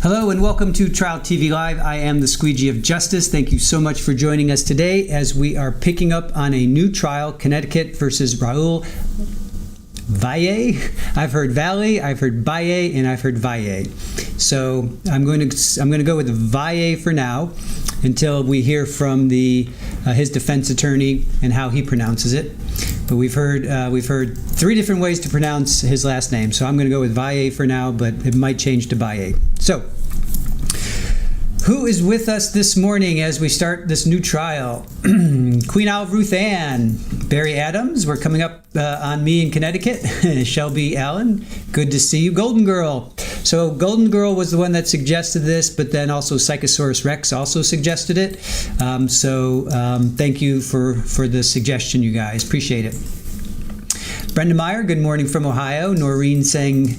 Hello and welcome to Trial TV Live. I am the Squeegee of Justice. Thank you so much for joining us today as we are picking up on a new trial, Connecticut versus Raul Valle. I've heard Valle, I've heard Valle, and I've heard Valle. So I'm going to go with Valle for now until we hear from his defense attorney and how he pronounces it. But we've heard three different ways to pronounce his last name, so I'm going to go with Valle for now, but it might change to Valle. So, who is with us this morning as we start this new trial? Queen Olive Ruth Ann, Barry Adams. We're coming up on me in Connecticut. Shelby Allen, good to see you. Golden Girl. So Golden Girl was the one that suggested this, but then also Psychosaurus Rex also suggested it. Thank you for the suggestion, you guys. Appreciate it. Brenda Meyer, good morning from Ohio. Noreen saying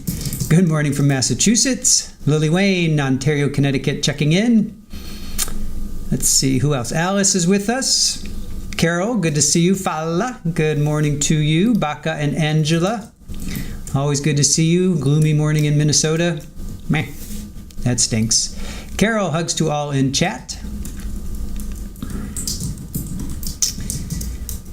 good morning from Massachusetts. Lily Wayne, Ontario, Connecticut, checking in. Let's see, who else? Alice is with us. Carol, good to see you. Fala, good morning to you. Baka and Angela, always good to see you. Gloomy morning in Minnesota. Meh, that stinks. Carol, hugs to all in chat.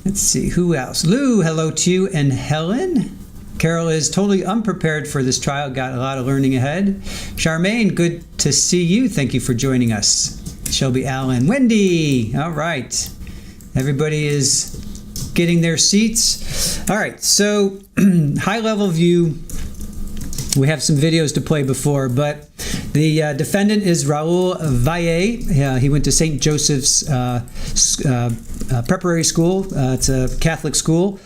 Let's see, who else? Lou, hello to you. And Helen. Carol is totally unprepared for this trial, got a lot of learning ahead. Charmaine, good to see you. Thank you for joining us. Shelby Allen. Wendy, all right. Everybody is getting their seats. All right, so high-level view. We have some videos to play before, but the defendant is Raul Valle. He went to St. Joseph's Preparatory School. It's a Catholic school.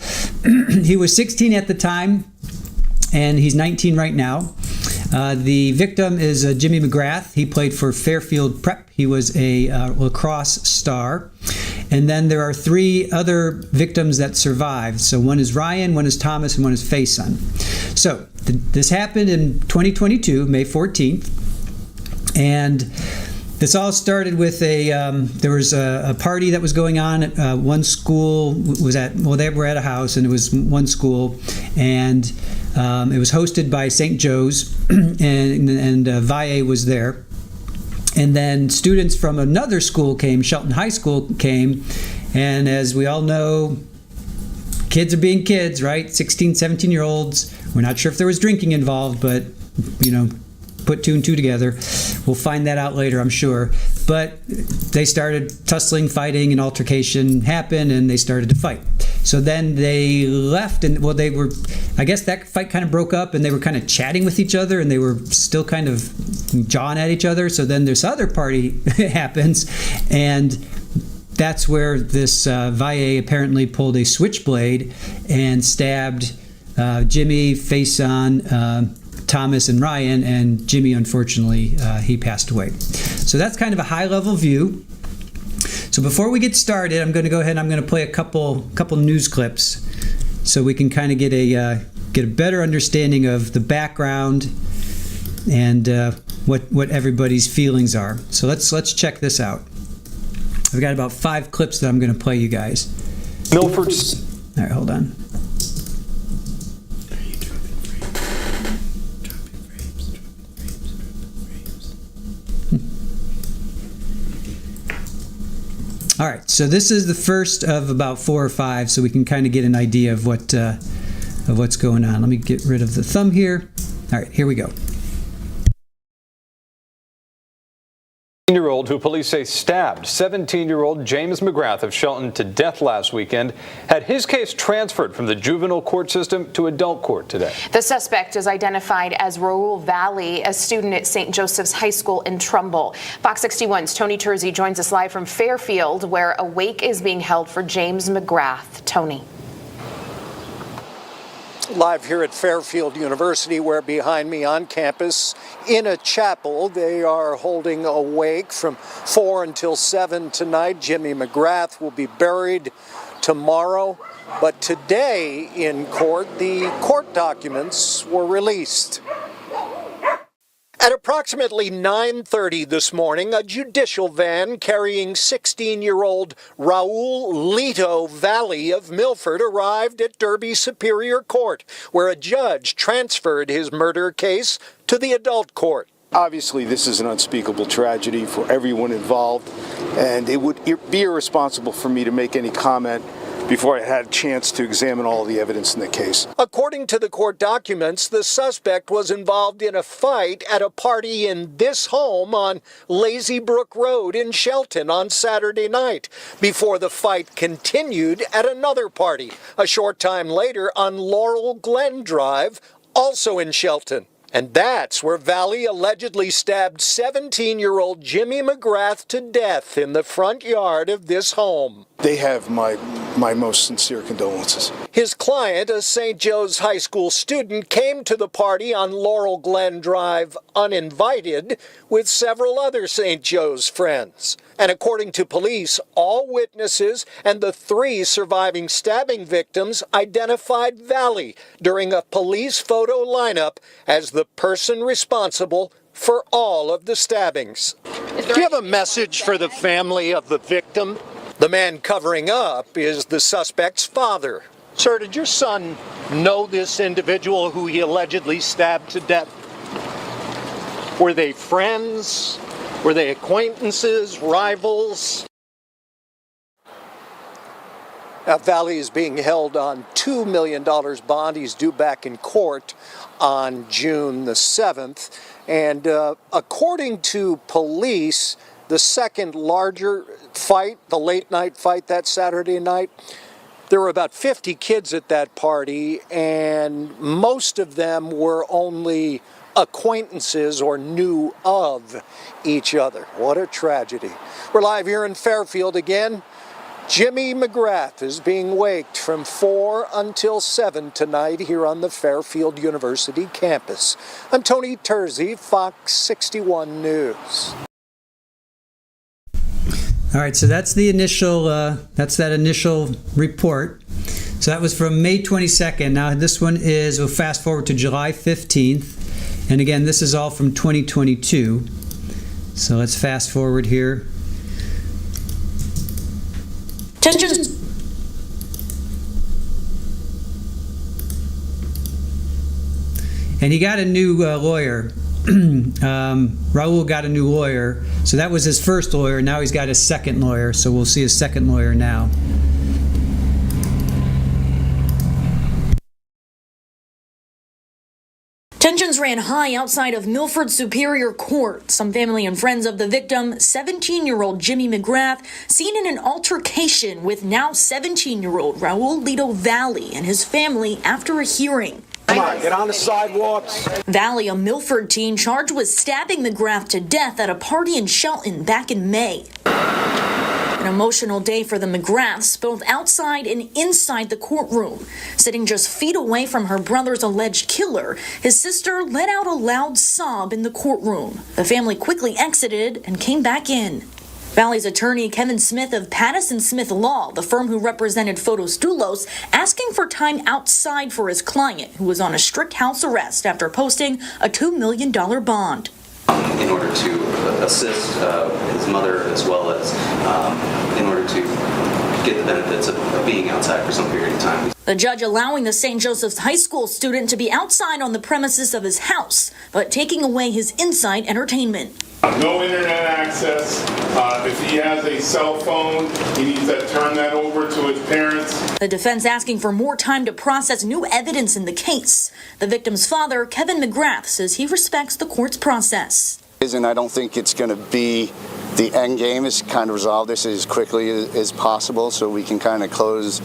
He was 16 at the time, and he's 19 right now. The victim is Jimmy McGrath. He played for Fairfield Prep. He was a lacrosse star. And then there are three other victims that survived. So one is Ryan, one is Thomas, and one is Faison. So this happened in 2022, May 14th. And this all started with there was a party that was going on at one school. They were at a house, and it was one school, and it was hosted by St. Joe's, and Valle was there. And then students from another school came, Shelton High School came, and as we all know, kids are being kids, right? 16, 17-year-olds. We're not sure if there was drinking involved, but, put two and two together. We'll find that out later, I'm sure. But they started tussling, fighting, an altercation happened, and they started to fight. So then they left, and I guess that fight kind of broke up, and they were kind of chatting with each other, and they were still kind of jawing at each other. So then this other party happens, and that's where this Valle apparently pulled a switchblade and stabbed Jimmy, Faison, Thomas, and Ryan, and Jimmy, unfortunately, he passed away. So that's kind of a high-level view. So before we get started, I'm going to go ahead and I'm going to play a couple news clips so we can kind of get a better understanding of the background and what everybody's feelings are. So let's check this out. I've got about 5 clips that I'm going to play you guys. Milford's. All right, hold on. All right, so this is the first of about 4 or 5, so we can kind of get an idea of what's going on. Let me get rid of the thumb here. All right, here we go. 17-year-old who police say stabbed 17-year-old James McGrath of Shelton to death last weekend had his case transferred from the juvenile court system to adult court today. The suspect is identified as Raul Valle, a student at St. Joseph's High School in Trumbull. Fox 61's Tony Terzi joins us live from Fairfield, where a wake is being held for James McGrath. Tony. Live here at Fairfield University, where behind me on campus in a chapel they are holding a wake from 4 until 7 tonight. Jimmy McGrath will be buried tomorrow, but today in court the court documents were released. At approximately 9:30 this morning, a judicial van carrying 16-year-old Raul Eliah Valle of Milford arrived at Derby Superior Court, where a judge transferred his murder case to the adult court. Obviously, this is an unspeakable tragedy for everyone involved, and it would be irresponsible for me to make any comment before I had a chance to examine all the evidence in the case. According to the court documents, the suspect was involved in a fight at a party in this home on Lazy Brook Road in Shelton on Saturday night, before the fight continued at another party a short time later on Laurel Glen Drive, also in Shelton. And that's where Valle allegedly stabbed 17-year-old Jimmy McGrath to death in the front yard of this home. They have my most sincere condolences. His client, a St. Joe's High School student, came to the party on Laurel Glen Drive uninvited with several other St. Joe's friends. And according to police, all witnesses and the 3 surviving stabbing victims identified Valle during a police photo lineup as the person responsible for all of the stabbings. Do you have a message for the family of the victim? The man covering up is the suspect's father. Sir, did your son know this individual who he allegedly stabbed to death? Were they friends? Were they acquaintances, rivals? Now, Valle is being held on $2 million bond. He's due back in court on June the 7th. And according to police, the second larger fight, the late night fight that Saturday night, there were about 50 kids at that party, and most of them were only acquaintances or knew of each other. What a tragedy. We're live here in Fairfield again. Jimmy McGrath is being waked from 4 until 7 tonight here on the Fairfield University campus. I'm Tony Terzi, Fox 61 News. All right, so that's the initial, that's that initial report. So that was from May 22nd. Now this one is, we'll fast forward to July 15th. And again, this is all from 2022. So let's fast forward here. Tensions. And he got a new lawyer. Raul got a new lawyer. So that was his first lawyer. Now he's got his second lawyer. So we'll see his second lawyer now. Tensions ran high outside of Milford Superior Court. Some family and friends of the victim, 17-year-old Jimmy McGrath, seen in an altercation with now 17-year-old Raul Eliah Valle and his family after a hearing. Come on, get on the sidewalks. Valle, a Milford teen, charged with stabbing McGrath to death at a party in Shelton back in May. An emotional day for the McGraths, both outside and inside the courtroom. Sitting just feet away from her brother's alleged killer, his sister let out a loud sob in the courtroom. The family quickly exited and came back in. Valle's attorney, Kevin Smith of Pattison Smith Law, the firm who represented Fotos Doulos, asking for time outside for his client, who was on a strict house arrest after posting a $2 million bond. In order to assist his mother, as well as in order to get the benefits of being outside for some period of time. The judge allowing the St. Joseph's High School student to be outside on the premises of his house, but taking away his inside entertainment. No internet access. If he has a cell phone, he needs to turn that over to his parents. The defense asking for more time to process new evidence in the case. The victim's father, Kevin McGrath, says he respects the court's process. And I don't think it's going to be the end game. Is kind of resolve this as quickly as possible so we can kind of close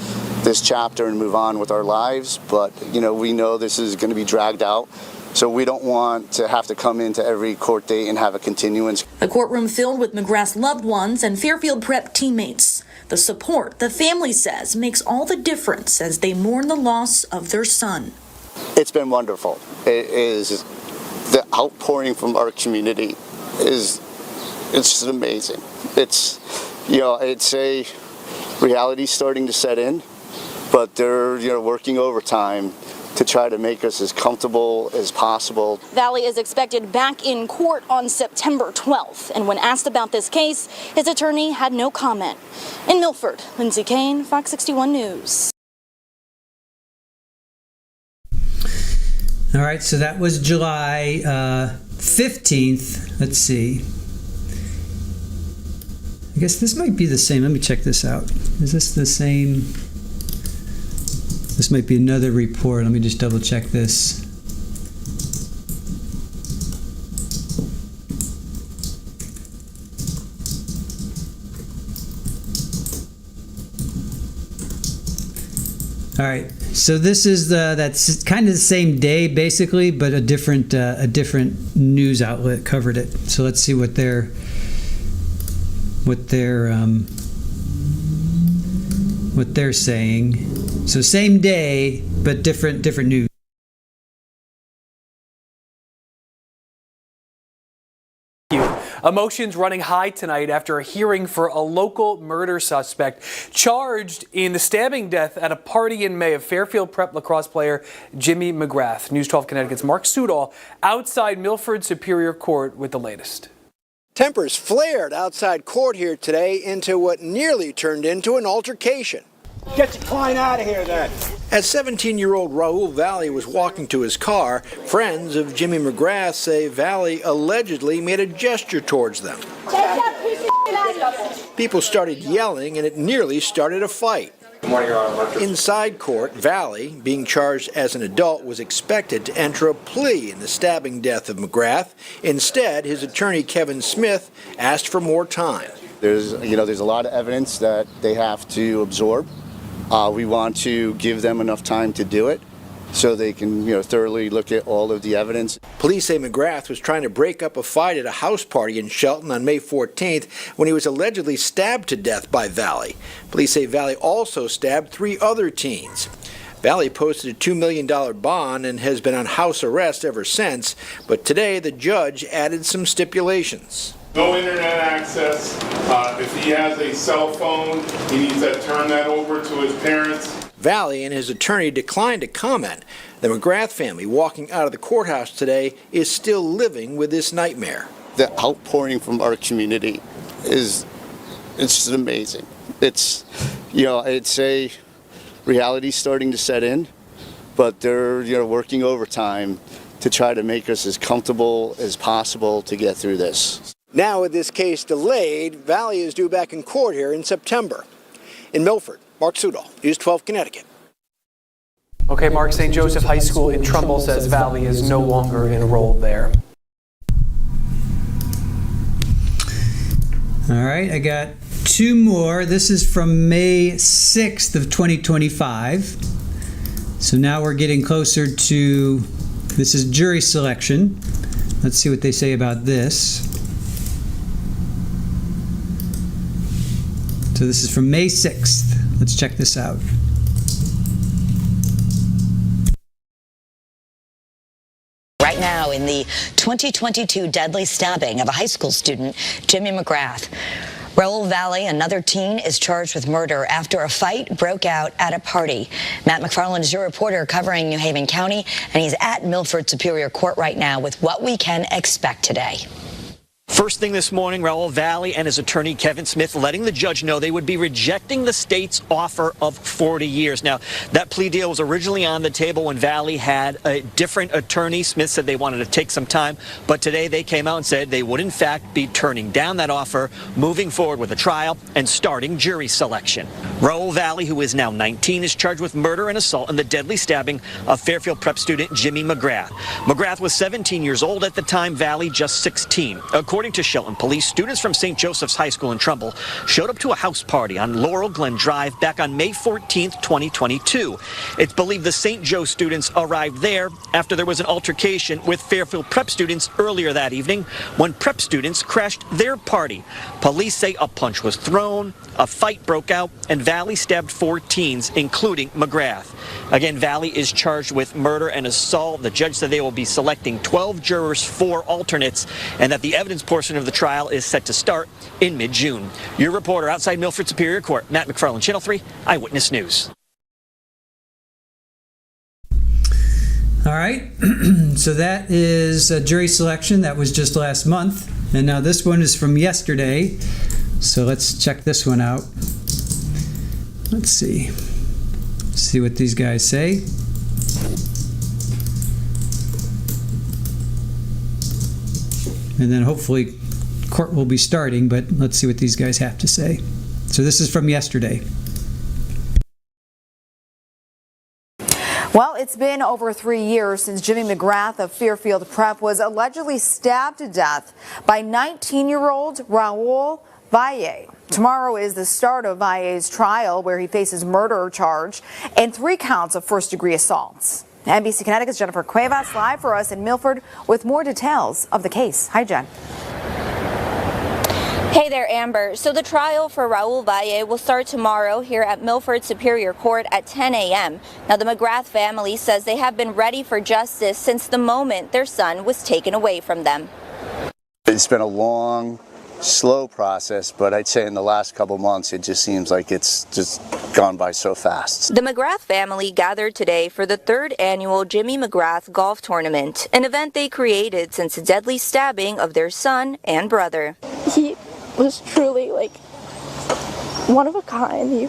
this chapter and move on with our lives. But, you know, we know this is going to be dragged out. So we don't want to have to come into every court date and have a continuance. The courtroom filled with McGrath's loved ones and Fairfield Prep teammates. The support, the family says, makes all the difference as they mourn the loss of their son. It's been wonderful. It is the outpouring from our community it's just amazing. It's, you know, it's a reality starting to set in, but they're, you know, working overtime to try to make us as comfortable as possible. Valle is expected back in court on September 12th, and when asked about this case, his attorney had no comment. In Milford, Lindsay Kane, Fox 61 News. All right, so that was July 15th, let's see. I guess this might be the same. Let me check this out. Is this the same? This might be another report. Let me just double check this. All right, so this is that's kind of the same day basically, but a different news outlet covered it. So let's see what they're saying. So same day, but different news. Emotions running high tonight after a hearing for a local murder suspect charged in the stabbing death at a party in May of Fairfield Prep lacrosse player Jimmy McGrath. News 12 Connecticut's Mark Sudol outside Milford Superior Court with the latest. Tempers flared outside court here today into what nearly turned into an altercation. Get your client out of here then. As 17-year-old Raul Valle was walking to his car, friends of Jimmy McGrath say Valle allegedly made a gesture towards them. People started yelling and it nearly started a fight. Good morning, Your Honor. Inside court, Valle, being charged as an adult, was expected to enter a plea in the stabbing death of McGrath. Instead, his attorney Kevin Smith asked for more time. There's a lot of evidence that they have to absorb. We want to give them enough time to do it so they can, thoroughly look at all of the evidence. Police say McGrath was trying to break up a fight at a house party in Shelton on May 14th when he was allegedly stabbed to death by Valle. Police say Valle also stabbed 3 other teens. Valle posted a $2 million bond and has been on house arrest ever since, but today the judge added some stipulations. No internet access. If he has a cell phone, he needs to turn that over to his parents. Valle and his attorney declined to comment. The McGrath family walking out of the courthouse today is still living with this nightmare. The outpouring from our community it's just amazing. It's a reality starting to set in, but they're working overtime to try to make us as comfortable as possible to get through this. Now with this case delayed, Valle is due back in court here in September. In Milford, Mark Sudol, News 12 Connecticut. Okay, Mark, St. Joseph High School in Trumbull says Valle is no longer enrolled there. All right, I got 2 more. This is from May 6th of 2025. So now we're getting closer to, this is jury selection. Let's see what they say about this. So this is from May 6th. Let's check this out. Right now in the 2022 deadly stabbing of a high school student, Jimmy McGrath. Raul Valle, another teen, is charged with murder after a fight broke out at a party. Matt McFarland is your reporter covering New Haven County, and he's at Milford Superior Court right now with what we can expect today. First thing this morning, Raul Valle and his attorney Kevin Smith letting the judge know they would be rejecting the state's offer of 40 years. Now, that plea deal was originally on the table when Valle had a different attorney. Smith said they wanted to take some time, but today they came out and said they would in fact be turning down that offer, moving forward with a trial and starting jury selection. Raul Valle, who is now 19, is charged with murder and assault in the deadly stabbing of Fairfield Prep student Jimmy McGrath. McGrath was 17 years old at the time, Valle just 16. According to Shelton police, students from St. Joseph's High School in Trumbull showed up to a house party on Laurel Glen Drive back on May 14th, 2022. It's believed the St. Joe students arrived there after there was an altercation with Fairfield Prep students earlier that evening when Prep students crashed their party. Police say a punch was thrown, a fight broke out, and Valle stabbed 4 teens, including McGrath. Again, Valle is charged with murder and assault. The judge said they will be selecting 12 jurors for alternates and that the evidence portion of the trial is set to start in mid-June. Your reporter outside Milford Superior Court, Matt McFarland, Channel 3 Eyewitness News. All right, so that is a jury selection. That was just last month. And now this one is from yesterday. So let's check this one out. Let's see. See what these guys say. and then hopefully court will be starting, but let's see what these guys have to say. So this is from yesterday. Well, it's been over 3 years since Jimmy McGrath of Fairfield Prep was allegedly stabbed to death by 19-year-old Raul Valle. Tomorrow is the start of Valle's trial, where he faces murder charge and 3 counts of first-degree assaults. NBC Connecticut's Jennifer Cuevas live for us in Milford with more details of the case. Hi, Jen. Hey there, Amber. So the trial for Raul Valle will start tomorrow here at Milford Superior Court at 10 a.m. Now, the McGrath family says they have been ready for justice since the moment their son was taken away from them. It's been a long, slow process, but I'd say in the last couple months it just seems like it's just gone by so fast. The McGrath family gathered today for the 3rd annual Jimmy McGrath Golf Tournament, an event they created since the deadly stabbing of their son and brother. He was truly like one of a kind. He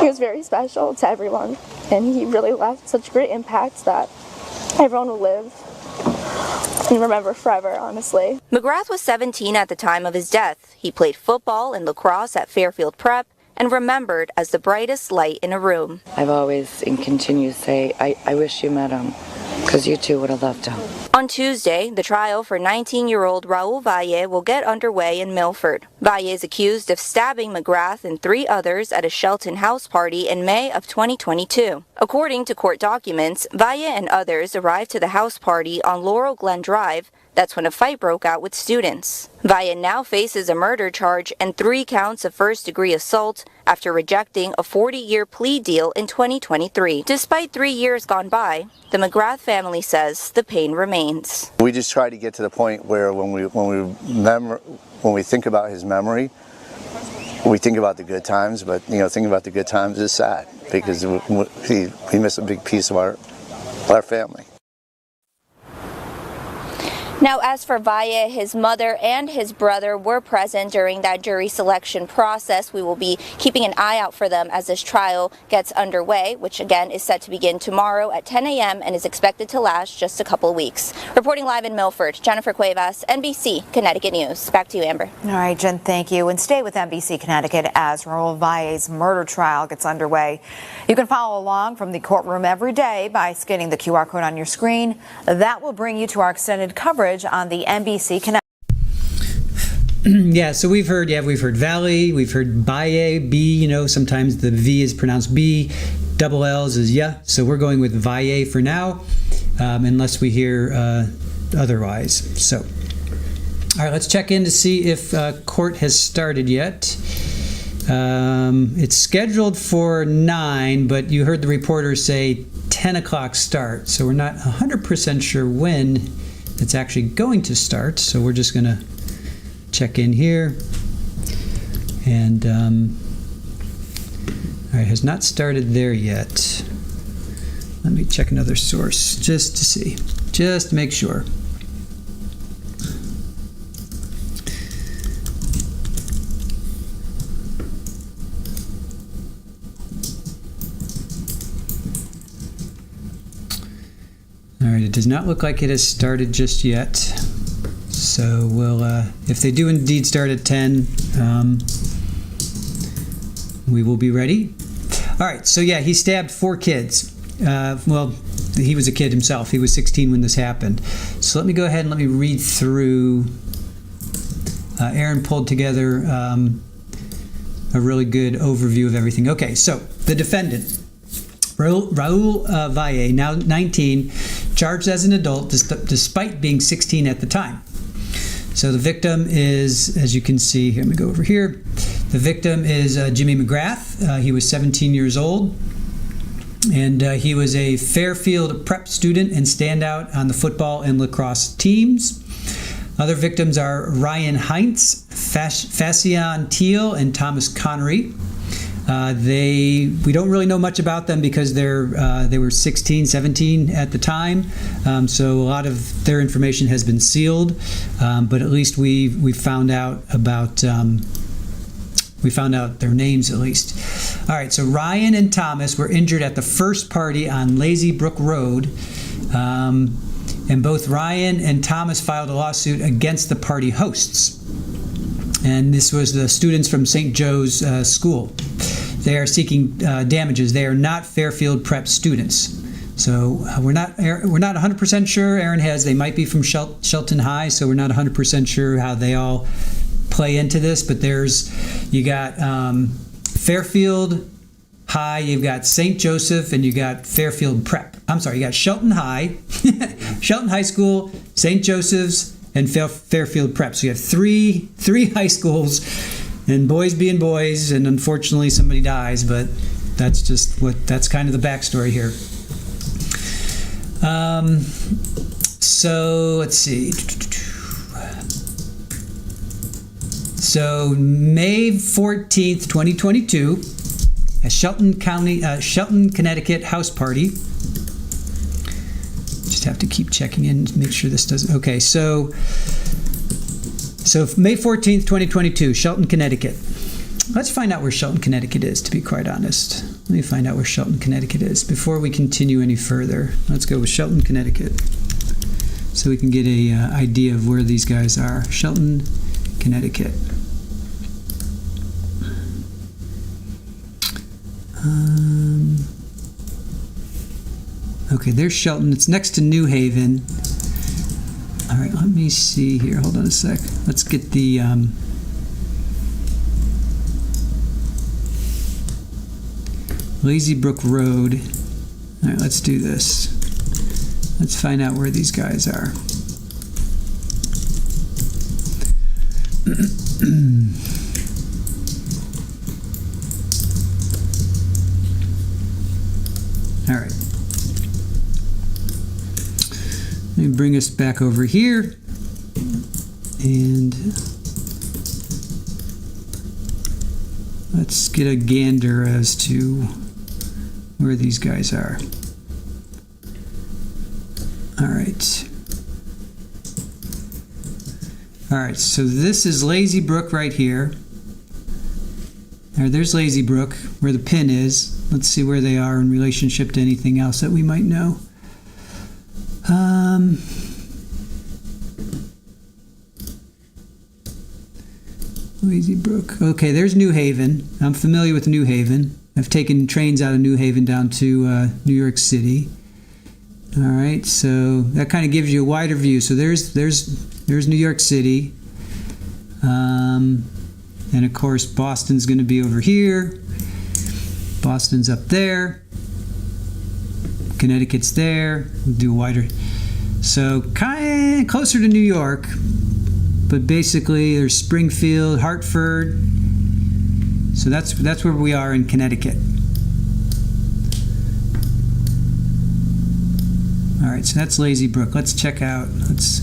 was very special to everyone, and he really left such great impact that everyone will live and remember forever, honestly. McGrath was 17 at the time of his death. He played football and lacrosse at Fairfield Prep and remembered as the brightest light in a room. I've always and continue to say, I wish you met him, because you too would have loved him. On Tuesday, the trial for 19-year-old Raul Valle will get underway in Milford. Valle is accused of stabbing McGrath and 3 others at a Shelton house party in May of 2022. According to court documents, Valle and others arrived to the house party on Laurel Glen Drive. That's when a fight broke out with students. Valle now faces a murder charge and 3 counts of first-degree assault after rejecting a 40-year plea deal in 2023. Despite 3 years gone by, the McGrath family says the pain remains. We just try to get to the point where when we think about his memory, we think about the good times, but thinking about the good times is sad because we miss a big piece of our family. Now, as for Valle, his mother and his brother were present during that jury selection process. We will be keeping an eye out for them as this trial gets underway, which again is set to begin tomorrow at 10 a.m. and is expected to last just a couple of weeks. Reporting live in Milford, Jennifer Cuevas, NBC Connecticut News. Back to you, Amber. All right, Jen, thank you. And stay with NBC Connecticut as Raul Valle's murder trial gets underway. You can follow along from the courtroom every day by scanning the QR code on your screen. That will bring you to our extended coverage on the NBC Connect. Yeah, so we've heard Valle, we've heard Valle, B, sometimes the V is pronounced B, double L's is yeah, so we're going with Valle for now, unless we hear otherwise. So, all right, let's check in to see if court has started yet. It's scheduled for 9, but you heard the reporter say 10 o'clock start, so we're not 100% sure when it's actually going to start, so we're just going to check in here. And all right, has not started there yet. Let me check another source just to see, just to make sure. All right, it does not look like it has started just yet. So we'll, if they do indeed start at 10, we will be ready. All right, so yeah, he stabbed 4 kids. Well, he was a kid himself. He was 16 when this happened. So let me go ahead and let me read through. Aaron pulled together a really good overview of everything. Okay, so the defendant, Raul Valle, now 19, charged as an adult despite being 16 at the time. So the victim is, as you can see, here, let me go over here. The victim is Jimmy McGrath. He was 17 years old, and he was a Fairfield Prep student and standout on the football and lacrosse teams. Other victims are Ryan Heinz, Facian Teal, and Thomas Connery. We don't really know much about them because they were 16, 17 at the time, so a lot of their information has been sealed. But at least we found out about their names at least. All right, so Ryan and Thomas were injured at the first party on Lazy Brook Road. And both Ryan and Thomas filed a lawsuit against the party hosts. And this was the students from St. Joe's School. They are seeking damages. They are not Fairfield Prep students. So we're not 100% sure. Aaron has, they might be from Shelton High, so we're not 100% sure how they all play into this. But you got Fairfield High, you've got St. Joseph, and you got Fairfield Prep. I'm sorry, you got Shelton High, Shelton High School, St. Joseph's, and Fairfield Prep. So you have three high schools, and boys being boys, and unfortunately somebody dies, but that's kind of the backstory here. So let's see. So May 14th, 2022, a Shelton, Connecticut house party. Just have to keep checking in to make sure this doesn't. Okay, so May 14th, 2022, Shelton, Connecticut. Let's find out where Shelton, Connecticut is, to be quite honest. Let me find out where Shelton, Connecticut is before we continue any further. Let's go with Shelton, Connecticut, so we can get an idea of where these guys are. Shelton, Connecticut. Okay, there's Shelton. It's next to New Haven. All right, let me see here. Hold on a sec. Let's get the... Lazy Brook Road. All right, let's do this. Let's find out where these guys are. All right. Let me bring us back over here. And let's get a gander as to where these guys are. All right. All right, so this is Lazy Brook right here. There's Lazy Brook, where the pin is. Let's see where they are in relationship to anything else that we might know. Lazy Brook. Okay, there's New Haven. I'm familiar with New Haven. I've taken trains out of New Haven down to New York City. All right, so that kind of gives you a wider view. So there's New York City. And of course, Boston's going to be over here. Boston's up there. Connecticut's there. We'll do a wider. So kind of closer to New York, but basically there's Springfield, Hartford. So that's where we are in Connecticut. All right, so that's Lazy Brook. Let's check out. Let's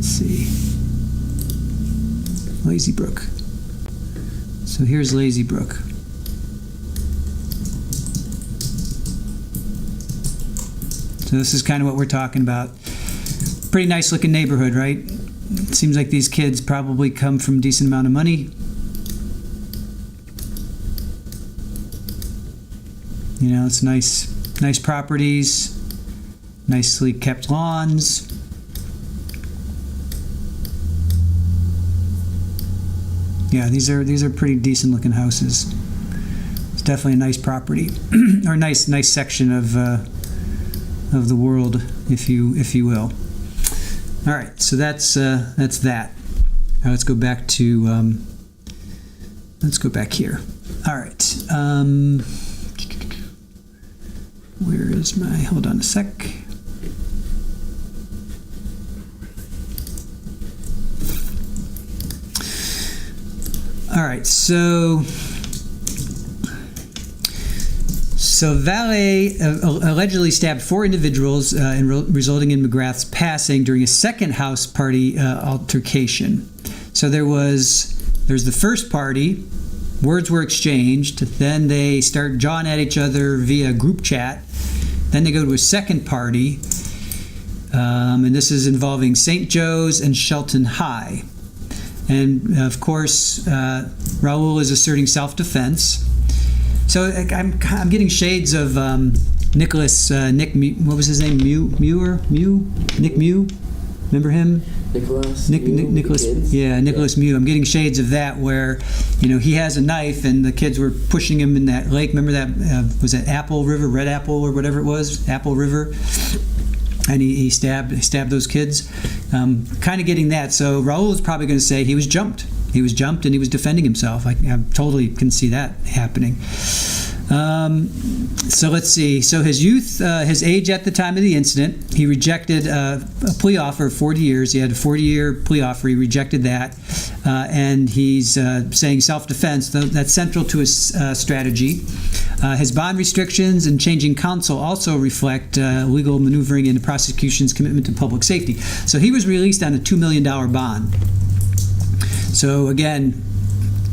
see. Lazy Brook. So here's Lazy Brook. So this is kind of what we're talking about. Pretty nice looking neighborhood, right? It seems like these kids probably come from a decent amount of money. You know, it's nice properties, nicely kept lawns. Yeah, these are pretty decent looking houses. It's definitely a nice property, or a nice section of the world, if you will. All right, so that's that. Now let's go back to let's go back here. All right. Where is my? Hold on a sec. All right, so Valle allegedly stabbed 4 individuals, resulting in McGrath's passing during a second house party altercation. So there's the first party, words were exchanged, then they start jawing at each other via group chat, then they go to a second party, and this is involving St. Joe's and Shelton High. And of course, Raul is asserting self-defense. So I'm getting shades of Nicholas, what was his name? Nick Mew? Remember him? Nicholas Mew. I'm getting shades of that where, he has a knife and the kids were pushing him in that lake. Remember that? Was it Apple River, Red Apple, or whatever it was? Apple River. And he stabbed those kids. Kind of getting that. So Raul is probably going to say he was jumped. He was jumped and he was defending himself. I totally can see that happening. So let's see. So his youth, his age at the time of the incident, he rejected a plea offer of 40 years. He had a 40-year plea offer. He rejected that. And he's saying self-defense. That's central to his strategy. His bond restrictions and changing counsel also reflect legal maneuvering in the prosecution's commitment to public safety. So he was released on a $2 million bond. So again,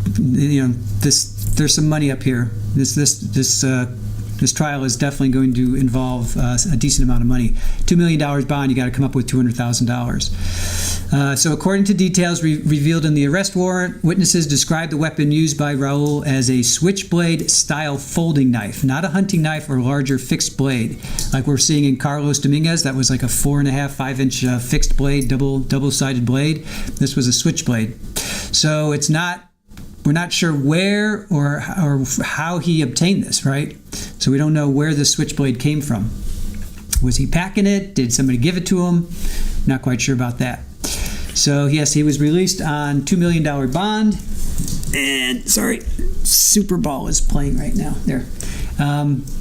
there's some money up here. This trial is definitely going to involve a decent amount of money. $2 million bond, you got to come up with $200,000. So according to details revealed in the arrest warrant, witnesses described the weapon used by Raul as a switchblade style folding knife, not a hunting knife or larger fixed blade. Like we're seeing in Carlos Dominguez, that was like a 4.5 inch fixed blade, double-sided blade. This was a switchblade. So we're not sure where or how he obtained this, right? So we don't know where the switchblade came from. Was he packing it? Did somebody give it to him? Not quite sure about that. So yes, he was released on $2 million bond. And sorry, Super Bowl is playing right now. There.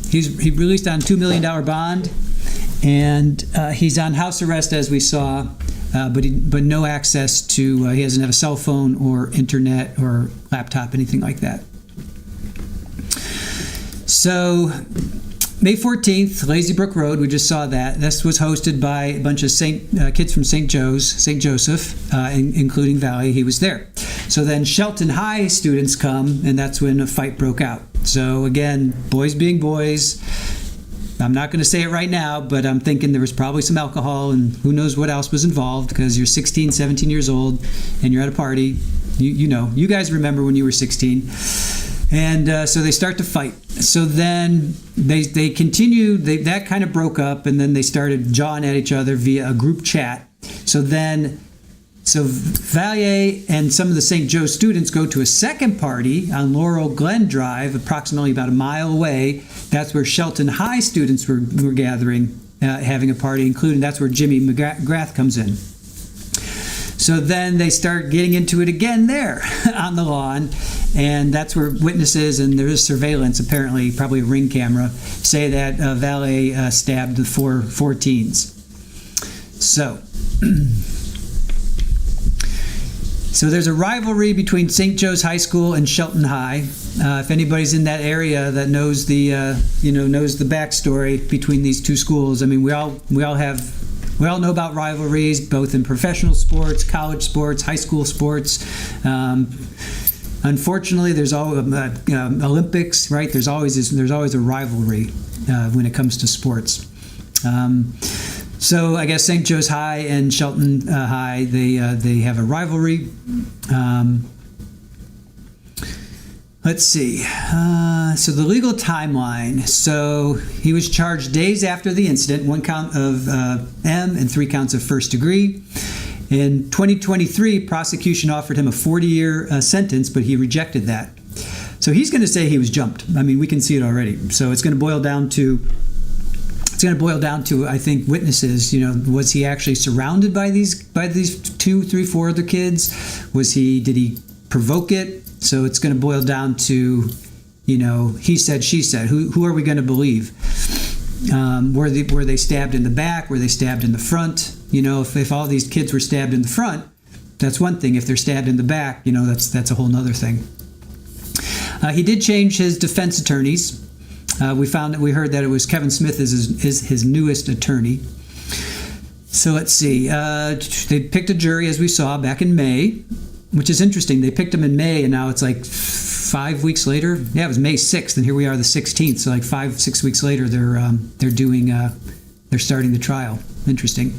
He's released on $2 million bond, and he's on house arrest as we saw. But no access to, he doesn't have a cell phone or internet or laptop, anything like that. So, May 14th, Lazy Brook Road, we just saw that. This was hosted by a bunch of kids from St. Joseph, including Valle. He was there. So then Shelton High students come, and that's when a fight broke out. So again, boys being boys. I'm not going to say it right now, but I'm thinking there was probably some alcohol and who knows what else was involved because you're 16, 17 years old and you're at a party. You guys remember when you were 16. And so they start to fight. So then they continue, that kind of broke up, and then they started jawing at each other via a group chat. So Valle and some of the St. Joe students go to a second party on Laurel Glen Drive, approximately about a mile away. That's where Shelton High students were gathering, having a party, including that's where Jimmy McGrath comes in. So then they start getting into it again there on the lawn, and that's where witnesses, and there is surveillance, apparently, probably a ring camera, say that Valle stabbed the four teens. So there's a rivalry between St. Joe's High School and Shelton High. If anybody's in that area that knows the backstory between these two schools, I mean, we all know about rivalries, both in professional sports, college sports, high school sports. Unfortunately, there's Olympics, right? There's always a rivalry when it comes to sports. So I guess St. Joe's High and Shelton High, they have a rivalry. Let's see. So the legal timeline. So he was charged days after the incident, 1 count of M and 3 counts of first degree. In 2023, prosecution offered him a 40-year sentence, but he rejected that. So he's going to say he was jumped. I mean, we can see it already. So it's going to boil down to, I think, witnesses. Was he actually surrounded by these 2, 3, 4 other kids? Did he provoke it? So it's going to boil down to, he said, she said. Who are we going to believe? Were they stabbed in the back? Were they stabbed in the front? If all these kids were stabbed in the front, that's one thing. If they're stabbed in the back, that's a whole nother thing. He did change his defense attorneys. We heard that it was Kevin Smith is his newest attorney. So let's see. They picked a jury, as we saw, back in May, which is interesting. They picked him in May, and now it's like 5 weeks later. Yeah, it was May 6th, and here we are the 16th. So like 5-6 weeks later, they're starting the trial. Interesting.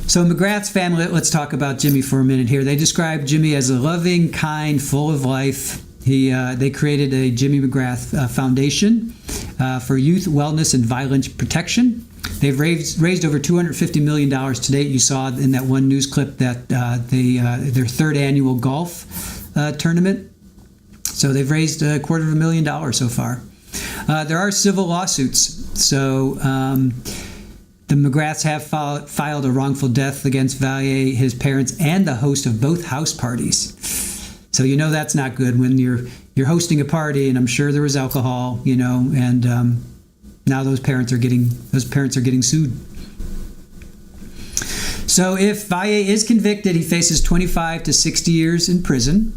So McGrath's family, let's talk about Jimmy for a minute here. They describe Jimmy as a loving, kind, full of life, They created a Jimmy McGrath Foundation for youth wellness and violence protection. They've raised over $250 million to date. You saw in that one news clip that their third annual golf tournament. So they've raised $250,000 so far. There are civil lawsuits. So the McGraths have filed a wrongful death against Valle, his parents, and the host of both house parties. So you know that's not good when you're hosting a party, and I'm sure there was alcohol, and now those parents are getting sued. So if Valle is convicted, he faces 25 to 60 years in prison.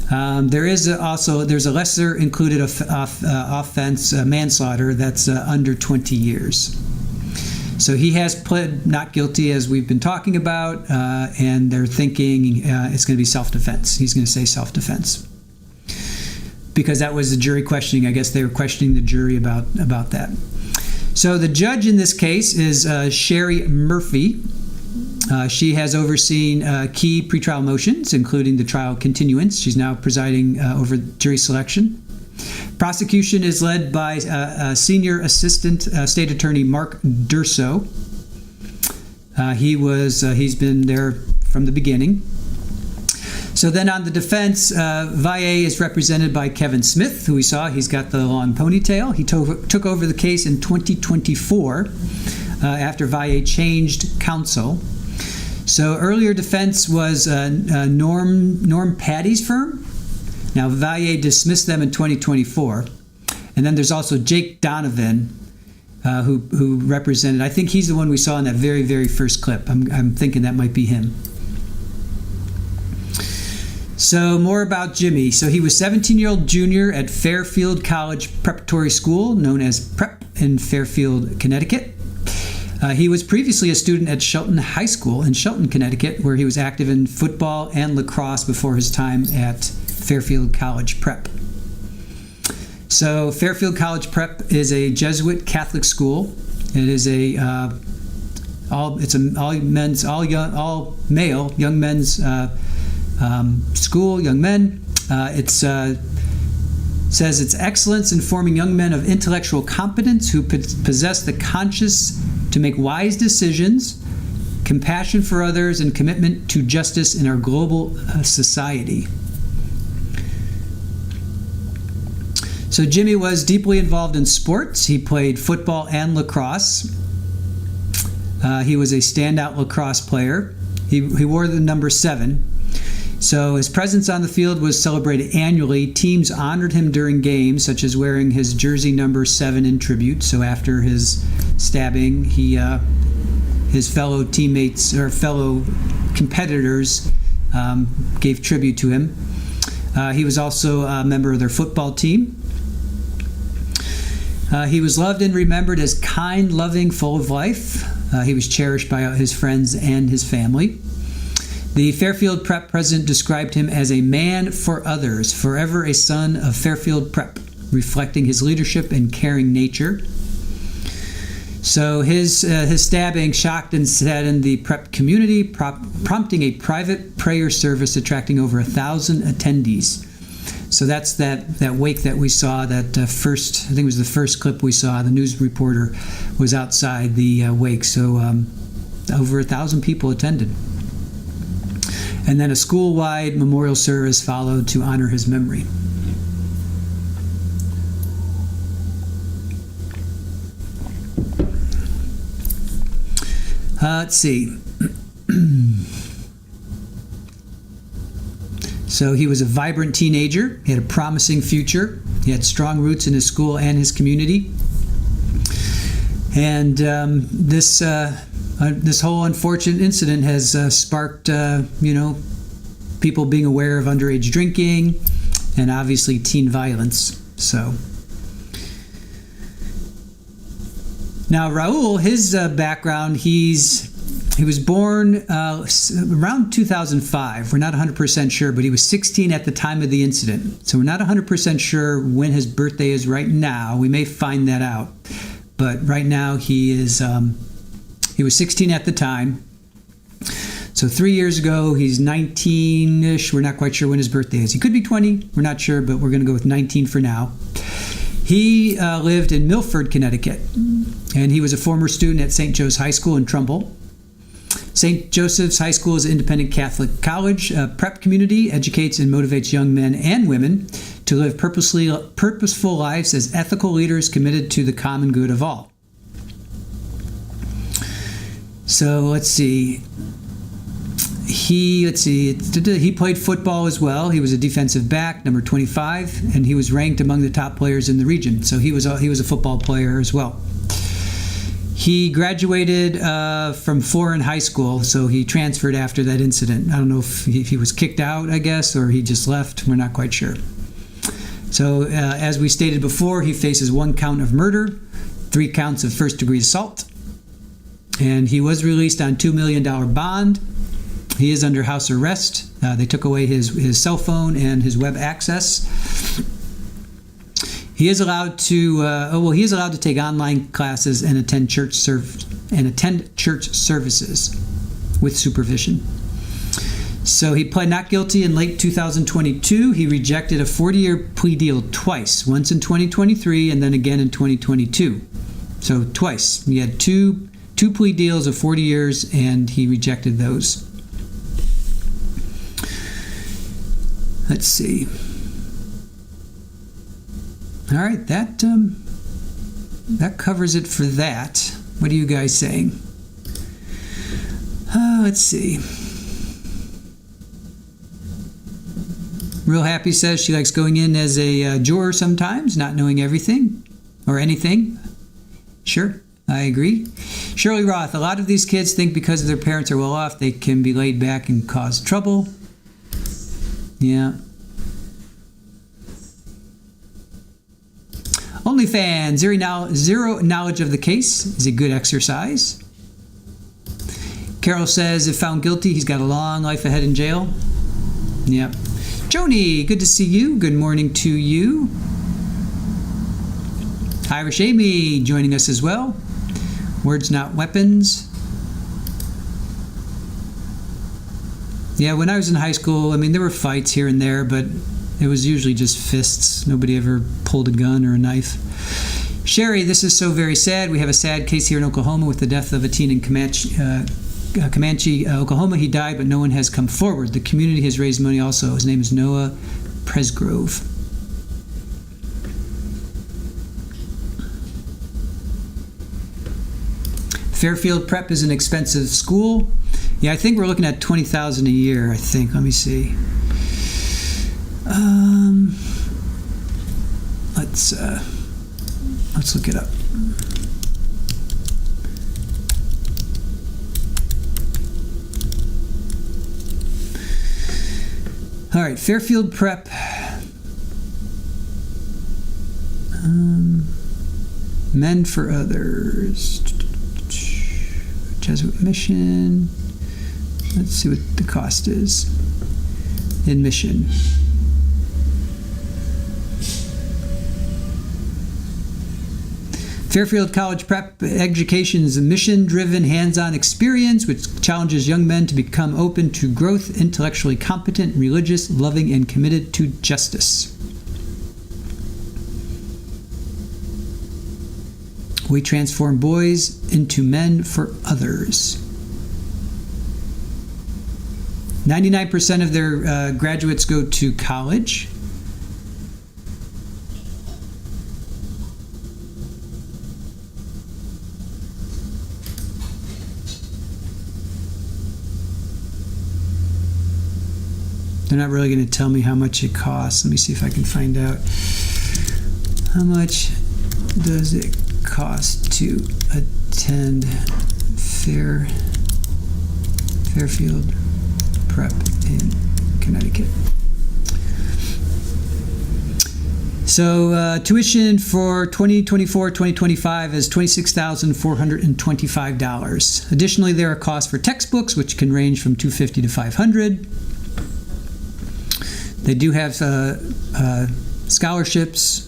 There's a lesser included offense, manslaughter, that's under 20 years. So he has pled not guilty, as we've been talking about, and they're thinking it's going to be self-defense. He's going to say self-defense. Because that was the jury questioning. I guess they were questioning the jury about that. So the judge in this case is Sherry Murphy. She has overseen key pretrial motions, including the trial continuance. She's now presiding over jury selection. Prosecution is led by Senior Assistant State Attorney Mark Durso. He's been there from the beginning. So then on the defense, Valle is represented by Kevin Smith, who we saw. He's got the long ponytail. He took over the case in 2024 after Valle changed counsel. So earlier defense was Norm Patty's firm. Now Valle dismissed them in 2024. And then there's also Jake Donovan, who represented, I think he's the one we saw in that very, very first clip. I'm thinking that might be him. So more about Jimmy. So he was 17-year-old junior at Fairfield College Preparatory School, known as Prep, in Fairfield, Connecticut. He was previously a student at Shelton High School in Shelton, Connecticut, where he was active in football and lacrosse before his time at Fairfield College Prep. So Fairfield College Prep is a Jesuit Catholic school. It is all male young men's school, young men. It says its excellence in forming young men of intellectual competence who possess the conscience to make wise decisions, compassion for others, and commitment to justice in our global society. So Jimmy was deeply involved in sports. He played football and lacrosse. He was a standout lacrosse player. He wore the number 7. So his presence on the field was celebrated annually. Teams honored him during games, such as wearing his jersey number 7 in tribute. So after his stabbing, his fellow teammates or fellow competitors gave tribute to him. He was also a member of their football team. He was loved and remembered as kind, loving, full of life. He was cherished by his friends and his family. The Fairfield Prep president described him as a man for others, forever a son of Fairfield Prep, reflecting his leadership and caring nature. So his stabbing shocked and saddened the prep community, prompting a private prayer service attracting over 1,000 attendees. So that's that wake that we saw, that first, I think it was the first clip we saw. The news reporter was outside the wake. So over 1,000 people attended. And then a school-wide memorial service followed to honor his memory. Let's see. So he was a vibrant teenager. He had a promising future. He had strong roots in his school and his community. And this whole unfortunate incident has sparked, people being aware of underage drinking and obviously teen violence. So now Raul, his background, he was born around 2005. We're not 100% sure, but he was 16 at the time of the incident. So we're not 100% sure when his birthday is right now. We may find that out. But right now he was 16 at the time. So 3 years ago, he's 19-ish. We're not quite sure when his birthday is. He could be 20. We're not sure, but we're going to go with 19 for now. He lived in Milford, Connecticut, and he was a former student at St. Joe's High School in Trumbull. St. Joseph's High School is an independent Catholic college. A prep community educates and motivates young men and women to live purposeful lives as ethical leaders committed to the common good of all. So let's see. He played football as well. He was a defensive back, number 25, and he was ranked among the top players in the region. So he was a football player as well. He graduated from Florin High School, so he transferred after that incident. I don't know if he was kicked out, I guess, or he just left. We're not quite sure. So as we stated before, he faces 1 count of murder, 3 counts of first-degree assault, and he was released on $2 million bond. He is under house arrest. They took away his cell phone and his web access. He is allowed to take online classes and attend church services with supervision. So he pled not guilty in late 2022. He rejected a 40-year plea deal twice, once in 2023 and then again in 2022. So twice. He had two plea deals of 40 years and he rejected those. Let's see. All right, that covers it for that. What are you guys saying? Let's see. Real Happy says she likes going in as a juror sometimes, not knowing everything or anything. Sure, I agree. Shirley Roth, a lot of these kids think because their parents are well off, they can be laid back and cause trouble. Yeah. OnlyFans, zero knowledge of the case is a good exercise. Carol says if found guilty, he's got a long life ahead in jail. Yep. Joni, good to see you. Good morning to you. Irish Amy joining us as well. Words not weapons. Yeah, when I was in high school, I mean, there were fights here and there, but it was usually just fists. Nobody ever pulled a gun or a knife. Sherry, this is so very sad. We have a sad case here in Oklahoma with the death of a teen in Comanche, Oklahoma. He died, but no one has come forward. The community has raised money also. His name is Noah Presgrove. Fairfield Prep is an expensive school. Yeah, I think we're looking at $20,000 a year, I think. Let me see. Let's look it up. All right, Fairfield Prep. Men for Others. Jesuit Mission. Let's see what the cost is. Admission. Fairfield College Prep Education is a mission-driven, hands-on experience which challenges young men to become open to growth, intellectually competent, religious, loving, and committed to justice. We transform boys into men for others. 99% of their graduates go to college. They're not really going to tell me how much it costs. Let me see if I can find out. How much does it cost to attend Fairfield Prep in Connecticut? So tuition for 2024-2025 is $26,425. Additionally, there are costs for textbooks, which can range from $250 to $500. They do have scholarships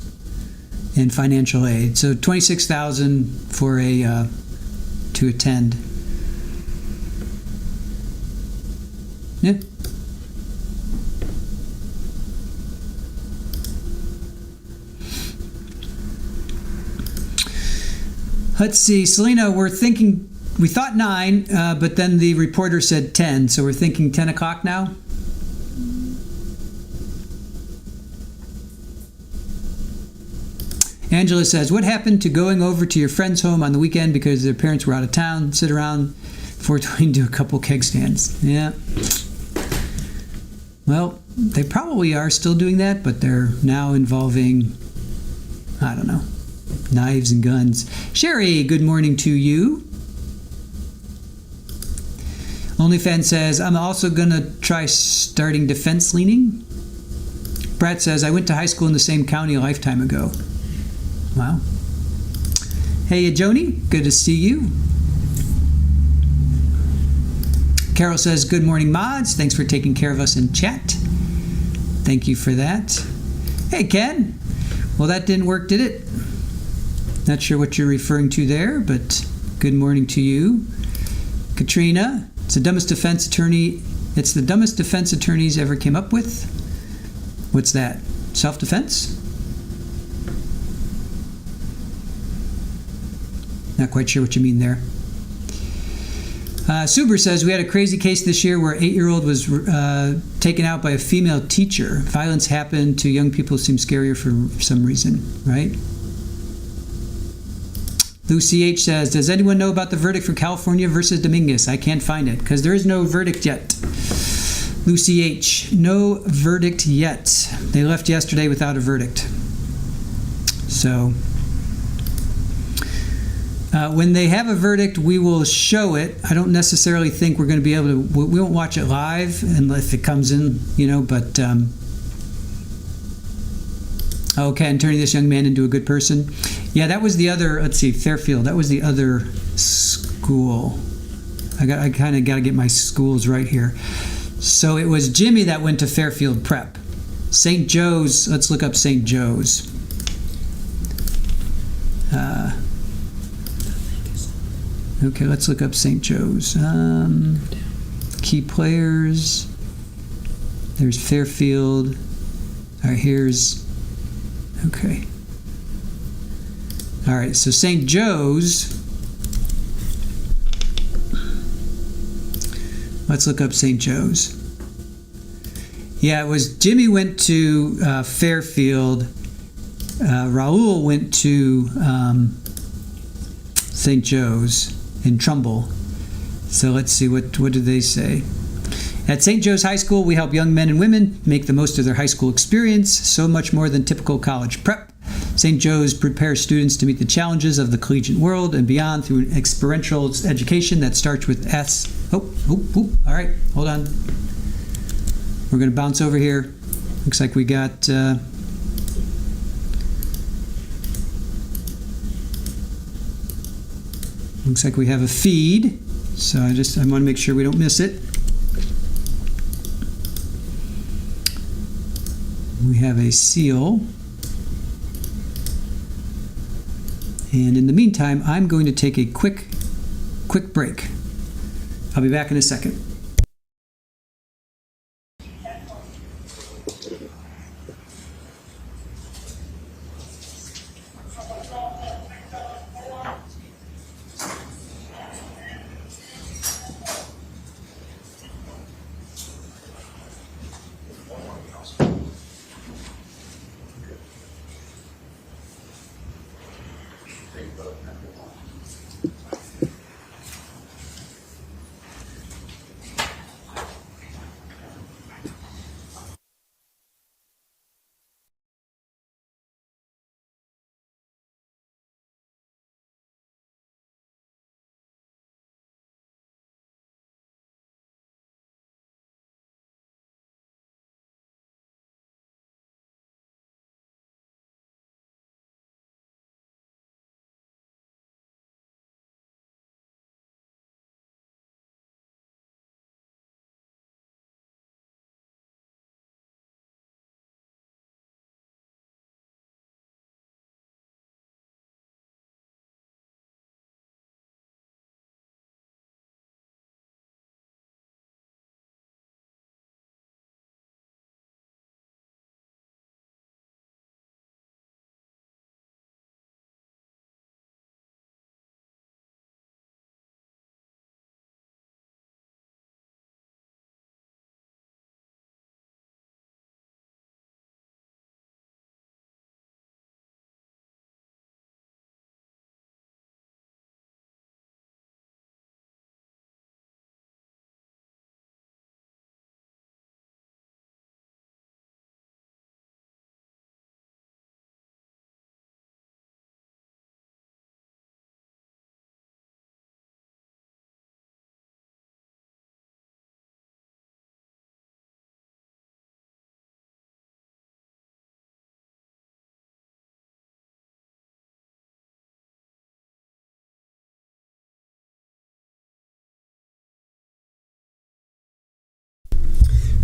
and financial aid. So $26,000 for to attend. Yeah. Let's see, Selena, we thought 9, but then the reporter said 10, so we're thinking 10 o'clock now? Angela says, what happened to going over to your friend's home on the weekend because their parents were out of town, sit around 420 and do a couple keg stands? Yeah. Well, they probably are still doing that, but they're now involving, I don't know, knives and guns. Sherry, good morning to you. OnlyFans says, I'm also going to try starting defense leaning. Brad says, I went to high school in the same county a lifetime ago. Wow. Hey, Joni, good to see you. Carol says, good morning, mods. Thanks for taking care of us in chat. Thank you for that. Hey, Ken. Well, that didn't work, did it? Not sure what you're referring to there, but good morning to you. Katrina, it's the dumbest defense attorneys ever came up with. What's that? Self-defense? Not quite sure what you mean there. Suber says, we had a crazy case this year where an 8-year-old was taken out by a female teacher. Violence happened to young people seems scarier for some reason, right? Lucy H. says, does anyone know about the verdict for California versus Dominguez? I can't find it because there is no verdict yet. Lucy H. No verdict yet. They left yesterday without a verdict. So, when they have a verdict, we will show it. I don't necessarily think we're going to be able to, we won't watch it live unless it comes in, but, okay, and turning this young man into a good person. Yeah, that was the other, let's see, Fairfield, that was the other school. I kind of got to get my schools right here. So it was Jimmy that went to Fairfield Prep. St. Joe's, let's look up St. Joe's. Okay, let's look up St. Joe's. Key players. There's Fairfield. All right, here's, okay. All right, so St. Joe's. Let's look up St. Joe's. Yeah, it was Jimmy went to Fairfield. Raul went to St. Joe's in Trumbull. So let's see, what did they say? At St. Joe's High School, we help young men and women make the most of their high school experience, so much more than typical college prep. St. Joe's prepares students to meet the challenges of the collegiate world and beyond through an experiential education that starts with all right, hold on. We're going to bounce over here. Looks like we got looks like we have a feed, so I want to make sure we don't miss it. We have a seal. And in the meantime, I'm going to take a quick break. I'll be back in a second.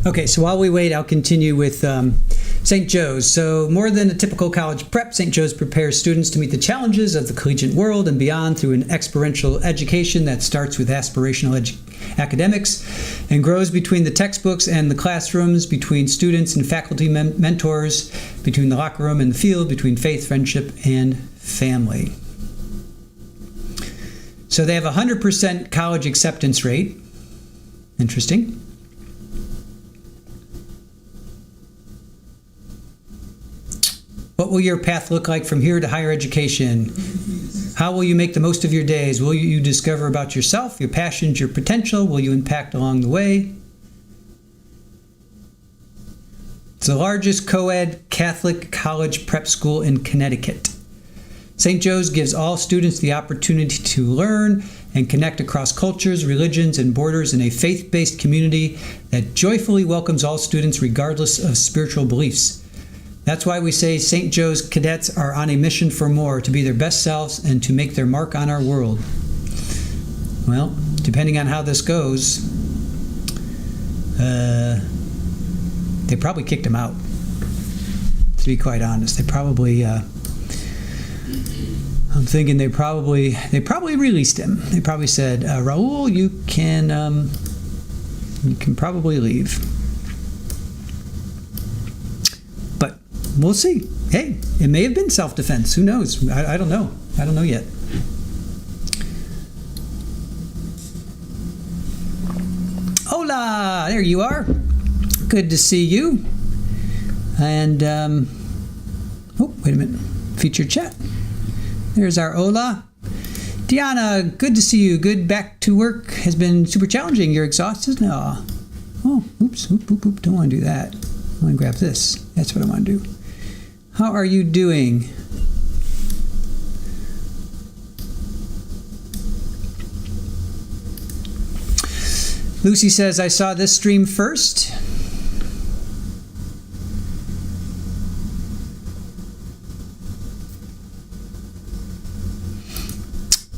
Okay, so while we wait, I'll continue with St. Joe's. So more than a typical college prep, St. Joe's prepares students to meet the challenges of the collegiate world and beyond through an experiential education that starts with aspirational academics and grows between the textbooks and the classrooms, between students and faculty mentors, between the locker room and the field, between faith, friendship, and family. So they have a 100% college acceptance rate. Interesting. What will your path look like from here to higher education? How will you make the most of your days? Will you discover about yourself, your passions, your potential? Will you impact along the way? It's the largest co-ed Catholic college prep school in Connecticut. St. Joe's gives all students the opportunity to learn and connect across cultures, religions, and borders in a faith-based community that joyfully welcomes all students regardless of spiritual beliefs. That's why we say St. Joe's cadets are on a mission for more, to be their best selves and to make their mark on our world. Well, depending on how this goes, they probably kicked him out, to be quite honest. They probably, I'm thinking they probably released him. They probably said, Raul, you can probably leave. We'll see. Hey, it may have been self-defense. Who knows? I don't know. I don't know yet. Hola! There you are. Good to see you. And, oh, wait a minute. Featured chat. There's our hola. Diana, good to see you. Good back to work. Has been super challenging. You're exhausted? No. Oh, oops. Don't want to do that. I want to grab this. That's what I want to do. How are you doing? Lucy says, I saw this stream first.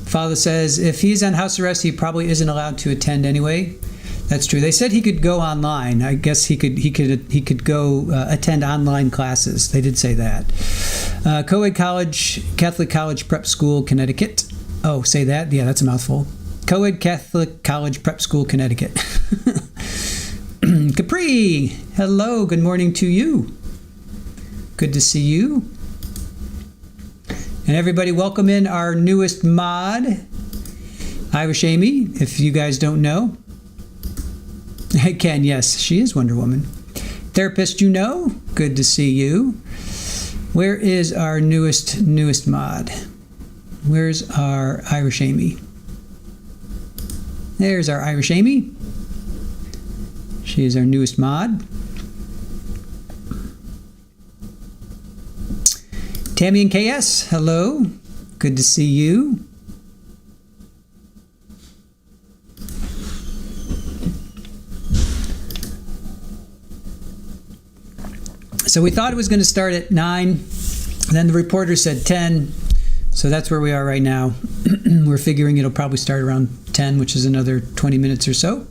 Father says, if he's on house arrest, he probably isn't allowed to attend anyway. That's true. They said he could go online. I guess he could go attend online classes. They did say that. Co-ed college, Catholic college prep school, Connecticut. Oh, say that? Yeah, that's a mouthful. Co-ed Catholic college prep school, Connecticut. Capri, hello. Good morning to you. Good to see you. And everybody, welcome in our newest mod, Irish Amy, if you guys don't know. Ken, yes, she is Wonder Woman. Therapist, you know, good to see you. Where is our newest mod? Where's our Irish Amy? There's our Irish Amy. She is our newest mod. Tammy and KS, hello. Good to see you. So we thought it was going to start at 9, and then the reporter said 10, so that's where we are right now. We're figuring it'll probably start around 10, which is another 20 minutes or so.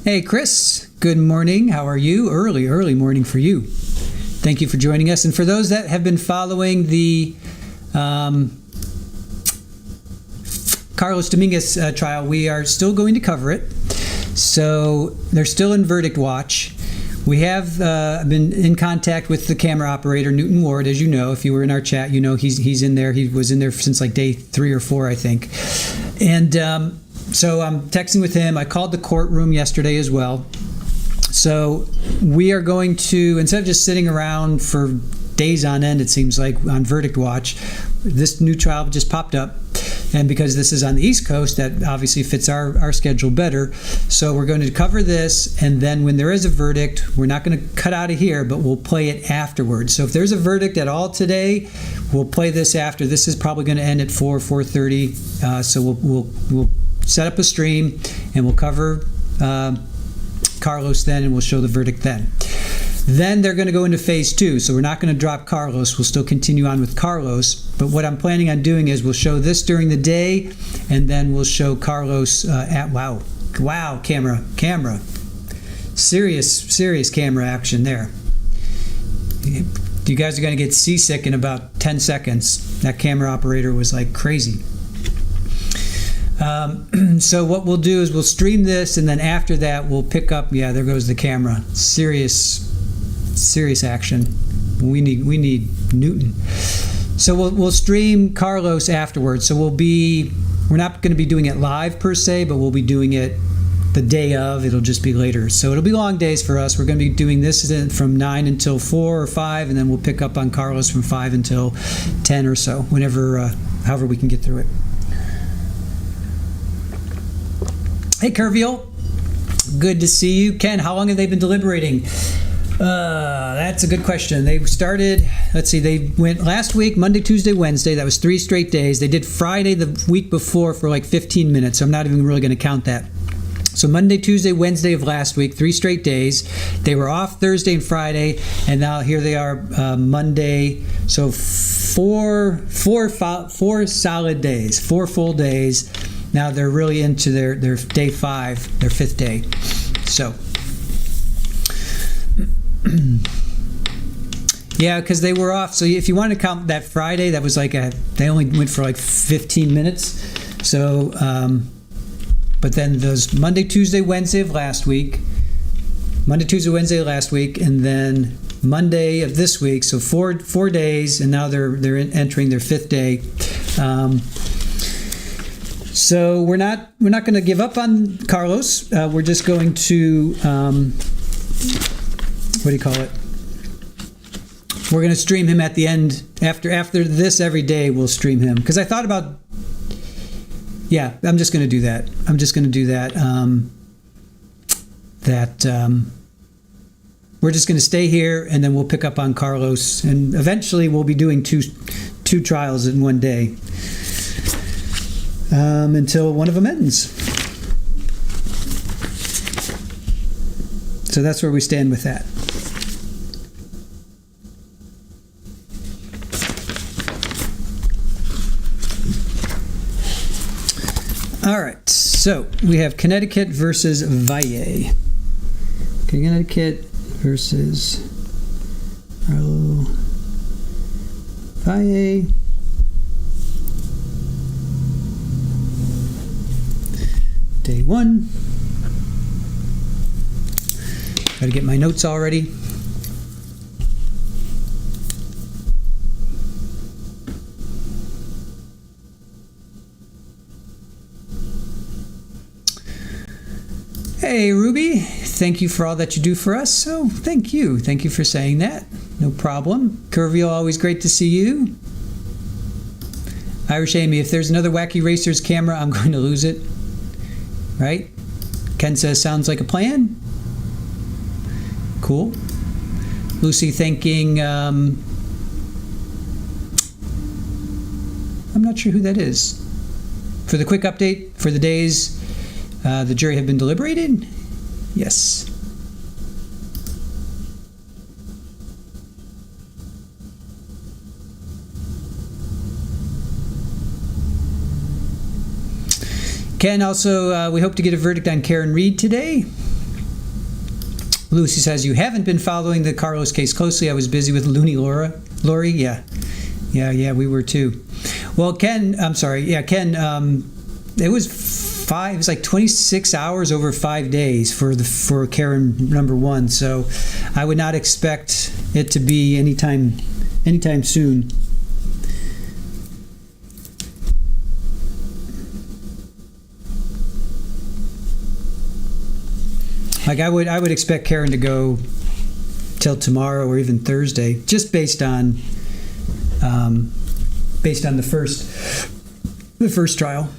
Hey Chris, good morning. How are you? Early morning for you. Thank you for joining us. And for those that have been following the Carlos Dominguez trial, we are still going to cover it. So they're still in verdict watch. We have been in contact with the camera operator, Newton Ward, as you know. If you were in our chat, you know he's in there. He was in there since like day 3 or 4, I think. And so I'm texting with him. I called the courtroom yesterday as well. So we are going to, instead of just sitting around for days on end, it seems like, on verdict watch, this new trial just popped up. And because this is on the East Coast, that obviously fits our schedule better. So we're going to cover this, and then when there is a verdict, we're not going to cut out of here, but we'll play it afterwards. So if there's a verdict at all today, we'll play this after. This is probably going to end at 4:30. So we'll set up a stream, and we'll cover Carlos then, and we'll show the verdict then. Then they're going to go into phase 2. So we're not going to drop Carlos. We'll still continue on with Carlos. But what I'm planning on doing is we'll show this during the day, and then we'll show Carlos at wow, camera. Serious camera action there. You guys are going to get seasick in about 10 seconds. That camera operator was like crazy. So what we'll do is we'll stream this, and then after that we'll pick up. Yeah, there goes the camera. Serious action. We need Newton. So we'll stream Carlos afterwards. So we're not going to be doing it live per se, but we'll be doing it the day of. It'll just be later. So it'll be long days for us. We're going to be doing this from 9 until 4 or 5, and then we'll pick up on Carlos from 5 until 10 or so, however we can get through it. Hey, Kerviel. Good to see you. Ken, how long have they been deliberating? That's a good question. They started, they went last week, Monday, Tuesday, Wednesday. That was 3 straight days. They did Friday the week before for like 15 minutes, so I'm not even really going to count that. So Monday, Tuesday, Wednesday of last week, 3 straight days. They were off Thursday and Friday, and now here they are Monday. So four solid days, 4 full days. Now they're really into their day 5, their 5th day. So, yeah, because they were off. So if you want to count that Friday, that was they only went for like 15 minutes. So, but then those Monday, Tuesday, Wednesday of last week, and then Monday of this week. So four days, and now they're entering their 5th day. So we're not going to give up on Carlos. We're just going to what do you call it? We're going to stream him at the end. After this, every day we'll stream him, because I thought about. Yeah, I'm just going to do that. We're just going to stay here, and then we'll pick up on Carlos, and eventually we'll be doing two trials in one day. Until one of them ends. So that's where we stand with that. All right, so we have Connecticut versus Valle. Connecticut versus Raul Valle. Day 1. Got to get my notes all ready. Hey, Ruby. Thank you for all that you do for us. So, thank you. Thank you for saying that. No problem. Curvio, always great to see you. Irish Amy, if there's another Wacky Racers camera, I'm going to lose it. Right? Ken says, sounds like a plan. Cool. Lucy thinking, I'm not sure who that is. For the quick update, for the days the jury have been deliberated? Yes. Ken, also, we hope to get a verdict on Karen Reed today. Lucy says, you haven't been following the Carlos case closely. I was busy with Looney Lori? Yeah, we were too. Well, Ken, it was like 26 hours over 5 days for Karen number 1. So I would not expect it to be anytime soon. Like I would expect Karen to go till tomorrow or even Thursday, just based on the first trial.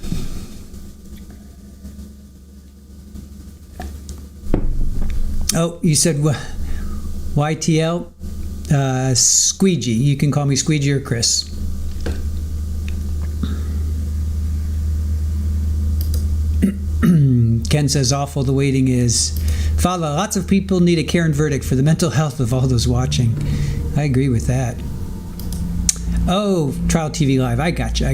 Oh, you said YTL? Squeegee. You can call me Squeegee or Chris. Ken says awful the waiting is. Fala, lots of people need a Karen verdict for the mental health of all those watching. I agree with that. Oh, Trial TV Live. I gotcha.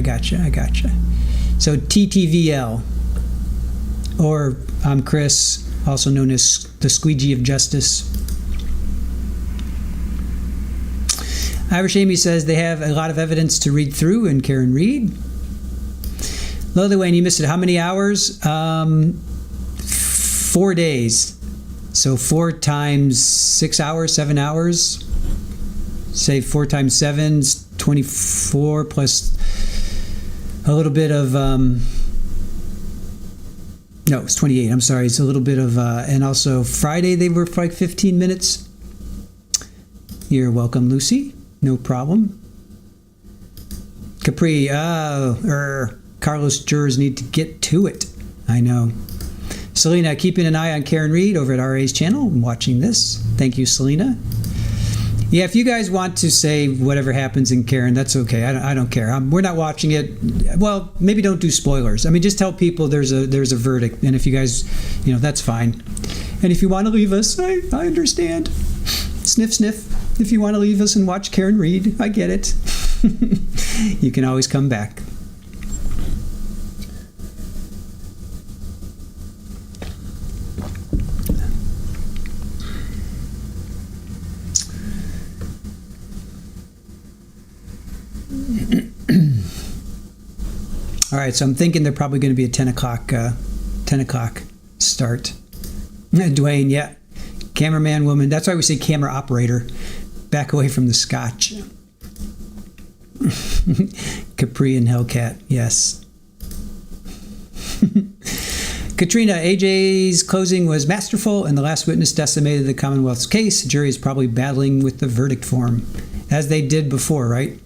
So TTVL. Or I'm Chris, also known as the Squeegee of Justice. Irish Amy says they have a lot of evidence to read through in Karen Reed. Lily Wayne, you missed it. How many hours? 4 days. So 4 times 6 hours, 7 hours. Say 4 times 7 is 24 plus a little bit of, no, it's 28. I'm sorry. It's a little bit of, and also Friday they were for like 15 minutes. You're welcome, Lucy. No problem. Capri, Carlos jurors need to get to it. I know. Selena, keeping an eye on Karen Reed over at RA's channel. I'm watching this. Thank you, Selena. Yeah, if you guys want to say whatever happens in Karen, that's okay. I don't care. We're not watching it. Well, maybe don't do spoilers. I mean, just tell people there's a verdict, and if you guys, that's fine. And if you want to leave us, I understand. Sniff, sniff. If you want to leave us and watch Karen Reed, I get it. You can always come back. All right, so I'm thinking they're probably going to be a 10 o'clock start. Dwayne, yeah. Cameraman, woman. That's why we say camera operator. Back away from the scotch. Capri and Hellcat, yes. Katrina, AJ's closing was masterful, and the last witness decimated the Commonwealth's case. The jury is probably battling with the verdict form, as they did before, right?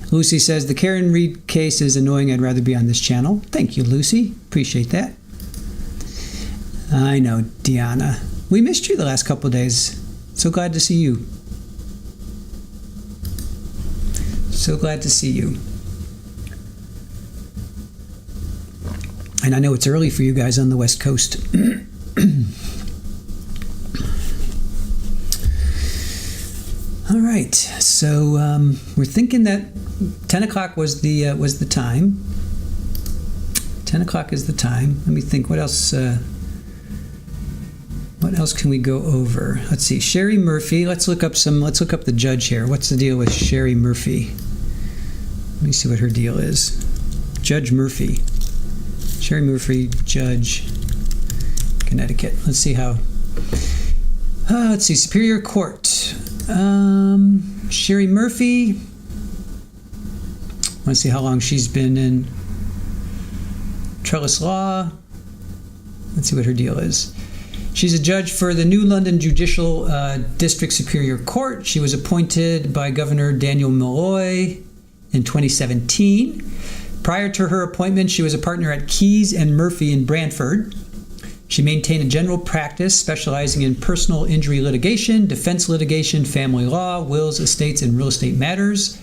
Lucy says, the Karen Reed case is annoying. I'd rather be on this channel. Thank you, Lucy. Appreciate that. I know, Deanna. We missed you the last couple of days. So glad to see you. So glad to see you. And I know it's early for you guys on the West Coast. All right, so we're thinking that 10 o'clock was the time. 10 o'clock is the time. Let me think. What else? What else can we go over? Let's see. Sherry Murphy. Let's look up the judge here. What's the deal with Sherry Murphy? Let me see what her deal is. Judge Murphy. Sherry Murphy, Judge, Connecticut. Let's see how. Let's see. Superior Court. Sherry Murphy. Let's see how long she's been in Trellis Law. Let's see what her deal is. She's a judge for the New London Judicial District Superior Court. She was appointed by Governor Daniel Malloy in 2017. Prior to her appointment, she was a partner at Keyes and Murphy in Brantford. She maintained a general practice specializing in personal injury litigation, defense litigation, family law, wills, estates, and real estate matters.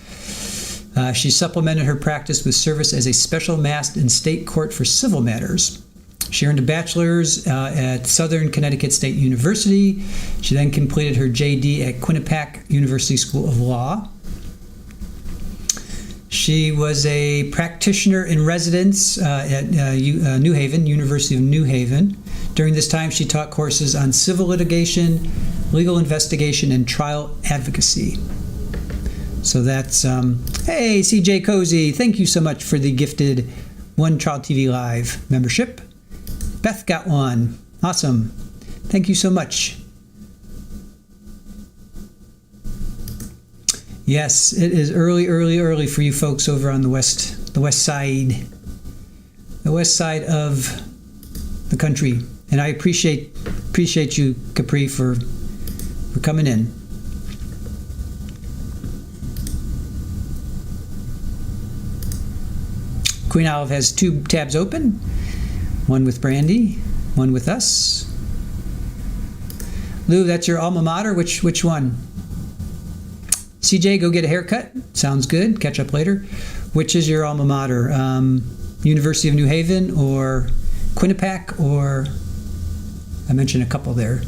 She supplemented her practice with service as a special master in state court for civil matters. She earned a bachelor's at Southern Connecticut State University. She then completed her JD at Quinnipiac University School of Law. She was a practitioner in residence at New Haven, University of New Haven. During this time, she taught courses on civil litigation, legal investigation, and trial advocacy. So that's, hey, CJ Cozy, thank you so much for the gifted One Trial TV Live membership. Beth got one. Awesome. Thank you so much. Yes, it is early for you folks over on the west side of the country. And I appreciate you, Capri, for coming in. Queen Olive has 2 tabs open, one with Brandy, one with us. Lou, that's your alma mater? Which one? CJ, go get a haircut. Sounds good. Catch up later. Which is your alma mater? University of New Haven or Quinnipiac or I mentioned a couple there.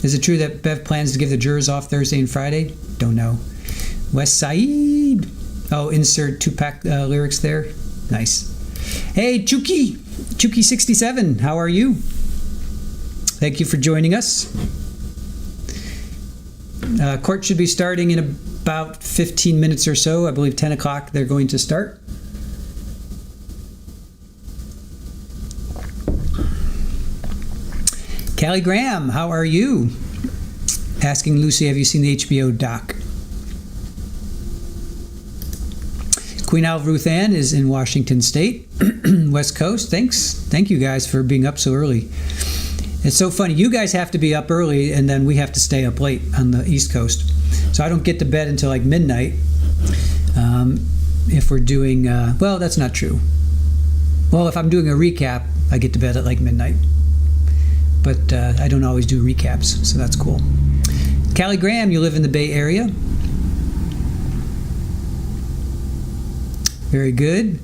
Is it true that Bev plans to give the jurors off Thursday and Friday? Don't know. West Side. Oh, insert Tupac lyrics there. Nice. Hey, Chuki67, how are you? Thank you for joining us. Court should be starting in about 15 minutes or so. I believe 10 o'clock they're going to start. Callie Graham, how are you? Asking Lucy, have you seen the HBO doc? Queen Alva Ruth Ann is in Washington State, West Coast. Thanks. Thank you guys for being up so early. It's so funny. You guys have to be up early, and then we have to stay up late on the East Coast. So I don't get to bed until like midnight. If we're doing, well, that's not true. Well, if I'm doing a recap, I get to bed at like midnight. But I don't always do recaps, so that's cool. Callie Graham, you live in the Bay Area. Very good.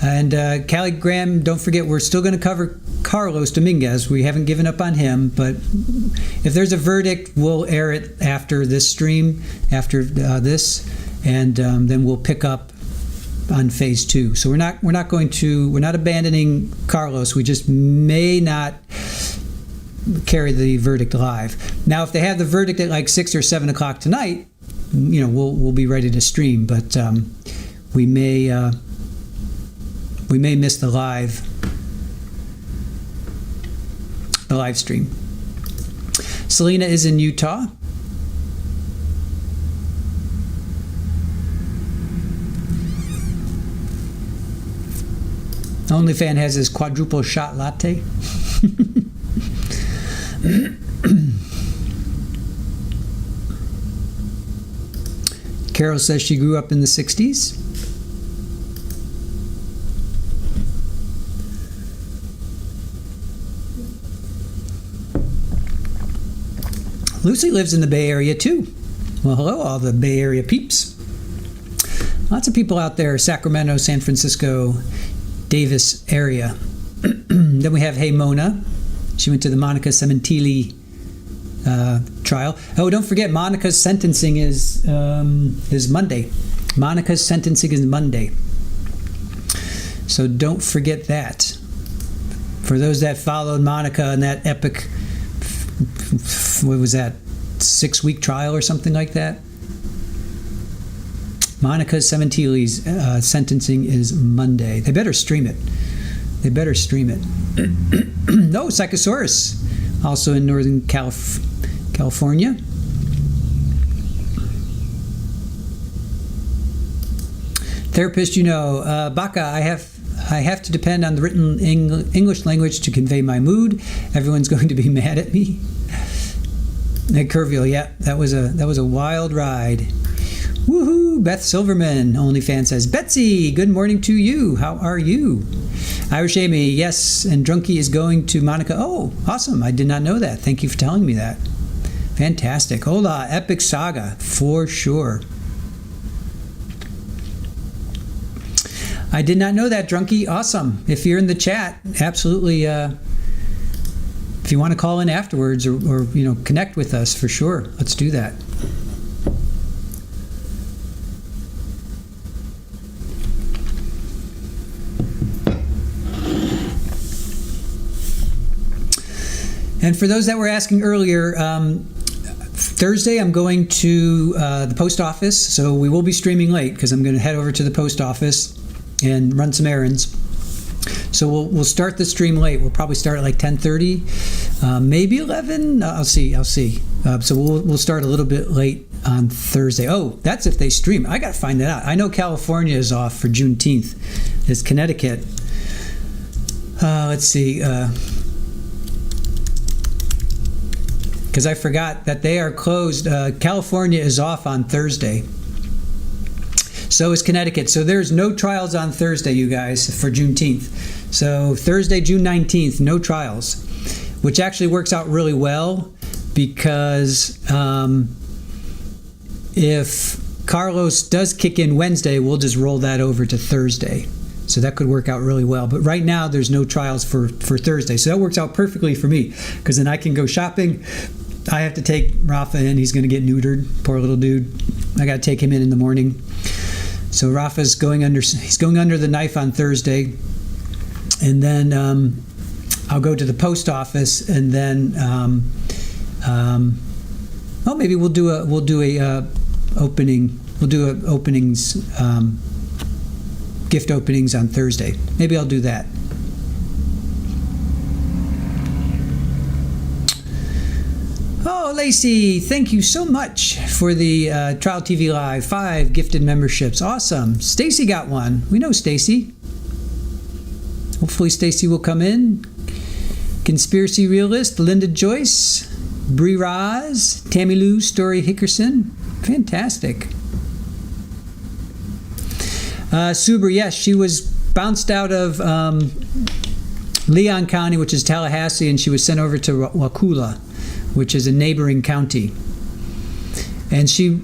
And Callie Graham, don't forget, we're still going to cover Carlos Dominguez. We haven't given up on him, but if there's a verdict, we'll air it after this stream, after this, and then we'll pick up on phase 2. So we're not abandoning Carlos. We just may not carry the verdict live. Now, if they have the verdict at like 6 or 7 o'clock tonight, we'll be ready to stream. But we may miss the live stream. Selena is in Utah. OnlyFan has his quadruple shot latte. Carol says she grew up in the 60s. Lucy lives in the Bay Area too. Well, hello, all the Bay Area peeps. Lots of people out there, Sacramento, San Francisco, Davis area. Then we have Hey Mona. She went to the Monica Cementili trial. Oh, don't forget, Monica's sentencing is Monday. Monica's sentencing is Monday. So don't forget that. For those that followed Monica in that epic, what was that, 6-week trial or something like that? Monica Cementili's sentencing is Monday. They better stream it. No, Psychosaurus, also in Northern California. Therapist, Baka, I have to depend on the written English language to convey my mood. Everyone's going to be mad at me. At Kerrville, yeah, that was a wild ride. Woohoo! Beth Silverman, OnlyFans says, Betsy, good morning to you. How are you? Irish Amy, yes, and Drunky is going to Monica. Oh, awesome. I did not know that. Thank you for telling me that. Fantastic. Hola, epic saga, for sure. I did not know that, Drunky. Awesome. If you're in the chat, absolutely. If you want to call in afterwards or connect with us, for sure. Let's do that. And for those that were asking earlier, Thursday I'm going to the post office, so we will be streaming late because I'm going to head over to the post office and run some errands. So we'll start the stream late. We'll probably start at like 10:30, maybe 11. I'll see. So we'll start a little bit late on Thursday. Oh, that's if they stream. I got to find that out. I know California is off for Juneteenth. It's Connecticut. Let's see. Because I forgot that they are closed. California is off on Thursday. So is Connecticut. So there's no trials on Thursday, you guys, for Juneteenth. So Thursday, June 19th, no trials, which actually works out really well because if Carlos does kick in Wednesday, we'll just roll that over to Thursday. So that could work out really well. But right now, there's no trials for Thursday. So that works out perfectly for me, because then I can go shopping. I have to take Rafa in. He's going to get neutered. Poor little dude. I got to take him in the morning. So Rafa's going under the knife on Thursday. And then I'll go to the post office, and then maybe we'll do openings, gift openings on Thursday. Maybe I'll do that. Oh, Lacey, thank you so much for the Trial TV Live 5 gifted memberships. Awesome. Stacy got one. We know Stacy. Hopefully Stacy will come in. Conspiracy Realist, Linda Joyce, Bree Raz, Tammy Lou, Story Hickerson. Fantastic. Suber, yes, she was bounced out of Leon County, which is Tallahassee, and she was sent over to Wakulla, which is a neighboring county. And she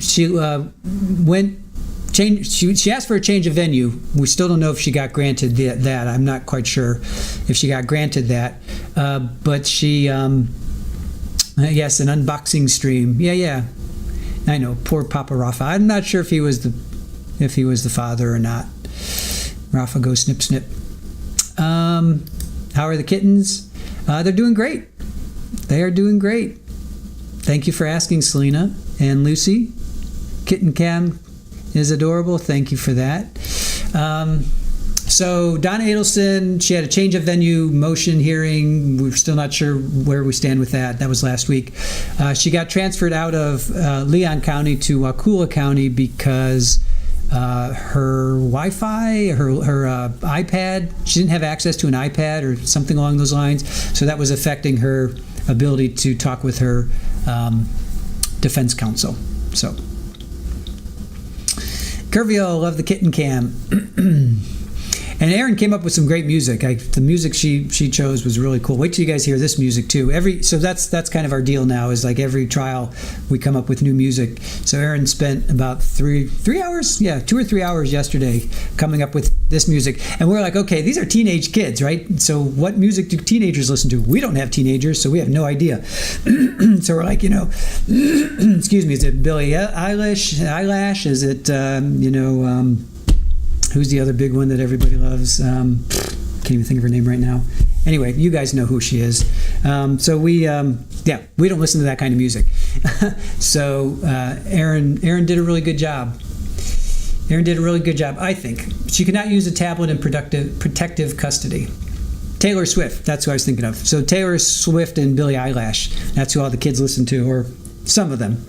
asked for a change of venue. We still don't know if she got granted that. I'm not quite sure if she got granted that. But she, yes, an unboxing stream. Yeah. I know, poor Papa Rafa. I'm not sure if he was the father or not. Rafa, go snip, snip. How are the kittens? They're doing great. They are doing great. Thank you for asking, Selena and Lucy. Kitten Cam is adorable. Thank you for that. So Donna Adelson, she had a change of venue motion hearing. We're still not sure where we stand with that. That was last week. She got transferred out of Leon County to Wakulla County because her Wi-Fi, her iPad, she didn't have access to an iPad or something along those lines. So that was affecting her ability to talk with her defense counsel. So, Curvio, love the kitten cam. And Erin came up with some great music. The music she chose was really cool. Wait till you guys hear this music too. So that's kind of our deal now. Is like every trial we come up with new music. So Erin spent about 3 hours, 2 or 3 hours yesterday coming up with this music. And we're like, okay, these are teenage kids, right? So what music do teenagers listen to? We don't have teenagers, so we have no idea. So we're like, excuse me, is it Billie Eilish? Is it who's the other big one that everybody loves? Can't even think of her name right now. Anyway, you guys know who she is. So we don't listen to that kind of music. So Erin did a really good job. I think. She could not use a tablet in protective custody. Taylor Swift, that's who I was thinking of. So Taylor Swift and Billie Eilish, that's who all the kids listen to, or some of them.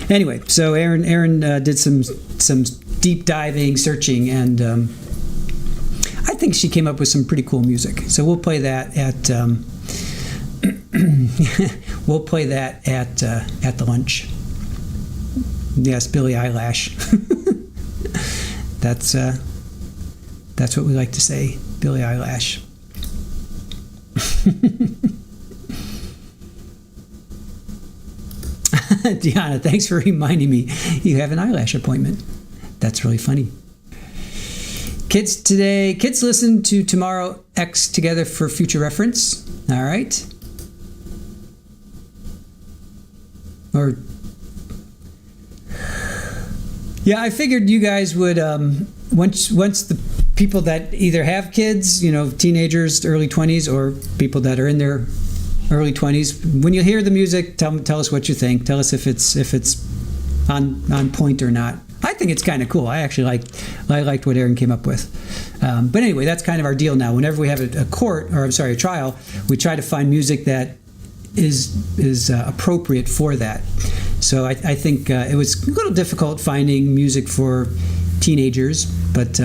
Anyway, so Erin did some deep diving, searching, and I think she came up with some pretty cool music. So we'll play that at at the lunch. Yes, Billie Eilish. That's what we like to say, Billie Eilish. Deanna, thanks for reminding me you have an eyelash appointment. That's really funny. Kids listen to Tomorrow X together for future reference. All right. Or yeah, I figured you guys would once the people that either have kids, teenagers, early 20s, or people that are in their early 20s, when you hear the music, tell us what you think. Tell us if it's on point or not. I think it's kind of cool. I liked what Erin came up with. But anyway, that's kind of our deal now. Whenever we have a trial, we try to find music that is appropriate for that. So I think it was a little difficult finding music for teenagers, but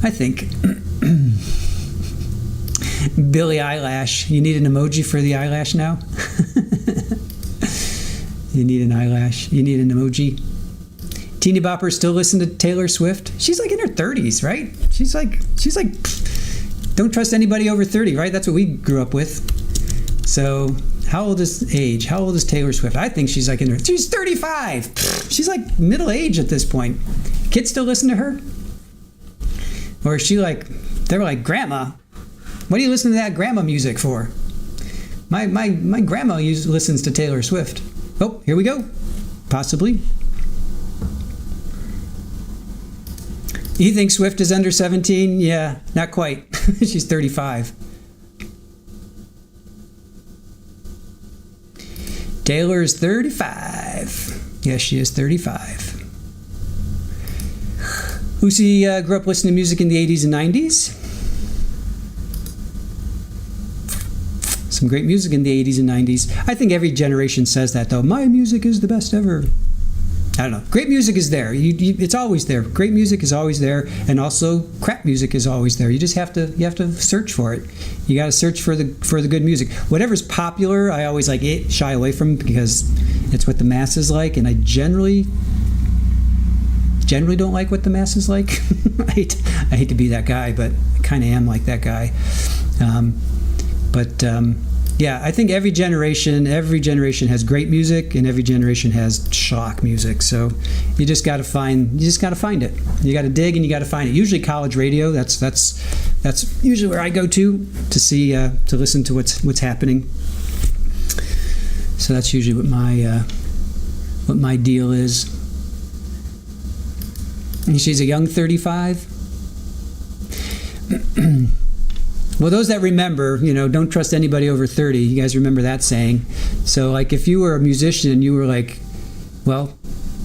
I think Billie Eilish. You need an emoji for the eyelash now? You need an eyelash. You need an emoji. Teeny Bopper still listen to Taylor Swift. She's like in her 30s, right? She's like, don't trust anybody over 30, right? That's what we grew up with. So how old is age? How old is Taylor Swift? I think she's like she's 35. She's like middle age at this point. Kids still listen to her? Or is she like, they were like, Grandma, what are you listening to that grandma music for? My grandma listens to Taylor Swift. Oh, here we go. Possibly. You think Swift is under 17? Yeah, not quite. She's 35. Taylor is 35. Yes, she is 35. Lucy grew up listening to music in the 80s and 90s. Some great music in the 80s and 90s. I think every generation says that, though. My music is the best ever. I don't know. Great music is there. It's always there. Great music is always there, and also crap music is always there. You just have to search for it. You got to search for the good music. Whatever's popular, I always shy away from because it's what the masses like, and I generally don't like what the masses like. I hate to be that guy, but I kind of am like that guy. Yeah, I think every generation has great music, and every generation has schlock music. So you just got to find it. You got to dig, and you got to find it. Usually college radio. That's usually where I go to see to listen to what's happening. So that's usually what my deal is. And she's a young 35. Well, those that remember, don't trust anybody over 30. You guys remember that saying. So, if you were a musician, you were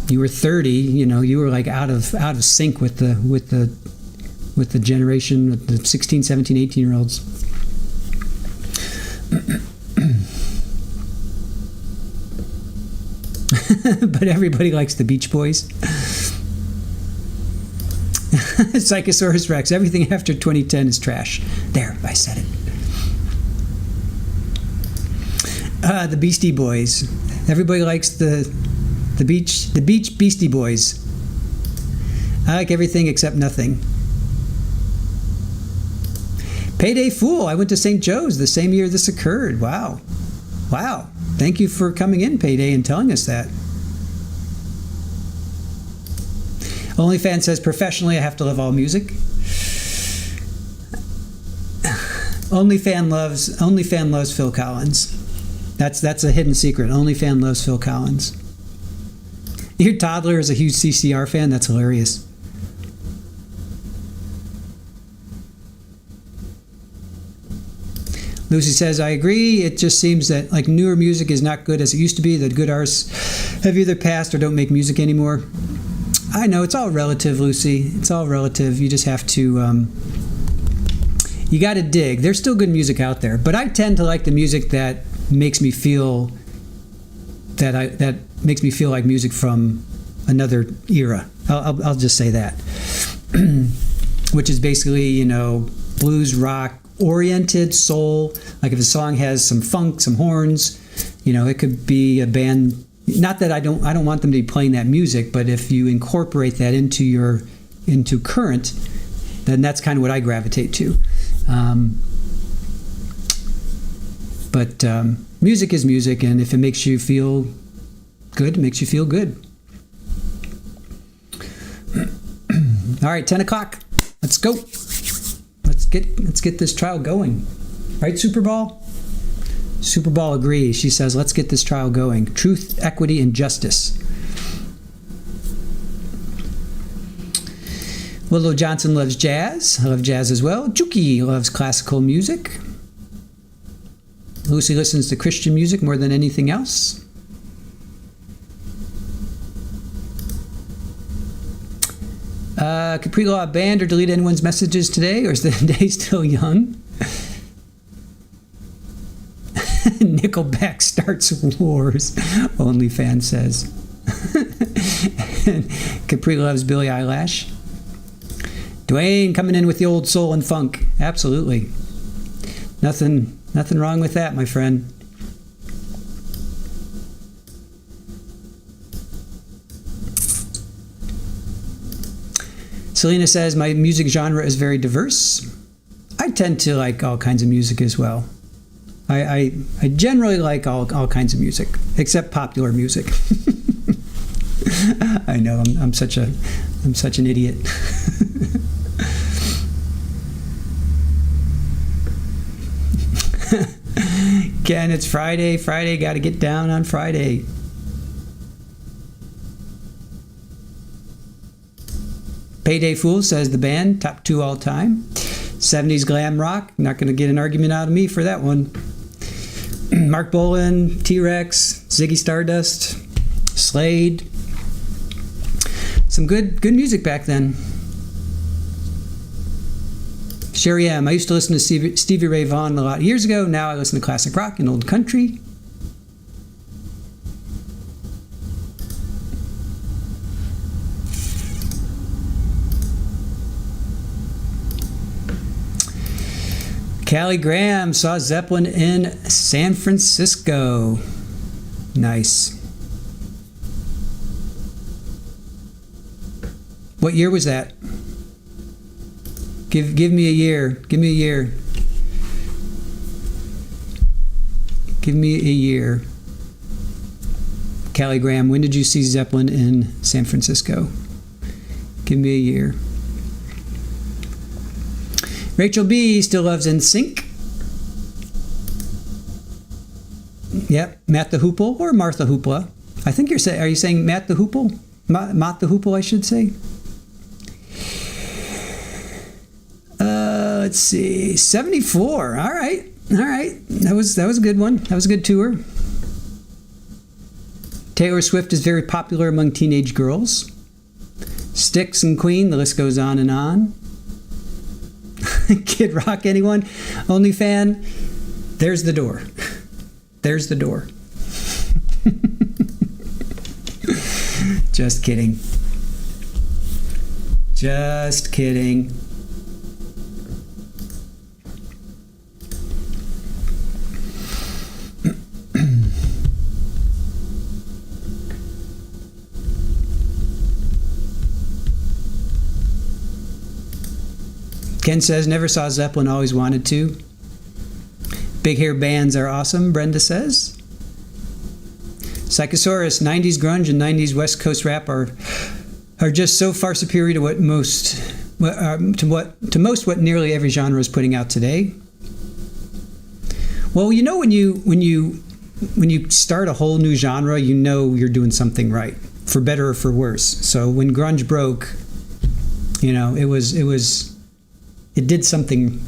you were 30. You were out of sync with the generation, with the 16, 17, 18-year-olds. But everybody likes the Beach Boys. Psychosaurus Rex. Everything after 2010 is trash. There, I said it. The Beastie Boys. Everybody likes the Beach Beastie Boys. I like everything except nothing. Payday Fool. I went to St. Joe's the same year this occurred. Wow. Thank you for coming in, Payday, and telling us that. OnlyFans says, professionally, I have to love all music. OnlyFan loves Phil Collins. That's a hidden secret. OnlyFan loves Phil Collins. Your toddler is a huge CCR fan? That's hilarious. Lucy says, I agree. It just seems that newer music is not good as it used to be. The good artists have either passed or don't make music anymore. I know, it's all relative, Lucy. It's all relative. You just have to, you got to dig. There's still good music out there, but I tend to like the music that makes me feel that makes me feel like music from another era. I'll just say that, which is basically blues rock oriented, soul. Like if a song has some funk, some horns, it could be a band. Not that I don't want them to be playing that music, but if you incorporate that into current, then that's kind of what I gravitate to. But music is music, and if it makes you feel good, it makes you feel good. All right, 10 o'clock. Let's go. Let's get this trial going. Right, Super Ball? Super Ball agrees. She says, let's get this trial going. Truth, equity, and justice. Willow Johnson loves jazz. I love jazz as well. Juki loves classical music. Lucy listens to Christian music more than anything else. Capri Law banned or delete anyone's messages today, or is the day still young? Nickelback starts wars, OnlyFans says. Capri loves Billie Eilish. Dwayne coming in with the old soul and funk. Absolutely. Nothing wrong with that, my friend. Selena says, my music genre is very diverse. I tend to like all kinds of music as well. I generally like all kinds of music, except popular music. I know I'm such an idiot. Ken, it's Friday. Friday, got to get down on Friday. Payday Fool says the band, top 2 all time. 70s glam rock, not going to get an argument out of me for that one. Mark Bolan, T-Rex, Ziggy Stardust, Slade. Some good music back then. Sherry M. I used to listen to Stevie Ray Vaughan a lot of years ago. Now I listen to classic rock and old country. Callie Graham saw Zeppelin in San Francisco. Nice. What year was that? Give me a year. Give me a year. Give me a year. Callie Graham, when did you see Zeppelin in San Francisco? Give me a year. Rachel B. still loves NSYNC. Yep, Matt the Hoople or Martha Hoopla. I think you're saying, are you saying Matt the Hoople? Matt the Hoople, I should say. Let's see, 74. All right. That was a good one. That was a good tour. Taylor Swift is very popular among teenage girls. Styx and Queen, the list goes on and on. Kid Rock, anyone? Only fan? There's the door. There's the door. Just kidding. Just kidding. Ken says, never saw Zeppelin, always wanted to. Big hair bands are awesome, Brenda says. Psychosaurus, 90s grunge and 90s West Coast rap are just so far superior to most what nearly every genre is putting out today. Well, you know, when you start a whole new genre, you know you're doing something right, for better or for worse. So when grunge broke, you know, it did something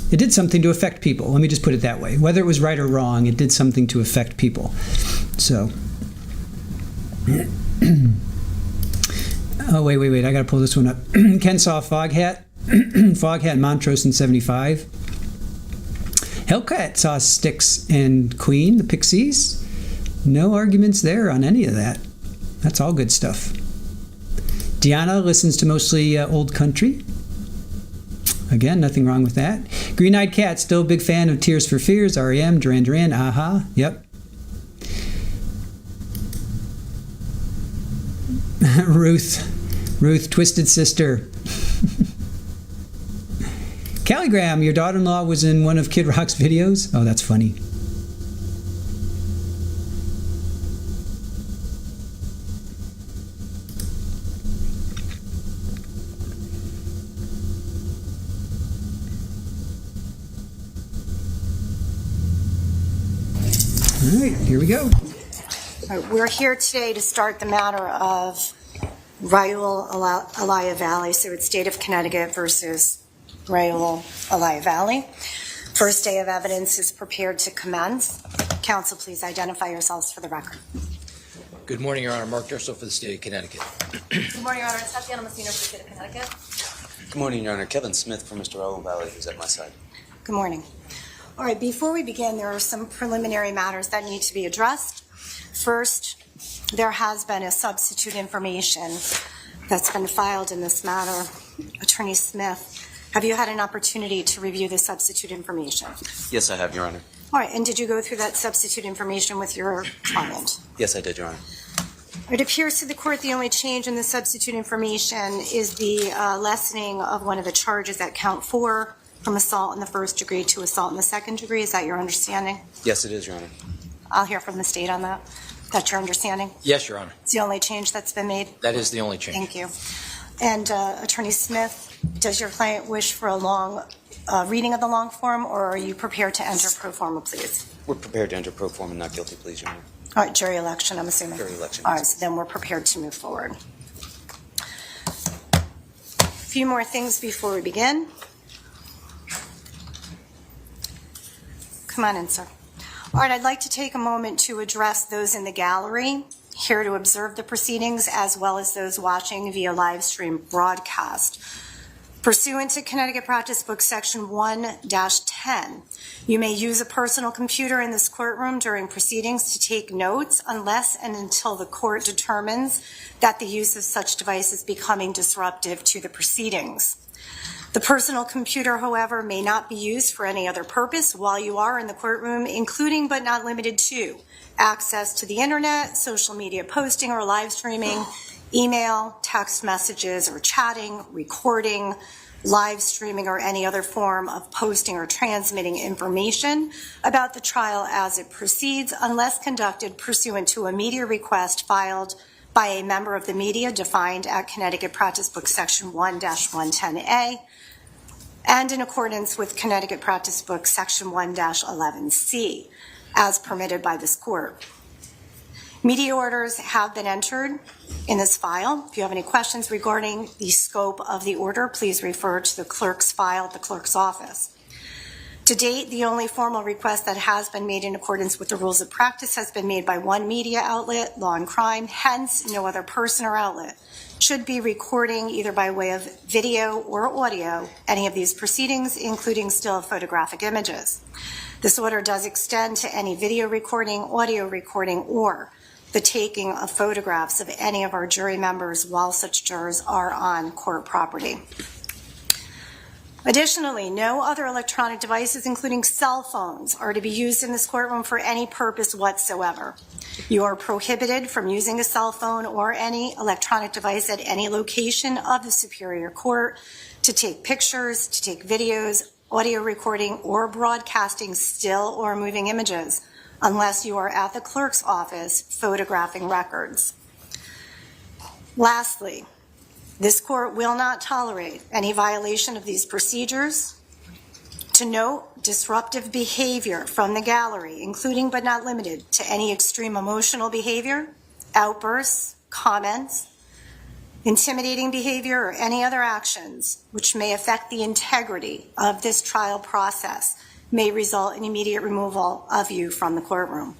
to affect people. Let me just put it that way. Whether it was right or wrong, it did something to affect people. So, oh, wait. I got to pull this one up. Ken saw Foghat Montrose in 75. Hellcat saw Styx and Queen, the Pixies. No arguments there on any of that. That's all good stuff. Deanna listens to mostly old country. Again, nothing wrong with that. Green-Eyed Cat, still a big fan of Tears for Fears, R.E.M., Duran Duran, Aha, yep. Ruth, Twisted Sister. Callie Graham, your daughter-in-law was in one of Kid Rock's videos? Oh, that's funny. All right, here we go. All right, we're here today to start the matter of Raul Eliah Valle, so it's State of Connecticut versus Raul Eliah Valle. First day of evidence is prepared to commence. Counsel, please identify yourselves for the record. Good morning, Your Honor. Mark Durso for the State of Connecticut. Good morning, Your Honor. It's Tatiana Messina for the State of Connecticut. Good morning, Your Honor. Kevin Smith for Mr. Raul Valle, who's at my side. Good morning. All right, before we begin, there are some preliminary matters that need to be addressed. First, there has been a substitute information that's been filed in this matter. Attorney Smith, have you had an opportunity to review the substitute information? Yes, I have, Your Honor. All right, and did you go through that substitute information with your client? Yes, I did, Your Honor. It appears to the court the only change in the substitute information is the lessening of one of the charges at count 4 from assault in the first degree to assault in the second degree. Is that your understanding? Yes, it is, Your Honor. I'll hear from the state on that. That's your understanding? Yes, Your Honor. It's the only change that's been made? That is the only change. Thank you. And Attorney Smith, does your client wish for a long reading of the long form, or are you prepared to enter pro forma pleas? We're prepared to enter pro forma not guilty pleas, Your Honor. All right, jury election, I'm assuming. Jury election. All right, so then we're prepared to move forward. A few more things before we begin. Come on in, sir. All right, I'd like to take a moment to address those in the gallery here to observe the proceedings, as well as those watching via live stream broadcast. Pursuant to Connecticut Practice Book Section 1-10, you may use a personal computer in this courtroom during proceedings to take notes unless and until the court determines that the use of such device is becoming disruptive to the proceedings. The personal computer, however, may not be used for any other purpose while you are in the courtroom, including but not limited to access to the internet, social media posting or live streaming, email, text messages or chatting, recording, live streaming, or any other form of posting or transmitting information about the trial as it proceeds, unless conducted pursuant to a media request filed by a member of the media defined at Connecticut Practice Book Section 1-110A, and in accordance with Connecticut Practice Book Section 1-11C, as permitted by this court. Media orders have been entered in this file. If you have any questions regarding the scope of the order, please refer to the clerk's file at the clerk's office. To date, the only formal request that has been made in accordance with the rules of practice has been made by one media outlet, Law and Crime, hence no other person or outlet should be recording, either by way of video or audio, any of these proceedings, including still photographic images. This order does extend to any video recording, audio recording, or the taking of photographs of any of our jury members while such jurors are on court property. Additionally, no other electronic devices, including cell phones, are to be used in this courtroom for any purpose whatsoever. You are prohibited from using a cell phone or any electronic device at any location of the Superior Court to take pictures, to take videos, audio recording, or broadcasting still or moving images, unless you are at the clerk's office photographing records. Lastly, this court will not tolerate any violation of these procedures. To note disruptive behavior from the gallery, including but not limited to any extreme emotional behavior, outbursts, comments, intimidating behavior, or any other actions which may affect the integrity of this trial process may result in immediate removal of you from the courtroom.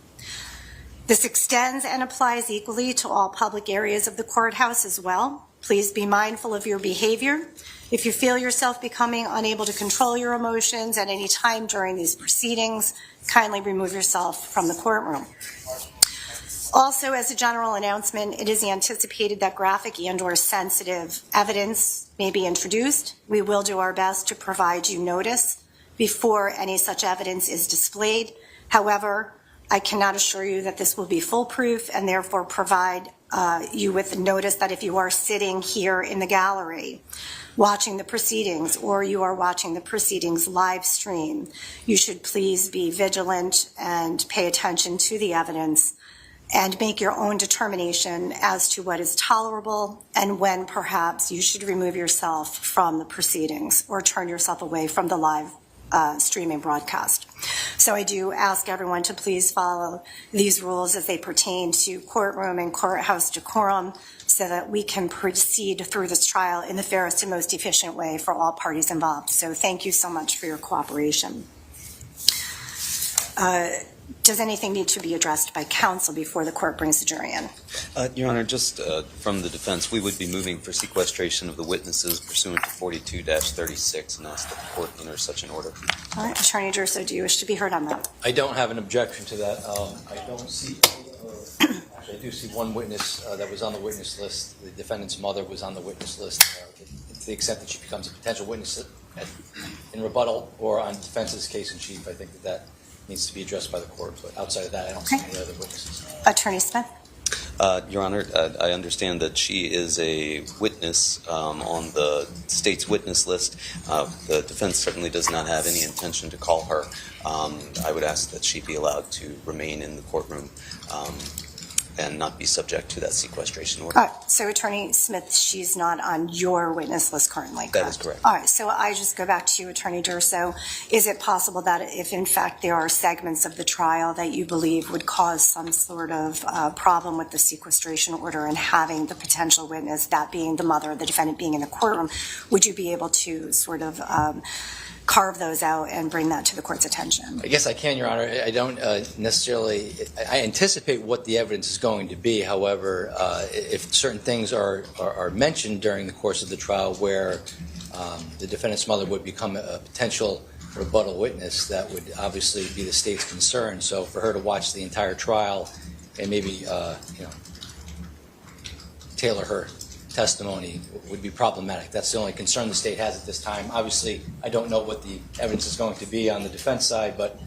This extends and applies equally to all public areas of the courthouse as well. Please be mindful of your behavior. If you feel yourself becoming unable to control your emotions at any time during these proceedings, kindly remove yourself from the courtroom. Also, as a general announcement, it is anticipated that graphic and/or sensitive evidence may be introduced. We will do our best to provide you notice before any such evidence is displayed. However, I cannot assure you that this will be foolproof, and therefore provide you with notice that if you are sitting here in the gallery watching the proceedings, or you are watching the proceedings live stream, you should please be vigilant and pay attention to the evidence and make your own determination as to what is tolerable and when perhaps you should remove yourself from the proceedings or turn yourself away from the live streaming broadcast. So I do ask everyone to please follow these rules as they pertain to courtroom and courthouse decorum, so that we can proceed through this trial in the fairest and most efficient way for all parties involved. So thank you so much for your cooperation. Does anything need to be addressed by counsel before the court brings the jury in? Your Honor, just from the defense, we would be moving for sequestration of the witnesses pursuant to 42-36 and ask that the court enter such an order. All right, Attorney Durso, do you wish to be heard on that? I don't have an objection to that. I don't see, actually I do see one witness that was on the witness list. The defendant's mother was on the witness list. To the extent that she becomes a potential witness in rebuttal or on defense's case in chief, I think that needs to be addressed by the court. But outside of that, I don't see any other witnesses. Attorney Smith? Your Honor, I understand that she is a witness on the state's witness list. The defense certainly does not have any intention to call her. I would ask that she be allowed to remain in the courtroom and not be subject to that sequestration order. So Attorney Smith, she's not on your witness list currently, correct? That is correct. All right, so I just go back to you, Attorney Durso. Is it possible that if in fact there are segments of the trial that you believe would cause some sort of problem with the sequestration order and having the potential witness, that being the mother, the defendant being in the courtroom, would you be able to sort of carve those out and bring that to the court's attention? I guess I can, Your Honor. I don't necessarily, I anticipate what the evidence is going to be. However, if certain things are mentioned during the course of the trial where the defendant's mother would become a potential rebuttal witness, that would obviously be the state's concern. So for her to watch the entire trial and maybe tailor her testimony would be problematic. That's the only concern the state has at this time. Obviously, I don't know what the evidence is going to be on the defense side, but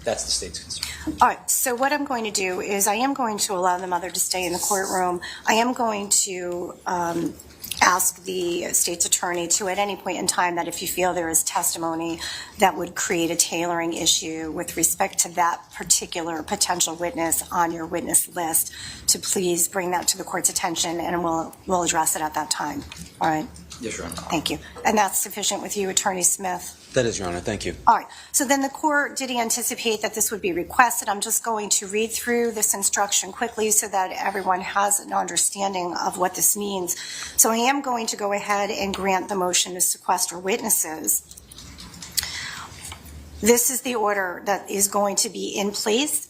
that's the state's concern. All right, so what I'm going to do is I am going to allow the mother to stay in the courtroom. I am going to ask the state's attorney to, at any point in time, that if you feel there is testimony that would create a tailoring issue with respect to that particular potential witness on your witness list, to please bring that to the court's attention, and we'll address it at that time. All right? Yes, Your Honor. Thank you. And that's sufficient with you, Attorney Smith? That is, Your Honor. Thank you. All right. So then the court, did he anticipate that this would be requested? I'm just going to read through this instruction quickly so that everyone has an understanding of what this means. So I am going to go ahead and grant the motion to sequester witnesses. This is the order that is going to be in place.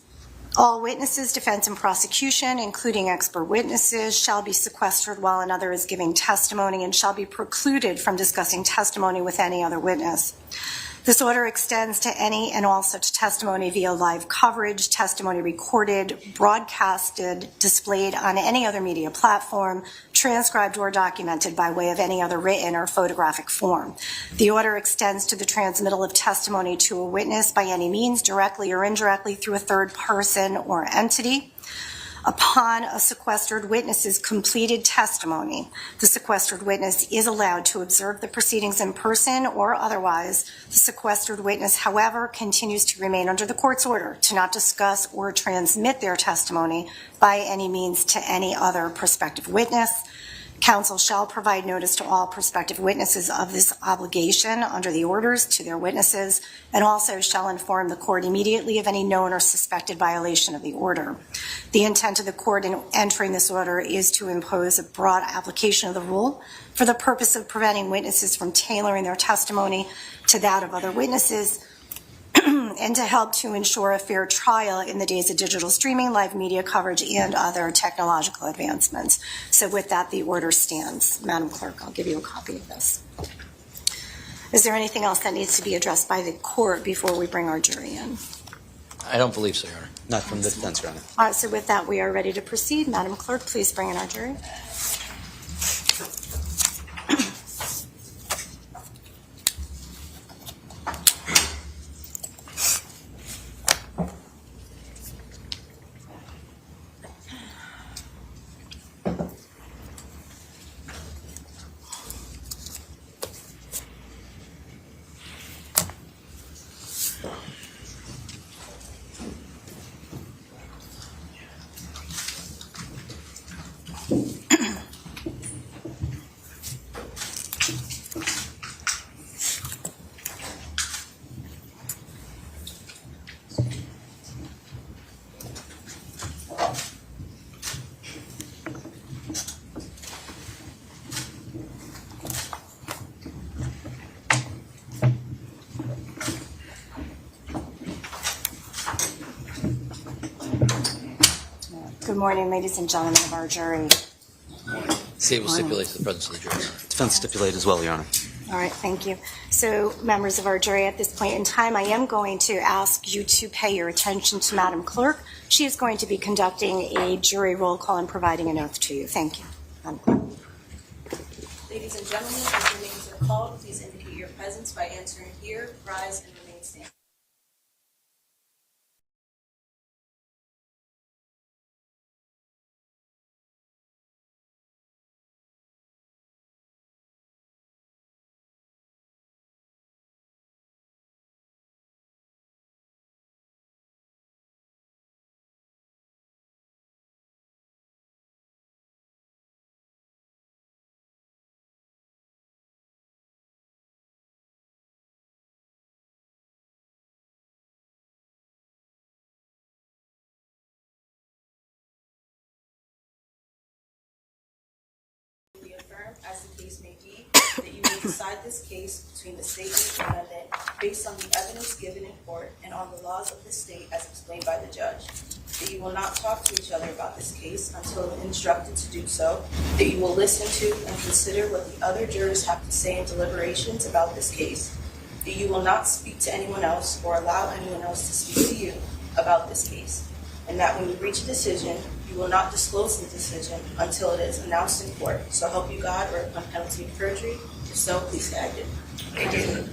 All witnesses, defense and prosecution, including expert witnesses, shall be sequestered while another is giving testimony and shall be precluded from discussing testimony with any other witness. This order extends to any and all such testimony via live coverage, testimony recorded, broadcasted, displayed on any other media platform, transcribed or documented by way of any other written or photographic form. The order extends to the transmittal of testimony to a witness by any means, directly or indirectly, through a third person or entity. Upon a sequestered witness's completed testimony, the sequestered witness is allowed to observe the proceedings in person or otherwise. The sequestered witness, however, continues to remain under the court's order to not discuss or transmit their testimony by any means to any other prospective witness. Counsel shall provide notice to all prospective witnesses of this obligation under the orders to their witnesses, and also shall inform the court immediately of any known or suspected violation of the order. The intent of the court in entering this order is to impose a broad application of the rule for the purpose of preventing witnesses from tailoring their testimony to that of other witnesses, and to help to ensure a fair trial in the days of digital streaming, live media coverage, and other technological advancements. So with that, the order stands. Madam Clerk, I'll give you a copy of this. Is there anything else that needs to be addressed by the court before we bring our jury in? I don't believe so, Your Honor. Not from the defense, Your Honor. All right, so with that, we are ready to proceed. Madam Clerk, please bring in our jury. Good morning, ladies and gentlemen of our jury. State will stipulate to the presence of the jury. Defense stipulate as well, Your Honor. All right, thank you. So, members of our jury, at this point in time, I am going to ask you to pay your attention to Madam Clerk. She is going to be conducting a jury roll call and providing an oath to you. Thank you. Madam Clerk. Ladies and gentlemen, as your names are called, please indicate your presence by answering here, rise, and remain standing. as the case may be, that you may decide this case between the state and the defendant based on the evidence given in court and on the laws of the state as explained by the judge. That you will not talk to each other about this case until instructed to do so. That you will listen to and consider what the other jurors have to say in deliberations about this case. That you will not speak to anyone else or allow anyone else to speak to you about this case. And that when you reach a decision, you will not disclose the decision until it is announced in court. So help you God, or upon penalty of perjury. If so, please say I did. I did.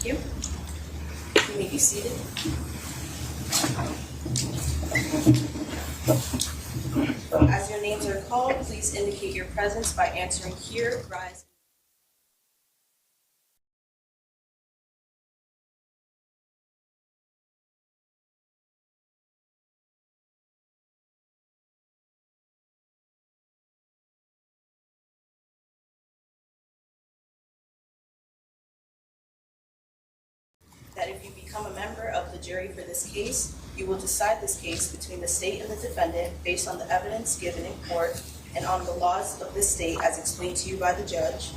Thank you. You may be seated. As your names are called, please indicate your presence by answering here, rise. That if you become a member of the jury for this case, you will decide this case between the state and the defendant based on the evidence given in court and on the laws of this state as explained to you by the judge.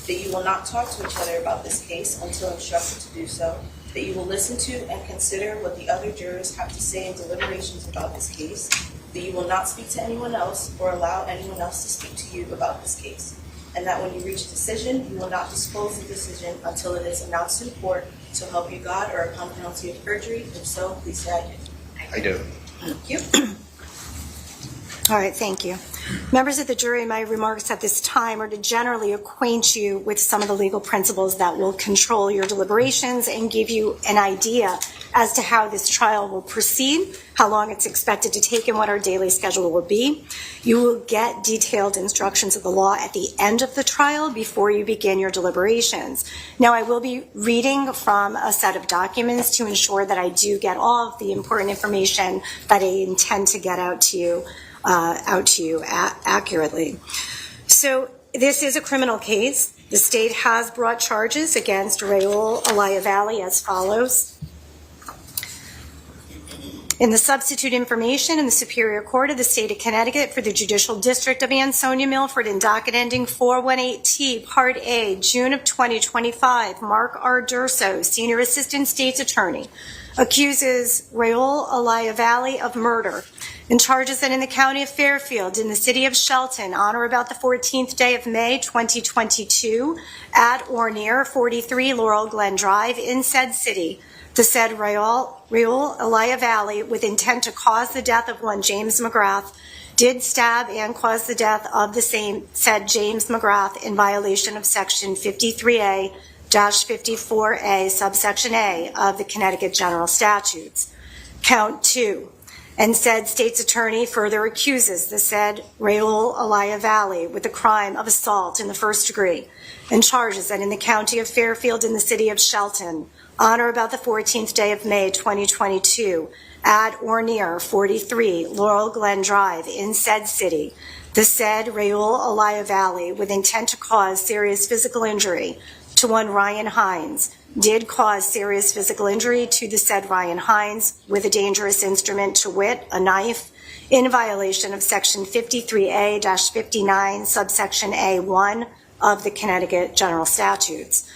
That you will not talk to each other about this case until instructed to do so. That you will listen to and consider what the other jurors have to say in deliberations about this case. That you will not speak to anyone else or allow anyone else to speak to you about this case. And that when you reach a decision, you will not disclose the decision until it is announced in court. So help you God, or upon penalty of perjury. If so, please say I did. I do. Thank you. All right, thank you. Members of the jury, my remarks at this time are to generally acquaint you with some of the legal principles that will control your deliberations and give you an idea as to how this trial will proceed, how long it's expected to take, and what our daily schedule will be. You will get detailed instructions of the law at the end of the trial before you begin your deliberations. Now, I will be reading from a set of documents to ensure that I do get all of the important information that I intend to get out to you accurately. So this is a criminal case. The state has brought charges against Raul Eliah Valle as follows. In the substitute information in the Superior Court of the State of Connecticut for the Judicial District of Ansonia Milford in docket ending 418T, Part A, June of 2025, Mark R. Durso, Senior Assistant State's Attorney, accuses Raul Eliah Valle of murder and charges that in the County of Fairfield, in the City of Shelton, on or about the 14th day of May 2022, at or near 43 Laurel Glen Drive in said city, the said Raul Eliah Valle, with intent to cause the death of one James McGrath, did stab and cause the death of the same said James McGrath in violation of Section 53A-54A, subsection A of the Connecticut General Statutes. Count 2. And said State's Attorney further accuses the said Raul Eliah Valle with the crime of assault in the first degree and charges that in the County of Fairfield in the City of Shelton, on or about the 14th day of May 2022, at or near 43 Laurel Glen Drive in said city, the said Raul Eliah Valle, with intent to cause serious physical injury to one Ryan Hines, did cause serious physical injury to the said Ryan Hines with a dangerous instrument, to wit, a knife, in violation of Section 53A-59, subsection A1 of the Connecticut General Statutes.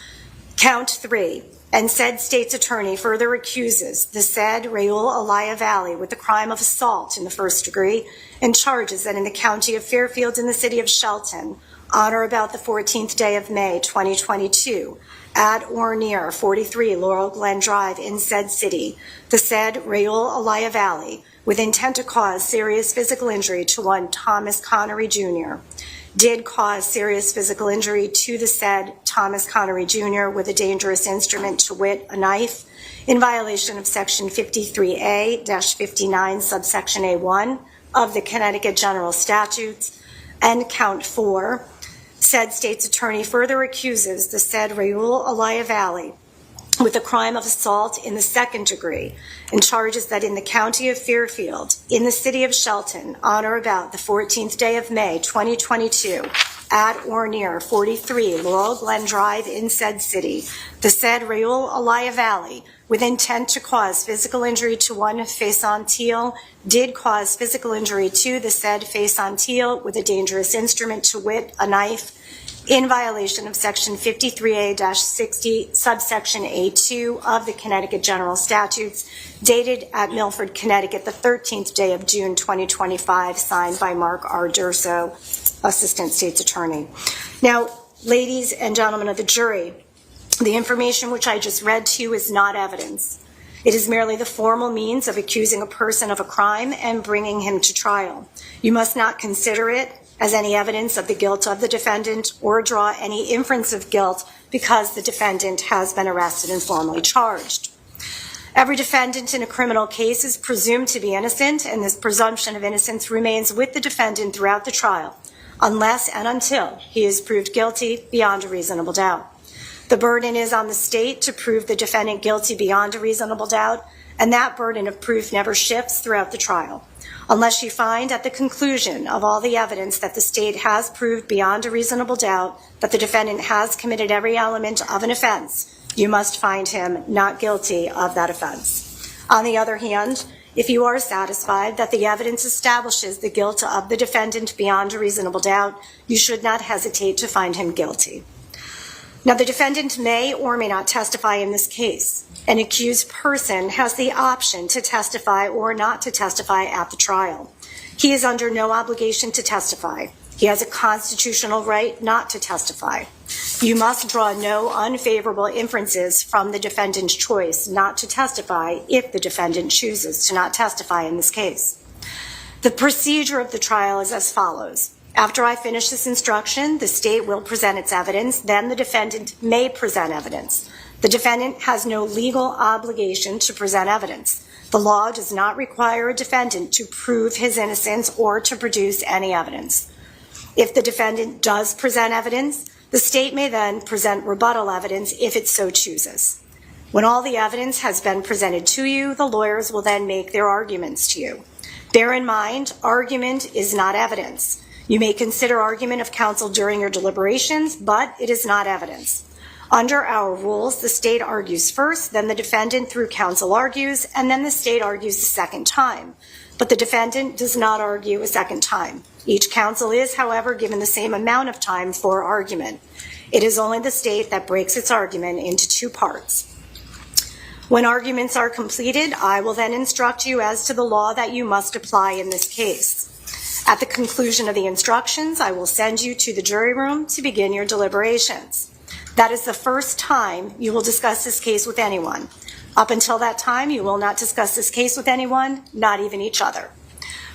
Count 3. And said State's Attorney further accuses the said Raul Eliah Valle with the crime of assault in the first degree and charges that in the County of Fairfield in the City of Shelton, on or about the 14th day of May 2022, at or near 43 Laurel Glen Drive in said city, the said Raul Eliah Valle, with intent to cause serious physical injury to one Thomas Connery Jr., did cause serious physical injury to the said Thomas Connery Jr. with a dangerous instrument, to wit, a knife, in violation of Section 53A-59, subsection A1 of the Connecticut General Statutes. And count 4, said State's Attorney further accuses the said Raul Eliah Valle with the crime of assault in the second degree and charges that in the County of Fairfield, in the City of Shelton, on or about the 14th day of May 2022, at or near 43 Laurel Glen Drive in said city, the said Raul Eliah Valle, with intent to cause physical injury to one Faison Teal, did cause physical injury to the said Faison Teal with a dangerous instrument, to wit, a knife, in violation of Section 53A-60, subsection A2 of the Connecticut General Statutes, dated at Milford, Connecticut, the 13th day of June 2025, signed by Mark R. Durso, Assistant State's Attorney. Now, ladies and gentlemen of the jury, the information which I just read to you is not evidence. It is merely the formal means of accusing a person of a crime and bringing him to trial. You must not consider it as any evidence of the guilt of the defendant or draw any inference of guilt because the defendant has been arrested and formally charged. Every defendant in a criminal case is presumed to be innocent, and this presumption of innocence remains with the defendant throughout the trial, unless and until he is proved guilty beyond a reasonable doubt. The burden is on the state to prove the defendant guilty beyond a reasonable doubt, and that burden of proof never shifts throughout the trial. Unless you find at the conclusion of all the evidence that the state has proved beyond a reasonable doubt that the defendant has committed every element of an offense, you must find him not guilty of that offense. On the other hand, if you are satisfied that the evidence establishes the guilt of the defendant beyond a reasonable doubt, you should not hesitate to find him guilty. Now, the defendant may or may not testify in this case. An accused person has the option to testify or not to testify at the trial. He is under no obligation to testify. He has a constitutional right not to testify. You must draw no unfavorable inferences from the defendant's choice not to testify if the defendant chooses to not testify in this case. The procedure of the trial is as follows. After I finish this instruction, the state will present its evidence, then the defendant may present evidence. The defendant has no legal obligation to present evidence. The law does not require a defendant to prove his innocence or to produce any evidence. If the defendant does present evidence, the state may then present rebuttal evidence if it so chooses. When all the evidence has been presented to you, the lawyers will then make their arguments to you. Bear in mind, argument is not evidence. You may consider argument of counsel during your deliberations, but it is not evidence. Under our rules, the state argues first, then the defendant through counsel argues, and then the state argues the second time. But the defendant does not argue a second time. Each counsel is, however, given the same amount of time for argument. It is only the state that breaks its argument into two parts. When arguments are completed, I will then instruct you as to the law that you must apply in this case. At the conclusion of the instructions, I will send you to the jury room to begin your deliberations. That is the first time you will discuss this case with anyone. Up until that time, you will not discuss this case with anyone, not even each other.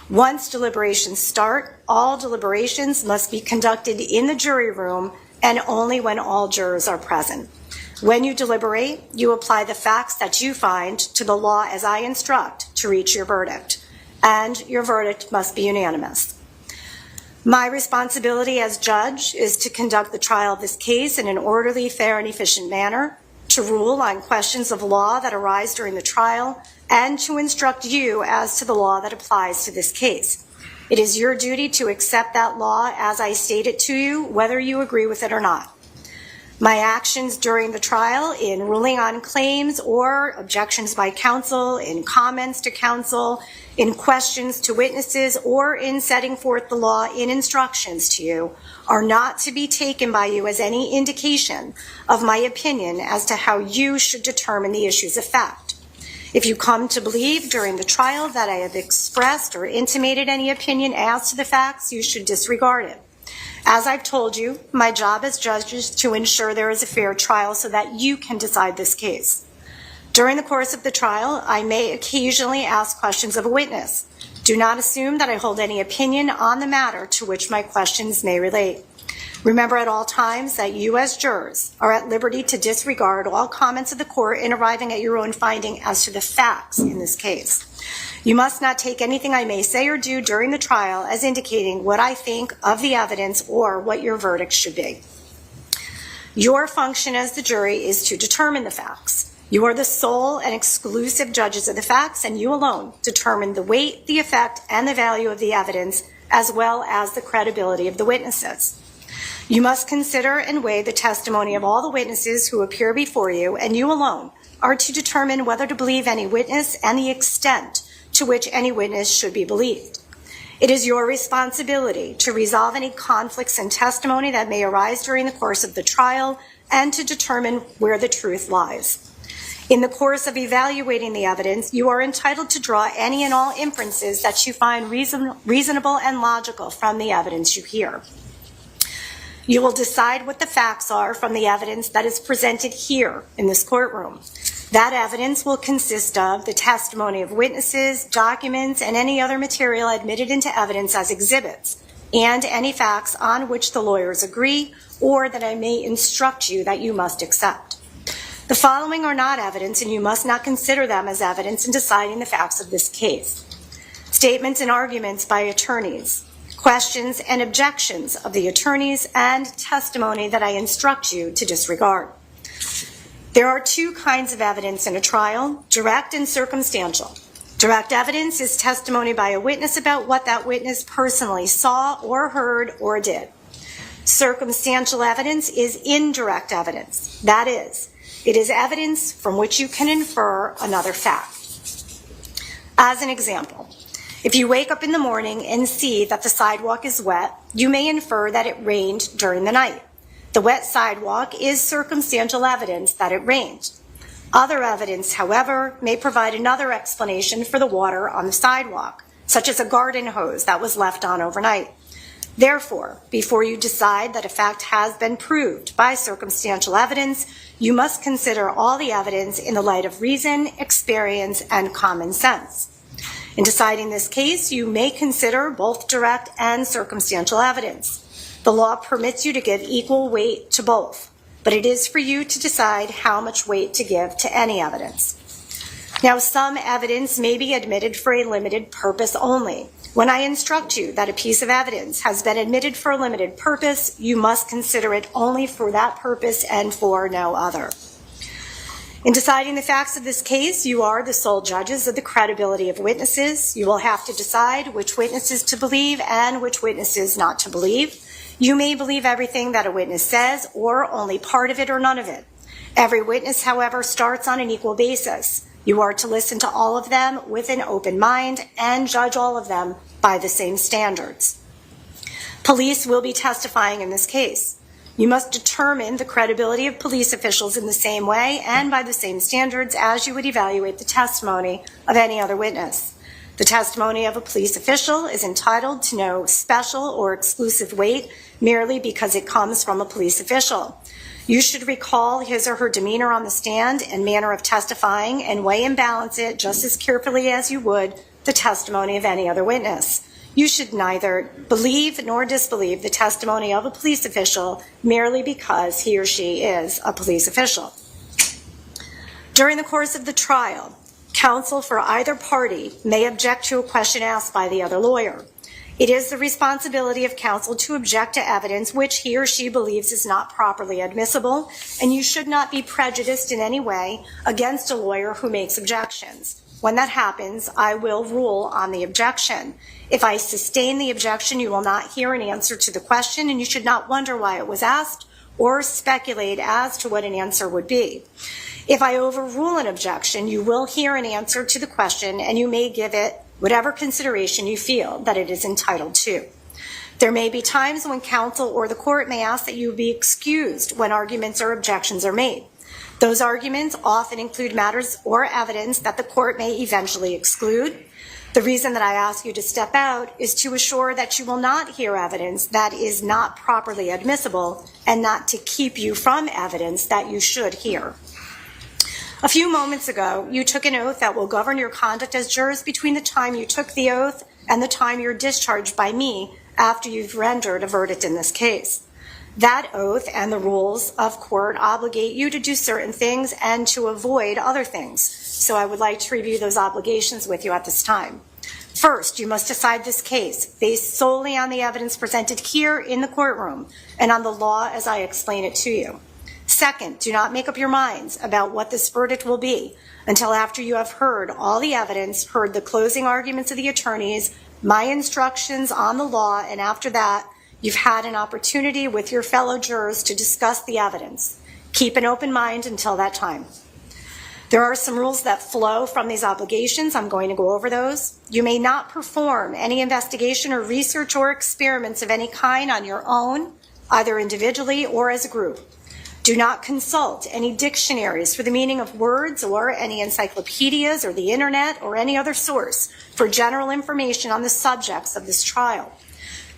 Once deliberations start, all deliberations must be conducted in the jury room and only when all jurors are present. When you deliberate, you apply the facts that you find to the law as I instruct to reach your verdict, and your verdict must be unanimous. My responsibility as judge is to conduct the trial of this case in an orderly, fair, and efficient manner, to rule on questions of law that arise during the trial, and to instruct you as to the law that applies to this case. It is your duty to accept that law as I state it to you, whether you agree with it or not. My actions during the trial in ruling on claims or objections by counsel, in comments to counsel, in questions to witnesses, or in setting forth the law in instructions to you are not to be taken by you as any indication of my opinion as to how you should determine the issues of fact. If you come to believe during the trial that I have expressed or intimated any opinion as to the facts, you should disregard it. As I've told you, my job as judge is to ensure there is a fair trial so that you can decide this case. During the course of the trial, I may occasionally ask questions of a witness. Do not assume that I hold any opinion on the matter to which my questions may relate. Remember at all times that you as jurors are at liberty to disregard all comments of the court in arriving at your own finding as to the facts in this case. You must not take anything I may say or do during the trial as indicating what I think of the evidence or what your verdict should be. Your function as the jury is to determine the facts. You are the sole and exclusive judges of the facts, and you alone determine the weight, the effect, and the value of the evidence, as well as the credibility of the witnesses. You must consider and weigh the testimony of all the witnesses who appear before you, and you alone are to determine whether to believe any witness and the extent to which any witness should be believed. It is your responsibility to resolve any conflicts in testimony that may arise during the course of the trial and to determine where the truth lies. In the course of evaluating the evidence, you are entitled to draw any and all inferences that you find reasonable and logical from the evidence you hear. You will decide what the facts are from the evidence that is presented here in this courtroom. That evidence will consist of the testimony of witnesses, documents, and any other material admitted into evidence as exhibits, and any facts on which the lawyers agree or that I may instruct you that you must accept. The following are not evidence, and you must not consider them as evidence in deciding the facts of this case. Statements and arguments by attorneys, questions and objections of the attorneys, and testimony that I instruct you to disregard. There are two kinds of evidence in a trial, direct and circumstantial. Direct evidence is testimony by a witness about what that witness personally saw or heard or did. Circumstantial evidence is indirect evidence. That is, it is evidence from which you can infer another fact. As an example, if you wake up in the morning and see that the sidewalk is wet, you may infer that it rained during the night. The wet sidewalk is circumstantial evidence that it rained. Other evidence, however, may provide another explanation for the water on the sidewalk, such as a garden hose that was left on overnight. Therefore, before you decide that a fact has been proved by circumstantial evidence, you must consider all the evidence in the light of reason, experience, and common sense. In deciding this case, you may consider both direct and circumstantial evidence. The law permits you to give equal weight to both, but it is for you to decide how much weight to give to any evidence. Now, some evidence may be admitted for a limited purpose only. When I instruct you that a piece of evidence has been admitted for a limited purpose, you must consider it only for that purpose and for no other. In deciding the facts of this case, you are the sole judges of the credibility of witnesses. You will have to decide which witnesses to believe and which witnesses not to believe. You may believe everything that a witness says or only part of it or none of it. Every witness, however, starts on an equal basis. You are to listen to all of them with an open mind and judge all of them by the same standards. Police will be testifying in this case. You must determine the credibility of police officials in the same way and by the same standards as you would evaluate the testimony of any other witness. The testimony of a police official is entitled to no special or exclusive weight merely because it comes from a police official. You should recall his or her demeanor on the stand and manner of testifying and weigh and balance it just as carefully as you would the testimony of any other witness. You should neither believe nor disbelieve the testimony of a police official merely because he or she is a police official. During the course of the trial, counsel for either party may object to a question asked by the other lawyer. It is the responsibility of counsel to object to evidence which he or she believes is not properly admissible, and you should not be prejudiced in any way against a lawyer who makes objections. When that happens, I will rule on the objection. If I sustain the objection, you will not hear an answer to the question, and you should not wonder why it was asked or speculate as to what an answer would be. If I overrule an objection, you will hear an answer to the question, and you may give it whatever consideration you feel that it is entitled to. There may be times when counsel or the court may ask that you be excused when arguments or objections are made. Those arguments often include matters or evidence that the court may eventually exclude. The reason that I ask you to step out is to assure that you will not hear evidence that is not properly admissible and not to keep you from evidence that you should hear. A few moments ago, you took an oath that will govern your conduct as jurors between the time you took the oath and the time you're discharged by me after you've rendered a verdict in this case. That oath and the rules of court obligate you to do certain things and to avoid other things. So I would like to review those obligations with you at this time. First, you must decide this case based solely on the evidence presented here in the courtroom and on the law as I explain it to you. Second, do not make up your minds about what this verdict will be until after you have heard all the evidence, heard the closing arguments of the attorneys, my instructions on the law, and after that, you've had an opportunity with your fellow jurors to discuss the evidence. Keep an open mind until that time. There are some rules that flow from these obligations. I'm going to go over those. You may not perform any investigation or research or experiments of any kind on your own, either individually or as a group. Do not consult any dictionaries for the meaning of words or any encyclopedias or the internet or any other source for general information on the subjects of this trial.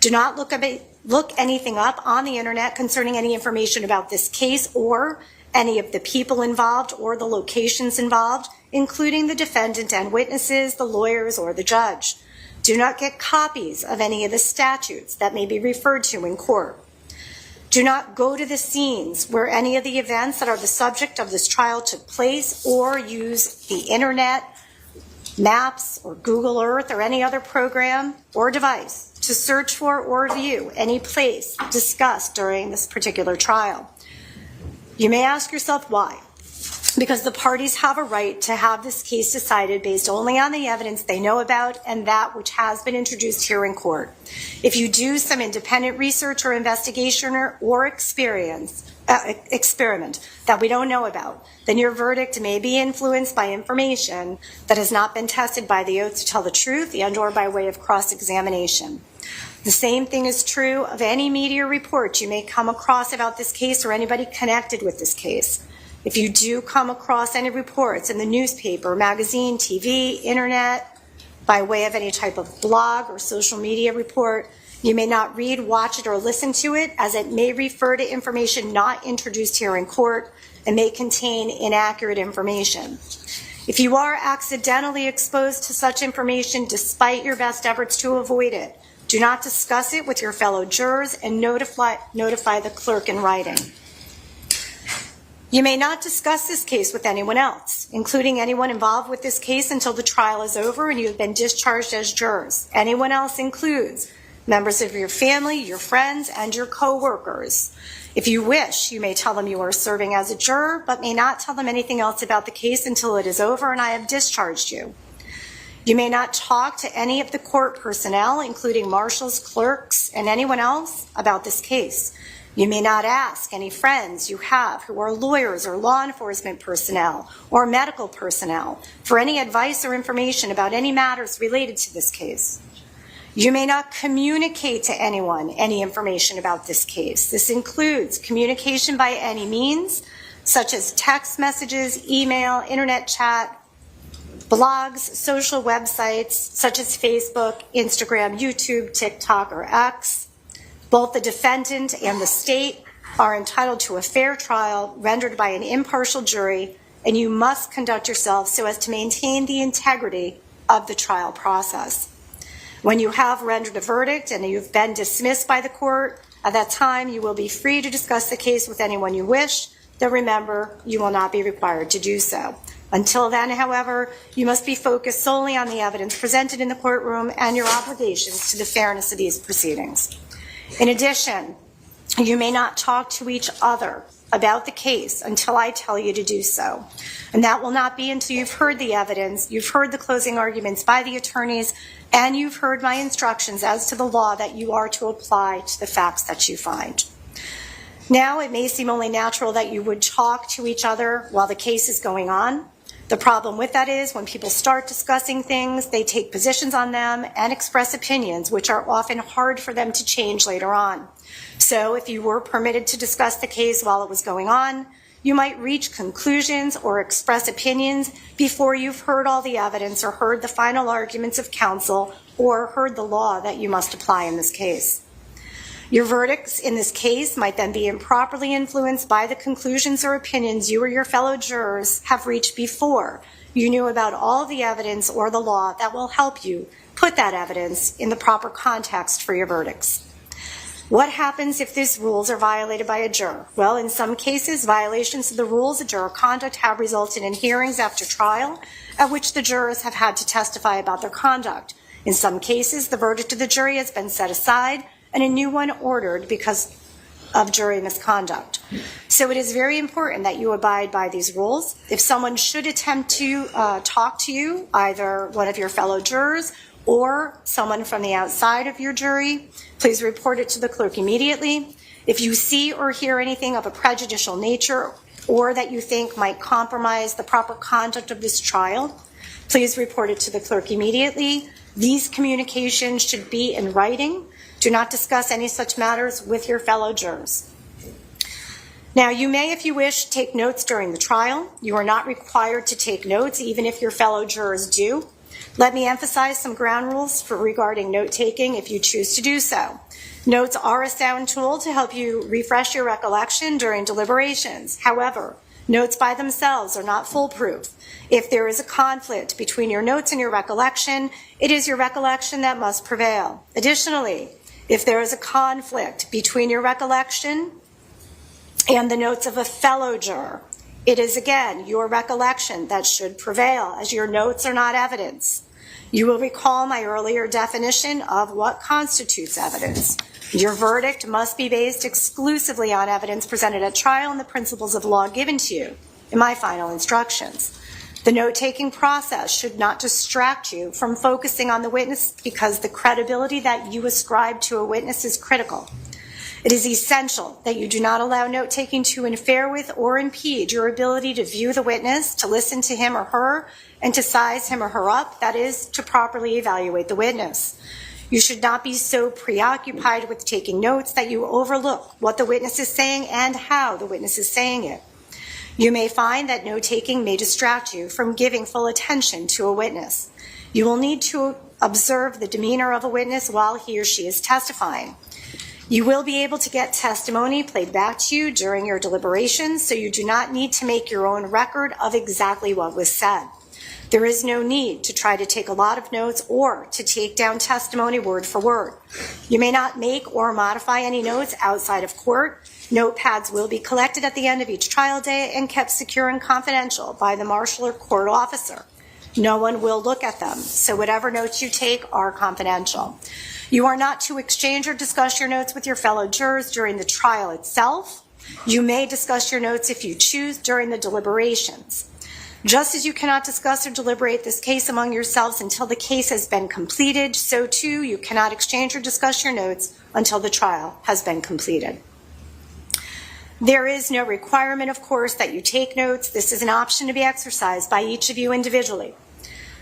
Do not look anything up on the internet concerning any information about this case or any of the people involved or the locations involved, including the defendant and witnesses, the lawyers, or the judge. Do not get copies of any of the statutes that may be referred to in court. Do not go to the scenes where any of the events that are the subject of this trial took place, or use the internet, maps, or Google Earth, or any other program or device to search for or view any place discussed during this particular trial. You may ask yourself why. Because the parties have a right to have this case decided based only on the evidence they know about and that which has been introduced here in court. If you do some independent research or investigation or experiment that we don't know about, then your verdict may be influenced by information that has not been tested by the oath to tell the truth and or by way of cross-examination. The same thing is true of any media report you may come across about this case or anybody connected with this case. If you do come across any reports in the newspaper, magazine, TV, internet, by way of any type of blog or social media report, you may not read, watch it, or listen to it, as it may refer to information not introduced here in court and may contain inaccurate information. If you are accidentally exposed to such information despite your best efforts to avoid it, do not discuss it with your fellow jurors and notify the clerk in writing. You may not discuss this case with anyone else, including anyone involved with this case, until the trial is over and you have been discharged as jurors. Anyone else includes members of your family, your friends, and your co-workers. If you wish, you may tell them you are serving as a juror, but may not tell them anything else about the case until it is over and I have discharged you. You may not talk to any of the court personnel, including marshals, clerks, and anyone else about this case. You may not ask any friends you have who are lawyers or law enforcement personnel or medical personnel for any advice or information about any matters related to this case. You may not communicate to anyone any information about this case. This includes communication by any means, such as text messages, email, internet chat, blogs, social websites, such as Facebook, Instagram, YouTube, TikTok, or X. Both the defendant and the state are entitled to a fair trial rendered by an impartial jury, and you must conduct yourself so as to maintain the integrity of the trial process. When you have rendered a verdict and you've been dismissed by the court, at that time you will be free to discuss the case with anyone you wish, though remember, you will not be required to do so. Until then, however, you must be focused solely on the evidence presented in the courtroom and your obligations to the fairness of these proceedings. In addition, you may not talk to each other about the case until I tell you to do so. And that will not be until you've heard the evidence, you've heard the closing arguments by the attorneys, and you've heard my instructions as to the law that you are to apply to the facts that you find. Now, it may seem only natural that you would talk to each other while the case is going on. The problem with that is when people start discussing things, they take positions on them and express opinions, which are often hard for them to change later on. So if you were permitted to discuss the case while it was going on, you might reach conclusions or express opinions before you've heard all the evidence or heard the final arguments of counsel or heard the law that you must apply in this case. Your verdicts in this case might then be improperly influenced by the conclusions or opinions you or your fellow jurors have reached before you knew about all the evidence or the law that will help you put that evidence in the proper context for your verdicts. What happens if these rules are violated by a juror? Well, in some cases, violations of the rules of juror conduct have resulted in hearings after trial at which the jurors have had to testify about their conduct. In some cases, the verdict of the jury has been set aside and a new one ordered because of jury misconduct. So it is very important that you abide by these rules. If someone should attempt to talk to you, either one of your fellow jurors or someone from the outside of your jury, please report it to the clerk immediately. If you see or hear anything of a prejudicial nature or that you think might compromise the proper conduct of this trial, please report it to the clerk immediately. These communications should be in writing. Do not discuss any such matters with your fellow jurors. Now, you may, if you wish, take notes during the trial. You are not required to take notes, even if your fellow jurors do. Let me emphasize some ground rules regarding note-taking if you choose to do so. Notes are a sound tool to help you refresh your recollection during deliberations. However, notes by themselves are not foolproof. If there is a conflict between your notes and your recollection, it is your recollection that must prevail. Additionally, if there is a conflict between your recollection and the notes of a fellow juror, it is again your recollection that should prevail, as your notes are not evidence. You will recall my earlier definition of what constitutes evidence. Your verdict must be based exclusively on evidence presented at trial and the principles of law given to you in my final instructions. The note-taking process should not distract you from focusing on the witness, because the credibility that you ascribe to a witness is critical. It is essential that you do not allow note-taking to interfere with or impede your ability to view the witness, to listen to him or her, and to size him or her up, that is, to properly evaluate the witness. You should not be so preoccupied with taking notes that you overlook what the witness is saying and how the witness is saying it. You may find that note-taking may distract you from giving full attention to a witness. You will need to observe the demeanor of a witness while he or she is testifying. You will be able to get testimony played back to you during your deliberations, so you do not need to make your own record of exactly what was said. There is no need to try to take a lot of notes or to take down testimony word for word. You may not make or modify any notes outside of court. Notepads will be collected at the end of each trial day and kept secure and confidential by the marshal or court officer. No one will look at them, so whatever notes you take are confidential. You are not to exchange or discuss your notes with your fellow jurors during the trial itself. You may discuss your notes if you choose during the deliberations. Just as you cannot discuss or deliberate this case among yourselves until the case has been completed, so too you cannot exchange or discuss your notes until the trial has been completed. There is no requirement, of course, that you take notes. This is an option to be exercised by each of you individually.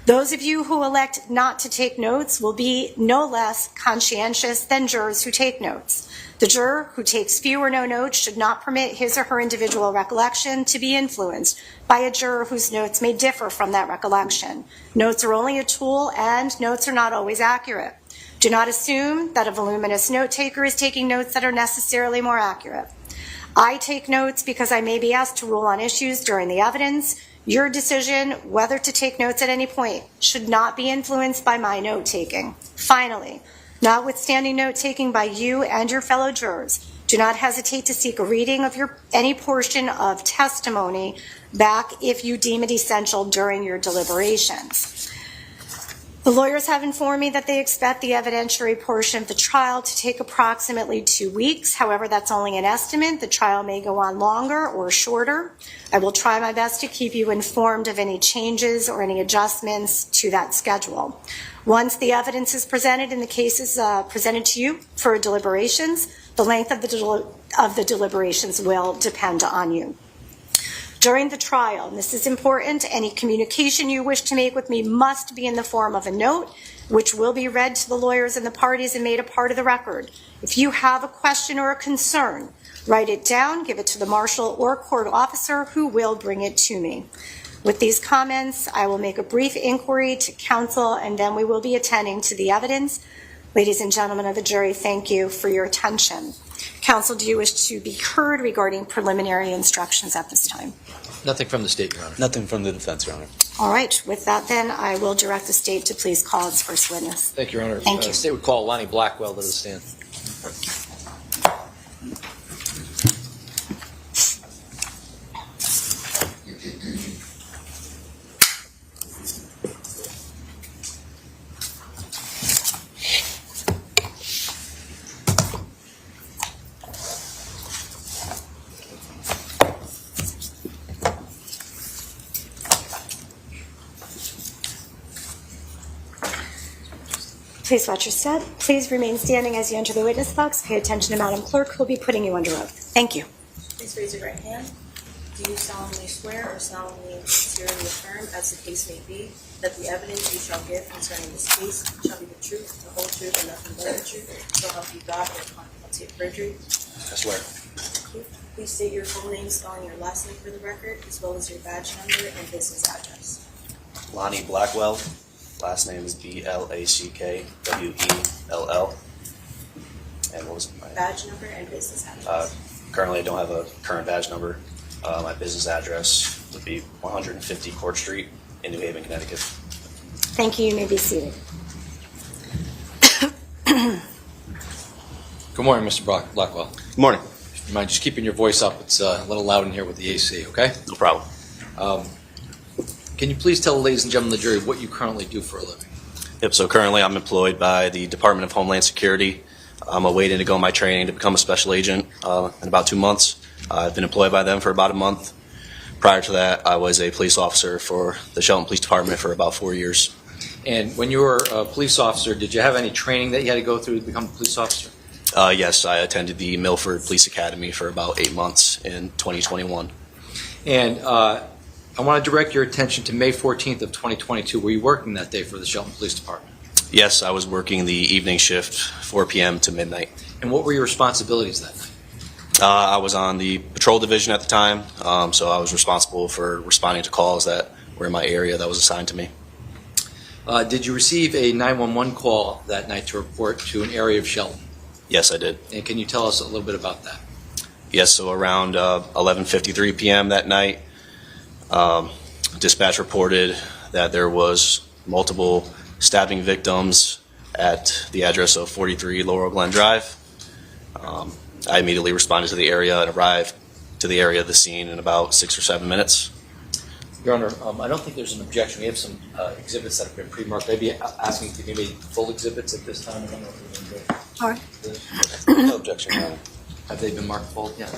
Those of you who elect not to take notes will be no less conscientious than jurors who take notes. The juror who takes few or no notes should not permit his or her individual recollection to be influenced by a juror whose notes may differ from that recollection. Notes are only a tool, and notes are not always accurate. Do not assume that a voluminous note taker is taking notes that are necessarily more accurate. I take notes because I may be asked to rule on issues during the evidence. Your decision whether to take notes at any point should not be influenced by my note-taking. Finally, notwithstanding note-taking by you and your fellow jurors, do not hesitate to seek a reading of any portion of testimony back if you deem it essential during your deliberations. The lawyers have informed me that they expect the evidentiary portion of the trial to take approximately 2 weeks. However, that's only an estimate. The trial may go on longer or shorter. I will try my best to keep you informed of any changes or any adjustments to that schedule. Once the evidence is presented and the case is presented to you for deliberations, the length of the deliberations will depend on you. During the trial, and this is important, any communication you wish to make with me must be in the form of a note, which will be read to the lawyers and the parties and made a part of the record. If you have a question or a concern, write it down, give it to the marshal or court officer who will bring it to me. With these comments, I will make a brief inquiry to counsel, and then we will be attending to the evidence. Ladies and gentlemen of the jury, thank you for your attention. Counsel, do you wish to be heard regarding preliminary instructions at this time? Nothing from the state, Your Honor. Nothing from the defense, Your Honor. All right. With that, then, I will direct the state to please call its first witness. Thank you, Your Honor. Thank you. The state would call Lonnie Blackwell to the stand. Please watch your step. Please remain standing as you enter the witness box. Pay attention to Madam Clerk, who will be putting you under oath. Thank you. Please raise your right hand. Do you solemnly swear or solemnly sincerely affirm, as the case may be, that the evidence you shall give concerning this case shall be the truth, the whole truth, and nothing but the truth, so help you God, or upon penalty of perjury? I swear. Please state your full name, spelling your last name for the record, as well as your badge number and business address. Lonnie Blackwell. Last name is Blackwell. And what was it? Badge number and business address. Currently, I don't have a current badge number. My business address would be 150 Court Street in New Haven, Connecticut. Thank you. You may be seated. Good morning, Mr. Blackwell. Good morning. You mind just keeping your voice up? It's a little loud in here with the AC, okay? No problem. Can you please tell the ladies and gentlemen of the jury what you currently do for a living? Yep, so currently I'm employed by the Department of Homeland Security. I'm awaiting to go on my training to become a special agent in about 2 months. I've been employed by them for about a month. Prior to that, I was a police officer for the Shelton Police Department for about 4 years. And when you were a police officer, did you have any training that you had to go through to become a police officer? Yes, I attended the Milford Police Academy for about 8 months in 2021. And I want to direct your attention to May 14th of 2022. Were you working that day for the Shelton Police Department? Yes, I was working the evening shift, 4 p.m. to midnight. And what were your responsibilities that night? I was on the patrol division at the time, so I was responsible for responding to calls that were in my area that was assigned to me. Did you receive a 911 call that night to report to an area of Shelton? Yes, I did. And can you tell us a little bit about that? Yes, so around 11:53 p.m. that night, dispatch reported that there was multiple stabbing victims at the address of 43 Laurel Glen Drive. I immediately responded to the area and arrived to the area of the scene in about 6 or 7 minutes. Your Honor, I don't think there's an objection. We have some exhibits that have been pre-marked. Maybe asking to give me full exhibits at this time. I don't know if we're going to go. All right. No objection, Your Honor. Have they been marked full? Yeah.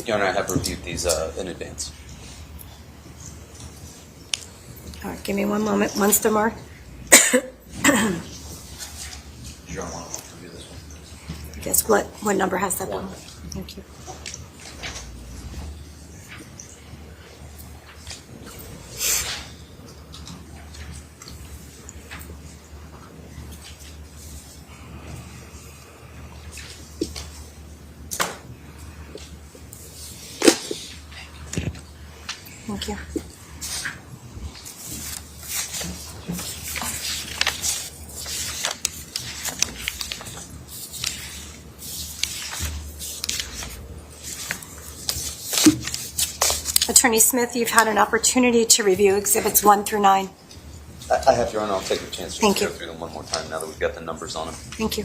Your Honor, I have reviewed these in advance. All right. Give me one moment. Once they're marked. Your Honor, want to review this one? Guess what number has that one? Thank you. Thank you. Attorney Smith, you've had an opportunity to review exhibits 1 through 9. I have, Your Honor. I'll take a chance to Thank you. go through them one more time now that we've got the numbers on them. Thank you.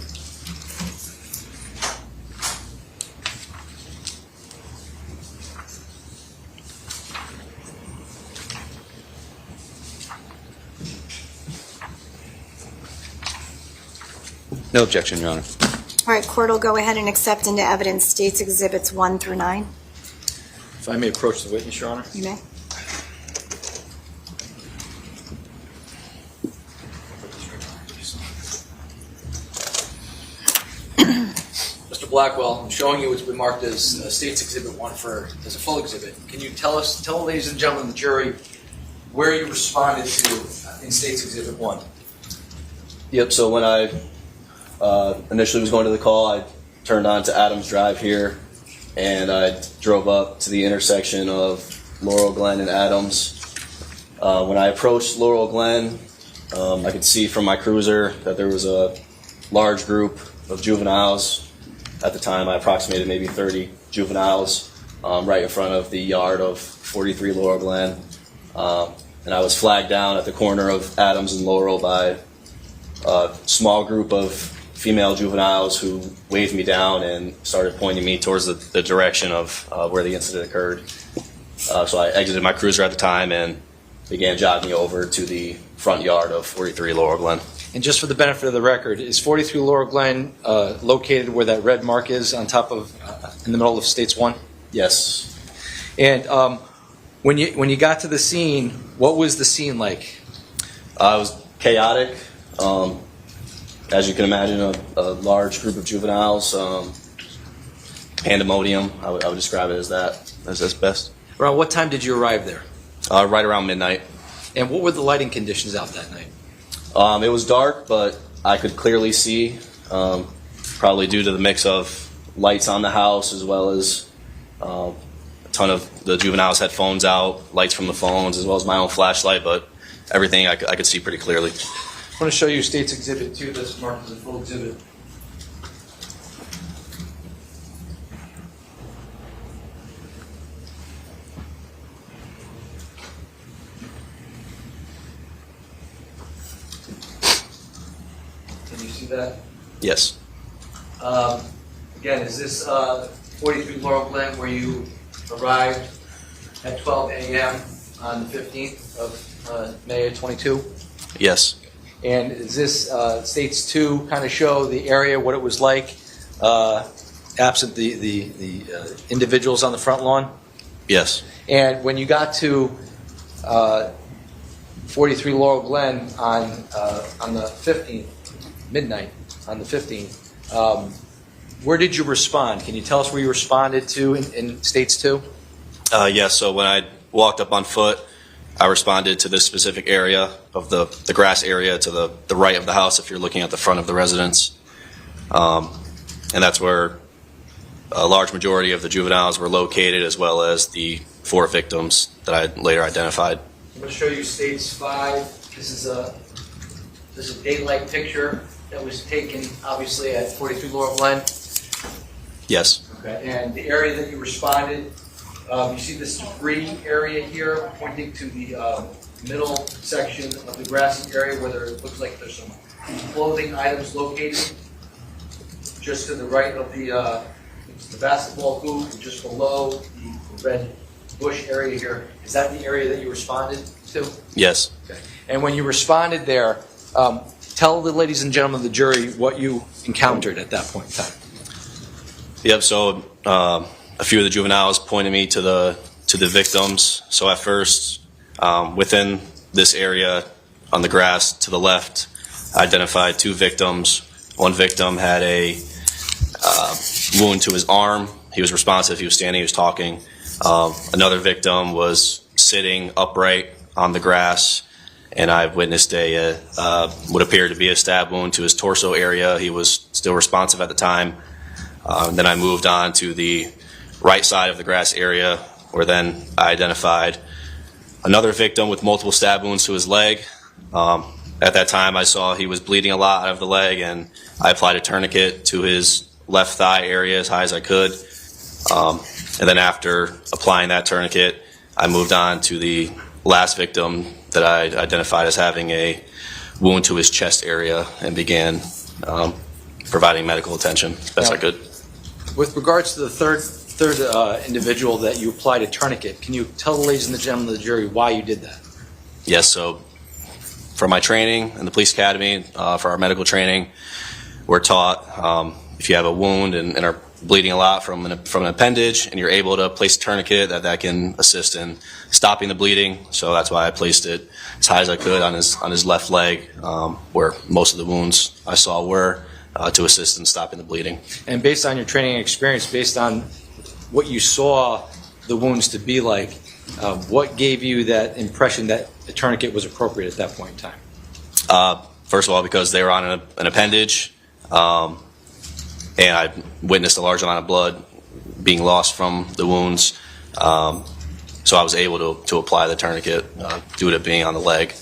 No objection, Your Honor. All right, court will go ahead and accept into evidence states exhibits 1 through 9. If I may approach the witness, Your Honor. You may. Mr. Blackwell, I'm showing you what's been marked as State's Exhibit 1 as a full exhibit. Can you tell the ladies and gentlemen of the jury where you responded to in State's Exhibit 1? Yep, so when I initially was going to the call, I turned on to Adams Drive here, and I drove up to the intersection of Laurel Glen and Adams. When I approached Laurel Glen, I could see from my cruiser that there was a large group of juveniles. At the time, I approximated maybe 30 juveniles right in front of the yard of 43 Laurel Glen. And I was flagged down at the corner of Adams and Laurel by a small group of female juveniles who waved me down and started pointing me towards the direction of where the incident occurred. So I exited my cruiser at the time and began jogging over to the front yard of 43 Laurel Glen. And just for the benefit of the record, is 43 Laurel Glen located where that red mark is on top of, in the middle of States 1? Yes. And when you got to the scene, what was the scene like? It was chaotic. As you can imagine, a large group of juveniles pandemonium. I would describe it as that. That's best. Around what time did you arrive there? Right around midnight. And what were the lighting conditions out that night? It was dark, but I could clearly see, probably due to the mix of lights on the house as well as a ton of the juveniles had phones out, lights from the phones, as well as my own flashlight, but everything I could see pretty clearly. I want to show you State's Exhibit 2 that's marked as a full exhibit. Can you see that? Yes. Again, is this 43 Laurel Glen where you arrived at 12 a.m. on the 15th of May of 22? Yes. And is this States 2 kind of show the area, what it was like, absent the individuals on the front lawn? Yes. And when you got to 43 Laurel Glen on the 15th, midnight on the 15th, where did you respond? Can you tell us where you responded to in States 2? Yes, so when I walked up on foot, I responded to this specific area of the grass area to the right of the house if you're looking at the front of the residence. And that's where a large majority of the juveniles were located, as well as the 4 victims that I later identified. I'm going to show you States 5. This is a daylight picture that was taken, obviously, at 43 Laurel Glen. Yes. Okay. And the area that you responded, you see this debris area here pointing to the middle section of the grassy area where there looks like there's some clothing items located just to the right of the basketball hoop, just below the red bush area here. Is that the area that you responded to? Yes. Okay. And when you responded there, tell the ladies and gentlemen of the jury what you encountered at that point in time. Yep, so a few of the juveniles pointed me to the victims. So at first, within this area on the grass to the left, I identified 2 victims. One victim had a wound to his arm. He was responsive, he was standing, he was talking. Another victim was sitting upright on the grass, and I witnessed what appeared to be a stab wound to his torso area. He was still responsive at the time. Then I moved on to the right side of the grass area, where then I identified another victim with multiple stab wounds to his leg. At that time, I saw he was bleeding a lot out of the leg, and I applied a tourniquet to his left thigh area as high as I could. And then after applying that tourniquet, I moved on to the last victim that I identified as having a wound to his chest area and began providing medical attention as best I could. With regards to the third individual that you applied a tourniquet, can you tell the ladies and the gentlemen of the jury why you did that? Yes, so for my training in the police academy, for our medical training, we're taught if you have a wound and are bleeding a lot from an appendage and you're able to place a tourniquet, that can assist in stopping the bleeding. So that's why I placed it as high as I could on his left leg, where most of the wounds I saw were, to assist in stopping the bleeding. And based on your training and experience, based on what you saw the wounds to be like, what gave you that impression that a tourniquet was appropriate at that point in time? First of all, because they were on an appendage, and I witnessed a large amount of blood being lost from the wounds, so I was able to apply the tourniquet due to it being on the leg.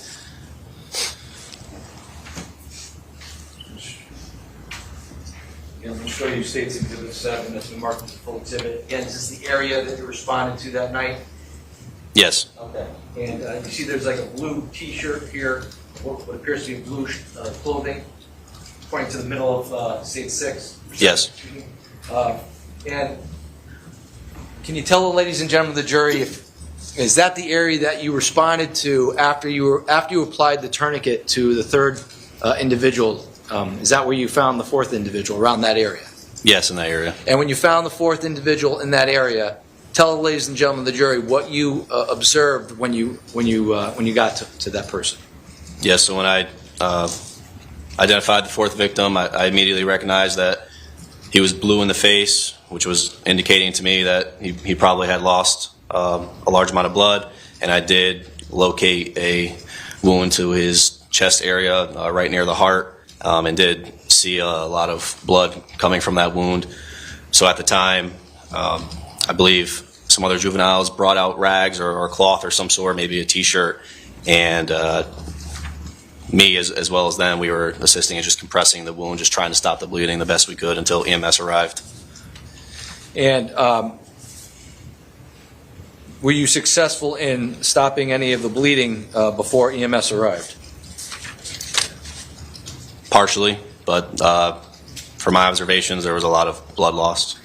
Again, let me show you States Exhibit 7. That's been marked as a full exhibit. Again, is this the area that you responded to that night? Yes. Okay. And you see there's like a blue T-shirt here, what appears to be blue clothing, pointing to the middle of State 6. Yes. And can you tell the ladies and gentlemen of the jury, is that the area that you responded to after you applied the tourniquet to the third individual? Is that where you found the fourth individual, around that area? Yes, in that area. And when you found the fourth individual in that area, tell the ladies and gentlemen of the jury what you observed when you got to that person. Yes. So when I identified the fourth victim, I immediately recognized that he was blue in the face, which was indicating to me that he probably had lost a large amount of blood, and I did locate a wound to his chest area right near the heart, and did see a lot of blood coming from that wound. So at the time, I believe some other juveniles brought out rags or cloth or some sort, maybe a t-shirt, and me as well as them, we were assisting in just compressing the wound, just trying to stop the bleeding the best we could until EMS arrived. And were you successful in stopping any of the bleeding before EMS arrived? Partially, but from my observations, there was a lot of blood lost.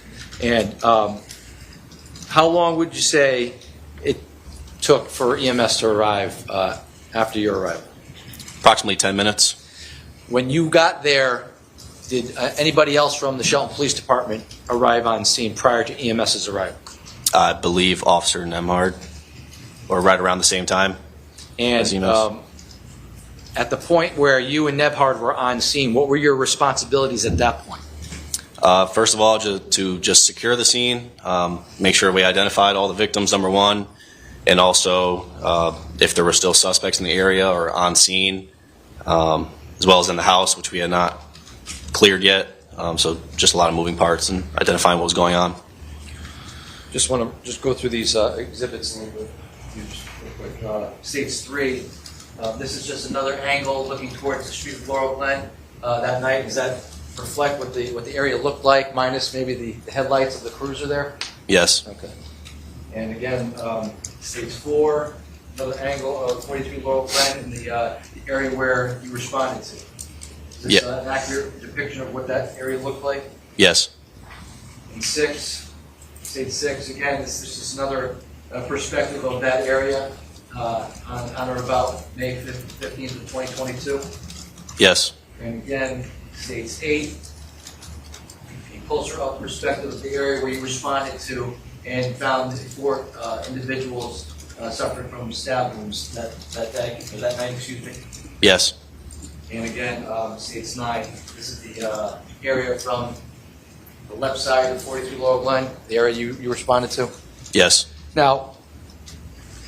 And how long would you say it took for EMS to arrive after your arrival? Approximately 10 minutes. When you got there, did anybody else from the Shelton Police Department arrive on scene prior to EMS's arrival? I believe Officer Nemhard, or right around the same time. And at the point where you and Nebhard were on scene, what were your responsibilities at that point? First of all, to just secure the scene, make sure we identified all the victims, number one, and also if there were still suspects in the area or on scene, as well as in the house, which we had not cleared yet. So just a lot of moving parts and identifying what was going on. Just want to go through these exhibits a little bit real quick. Stage 3. This is just another angle looking towards the street of Laurel Glen that night. Does that reflect what the area looked like, minus maybe the headlights of the cruiser there? Yes. Okay. And again, stage 4, another angle of 43 Laurel Glen in the area where you responded to. Is this an accurate depiction of what that area looked like? Yes. And 6, stage 6, again, this is just another perspective of that area on or about May 15th of 2022. Yes. And again, stage 8, a closer up perspective of the area where you responded to and found 4 individuals suffering from stab wounds that night, excuse me. Yes. And again, stage 9, this is the area from the left side of 43 Laurel Glen, the area you responded to. Yes. Now,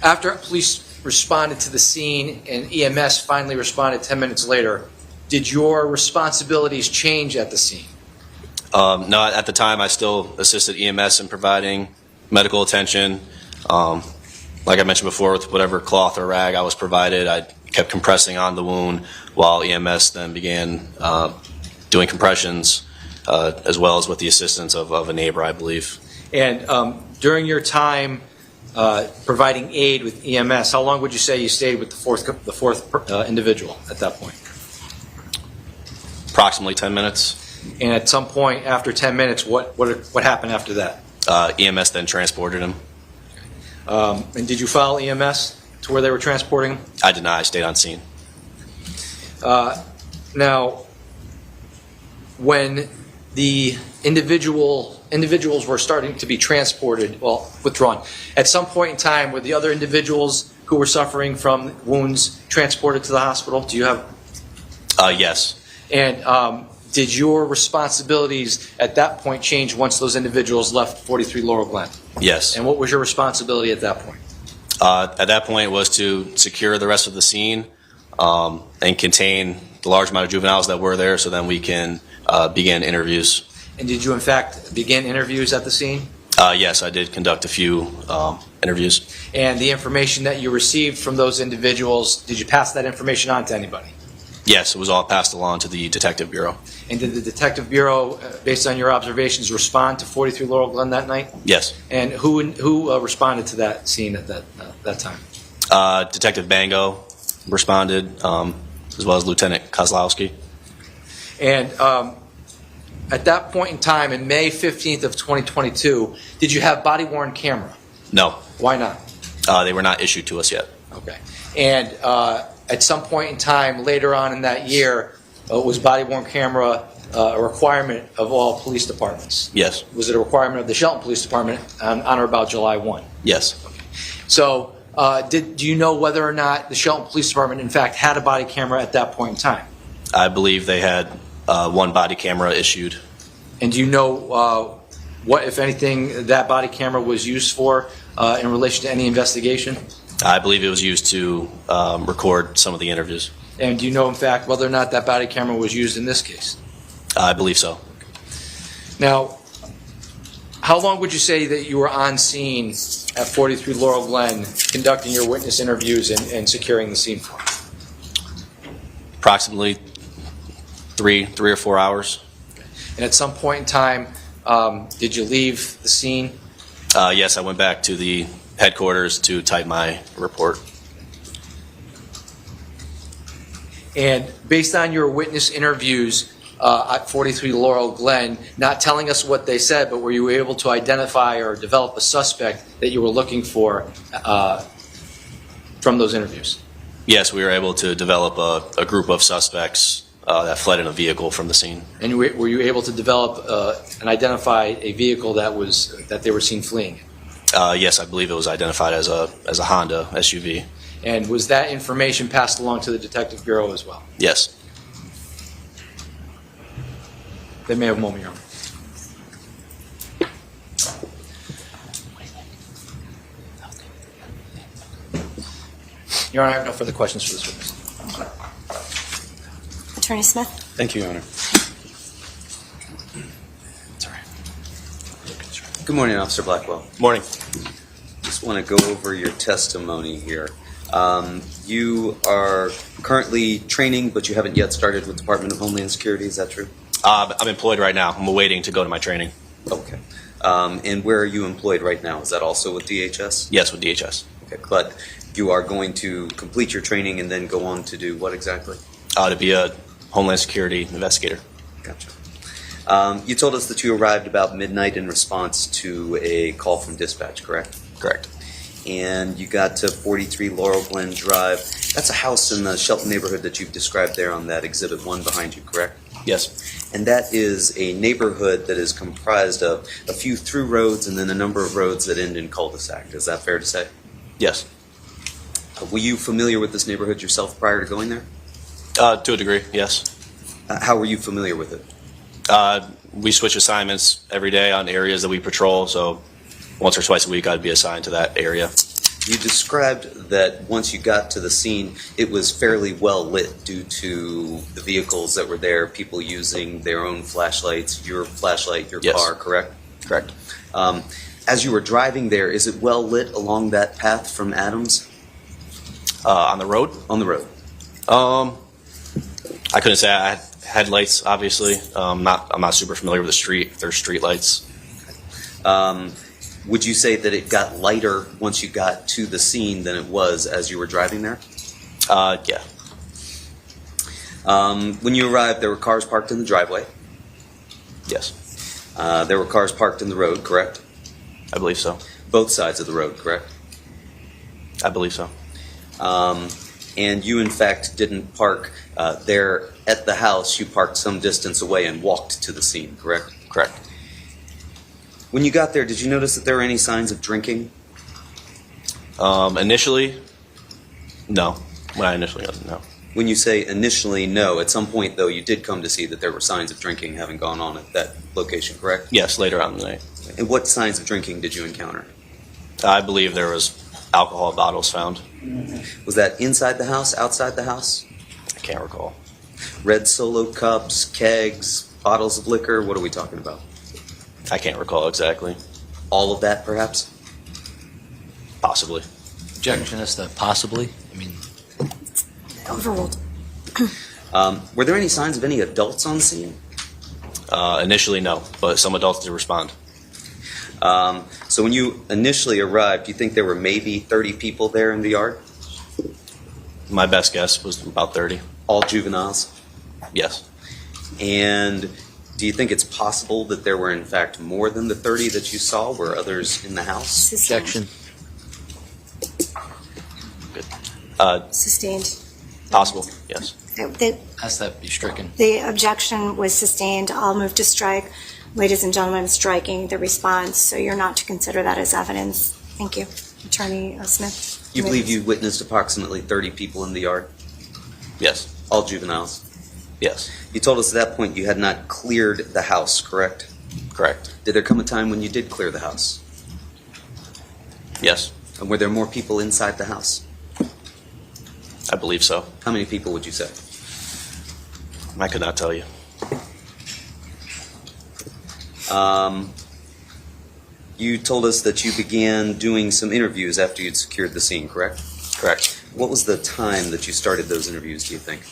after police responded to the scene and EMS finally responded 10 minutes later, did your responsibilities change at the scene? No, at the time I still assisted EMS in providing medical attention. Like I mentioned before, with whatever cloth or rag I was provided, I kept compressing on the wound while EMS then began doing compressions, as well as with the assistance of a neighbor, I believe. And during your time providing aid with EMS, how long would you say you stayed with the fourth individual at that point? Approximately 10 minutes. And at some point after 10 minutes, what happened after that? EMS then transported him. And did you follow EMS to where they were transporting him? I did not. I stayed on scene. Now, when the individuals were starting to be transported, withdrawn, at some point in time, were the other individuals who were suffering from wounds transported to the hospital? Do you have? Yes. And did your responsibilities at that point change once those individuals left 43 Laurel Glen? Yes. And what was your responsibility at that point? At that point, it was to secure the rest of the scene and contain the large amount of juveniles that were there, so then we can begin interviews. And did you, in fact, begin interviews at the scene? Yes, I did conduct a few interviews. And the information that you received from those individuals, did you pass that information on to anybody? Yes, it was all passed along to the Detective Bureau. And did the Detective Bureau, based on your observations, respond to 43 Laurel Glen that night? Yes. And who responded to that scene at that time? Detective Bango responded, as well as Lieutenant Kozlowski. And at that point in time, in May 15th of 2022, did you have body-worn camera? No. Why not? They were not issued to us yet. Okay. And at some point in time later on in that year, was body-worn camera a requirement of all police departments? Yes. Was it a requirement of the Shelton Police Department on or about July 1? Yes. Okay. So do you know whether or not the Shelton Police Department, in fact, had a body camera at that point in time? I believe they had one body camera issued. And do you know what, if anything, that body camera was used for in relation to any investigation? I believe it was used to record some of the interviews. And do you know, in fact, whether or not that body camera was used in this case? I believe so. Now, how long would you say that you were on scene at 43 Laurel Glen conducting your witness interviews and securing the scene for? Approximately three or 4 hours. And at some point in time, did you leave the scene? Yes, I went back to the headquarters to type my report. And based on your witness interviews at 43 Laurel Glen, not telling us what they said, but were you able to identify or develop a suspect that you were looking for from those interviews? Yes, we were able to develop a group of suspects that fled in a vehicle from the scene. And were you able to develop and identify a vehicle that they were seen fleeing? Yes, I believe it was identified as a Honda SUV. And was that information passed along to the Detective Bureau as well? Yes. They may have a moment, Your Honor. Your Honor, I have no further questions for this witness. Attorney Smith? Thank you, Your Honor. Good morning, Officer Blackwell. Morning. Just want to go over your testimony here. You are currently training, but you haven't yet started with Department of Homeland Security. Is that true? I'm employed right now. I'm awaiting to go to my training. Okay. And where are you employed right now? Is that also with DHS? Yes, with DHS. Okay, but you are going to complete your training and then go on to do what exactly? To be a Homeland Security investigator. Gotcha. You told us that you arrived about midnight in response to a call from dispatch, correct? Correct. And you got to 43 Laurel Glen Drive. That's a house in the Shelton neighborhood that you've described there on that Exhibit 1 behind you, correct? Yes. And that is a neighborhood that is comprised of a few through roads and then a number of roads that end in cul-de-sac. Is that fair to say? Yes. Were you familiar with this neighborhood yourself prior to going there? To a degree, yes. How were you familiar with it? We switch assignments every day on areas that we patrol, so once or twice a week I'd be assigned to that area. You described that once you got to the scene, it was fairly well lit due to the vehicles that were there, people using their own flashlights, your flashlight, your car, correct? Correct. As you were driving there, is it well lit along that path from Adams? On the road? On the road. I couldn't say. I had headlights, obviously. I'm not super familiar with the street, if there's street lights. Would you say that it got lighter once you got to the scene than it was as you were driving there? Yeah. When you arrived, there were cars parked in the driveway? Yes. There were cars parked in the road, correct? I believe so. Both sides of the road, correct? I believe so. And you, in fact, didn't park there at the house. You parked some distance away and walked to the scene, correct? Correct. When you got there, did you notice that there were any signs of drinking? Initially, no. When I initially got there, no. When you say initially, no, at some point, though, you did come to see that there were signs of drinking having gone on at that location, correct? Yes, later on in the night. And what signs of drinking did you encounter? I believe there was alcohol bottles found. Was that inside the house, outside the house? I can't recall. Red Solo cups, kegs, bottles of liquor, what are we talking about? I can't recall exactly. All of that, perhaps? Possibly. Objection as to possibly? I mean... Overruled. Were there any signs of any adults on scene? Initially, no, but some adults did respond. So when you initially arrived, do you think there were maybe 30 people there in the yard? My best guess was about 30. All juveniles? Yes. And do you think it's possible that there were, in fact, more than the 30 that you saw? Were others in the house? Objection. Good. Sustained. Possible, yes. Ask that be stricken. The objection was sustained. I'll move to strike. Ladies and gentlemen, striking the response, so you're not to consider that as evidence. Thank you. Attorney Smith. You believe you witnessed approximately 30 people in the yard? Yes. All juveniles? Yes. You told us at that point you had not cleared the house, correct? Correct. Did there come a time when you did clear the house? Yes. And were there more people inside the house? I believe so. How many people would you say? I could not tell you. You told us that you began doing some interviews after you'd secured the scene, correct? Correct. What was the time that you started those interviews, do you think?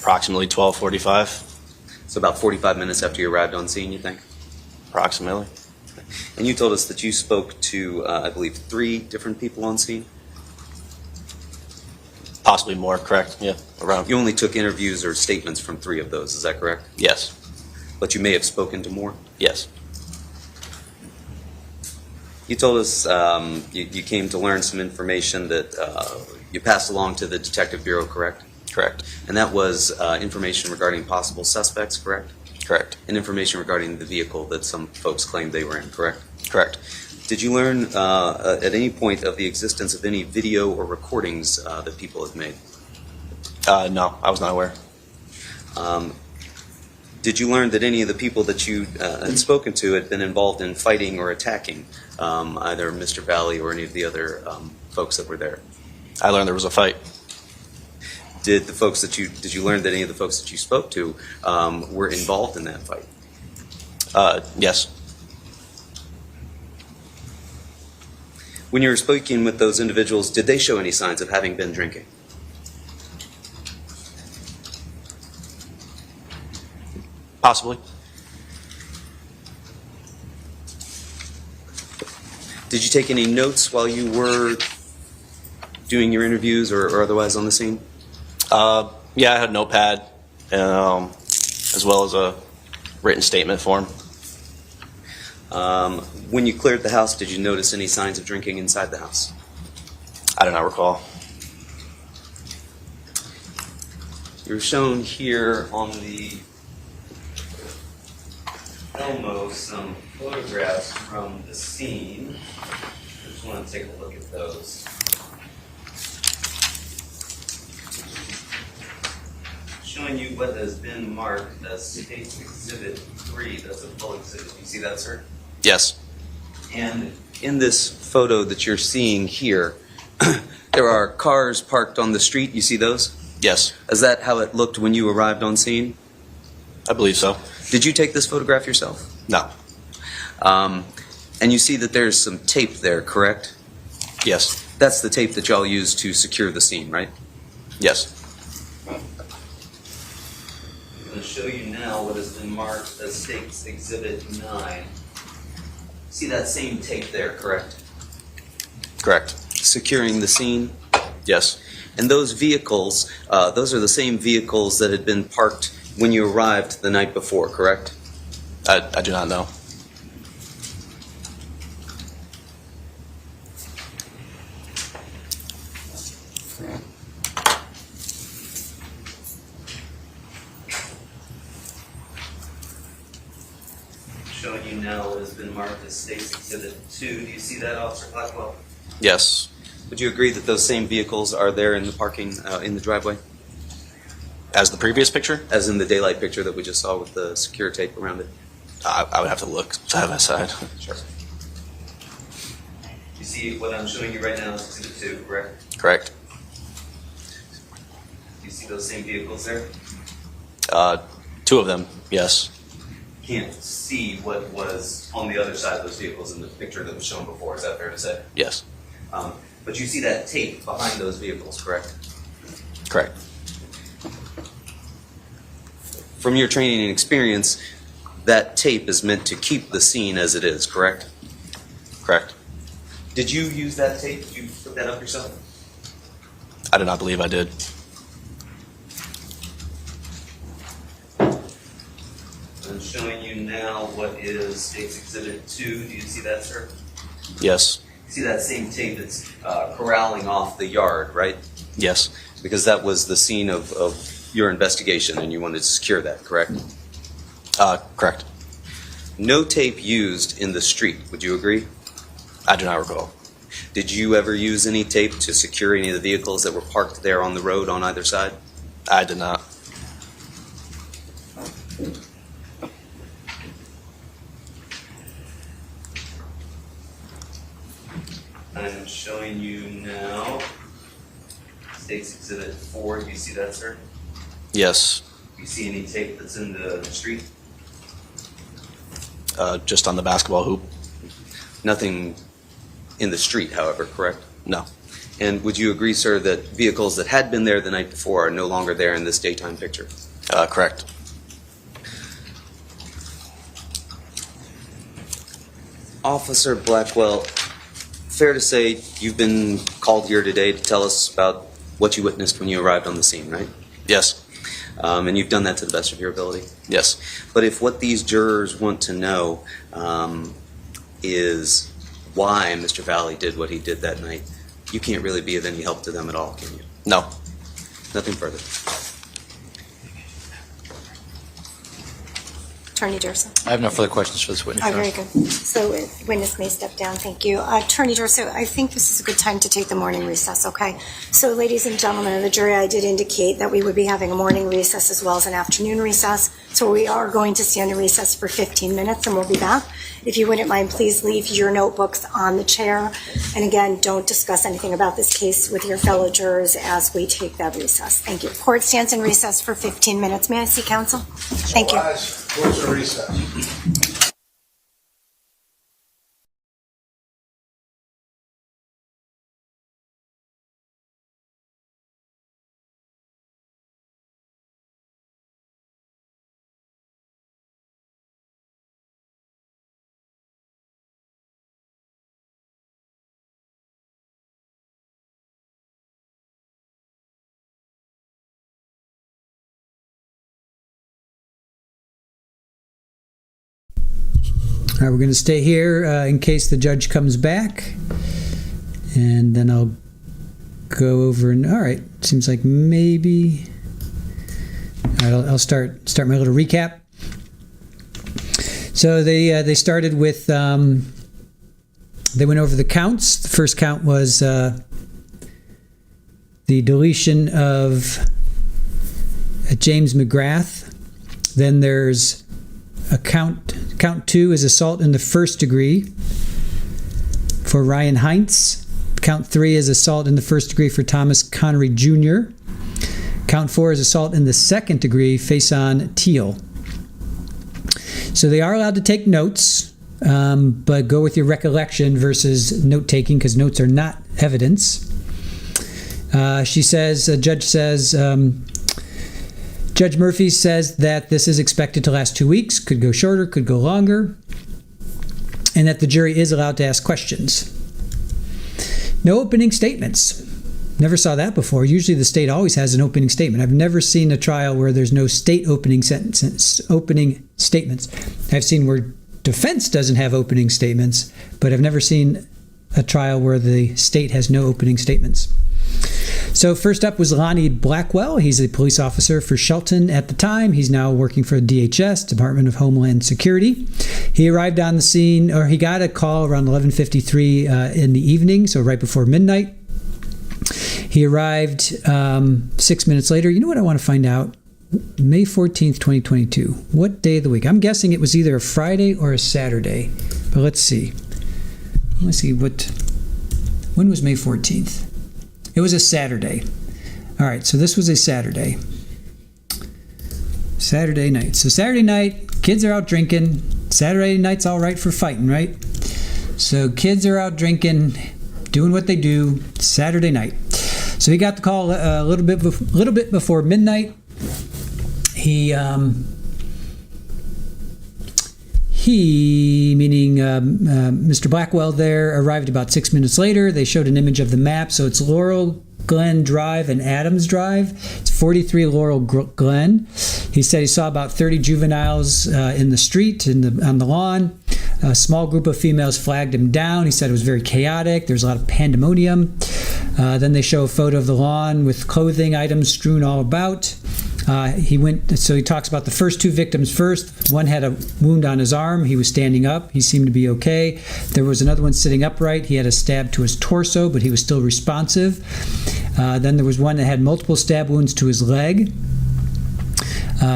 Approximately 12:45. So about 45 minutes after you arrived on scene, you think? Approximately. And you told us that you spoke to, I believe, 3 different people on scene? Possibly more, correct? Yeah, around. You only took interviews or statements from 3 of those, is that correct? Yes. But you may have spoken to more? Yes. You told us you came to learn some information that you passed along to the Detective Bureau, correct? Correct. And that was information regarding possible suspects, correct? Correct. And information regarding the vehicle that some folks claimed they were in, correct? Correct. Did you learn at any point of the existence of any video or recordings that people had made? No, I was not aware. Did you learn that any of the people that you had spoken to had been involved in fighting or attacking either Mr. Valle or any of the other folks that were there? I learned there was a fight. Did you learn that any of the folks that you spoke to were involved in that fight? Yes. When you were speaking with those individuals, did they show any signs of having been drinking? Possibly. Did you take any notes while you were doing your interviews or otherwise on the scene? Yeah, I had a notepad as well as a written statement form. When you cleared the house, did you notice any signs of drinking inside the house? I do not recall. You're shown here on the Elmo some photographs from the scene. I just want to take a look at those. Showing you what has been marked as State's Exhibit 3. That's a full exhibit. You see that, sir? Yes. And in this photo that you're seeing here, there are cars parked on the street. You see those? Yes. Is that how it looked when you arrived on scene? I believe so. Did you take this photograph yourself? No. And you see that there's some tape there, correct? Yes. That's the tape that y'all used to secure the scene, right? Yes. I'm going to show you now what has been marked as State's Exhibit 9. See that same tape there, correct? Correct. Securing the scene? Yes. And those vehicles, those are the same vehicles that had been parked when you arrived the night before, correct? I do not know. Showing you now what has been marked as State's Exhibit 2. Do you see that, Officer Blackwell? Yes. Would you agree that those same vehicles are there in the parking, in the driveway? As the previous picture? As in the daylight picture that we just saw with the secure tape around it? I would have to look side by side. Sure. You see what I'm showing you right now is Exhibit 2, correct? Correct. Do you see those same vehicles there? 2 of them, yes. Can't see what was on the other side of those vehicles in the picture that was shown before. Is that fair to say? Yes. But you see that tape behind those vehicles, correct? Correct. From your training and experience, that tape is meant to keep the scene as it is, correct? Correct. Did you use that tape? Did you put that up yourself? I do not believe I did. I'm showing you now what is State's Exhibit 2. Do you see that, sir? Yes. See that same tape that's corralling off the yard, right? Yes. Because that was the scene of your investigation and you wanted to secure that, correct? Correct. No tape used in the street, would you agree? I do not recall. Did you ever use any tape to secure any of the vehicles that were parked there on the road on either side? I did not. showing you now State's Exhibit 4. Do you see that, sir? Yes. Do you see any tape that's in the street? Just on the basketball hoop. Nothing in the street, however, correct? No. And would you agree, sir, that vehicles that had been there the night before are no longer there in this daytime picture? Correct. Officer Blackwell, fair to say you've been called here today to tell us about what you witnessed when you arrived on the scene, right? Yes. And you've done that to the best of your ability? Yes. But if what these jurors want to know is why Mr. Valle did what he did that night, you can't really be of any help to them at all, can you? No. Nothing further. Attorney Durso. I have no further questions for this witness. Oh, very good. So witness may step down. Thank you. Attorney Durso, I think this is a good time to take the morning recess, okay? So ladies and gentlemen of the jury, I did indicate that we would be having a morning recess as well as an afternoon recess. So we are going to stand in recess for 15 minutes and we'll be back. If you wouldn't mind, please leave your notebooks on the chair. And again, don't discuss anything about this case with your fellow jurors as we take that recess. Thank you. Court stands in recess for 15 minutes. May I see counsel? Thank you. Court's in recess. All right, we're going to stay here in case the judge comes back, and then I'll go over and all right. Seems like maybe. All right, I'll start my little recap. So they started with they went over the counts. The first count was the deletion of James McGrath. Then there's a count 2 is assault in the first degree for Ryan Heinz. Count 3 is assault in the first degree for Thomas Connery Jr. Count 4 is assault in the second degree, Faison Teal. So they are allowed to take notes, but go with your recollection versus note-taking because notes are not evidence. Judge says, Judge Murphy says that this is expected to last 2 weeks, could go shorter, could go longer, and that the jury is allowed to ask questions. No opening statements. Never saw that before. Usually the state always has an opening statement. I've never seen a trial where there's no state opening statements. I've seen where defense doesn't have opening statements, but I've never seen a trial where the state has no opening statements. So first up was Lonnie Blackwell. He's a police officer for Shelton at the time. He's now working for DHS, Department of Homeland Security. He arrived on the scene, or he got a call around 11:53 in the evening, so right before midnight. He arrived 6 minutes later. You know what I want to find out? May 14th, 2022. What day of the week? I'm guessing it was either a Friday or a Saturday, but let's see. Let's see when was May 14th? It was a Saturday. All right, so this was a Saturday. Saturday night. So Saturday night, kids are out drinking. Saturday night's all right for fighting, right? So kids are out drinking, doing what they do Saturday night. So he got the call a little bit before midnight. He meaning Mr. Blackwell there, arrived about 6 minutes later. They showed an image of the map. So it's Laurel Glen Drive and Adams Drive. It's 43 Laurel Glen. He said he saw about 30 juveniles in the street, on the lawn. A small group of females flagged him down. He said it was very chaotic. There's a lot of pandemonium. Then they show a photo of the lawn with clothing items strewn all about. He talks about the first 2 victims first. One had a wound on his arm. He was standing up. He seemed to be okay. There was another one sitting upright. He had a stab to his torso, but he was still responsive. Then there was one that had multiple stab wounds to his leg.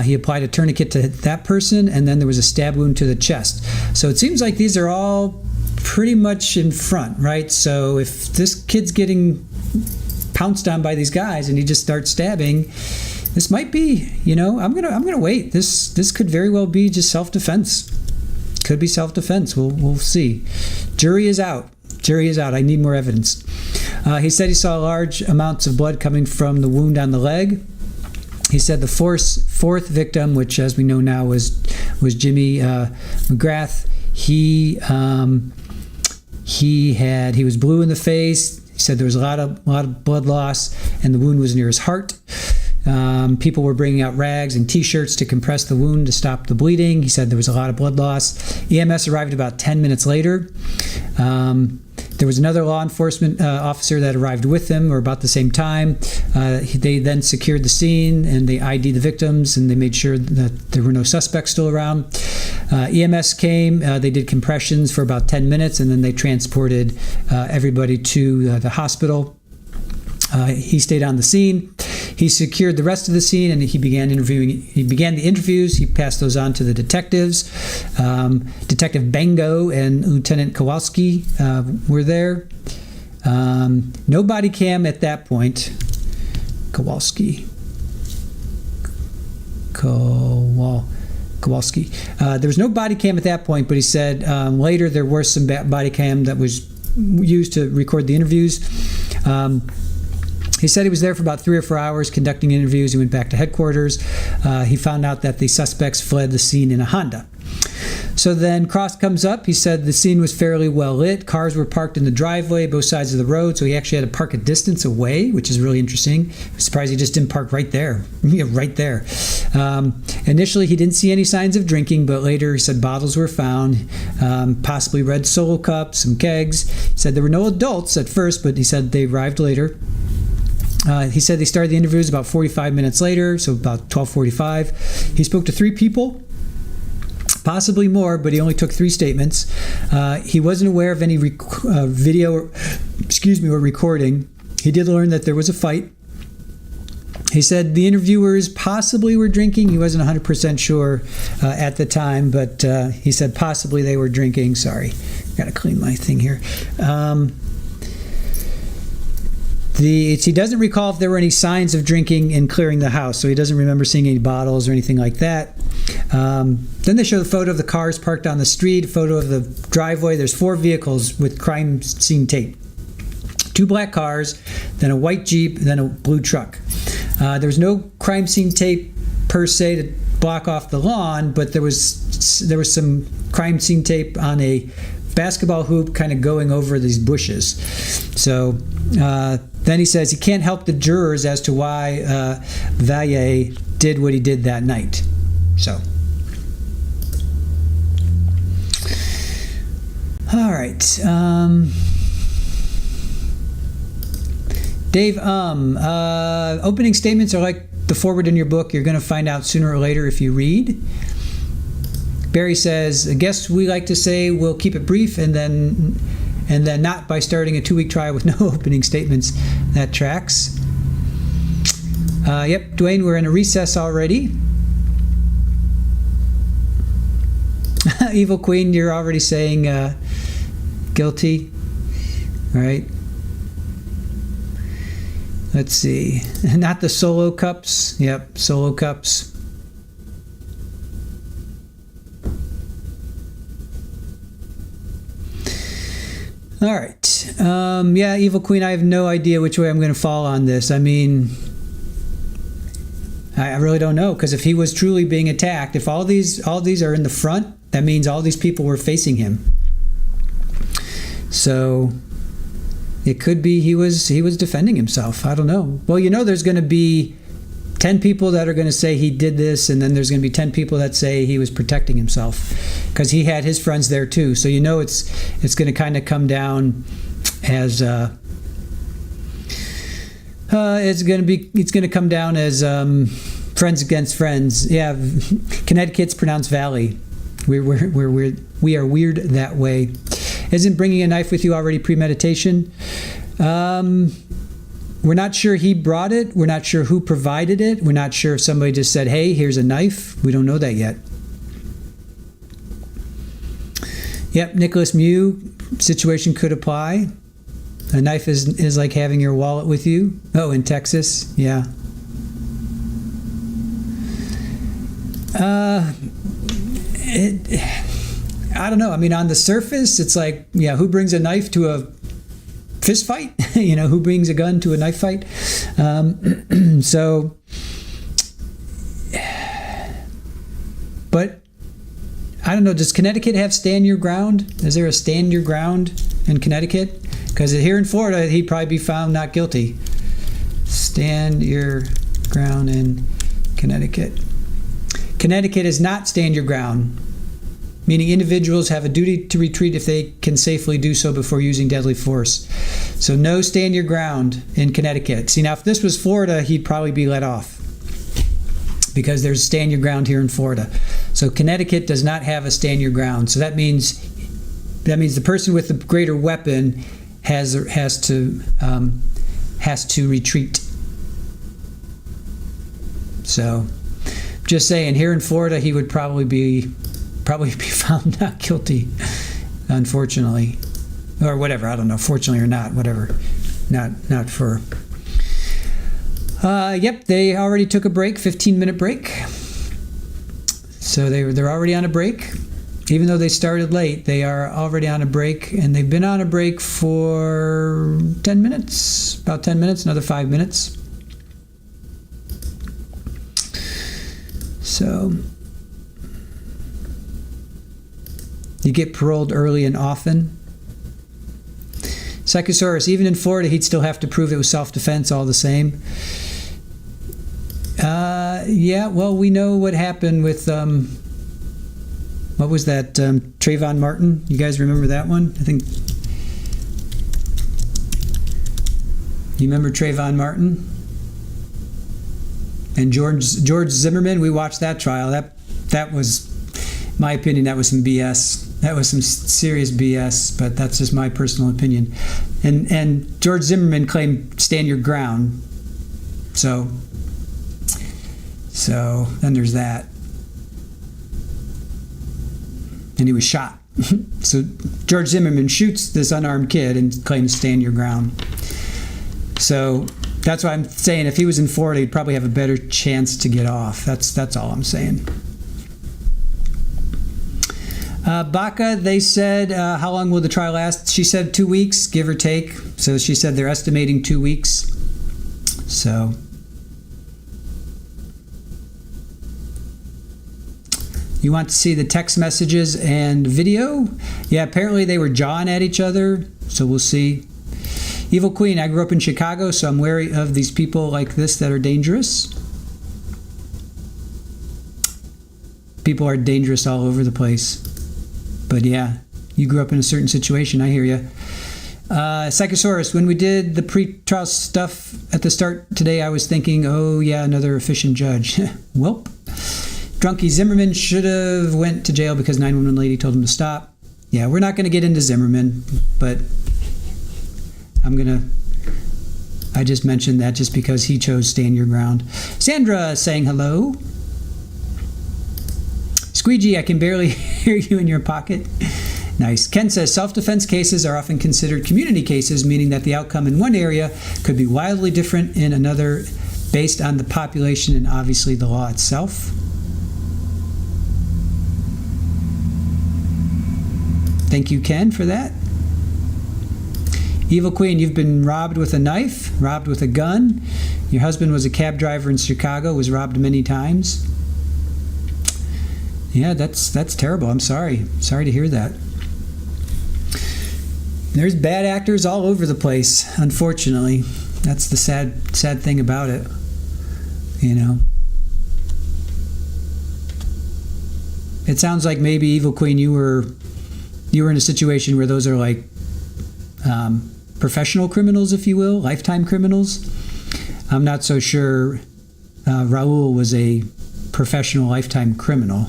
He applied a tourniquet to that person, and then there was a stab wound to the chest. So it seems like these are all pretty much in front, right? So if this kid's getting pounced on by these guys and he just starts stabbing, this might be, I'm gonna wait. This could very well be just self-defense. Could be self-defense. We'll see. Jury is out. I need more evidence. He said he saw large amounts of blood coming from the wound on the leg. He said the fourth victim, which as we know now was Jimmy McGrath, he was blue in the face. He said there was a lot of blood loss, and the wound was near his heart. People were bringing out rags and T-shirts to compress the wound to stop the bleeding. He said there was a lot of blood loss. EMS arrived about 10 minutes later. There was another law enforcement officer that arrived with them, or about the same time. They then secured the scene, and they ID'd the victims, and they made sure that there were no suspects still around. EMS came. They did compressions for about 10 minutes, and then they transported everybody to the hospital. He stayed on the scene. He secured the rest of the scene, and he began the interviews. He passed those on to the detectives. Detective Bango and Lieutenant Kowalski were there. No body cam at that point. Kowalski. There was no body cam at that point, but he said later there was some body cam that was used to record the interviews. He said he was there for about 3 or 4 hours conducting interviews. He went back to headquarters. He found out that the suspects fled the scene in a Honda. So then Cross comes up. He said the scene was fairly well lit. Cars were parked in the driveway, both sides of the road, so he actually had to park a distance away, which is really interesting. I'm surprised he just didn't park right there. Right there. Initially, he didn't see any signs of drinking, but later he said bottles were found, possibly red Solo cups, some kegs. He said there were no adults at first, but he said they arrived later. He said they started the interviews about 45 minutes later, so about 12:45. He spoke to 3 people, possibly more, but he only took 3 statements. He wasn't aware of any video or recording. He did learn that there was a fight. He said the interviewers possibly were drinking. He wasn't 100% sure at the time, but he said possibly they were drinking. Sorry, got to clean my thing here. He doesn't recall if there were any signs of drinking in clearing the house, so he doesn't remember seeing any bottles or anything like that. Then they show the photo of the cars parked on the street, a photo of the driveway. There's 4 vehicles with crime scene tape. 2 black cars, then a white Jeep, then a blue truck. There was no crime scene tape per se to block off the lawn, but there was some crime scene tape on a basketball hoop kind of going over these bushes. So then he says he can't help the jurors as to why Valle did what he did that night. So, all right. Dave, opening statements are like the forward in your book. You're going to find out sooner or later if you read. Barry says, I guess we like to say we'll keep it brief and then not by starting a 2-week trial with no opening statements. That tracks. Yep, Dwayne, we're in a recess already. Evil Queen, you're already saying guilty. All right. Let's see. Not the Solo cups. Yep, Solo cups. All right. Yeah, Evil Queen, I have no idea which way I'm going to fall on this. I mean, I really don't know, because if he was truly being attacked, if all these are in the front, that means all these people were facing him. So it could be he was defending himself. I don't know. Well, there's going to be 10 people that are going to say he did this, and then there's going to be 10 people that say he was protecting himself, because he had his friends there too. So it's going to kind of come down as it's going to come down as friends against friends. Yeah, Connecticut's pronounced Valley. We are weird that way. Isn't bringing a knife with you already premeditation? We're not sure he brought it. We're not sure who provided it. We're not sure if somebody just said, hey, here's a knife. We don't know that yet. Yep, Nicholas Mew situation could apply. A knife is like having your wallet with you. Oh, in Texas, yeah. I don't know. I mean, on the surface, it's like, yeah, who brings a knife to a fist fight? Who brings a gun to a knife fight? But I don't know. Does Connecticut have stand your ground? Is there a stand your ground in Connecticut? Because here in Florida, he'd probably be found not guilty. Stand your ground in Connecticut. Connecticut is not stand your ground, meaning individuals have a duty to retreat if they can safely do so before using deadly force. So no stand your ground in Connecticut. See, now if this was Florida, he'd probably be let off because there's stand your ground here in Florida. So Connecticut does not have a stand your ground. So that means the person with the greater weapon has to retreat. So just saying, here in Florida, he would probably be found not guilty, unfortunately, or whatever. I don't know, fortunately or not, whatever. Not for. Yep, they already took a break, 15-minute break. So they're already on a break. Even though they started late, they are already on a break, and they've been on a break for 10 minutes, about 10 minutes, another 5 minutes. So you get paroled early and often. Psychosaurus, even in Florida, he'd still have to prove it was self-defense all the same. Yeah, well, we know what happened with, what was that, Trayvon Martin? You guys remember that one? I think, you remember Trayvon Martin? And George Zimmerman, we watched that trial. That was, in my opinion, that was some BS. That was some serious BS, but that's just my personal opinion. And George Zimmerman claimed stand your ground. So then there's that. And he was shot. So George Zimmerman shoots this unarmed kid and claims stand your ground. So that's why I'm saying if he was in Florida, he'd probably have a better chance to get off. That's all I'm saying. Baca, they said, how long will the trial last? She said 2 weeks, give or take. So she said they're estimating 2 weeks. So you want to see the text messages and video? Yeah, apparently they were jawing at each other. So we'll see. Evil Queen, I grew up in Chicago, so I'm wary of these people like this that are dangerous. People are dangerous all over the place. But yeah, you grew up in a certain situation, I hear you. Psychosaurus, when we did the pre-trial stuff at the start today, I was thinking, oh yeah, another efficient judge. Welp. Drunky Zimmerman should have went to jail because 911 lady told him to stop. Yeah, we're not going to get into Zimmerman, but I just mentioned that just because he chose stand your ground. Sandra saying hello. Squeegee, I can barely hear you in your pocket. Nice. Ken says self-defense cases are often considered community cases, meaning that the outcome in one area could be wildly different in another based on the population and obviously the law itself. Thank you, Ken, for that. Evil Queen, you've been robbed with a knife, robbed with a gun. Your husband was a cab driver in Chicago, was robbed many times. Yeah, that's terrible. I'm sorry. Sorry to hear that. There's bad actors all over the place, unfortunately. That's the sad thing about it. You know. It sounds like maybe Evil Queen, you were in a situation where those are like professional criminals, if you will, lifetime criminals. I'm not so sure Raul was a professional lifetime criminal.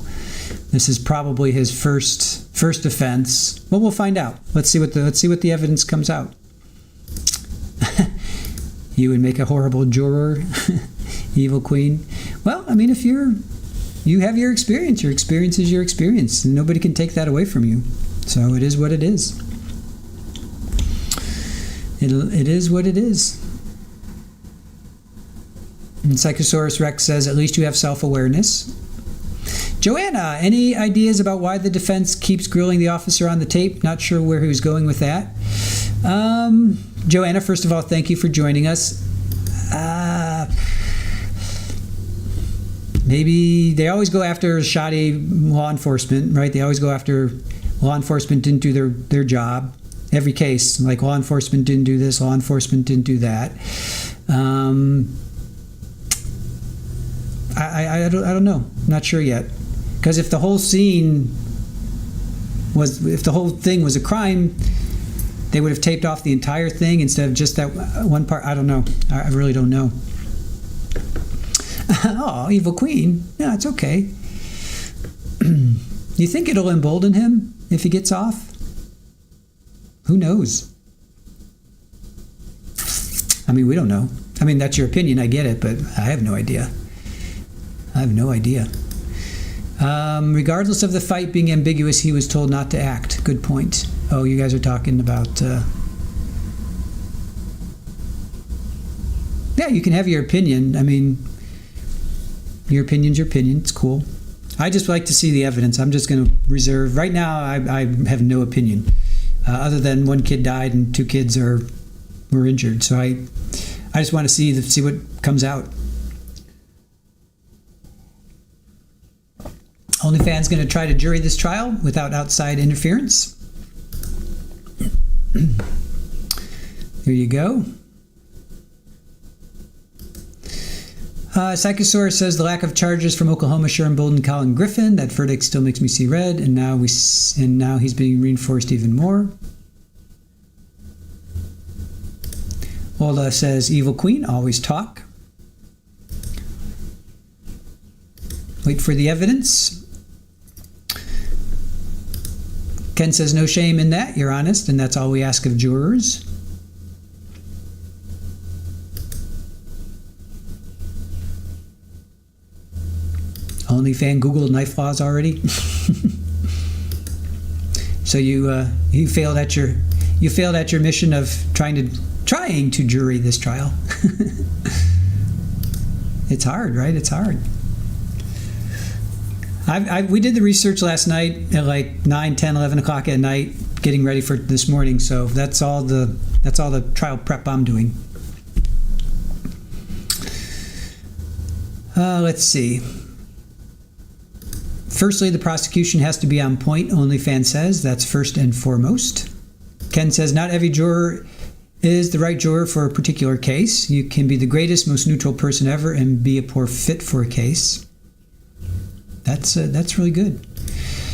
This is probably his first offense. Well, we'll find out. Let's see what the evidence comes out. You would make a horrible juror, Evil Queen. Well, I mean, if you have your experience is your experience, and nobody can take that away from you. So it is what it is. It is what it is. And Psychosaurus Rex says, at least you have self-awareness. Joanna, any ideas about why the defense keeps grilling the officer on the tape? Not sure where he was going with that. Joanna, first of all, thank you for joining us. Maybe they always go after shoddy law enforcement, right? They always go after law enforcement didn't do their job. Every case, like law enforcement didn't do this, law enforcement didn't do that. I don't know. I'm not sure yet. Because if the whole thing was a crime, they would have taped off the entire thing instead of just that one part. I don't know. I really don't know. Oh, Evil Queen. Yeah, it's okay. You think it'll embolden him if he gets off? Who knows? I mean, we don't know. I mean, that's your opinion. I get it, but I have no idea. I have no idea. Regardless of the fight being ambiguous, he was told not to act. Good point. Oh, you guys are talking about... Yeah, you can have your opinion. I mean, your opinion's your opinion. It's cool. I just like to see the evidence. I'm just going to reserve... Right now, I have no opinion. Other than one kid died and 2 kids were injured. So I just want to see what comes out. OnlyFans going to try to jury this trial without outside interference. There you go. Psychosaurus says the lack of charges from Oklahoma sure emboldened Colin Griffin. That verdict still makes me see red, and now he's being reinforced even more. Ola says Evil Queen, always talk. Wait for the evidence. Ken says no shame in that. You're honest, and that's all we ask of jurors. OnlyFan Googled knife laws already. So you failed at your mission of trying to jury this trial. It's hard, right? It's hard. We did the research last night at like 9, 10, 11 o'clock at night, getting ready for this morning. So that's all the trial prep I'm doing. Let's see. Firstly, the prosecution has to be on point, OnlyFans says. That's first and foremost. Ken says not every juror is the right juror for a particular case. You can be the greatest, most neutral person ever and be a poor fit for a case. That's really good.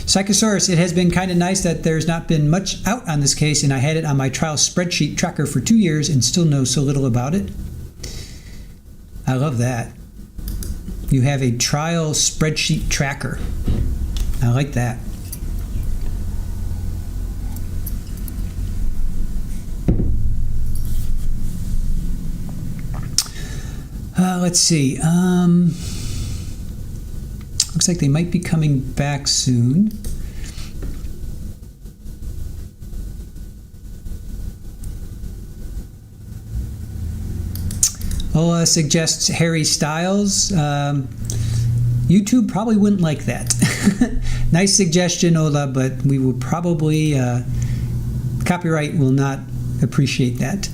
Psychosaurus, it has been kind of nice that there's not been much out on this case, and I had it on my trial spreadsheet tracker for 2 years and still know so little about it. I love that. You have a trial spreadsheet tracker. I like that. Let's see. Looks like they might be coming back soon. Ola suggests Harry Styles. YouTube probably wouldn't like that. Nice suggestion, Ola, but we will probably copyright will not appreciate that.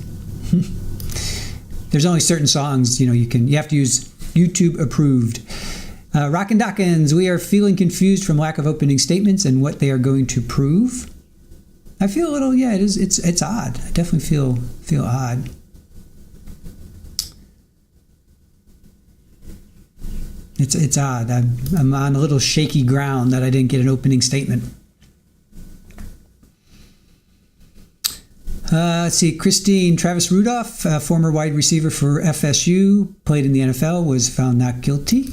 There's only certain songs, you have to use YouTube approved. Rockin' Dockins, we are feeling confused from lack of opening statements and what they are going to prove. I feel a little, it's odd. I definitely feel odd. It's odd. I'm on a little shaky ground that I didn't get an opening statement. Let's see, Christine Travis Rudolph, former wide receiver for FSU, played in the NFL, was found not guilty.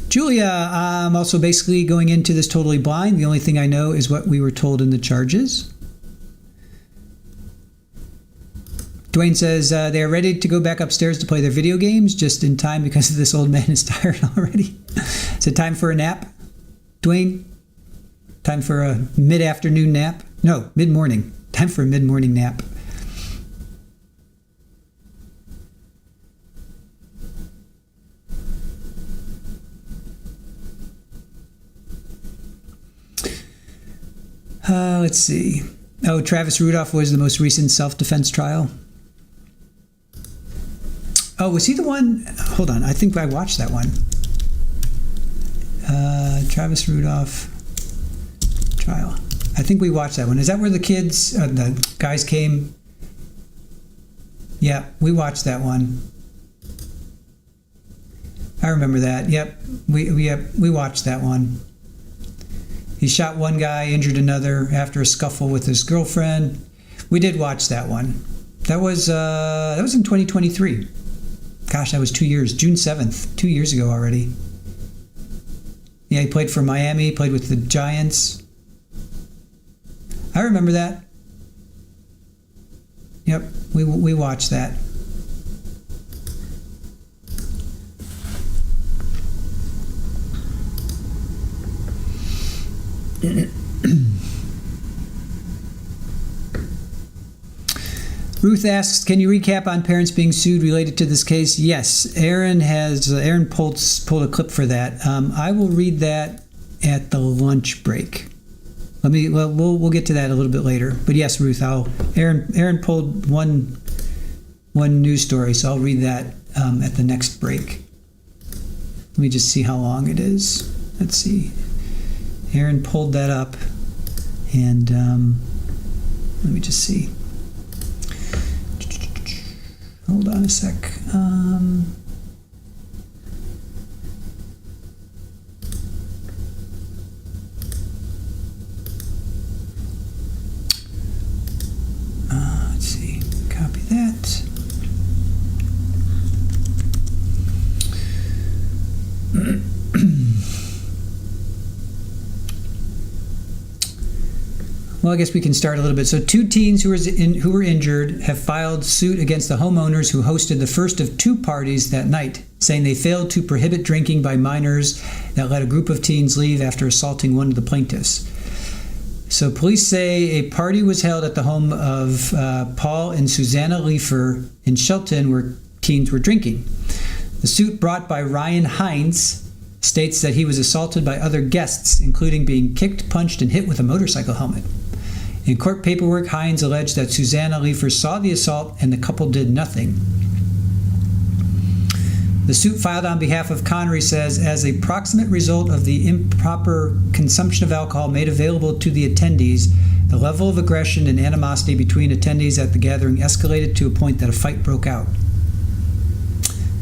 Julia, I'm also basically going into this totally blind. The only thing I know is what we were told in the charges. Dwayne says they are ready to go back upstairs to play their video games just in time because this old man is tired already. Is it time for a nap, Dwayne? Time for a mid-afternoon nap? No, mid-morning. Time for a mid-morning nap. Let's see. Oh, Travis Rudolph was the most recent self-defense trial. Oh, was he the one? Hold on. I think I watched that one. Travis Rudolph trial. I think we watched that one. Is that where the kids, the guys came? Yeah, we watched that one. I remember that. Yep, we watched that one. He shot one guy, injured another after a scuffle with his girlfriend. We did watch that one. That was in 2023. Gosh, that was 2 years. June 7th, 2 years ago already. Yeah, he played for Miami, played with the Giants. I remember that. Yep, we watched that. Ruth asks, can you recap on parents being sued related to this case? Yes, Aaron pulled a clip for that. I will read that at the lunch break. We'll get to that a little bit later. But yes, Ruth, Aaron pulled one news story, so I'll read that at the next break. Let me just see how long it is. Let's see. Aaron pulled that up, and let me just see. Hold on a sec. Let's see. Copy that. Well, I guess we can start a little bit. So 2 teens who were injured have filed suit against the homeowners who hosted the first of 2 parties that night, saying they failed to prohibit drinking by minors that let a group of teens leave after assaulting one of the plaintiffs. So police say a party was held at the home of Paul and Susanna Leifer in Shelton where teens were drinking. The suit brought by Ryan Hines states that he was assaulted by other guests, including being kicked, punched, and hit with a motorcycle helmet. In court paperwork, Hines alleged that Susanna Leifer saw the assault and the couple did nothing. The suit filed on behalf of Connery says, as a proximate result of the improper consumption of alcohol made available to the attendees, the level of aggression and animosity between attendees at the gathering escalated to a point that a fight broke out.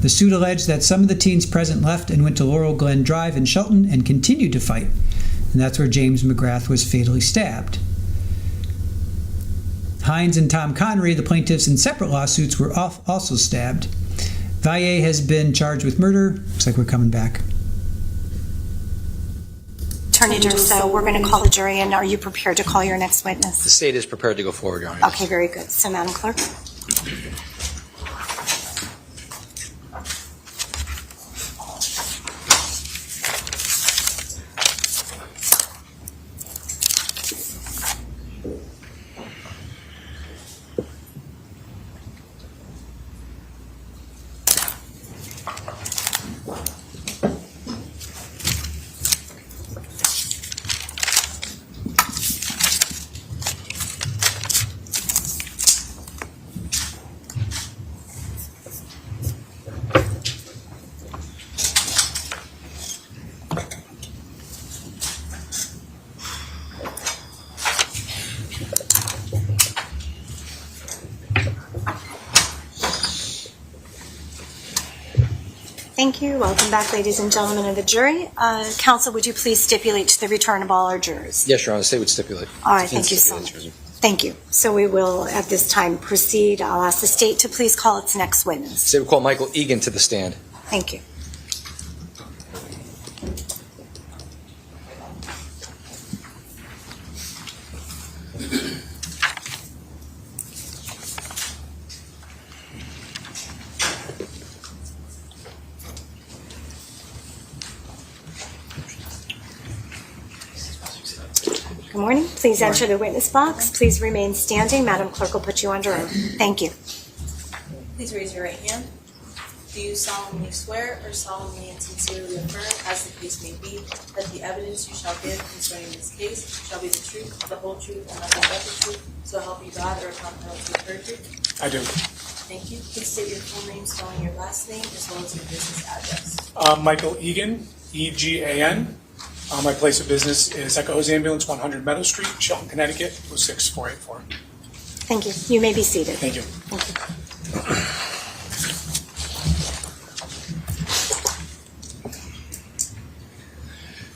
The suit alleged that some of the teens present left and went to Laurel Glen Drive in Shelton and continued to fight, and that's where James McGrath was fatally stabbed. Hines and Tom Connery, the plaintiffs in separate lawsuits, were also stabbed. Valle has been charged with murder. Looks like we're coming back. Attorney Durso, we're going to call the jury, and are you prepared to call your next witness? The state is prepared to go forward, Your Honor. Okay, very good. So, Madam Clerk. Thank you. Welcome back, ladies and gentlemen of the jury. Counsel, would you please stipulate to the return of all our jurors? Yes, Your Honor, the state would stipulate. All right, thank you so much. Thank you. So we will, at this time, proceed. I'll ask the state to please call its next witness. The state would call Michael Egan to the stand. Thank you. Good morning. Please enter the witness box. Please remain standing. Madam Clerk will put you under oath. Thank you. Please raise your right hand. Do you solemnly swear or solemnly and sincerely affirm, as the case may be, that the evidence you shall give concerning this case shall be the truth, the whole truth, and nothing but the truth, so help you God, or upon penalty of perjury? I do. Thank you. Please state your full name, spelling your last name, as well as your business address. Michael Egan, E-G-A-N. My place of business is Echo Hose Ambulance, 100 Meadow Street, Shelton, Connecticut, 06484. Thank you. You may be seated. Thank you. Thank you.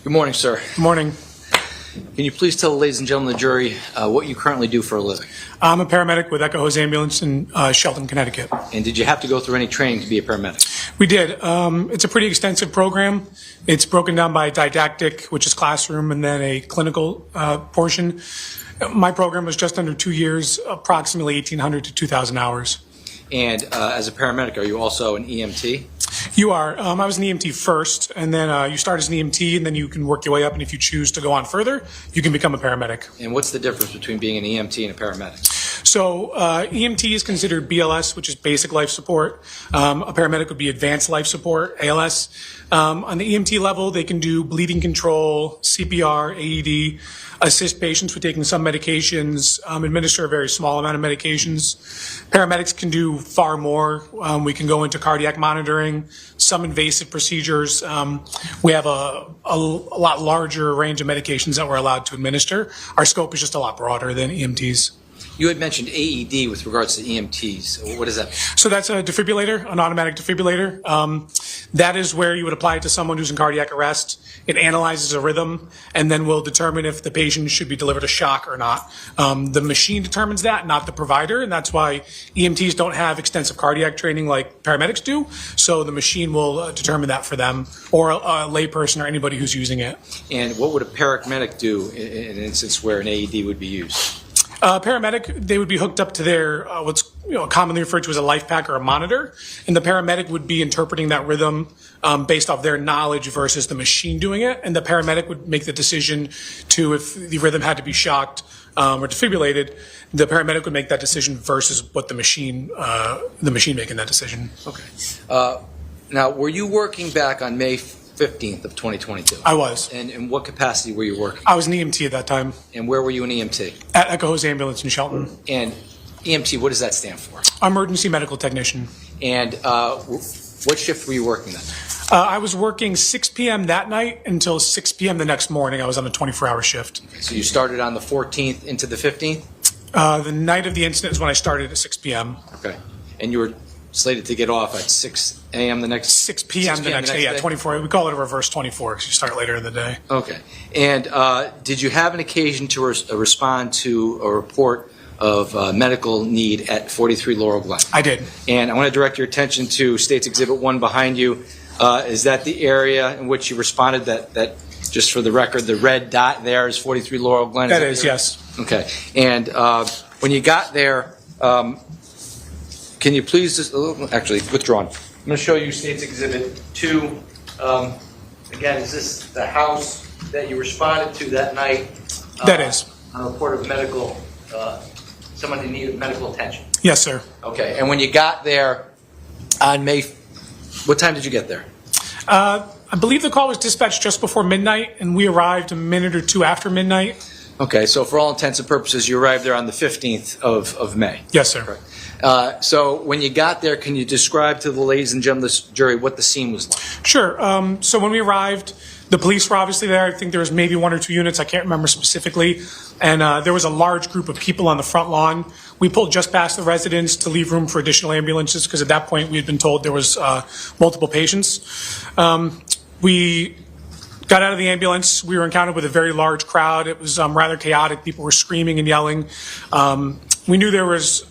Good morning, sir. Good morning. Can you please tell the ladies and gentlemen of the jury what you currently do for a living? I'm a paramedic with Echo Hose Ambulance in Shelton, Connecticut. And did you have to go through any training to be a paramedic? We did. It's a pretty extensive program. It's broken down by didactic, which is classroom, and then a clinical portion. My program was just under 2 years, approximately 1,800 to 2,000 hours. And as a paramedic, are you also an EMT? You are. I was an EMT first, and then you start as an EMT, and then you can work your way up, and if you choose to go on further, you can become a paramedic. And what's the difference between being an EMT and a paramedic? So EMT is considered BLS, which is basic life support. A paramedic would be advanced life support, ALS. On the EMT level, they can do bleeding control, CPR, AED, assist patients with taking some medications, administer a very small amount of medications. Paramedics can do far more. We can go into cardiac monitoring, some invasive procedures. We have a lot larger range of medications that we're allowed to administer. Our scope is just a lot broader than EMTs. You had mentioned AED with regards to EMTs. What does that mean? So that's a defibrillator, an automatic defibrillator. That is where you would apply it to someone who's in cardiac arrest. It analyzes a rhythm and then will determine if the patient should be delivered a shock or not. The machine determines that, not the provider, and that's why EMTs don't have extensive cardiac training like paramedics do. So the machine will determine that for them, or a layperson or anybody who's using it. And what would a paramedic do in an instance where an AED would be used? Paramedic, they would be hooked up to their what's commonly referred to as a life pack or a monitor, and the paramedic would be interpreting that rhythm based off their knowledge versus the machine doing it, and the paramedic would make the decision to if the rhythm had to be shocked or defibrillated. The paramedic would make that decision versus what the machine making that decision. Okay. Now, were you working back on May 15th of 2022? I was. And in what capacity were you working? I was an EMT at that time. And where were you an EMT? At Echo Hose Ambulance in Shelton. And EMT, what does that stand for? Emergency Medical Technician. And what shift were you working then? I was working 6 p.m. that night until 6 p.m. the next morning. I was on a 24-hour shift. Okay, so you started on the 14th into the 15th? The night of the incident is when I started at 6 p.m. Okay. And you were slated to get off at 6 a.m. the next 6 p.m. the next day. Yeah, 24. We call it a reverse 24 because you start later in the day. Okay. And did you have an occasion to respond to a report of medical need at 43 Laurel Glen? I did. And I want to direct your attention to State's Exhibit 1 behind you. Is that the area in which you responded? That just for the record, the red dot there is 43 Laurel Glen? That is, yes. Okay. And when you got there, can you please just, actually, withdrawn. I'm going to show you State's Exhibit 2. Again, is this the house that you responded to that night? That is. On a report of medical, someone who needed medical attention? Yes, sir. Okay. And when you got there on what time did you get there? I believe the call was dispatched just before midnight, and we arrived a minute or two after midnight. Okay. So for all intents and purposes, you arrived there on the 15th of May? Yes, sir. Correct. So when you got there, can you describe to the ladies and gentlemen of this jury what the scene was like? Sure. So when we arrived, the police were obviously there. I think there was maybe 1 or 2 units. I can't remember specifically. And there was a large group of people on the front lawn. We pulled just past the residence to leave room for additional ambulances because at that point we had been told there was multiple patients. We got out of the ambulance. We were encountered with a very large crowd. It was rather chaotic. People were screaming and yelling. We knew there was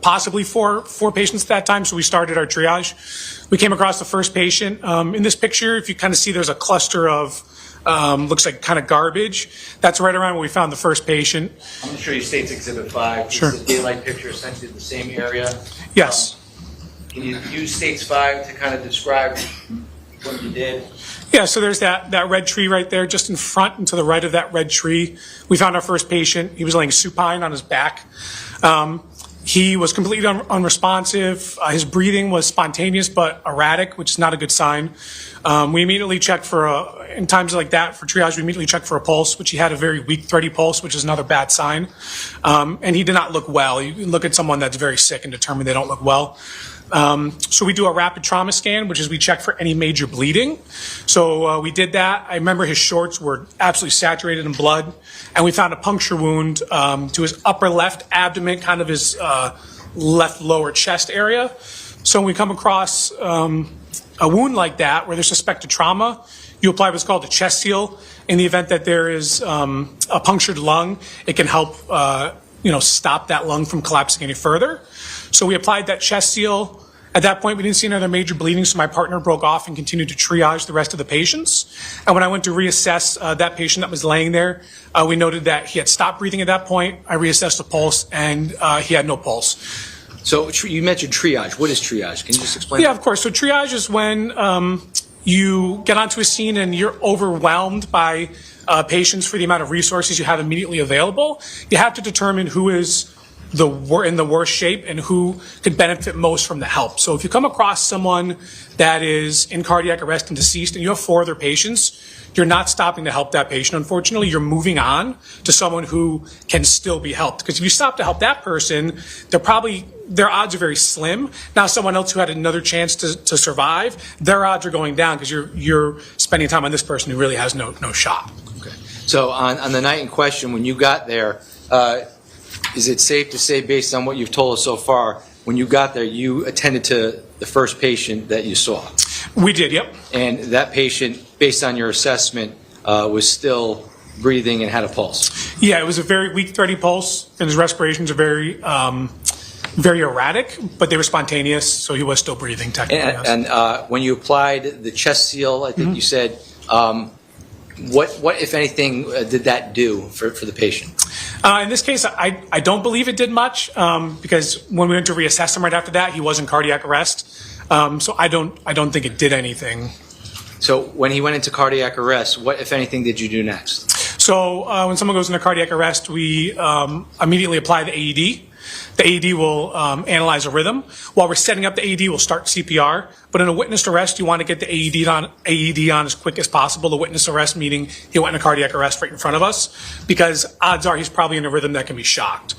possibly four patients at that time, so we started our triage. We came across the first patient. In this picture, if you kind of see, there's a cluster of, looks like kind of garbage. That's right around where we found the first patient. I'm going to show you State's Exhibit 5. Sure. This is a daylight picture, essentially the same area. Yes. Can you use State's 5 to kind of describe what you did? Yeah, so there's that red tree right there, just in front and to the right of that red tree. We found our first patient. He was laying supine on his back. He was completely unresponsive. His breathing was spontaneous but erratic, which is not a good sign. We immediately checked for in times like that, for triage, we immediately checked for a pulse, which he had a very weak, thready pulse, which is another bad sign. And he did not look well. You look at someone that's very sick and determine they don't look well. So we do a rapid trauma scan, which is we check for any major bleeding. So we did that. I remember his shorts were absolutely saturated in blood, and we found a puncture wound to his upper left abdomen, kind of his left lower chest area. So when we come across a wound like that, where there's suspected trauma, you apply what's called a chest seal. In the event that there is a punctured lung, it can help stop that lung from collapsing any further. So we applied that chest seal. At that point, we didn't see another major bleeding, so my partner broke off and continued to triage the rest of the patients. And when I went to reassess that patient that was laying there, we noted that he had stopped breathing at that point. I reassessed the pulse, and he had no pulse. So you mentioned triage. What is triage? Can you just explain? Yeah, of course. So triage is when you get onto a scene and you're overwhelmed by patients for the amount of resources you have immediately available. You have to determine who is in the worst shape and who could benefit most from the help. So if you come across someone that is in cardiac arrest and deceased and you have 4 other patients, you're not stopping to help that patient. Unfortunately, you're moving on to someone who can still be helped. Because if you stop to help that person, their odds are very slim. Now someone else who had another chance to survive, their odds are going down because you're spending time on this person who really has no shot. Okay. So on the night in question, when you got there, is it safe to say, based on what you've told us so far, when you got there, you attended to the first patient that you saw? We did, yep. And that patient, based on your assessment, was still breathing and had a pulse? Yeah, it was a very weak, thready pulse, and his respirations are very erratic, but they were spontaneous, so he was still breathing technically. And when you applied the chest seal, I think you said, what, if anything, did that do for the patient? In this case, I don't believe it did much because when we went to reassess him right after that, he was in cardiac arrest. So I don't think it did anything. So when he went into cardiac arrest, what, if anything, did you do next? So when someone goes into cardiac arrest, we immediately apply the AED. The AED will analyze a rhythm. While we're setting up the AED, we'll start CPR. But in a witnessed arrest, you want to get the AED on as quick as possible. The witness arrest meaning he went into cardiac arrest right in front of us, because odds are he's probably in a rhythm that can be shocked.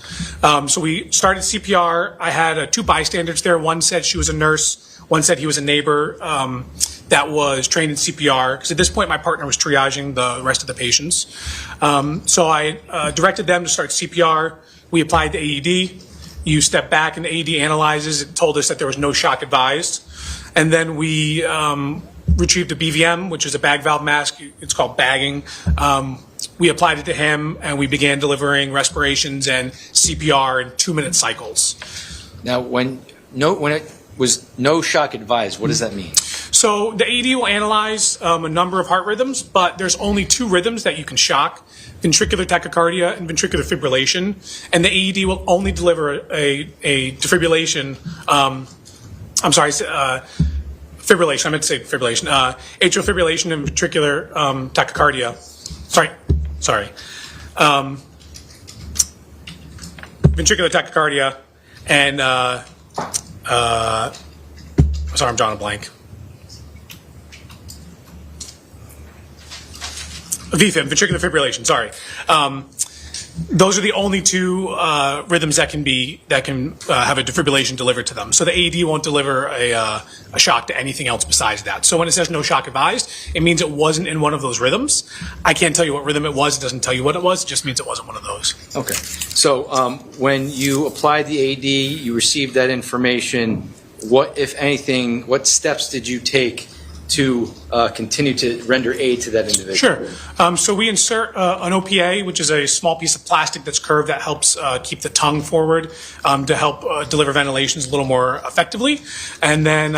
So we started CPR. I had 2 bystanders there. One said she was a nurse. One said he was a neighbor that was trained in CPR, because at this point my partner was triaging the rest of the patients. So I directed them to start CPR. We applied the AED. You step back and the AED analyzes. It told us that there was no shock advised. And then we retrieved a BVM, which is a bag valve mask. It's called bagging. We applied it to him, and we began delivering respirations and CPR in 2-minute cycles. Now, when it was no shock advised, what does that mean? So the AED will analyze a number of heart rhythms, but there's only 2 rhythms that you can shock: ventricular tachycardia and ventricular fibrillation. And the AED will only deliver a defibrillation. Fibrillation. I meant to say fibrillation. Atrial fibrillation and ventricular tachycardia. Sorry. Ventricular tachycardia and sorry, I'm drawing a blank. VFib, ventricular fibrillation. Sorry. Those are the only 2 rhythms that can have a defibrillation delivered to them. So the AED won't deliver a shock to anything else besides that. So when it says no shock advised, it means it wasn't in one of those rhythms. I can't tell you what rhythm it was. It doesn't tell you what it was. It just means it wasn't one of those. Okay. So when you applied the AED, you received that information. What, if anything, what steps did you take to continue to render aid to that individual? Sure. So we insert an OPA, which is a small piece of plastic that's curved that helps keep the tongue forward to help deliver ventilations a little more effectively. And then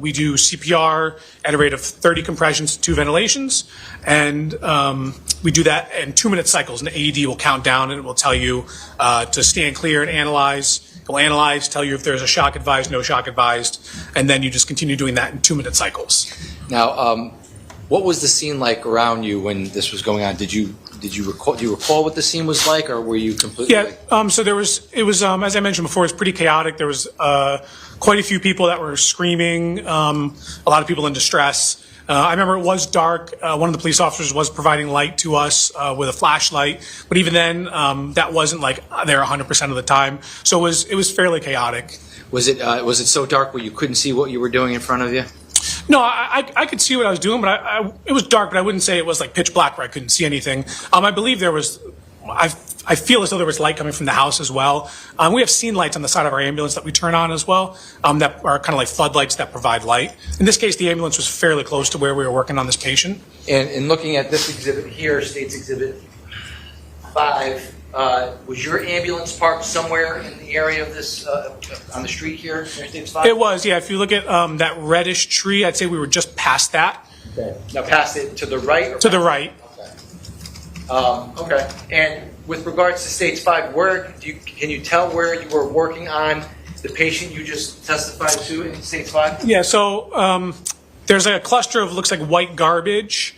we do CPR at a rate of 30 compressions to 2 ventilations. And we do that in 2-minute cycles. And the AED will count down and it will tell you to stand clear and analyze. It will analyze, tell you if there's a shock advised, no shock advised, and then you just continue doing that in 2-minute cycles. Now, what was the scene like around you when this was going on? Did you Did you recall? Do you recall what the scene was like, or were you completely? Yeah. So it was as I mentioned before, it was pretty chaotic. There was quite a few people that were screaming. A lot of people in distress. I remember it was dark. One of the police officers was providing light to us with a flashlight, but even then, that wasn't like there 100% of the time. So it was fairly chaotic. Was it so dark where you couldn't see what you were doing in front of you? No, I could see what I was doing, but it was dark. But I wouldn't say it was like pitch black where I couldn't see anything. I believe there was. I feel as though there was light coming from the house as well. We have scene lights on the side of our ambulance that we turn on as well, that are kind of like floodlights that provide light. In this case, the ambulance was fairly close to where we were working on this patient. And looking at this exhibit here, State's Exhibit 5, was your ambulance parked somewhere in the area of this, on the street here, State's 5? It was, yeah. If you look at that reddish tree, I'd say we were just past that. Okay. Now past it to the right? Or to the right. Okay. And with regards to States 5, can you tell where you were working on the patient you just testified to in States 5? Yeah, so there's a cluster of, looks like white garbage.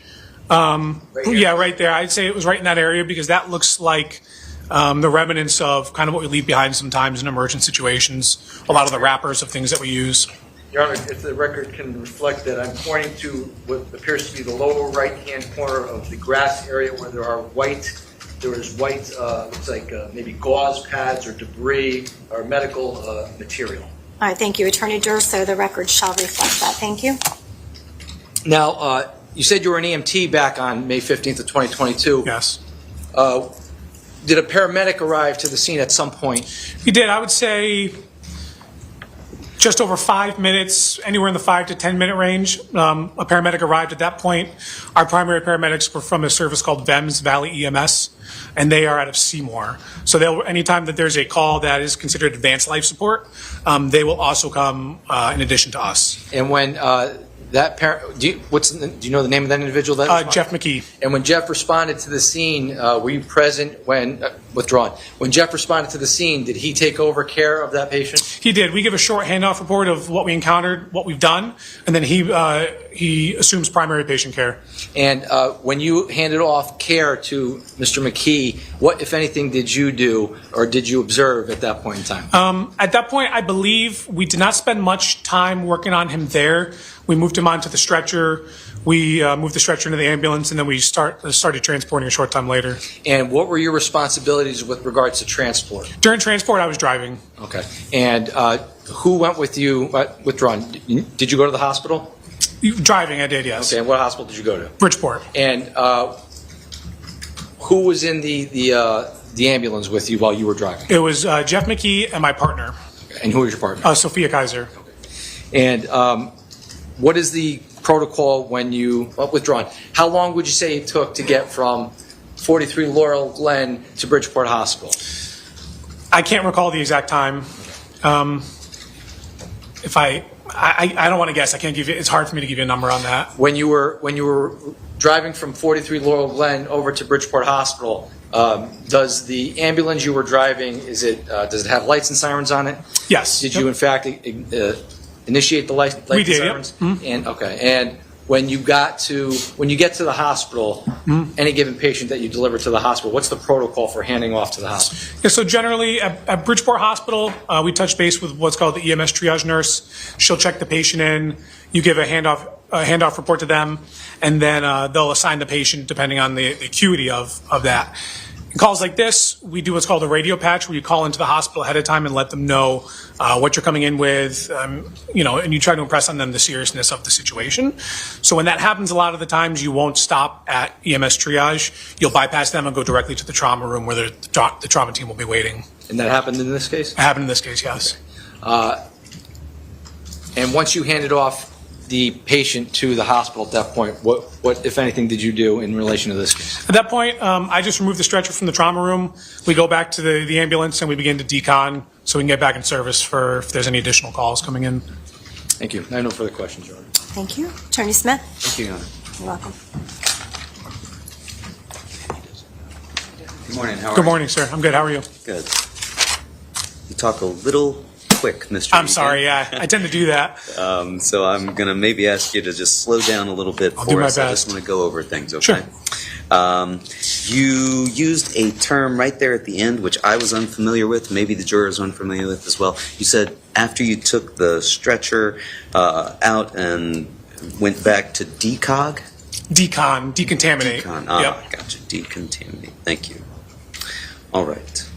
Right there. I'd say it was right in that area because that looks like the remnants of kind of what we leave behind sometimes in emergent situations. A lot of the wrappers of things that we use. Your Honor, if the record can reflect that, I'm pointing to what appears to be the lower right-hand corner of the grass area where there is white, looks like maybe gauze pads or debris or medical material. All right, thank you, Attorney Durso. The record shall reflect that. Thank you. Now, you said you were an EMT back on May 15th of 2022. Yes. Did a paramedic arrive to the scene at some point? He did. I would say just over 5 minutes, anywhere in the 5 to 10 minute range. A paramedic arrived at that point. Our primary paramedics were from a service called VEMS, Valley EMS, and they are out of Seymour. So anytime that there's a call that is considered advanced life support, they will also come in addition to us. And when do you know the name of that individual? Jeff McKee. And when Jeff responded to the scene, were you present when withdrawn? When Jeff responded to the scene, did he take over care of that patient? He did. We give a short handoff report of what we encountered, what we've done, and then he assumes primary patient care. And when you handed off care to Mr. McKee, what, if anything, did you do or did you observe at that point in time? At that point, I believe we did not spend much time working on him there. We moved him onto the stretcher. We moved the stretcher into the ambulance, and then we started transporting a short time later. And what were your responsibilities with regards to transport? During transport, I was driving. Okay. And who went with you withdrawn? Did you go to the hospital? Driving, I did, yes. Okay. And what hospital did you go to? Bridgeport. And who was in the ambulance with you while you were driving? It was Jeff McKee and my partner. And who was your partner? Sophia Kaiser. And what is the protocol when you withdrawn? How long would you say it took to get from 43 Laurel Glen to Bridgeport Hospital? I can't recall the exact time. If I don't want to guess. I can't give you. It's hard for me to give you a number on that. When you were driving from 43 Laurel Glen over to Bridgeport Hospital, does the ambulance you were driving does it have lights and sirens on it? Yes. Did you in fact initiate the lights we and did, sirens? Yep. Mm-hmm. And okay. And when you get to the hospital, any given patient that you deliver to the hospital, what's the protocol for handing off to the hospital? Yeah, so generally at Bridgeport Hospital, we touch base with what's called the EMS triage nurse. She'll check the patient in. You give a handoff report to them, and then they'll assign the patient depending on the acuity of that. In calls like this, we do what's called a radio patch, where you call into the hospital ahead of time and let them know what you're coming in with, and you try to impress on them the seriousness of the situation. So when that happens, a lot of the times you won't stop at EMS triage. You'll bypass them and go directly to the trauma room where the trauma team will be waiting. And that happened in this case? It happened in this case, yes. And once you handed off the patient to the hospital at that point, what if anything, did you do in relation to this case? At that point, I just removed the stretcher from the trauma room. We go back to the ambulance and we begin to decon so we can get back in service for if there's any additional calls coming in. Thank you. I have no further questions, Your Honor. Thank you. Attorney Smith? Thank you, Your Honor. You're welcome. Good morning. How are you? Good morning, sir. I'm good. How are you? Good. You talk a little quick, Mr. I'm sorry. Yeah, I tend to do that. So I'm going to maybe ask you to just slow down a little bit I'll for do my us. I best. just want to go over things, okay? Sure. You used a term right there at the end, which I was unfamiliar with, maybe the jurors are unfamiliar with as well. You said after you took the stretcher out and went back to decontaminate. Decontaminate. Yep. Gotcha. Decontaminate. Thank you. All right.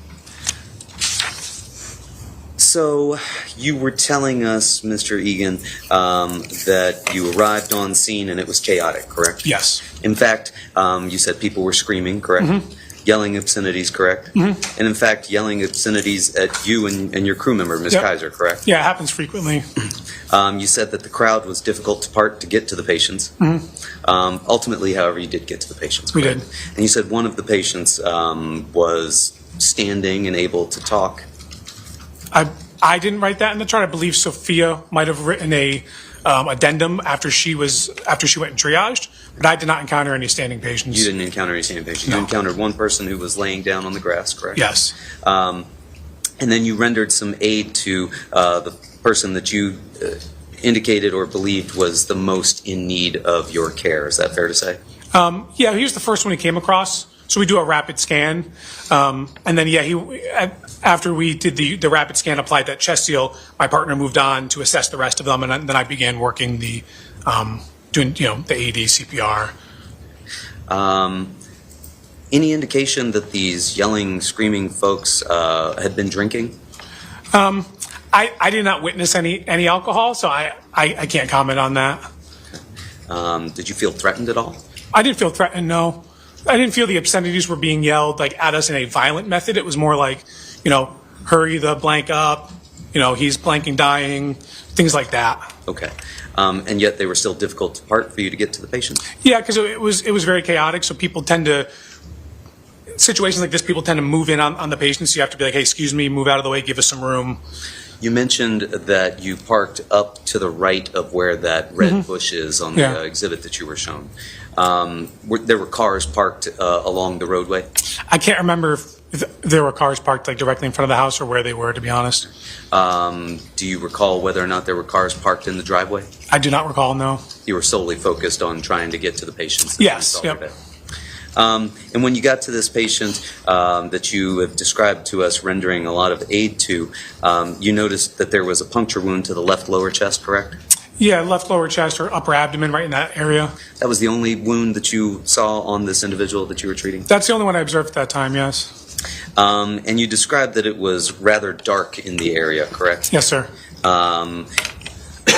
So you were telling us, Mr. Egan, that you arrived on scene and it was chaotic, correct? Yes. In fact, you said people were screaming, correct? Mm-hmm. Yelling obscenities, correct? Mm-hmm. And in fact, yelling obscenities at you and your crew member, Ms. Yep. Kaiser, correct? Yeah, it happens frequently. You said that the crowd was difficult to part to get to the patients. Mm-hmm. Ultimately, however, you did get to the patients. We correct? did. And you said one of the patients was standing and able to talk. I didn't write that in the chart. I believe Sophia might have written a addendum after she went and triaged, but I did not encounter any standing patients. You didn't encounter any standing patients. No. You encountered one person who was laying down on the grass, correct? Yes. And then you rendered some aid to the person that you indicated or believed was the most in need of your care. Is that fair to say? Yeah, he was the first one he came across. So we do a rapid scan, and then after we did the rapid scan, applied that chest seal, my partner moved on to assess the rest of them, and then I began working doing the AED CPR. Any indication that these yelling, screaming folks had been drinking? I did not witness any alcohol, so I can't comment on that. Did you feel threatened at all? I didn't feel threatened, no. I didn't feel the obscenities were being yelled at us in a violent method. It was more like, hurry the blank up, he's blanking dying, things like that. Okay. And yet they were still difficult to part for you to get to the patient? Yeah, because it was very chaotic, so people tend to, situations like this, people tend to move in on the patient, so you have to be like, hey, excuse me, move out of the way, give us some room. You mentioned that you parked up to the right of where that red bush is on the exhibit that you were shown. There were cars parked along the roadway? I can't remember if there were cars parked directly in front of the house or where they were, to be honest. Do you recall whether or not there were cars parked in the driveway? I do not recall, no. You were solely focused on trying to get to the patients? Yes, yep. And when you got to this patient that you have described to us rendering a lot of aid to, you noticed that there was a puncture wound to the left lower chest, correct? Yeah, left lower chest or upper abdomen, right in that area. That was the only wound that you saw on this individual that you were treating? That's the only one I observed at that time, yes. And you described that it was rather dark in the area, correct? Yes, sir.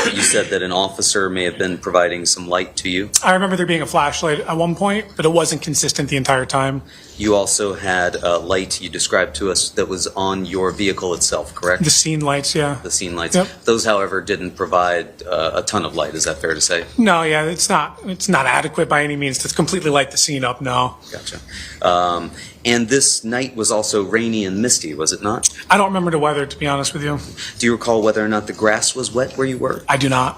You said that an officer may have been providing some light to you. I remember there being a flashlight at one point, but it wasn't consistent the entire time. You also had a light you described to us that was on your vehicle itself, correct? The scene lights, yeah. The scene lights. Yep. Those, however, didn't provide a ton of light. Is that fair to say? No, yeah, it's not adequate by any means to completely light the scene up, no. Gotcha. And this night was also rainy and misty, was it not? I don't remember the weather, to be honest with you. Do you recall whether or not the grass was wet where you were? I do not.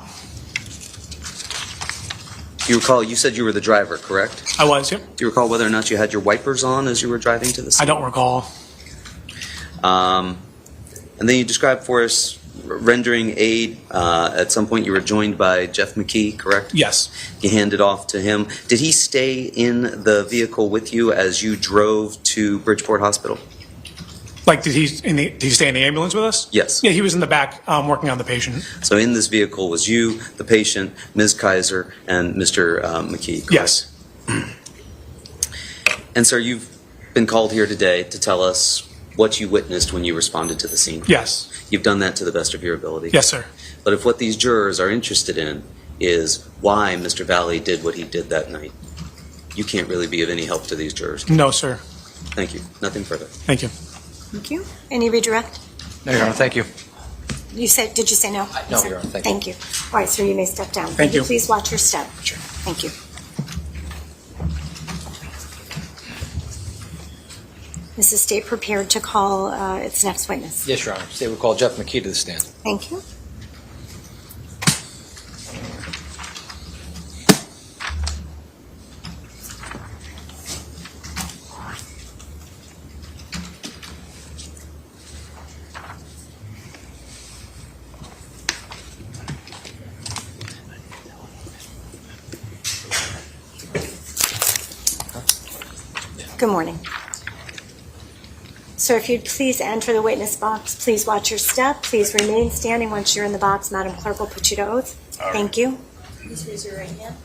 Do you recall, you said you were the driver, correct? I was, yep. Do you recall whether or not you had your wipers on as you were driving to the scene? I don't recall. And then you described for us rendering aid. At some point you were joined by Jeff McKee, correct? Yes. You handed off to him. Did he stay in the vehicle with you as you drove to Bridgeport Hospital? Like, did he stay in the ambulance with us? Yes. Yeah, he was in the back working on the patient. So in this vehicle was you, the patient, Ms. Kaiser, and Mr. McKee, correct? Yes. And sir, you've been called here today to tell us what you witnessed when you responded to the scene. Yes. You've done that to the best of your ability. Yes, sir. But if what these jurors are interested in is why Mr. Valle did what he did that night, you can't really be of any help to these jurors. No, sir. Thank you. Nothing further. Thank you. Thank you. Any redirect? No, Your Honor, thank you. Did you say no? No, Your Honor, thank you. Thank you. All right, sir, you may step down. Thank you. Please watch your step. Sure. Thank you. Is the state prepared to call its next witness? Yes, Your Honor. State will call Jeff McKee to the stand. Thank you. Good morning. Sir, if you'd please enter the witness box, please watch your step. Please remain standing once you're in the box. Madam Clerk will put you to oath. Thank you. Please raise your right hand.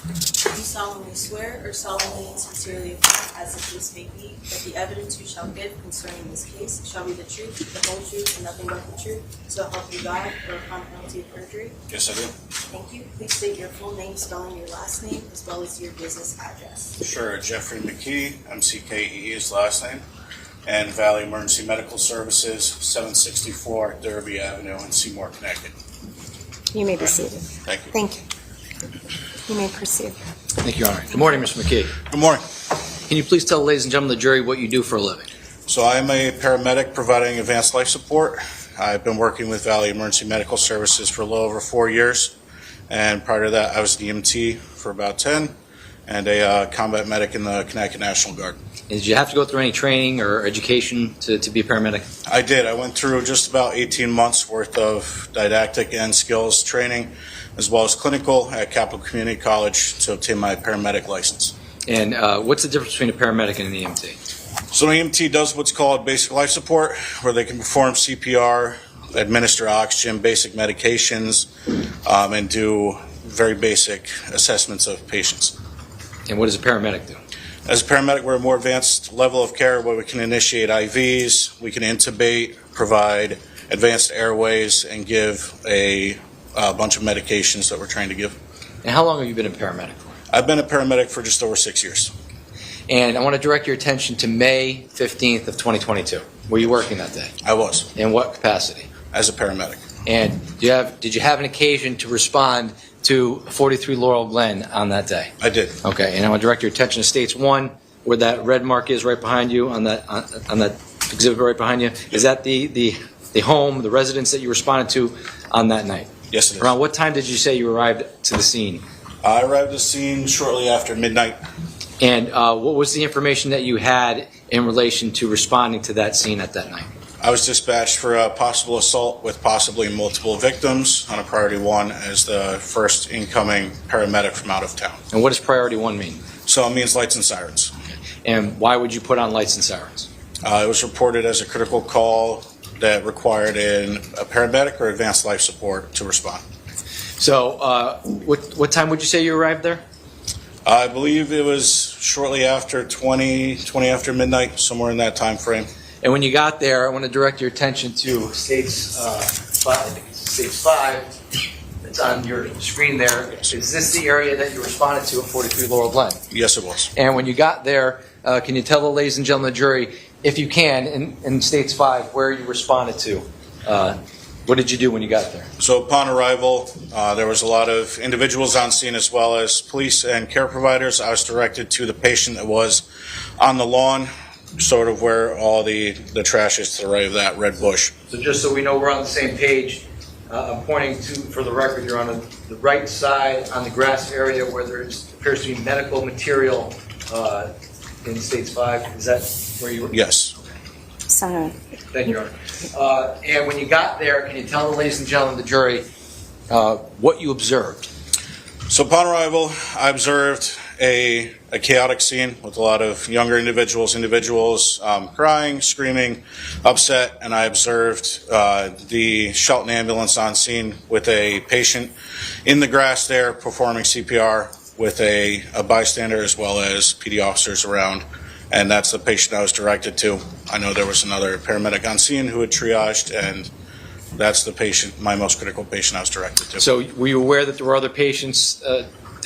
Do you solemnly swear or solemnly and sincerely affirm, as the case may be, that the evidence you shall give concerning this case shall be the truth, the whole truth, and nothing but the truth, so help you God, or upon penalty of perjury? Yes, I do. Thank you. Please state your full name, spelling your last name, as well as your business address. Sure. Jeffrey McKee, MCKEE is last name, and Valley Emergency Medical Services, 764 Derby Avenue in Seymour, Connecticut. You may be seated. Thank you. Thank you. You may proceed. Thank you, Your Honor. Good morning, Mr. McKee. Good morning. Can you please tell the ladies and gentlemen of the jury what you do for a living? So I'm a paramedic providing advanced life support. I've been working with Valley Emergency Medical Services for a little over 4 years, and prior to that I was an EMT for about 10 and a combat medic in the Connecticut National Guard. Did you have to go through any training or education to be a paramedic? I did. I went through just about 18 months worth of didactic and skills training, as well as clinical at Capital Community College to obtain my paramedic license. And what's the difference between a paramedic and an EMT? So an EMT does what's called basic life support, where they can perform CPR, administer oxygen, basic medications, and do very basic assessments of patients. And what does a paramedic do? As a paramedic, we're a more advanced level of care where we can initiate IVs, we can intubate, provide advanced airways, and give a bunch of medications that we're trying to give. And how long have you been a paramedic for? I've been a paramedic for just over 6 years. And I want to direct your attention to May 15th of 2022. Were you working that day? I was. In what capacity? As a paramedic. And did you have an occasion to respond to 43 Laurel Glen on that day? I did. Okay, and I want to direct your attention to States 1, where that red mark is right behind you, on that exhibit right behind you. Is that the home, the residence that you responded to on that night? Yes, it is. Around what time did you say you arrived to the scene? I arrived at the scene shortly after midnight. And what was the information that you had in relation to responding to that scene at that night? I was dispatched for a possible assault with possibly multiple victims on a priority 1 as the first incoming paramedic from out of town. And what does priority 1 mean? So it means lights and sirens. And why would you put on lights and sirens? It was reported as a critical call that required a paramedic or advanced life support to respond. So what time would you say you arrived there? I believe it was shortly after 20 after midnight, somewhere in that time frame. And when you got there, I want to direct your attention to States 5. It's on your screen there. Is this the area that you responded to at 43 Laurel Glen? Yes, it was. And when you got there, can you tell the ladies and gentlemen of the jury, if you can, in States 5, where you responded to? What did you do when you got there? So upon arrival, there was a lot of individuals on scene as well as police and care providers. I was directed to the patient that was on the lawn, sort of where all the trash is to the right of that red bush. So just so we know we're on the same page, I'm pointing to, for the record, you're on the right side on the grass area where there appears to be medical material in States 5. Is that where you were? Yes. Senator. Thank you, Your Honor. And when you got there, can you tell the ladies and gentlemen of the jury what you observed? So upon arrival, I observed a chaotic scene with a lot of younger individuals crying, screaming, upset, and I observed the Shelton ambulance on scene with a patient in the grass there performing CPR with a bystander as well as PD officers around, and that's the patient I was directed to. I know there was another paramedic on scene who had triaged, and that's the patient, my most critical patient I was directed to. So were you aware that there were other patients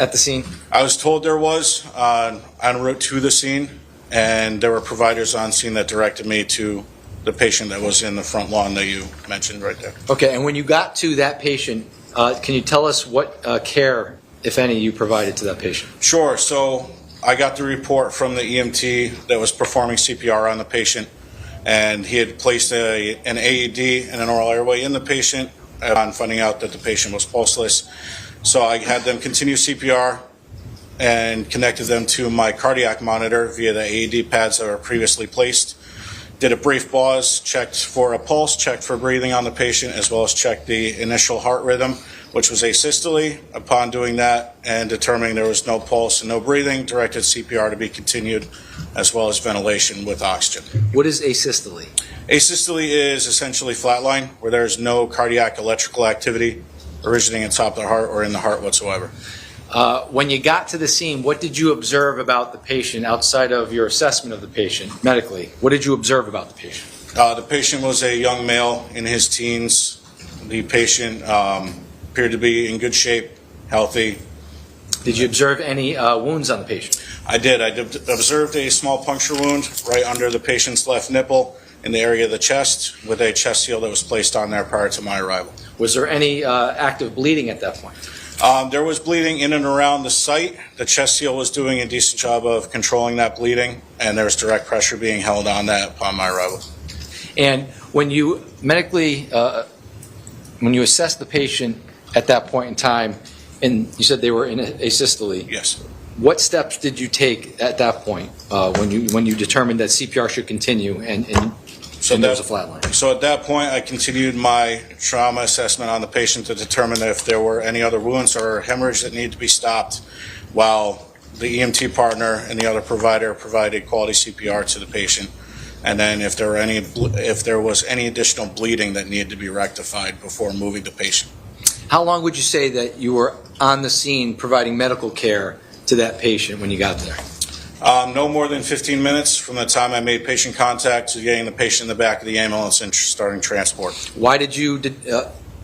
at the scene? I was told there was en route to the scene, and there were providers on scene that directed me to the patient that was in the front lawn that you mentioned right there. Okay, and when you got to that patient, can you tell us what care, if any, you provided to that patient? Sure. So I got the report from the EMT that was performing CPR on the patient, and he had placed an AED and an oral airway in the patient upon finding out that the patient was pulseless. So I had them continue CPR and connected them to my cardiac monitor via the AED pads that were previously placed. Did a brief pause, checked for a pulse, checked for breathing on the patient, as well as checked the initial heart rhythm which was asystole. Upon doing that and determining there was no pulse and no breathing, directed CPR to be continued, as well as ventilation with oxygen. What is asystole? Asystole is essentially flatline, where there's no cardiac electrical activity originating atop the heart or in the heart whatsoever. When you got to the scene, what did you observe about the patient outside of your assessment of the patient medically? What did you observe about the patient? The patient was a young male in his teens. The patient appeared to be in good shape, healthy. Did you observe any wounds on the patient? I did. I observed a small puncture wound right under the patient's left nipple in the area of the chest with a chest seal that was placed on there prior to my arrival. Was there any active bleeding at that point? There was bleeding in and around the site. The chest seal was doing a decent job of controlling that bleeding, and there was direct pressure being held on that upon my arrival. And when you medically, when you assessed the patient at that point in time, and you said they were in asystole. Yes. What steps did you take at that point when you determined that CPR should continue and there was a flatline? So at that point, I continued my trauma assessment on the patient to determine if there were any other wounds or hemorrhage that needed to be stopped, while the EMT partner and the other provider provided quality CPR to the patient. And then if there was any additional bleeding that needed to be rectified before moving the patient. How long would you say that you were on the scene providing medical care to that patient when you got there? No more than 15 minutes from the time I made patient contact to getting the patient in the back of the ambulance and starting transport. Why did you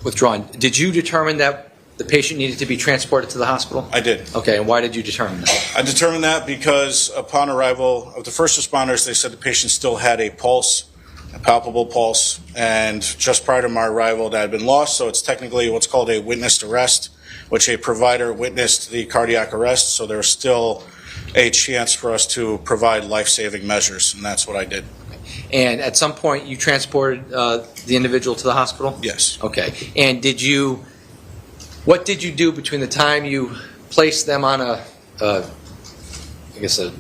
withdraw? Did you determine that the patient needed to be transported to the hospital? I did. Okay, and why did you determine that? I determined that because upon arrival of the first responders, they said the patient still had a pulse, a palpable pulse, and just prior to my arrival that had been lost, so it's technically what's called a witnessed arrest, which a provider witnessed the cardiac arrest, so there's still a chance for us to provide life-saving measures, and that's what I did. And at some point, you transported the individual to the hospital? Yes. Okay. And what did you do between the time you placed them on a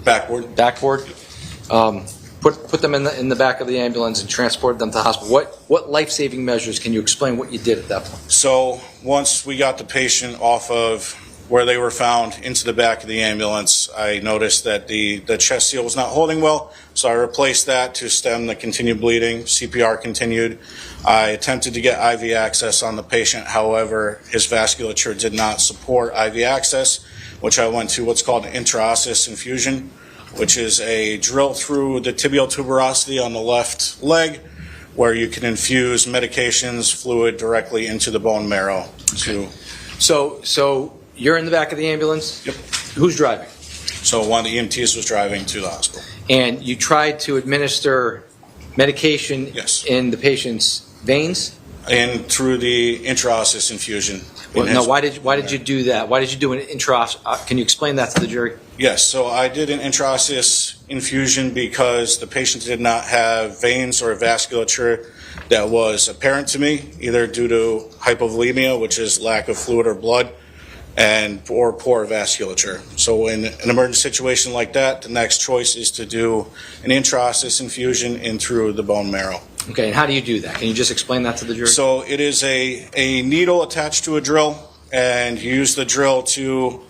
backboard, put them in the back of the ambulance and transported them to the hospital? What life-saving measures, can you explain what you did at that point? So once we got the patient off of where they were found into the back of the ambulance, I noticed that the chest seal was not holding well, so I replaced that to stem the continued bleeding. CPR continued. I attempted to get IV access on the patient. However, his vasculature did not support IV access, which I went to what's called an intraosseous infusion, which is a drill through the tibial tuberosity on the left leg, where you can infuse medications, fluid directly into the bone marrow. So you're in the back of the ambulance? Yep. Who's driving? So one of the EMTs was driving to the hospital. And you tried to administer medication in the patient's veins? And through the intraosseous infusion. Why did you do that? Why did you do an intraosseous? Can you explain that to the jury? Yes, so I did an intraosseous infusion because the patient did not have veins or vasculature that was apparent to me, either due to hypovolemia, which is lack of fluid or blood, or poor vasculature. So in an emergency situation like that, the next choice is to do an intraosseous infusion in through the bone marrow. Okay, and how do you do that? Can you just explain that to the jury? So it is a needle attached to a drill, and you use the drill to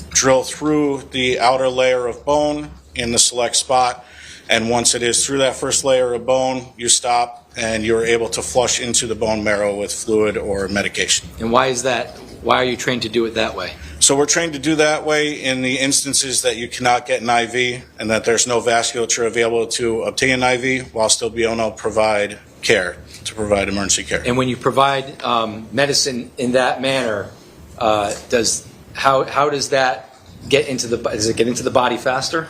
drill through the outer layer of bone in the select spot, and once it is through that first layer of bone, you stop and you're able to flush into the bone marrow with fluid or medication. And why is that? Why are you trained to do it that way? So we're trained to do that way in the instances that you cannot get an IV and that there's no vasculature available to obtain an IV while still being able to provide care, to provide emergency care. And when you provide medicine in that manner, how does that get into does it get into the body faster?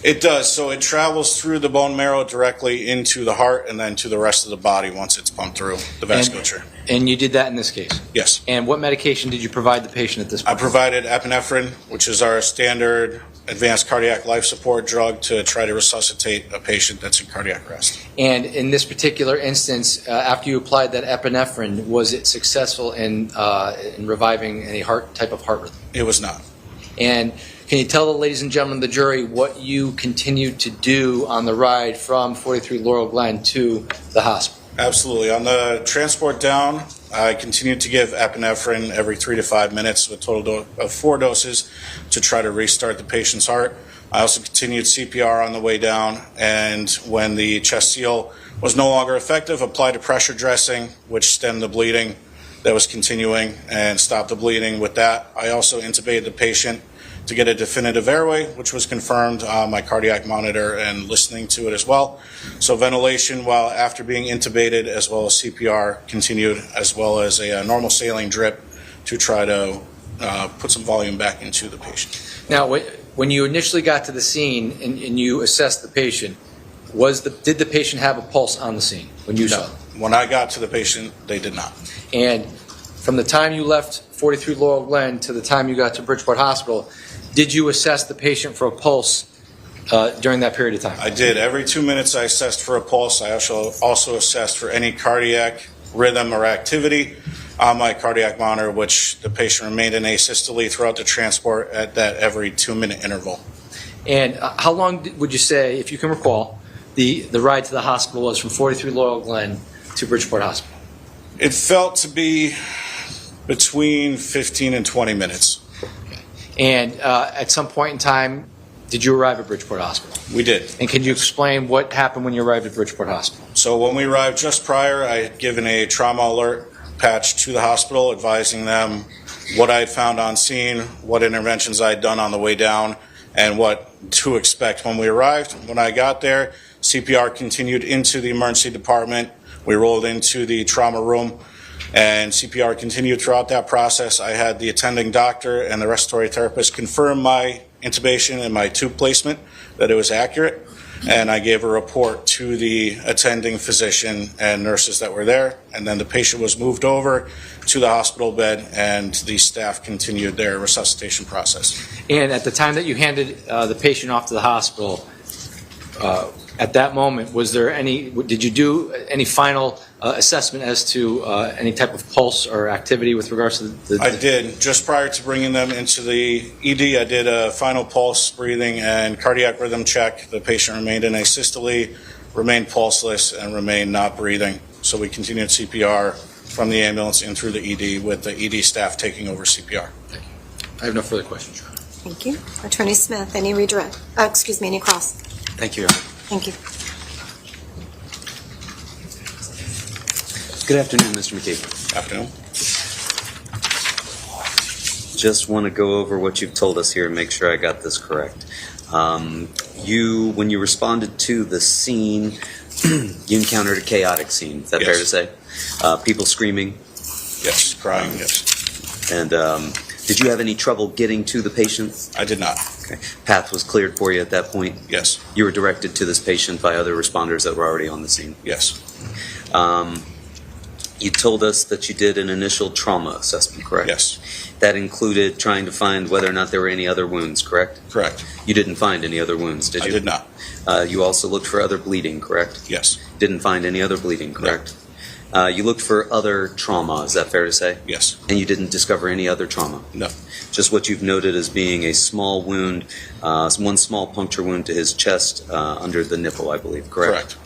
It does. So it travels through the bone marrow directly into the heart and then to the rest of the body once it's pumped through the vasculature. And you did that in this case? Yes. And what medication did you provide the patient at this point? I provided epinephrine, which is our standard advanced cardiac life support drug to try to resuscitate a patient that's in cardiac arrest. And in this particular instance, after you applied that epinephrine, was it successful in reviving any type of heart rhythm? It was not. And can you tell the ladies and gentlemen of the jury what you continued to do on the ride from 43 Laurel Glen to the hospital? Absolutely. On the transport down, I continued to give epinephrine every 3 to 5 minutes with a total of 4 doses to try to restart the patient's heart. I also continued CPR on the way down, and when the chest seal was no longer effective, applied a pressure dressing, which stemmed the bleeding that was continuing and stopped the bleeding with that. I also intubated the patient to get a definitive airway, which was confirmed on my cardiac monitor and listening to it as well. So ventilation while after being intubated, as well as CPR continued, as well as a normal saline drip to try to put some volume back into the patient. Now, when you initially got to the scene and you assessed the patient, did the patient have a pulse on the scene when you saw them? When I got to the patient, they did not. And from the time you left 43 Laurel Glen to the time you got to Bridgeport Hospital, did you assess the patient for a pulse during that period of time? I did. Every 2 minutes I assessed for a pulse. I also assessed for any cardiac rhythm or activity on my cardiac monitor, which the patient remained in asystole throughout the transport at that every 2-minute interval. And how long would you say, if you can recall, the ride to the hospital was from 43 Laurel Glen to Bridgeport Hospital? It felt to be between 15 and 20 minutes. And at some point in time, did you arrive at Bridgeport Hospital? We did. And can you explain what happened when you arrived at Bridgeport Hospital? So when we arrived just prior, I had given a trauma alert patch to the hospital advising them what I had found on scene, what interventions I had done on the way down, and what to expect when we arrived. When I got there, CPR continued into the emergency department. We rolled into the trauma room, and CPR continued throughout that process. I had the attending doctor and the respiratory therapist confirm my intubation and my tube placement, that it was accurate, and I gave a report to the attending physician and nurses that were there, and then the patient was moved over to the hospital bed, and the staff continued their resuscitation process. And at the time that you handed the patient off to the hospital, at that moment, did you do any final assessment as to any type of pulse or activity with regards to the... I did. Just prior to bringing them into the ED, I did a final pulse, breathing, and cardiac rhythm check. The patient remained in asystole, remained pulseless, and remained not breathing. So we continued CPR from the ambulance in through the ED with the ED staff taking over CPR. Thank you. I have no further questions, Your Honor. Thank you. Attorney Smith, any redirect? Any cross? Thank you, Your Honor. Thank you. Good afternoon, Mr. McKee. Afternoon. Just want to go over what you've told us here and make sure I got this correct. When you responded to the scene, you encountered a chaotic scene. Is that fair to say? People screaming? Yes, crying, yes. And did you have any trouble getting to the patient? I did not. Okay. Path was cleared for you at that point? Yes. You were directed to this patient by other responders that were already on the scene? Yes. You told us that you did an initial trauma assessment, correct? Yes. That included trying to find whether or not there were any other wounds, correct? Correct. You didn't find any other wounds, did you? I did not. You also looked for other bleeding, correct? Yes. Didn't find any other bleeding, correct? No. You looked for other trauma, is that fair to say? Yes. And you didn't discover any other trauma? No. Just what you've noted as being a small wound, one small puncture wound to his chest under the nipple, I believe, correct?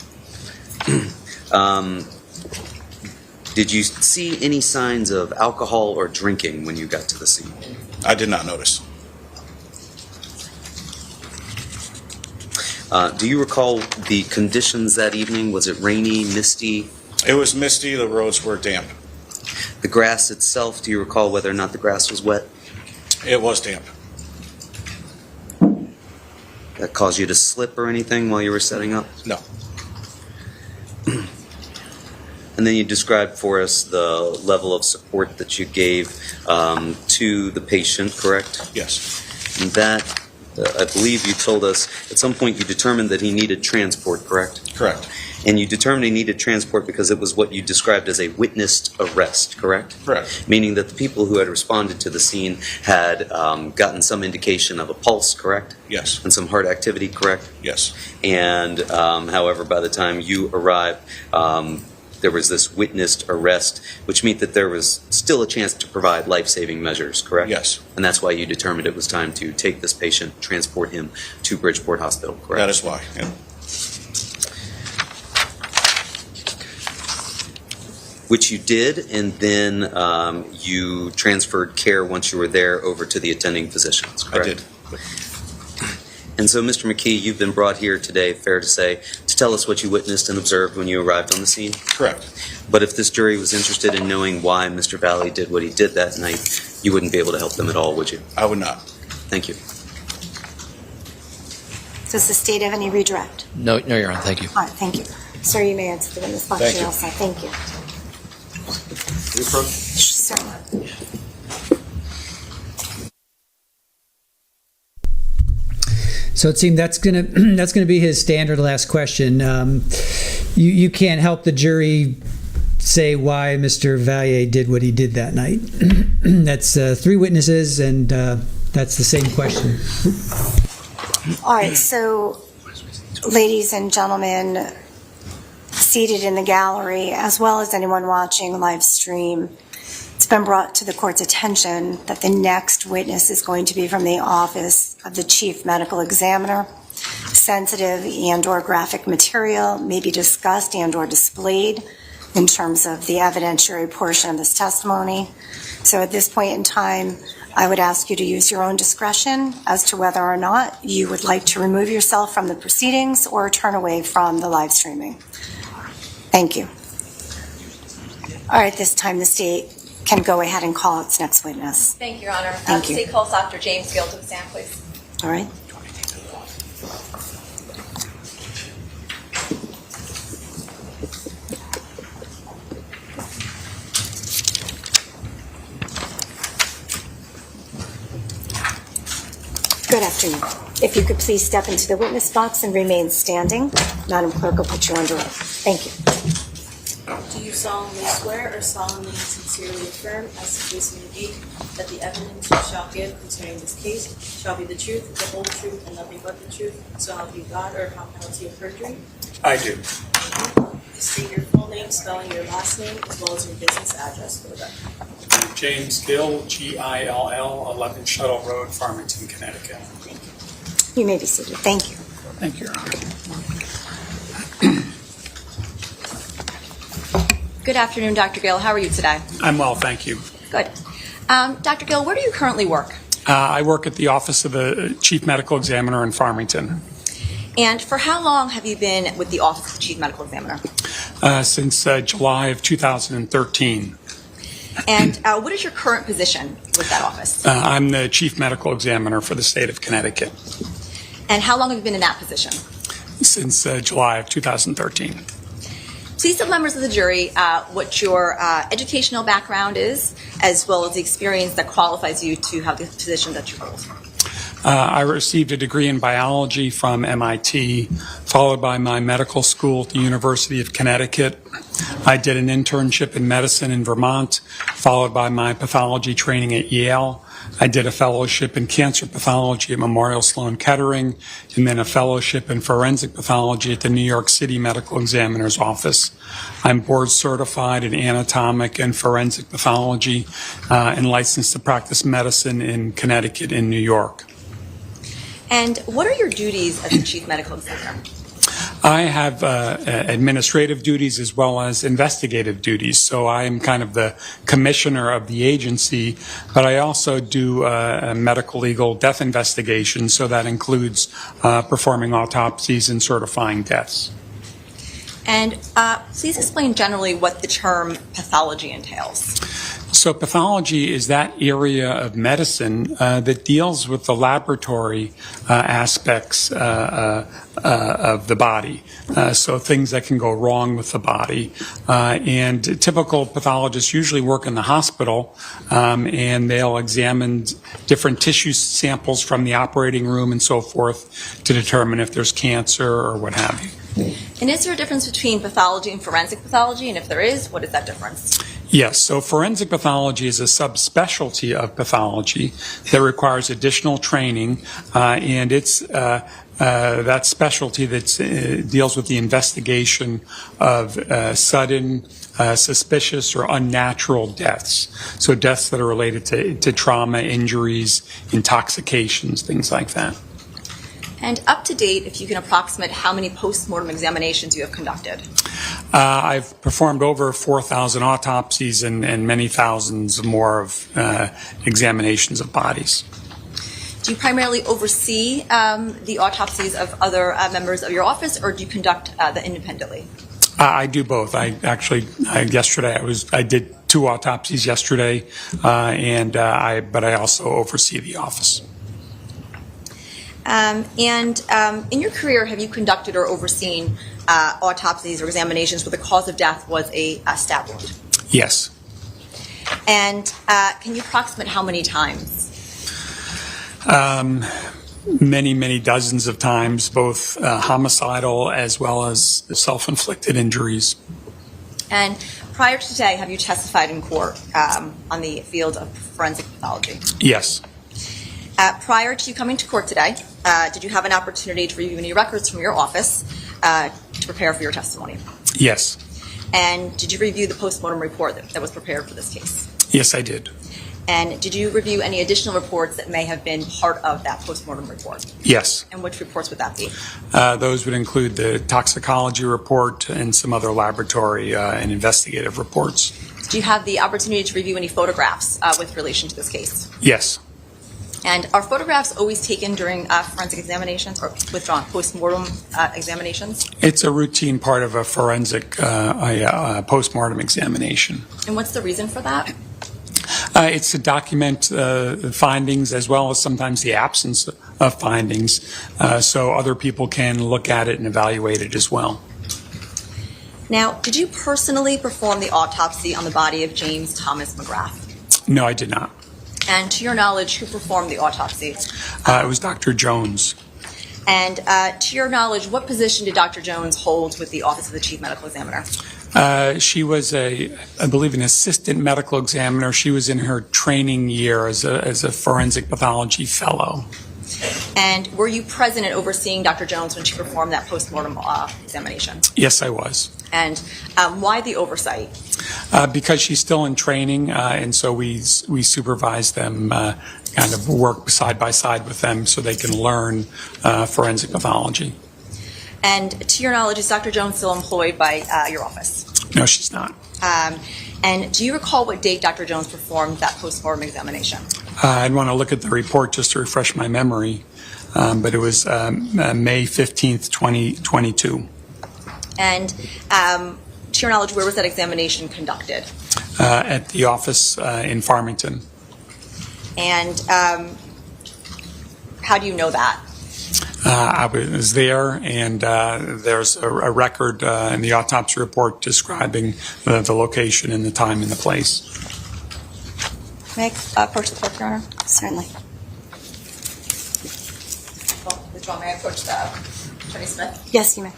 Correct. Did you see any signs of alcohol or drinking when you got to the scene? I did not notice. Do you recall the conditions that evening? Was it rainy, misty? It was misty. The roads were damp. The grass itself, do you recall whether or not the grass was wet? It was damp. That caused you to slip or anything while you were setting up? No. And then you described for us the level of support that you gave to the patient, correct? Yes. And that, I believe you told us, at some point you determined that he needed transport, correct? Correct. And you determined he needed transport because it was what you described as a witnessed arrest, correct? Correct. Meaning that the people who had responded to the scene had gotten some indication of a pulse, correct? Yes. And some heart activity, correct? Yes. And however, by the time you arrived, there was this witnessed arrest, which meant that there was still a chance to provide life-saving measures, correct? Yes. And that's why you determined it was time to take this patient, transport him to Bridgeport Hospital, correct? That is why. Yeah. which you did, and then you transferred care once you were there over to the attending physicians, correct? I did. And so, Mr. McKee, you've been brought here today, fair to say, to tell us what you witnessed and observed when you arrived on the scene? Correct. But if this jury was interested in knowing why Mr. Valle did what he did that night, you wouldn't be able to help them at all, would you? I would not. Thank you. Does the state have any redirect? No, Your Honor, thank you. All right, thank you. Sir, you may answer the witness box. Thank you. You're all set. Thank you. Certainly. So it seemed that's gonna be his standard last question. You can't help the jury say why Mr. Valle did what he did that night. That's 3 witnesses, and that's the same question. All right, so ladies and gentlemen seated in the gallery, as well as anyone watching live stream, it's been brought to the court's attention that the next witness is going to be from the Office of the Chief Medical Examiner. Sensitive and/or graphic material may be discussed and/or displayed in terms of the evidentiary portion of this testimony. So at this point in time, I would ask you to use your own discretion as to whether or not you would like to remove yourself from the proceedings or turn away from the live streaming. Thank you. All right, this time the state can go ahead and call its next witness. Thank you, Your Honor. Thank you. State calls Dr. James Gill to the stand, please. All right. Good afternoon. If you could please step into the witness box and remain standing. Madam Clerk will put you under oath. Thank you. Do you solemnly swear or solemnly and sincerely affirm, as the case may be, that the evidence you shall give concerning this case shall be the truth, the whole truth, and nothing but the truth, so help you God, or upon penalty of perjury? I do. State your full name, spelling your last name, as well as your business address for the record. James Gill, Gill, 11 Shuttle Road, Farmington, Connecticut. You may be seated. Thank you. Thank you, Your Honor. Good afternoon, Dr. Gill. How are you today? I'm well, thank you. Good. Dr. Gill, where do you currently work? I work at the Office of the Chief Medical Examiner in Farmington. And for how long have you been with the Office of the Chief Medical Examiner? Since July of 2013. And what is your current position with that office? I'm the Chief Medical Examiner for the state of Connecticut. And how long have you been in that position? Since July of 2013. Please tell members of the jury what your educational background is, as well as the experience that qualifies you to have the position that you hold. I received a degree in biology from MIT, followed by my medical school at the University of Connecticut. I did an internship in medicine in Vermont, followed by my pathology training at Yale. I did a fellowship in cancer pathology at Memorial Sloan Kettering, and then a fellowship in forensic pathology at the New York City Medical Examiner's Office. I'm board certified in anatomic and forensic pathology and licensed to practice medicine in Connecticut and New York. And what are your duties as the Chief Medical Examiner? I have administrative duties as well as investigative duties, so I am kind of the commissioner of the agency, but I also do medical legal death investigations, so that includes performing autopsies and certifying deaths. And please explain generally what the term pathology entails. So pathology is that area of medicine that deals with the laboratory aspects of the body. So things that can go wrong with the body. And typical pathologists usually work in the hospital, and they'll examine different tissue samples from the operating room and so forth to determine if there's cancer or what have you. And is there a difference between pathology and forensic pathology? And if there is, what is that difference? Yes, so forensic pathology is a subspecialty of pathology that requires additional training, and it's that specialty that deals with the investigation of sudden, suspicious, or unnatural deaths. So deaths that are related to trauma, injuries, intoxications, things like that. And up to date, if you can approximate how many post-mortem examinations you have conducted? I've performed over 4,000 autopsies and many thousands more of examinations of bodies. Do you primarily oversee the autopsies of other members of your office, or do you conduct them independently? I do both. Yesterday I did 2 autopsies yesterday, but I also oversee the office. In your career, have you conducted or overseen autopsies or examinations where the cause of death was a stab wound? Yes. And can you approximate how many times? Many dozens of times, both homicidal as well as self-inflicted injuries. And prior to today, have you testified in court on the field of forensic pathology? Yes. Prior to you coming to court today, did you have an opportunity to review any records from your office to prepare for your testimony? Yes. And did you review the postmortem report that was prepared for this case? Yes, I did. And did you review any additional reports that may have been part of that postmortem report? Yes. And which reports would that be? Those would include the toxicology report and some other laboratory and investigative reports. Do you have the opportunity to review any photographs with relation to this case? Yes. And are photographs always taken during forensic examinations or withdrawn postmortem examinations? It's a routine part of a forensic postmortem examination. And what's the reason for that? It's to document findings as well as sometimes the absence of findings, so other people can look at it and evaluate it as well. Now, did you personally perform the autopsy on the body of James Thomas McGrath? No, I did not. And to your knowledge, who performed the autopsy? It was Dr. Jones. And to your knowledge, what position did Dr. Jones hold with the Office of the Chief Medical Examiner? She was I believe, an assistant medical examiner. She was in her training year as a forensic pathology fellow. And were you present and overseeing Dr. Jones when she performed that postmortem examination? Yes, I was. And why the oversight? Because she's still in training, and so we supervise them, kind of work side by side with them so they can learn forensic pathology. And to your knowledge, is Dr. Jones still employed by your office? No, she's not. And do you recall what date Dr. Jones performed that postmortem examination? I'd want to look at the report just to refresh my memory, but it was May 15th, 2022. And to your knowledge, where was that examination conducted? At the office in Farmington. And how do you know that? I was there, and there's a record in the autopsy report describing the location and the time and the place. May I approach the clerk, Your Honor? Certainly. Withdraw. May I approach the Attorney Smith? Yes, you may.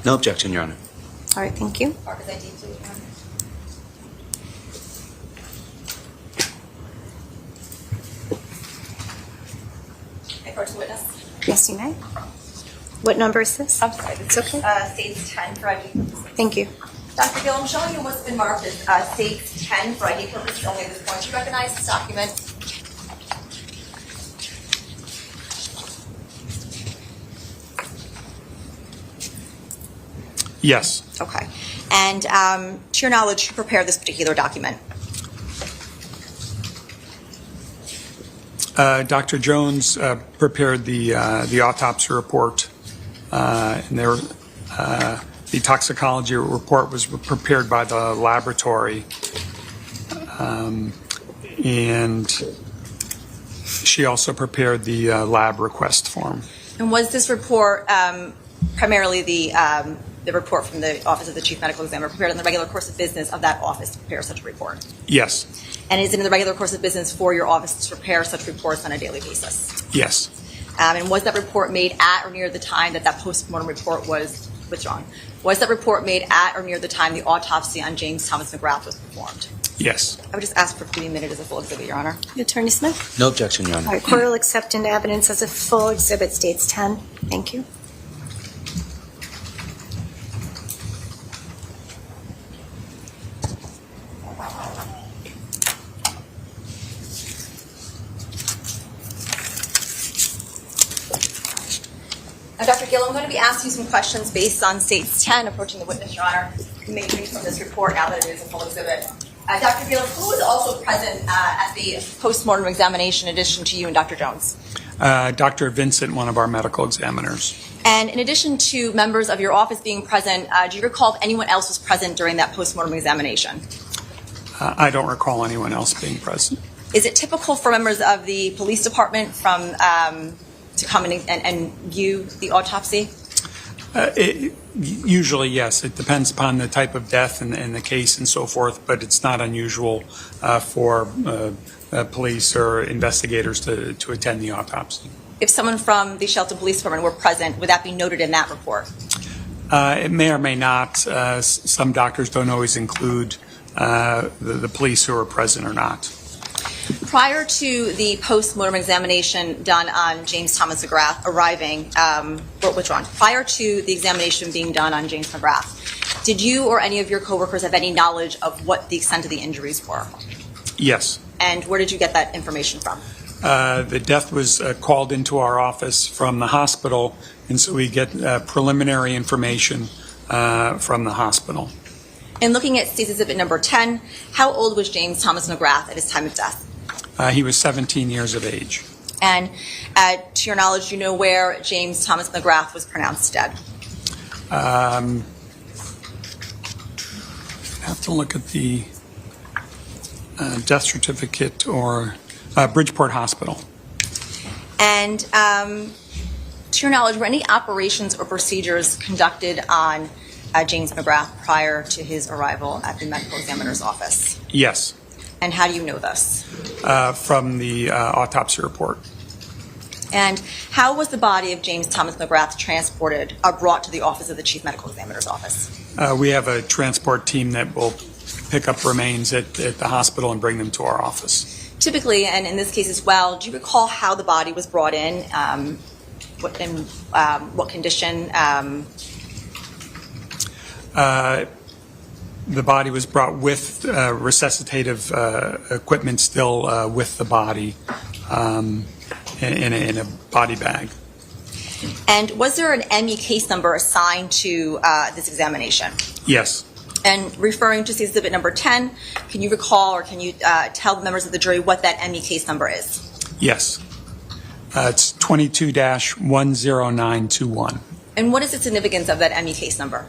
No objection, Your Honor. All right, thank you. Parker's ID, please, Your Honor. May I approach the witness? Yes, you may. What number is this? I'm sorry. It's okay. States 10 for ID purposes. Thank you. Dr. Gill, I'm showing you what's been marked as states 10 for ID purposes only at this point. Do you recognize this document? Yes. Okay. And to your knowledge, who prepared this particular document? Dr. Jones prepared the autopsy report, and the toxicology report was prepared by the laboratory, and she also prepared the lab request form. And was this report primarily the report from the Office of the Chief Medical Examiner prepared in the regular course of business of that office to prepare such a report? Yes. And is it in the regular course of business for your office to prepare such reports on a daily basis? Yes. And was that report made at or near the time that postmortem report was withdrawn? Was that report made at or near the time the autopsy on James Thomas McGrath was performed? Yes. I would just ask for it to be admitted as a full exhibit, Your Honor. Attorney Smith? No objection, Your Honor. All right, court will accept into evidence as a full exhibit, states 10. Thank you. Now, Dr. Gill, I'm going to be asking you some questions based on States 10, approaching the witness, Your Honor. You may read from this report now that it is a full exhibit. Dr. Gill, who was also present at the post-mortem examination in addition to you and Dr. Jones? Dr. Vincent, one of our medical examiners. And in addition to members of your office being present, do you recall if anyone else was present during that post-mortem examination? I don't recall anyone else being present. Is it typical for members of the police department to come in and view the autopsy? Usually, yes. It depends upon the type of death and the case and so forth, but it's not unusual for police or investigators to attend the autopsy. If someone from the Shelton Police Department were present, would that be noted in that report? It may or may not. Some doctors don't always include the police who are present or not. Prior to the post-mortem examination done on James Thomas McGrath arriving, prior to the examination being done on James McGrath, did you or any of your coworkers have any knowledge of what the extent of the injuries were? Yes. And where did you get that information from? The death was called into our office from the hospital, and so we get preliminary information from the hospital. In looking at State's Exhibit number 10, how old was James Thomas McGrath at his time of death? He was 17 years of age. And to your knowledge, do you know where James Thomas McGrath was pronounced dead? I have to look at the death certificate or Bridgeport Hospital. And to your knowledge, were any operations or procedures conducted on James McGrath prior to his arrival at the medical examiner's office? Yes. And how do you know this? From the autopsy report. And how was the body of James Thomas McGrath transported or brought to the office of the chief medical examiner's office? We have a transport team that will pick up remains at the hospital and bring them to our office. Typically, and in this case as well, do you recall how the body was brought in? What condition? The body was brought with resuscitative equipment still with the body in a body bag. And was there an ME case number assigned to this examination? Yes. And referring to exhibit number 10, can you recall or can you tell the members of the jury what that ME case number is? Yes. It's 22-10921. And what is the significance of that ME case number?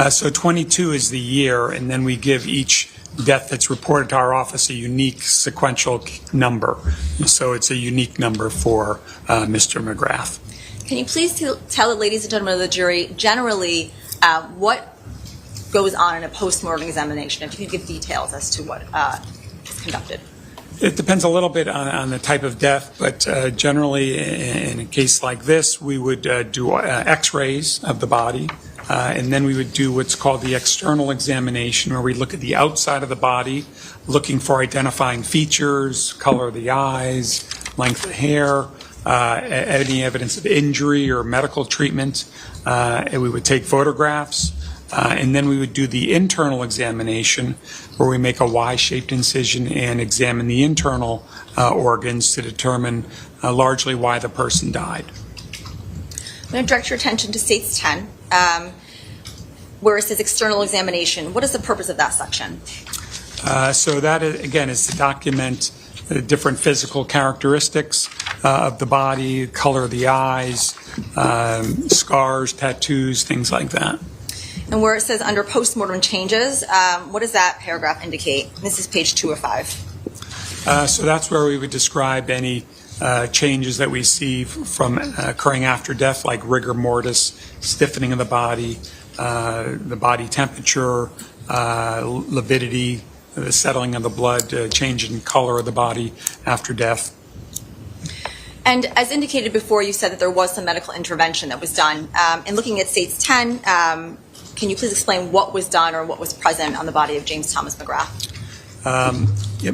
So 22 is the year, and then we give each death that's reported to our office a unique sequential number. So it's a unique number for Mr. McGrath. Can you please tell the ladies and gentlemen of the jury generally what goes on in a post-mortem examination, if you could give details as to what is conducted? It depends a little bit on the type of death, but generally in a case like this, we would do x-rays of the body, and then we would do what's called the external examination, where we look at the outside of the body, looking for identifying features, color of the eyes, length of hair, any evidence of injury or medical treatment, and we would take photographs. And then we would do the internal examination, where we make a Y-shaped incision and examine the internal organs to determine largely why the person died. I'm going to direct your attention to States 10, where it says external examination. What is the purpose of that section? So that, again, is to document the different physical characteristics of the body, color of the eyes, scars, tattoos, things like that. And where it says under postmortem changes, what does that paragraph indicate? This is page 2 of 5. So that's where we would describe any changes that we see from occurring after death, like rigor mortis, stiffening of the body temperature, lividity, the settling of the blood, change in color of the body after death. And as indicated before, you said that there was some medical intervention that was done. In looking at States 10, can you please explain what was done or what was present on the body of James Thomas McGrath?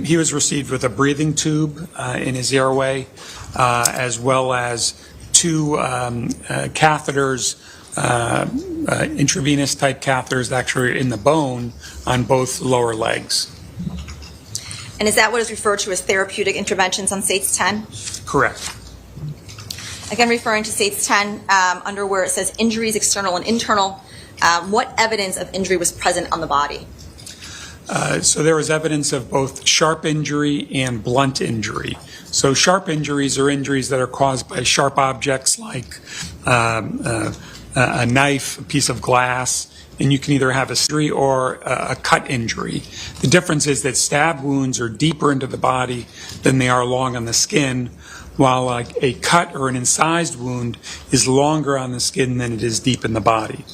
He was received with a breathing tube in his airway, as well as 2 catheters, intravenous type catheters actually in the bone on both lower legs. And is that what is referred to as therapeutic interventions on States 10? Correct. Again, referring to States 10, under where it says injuries external and internal, what evidence of injury was present on the body? So there was evidence of both sharp injury and blunt injury. So sharp injuries are injuries that are caused by sharp objects like a knife, a piece of glass, and you can either have a injury or a cut injury. The difference is that stab wounds are deeper into the body than they are long on the skin, while a cut or an incised wound is longer on the skin than it is deep in the body.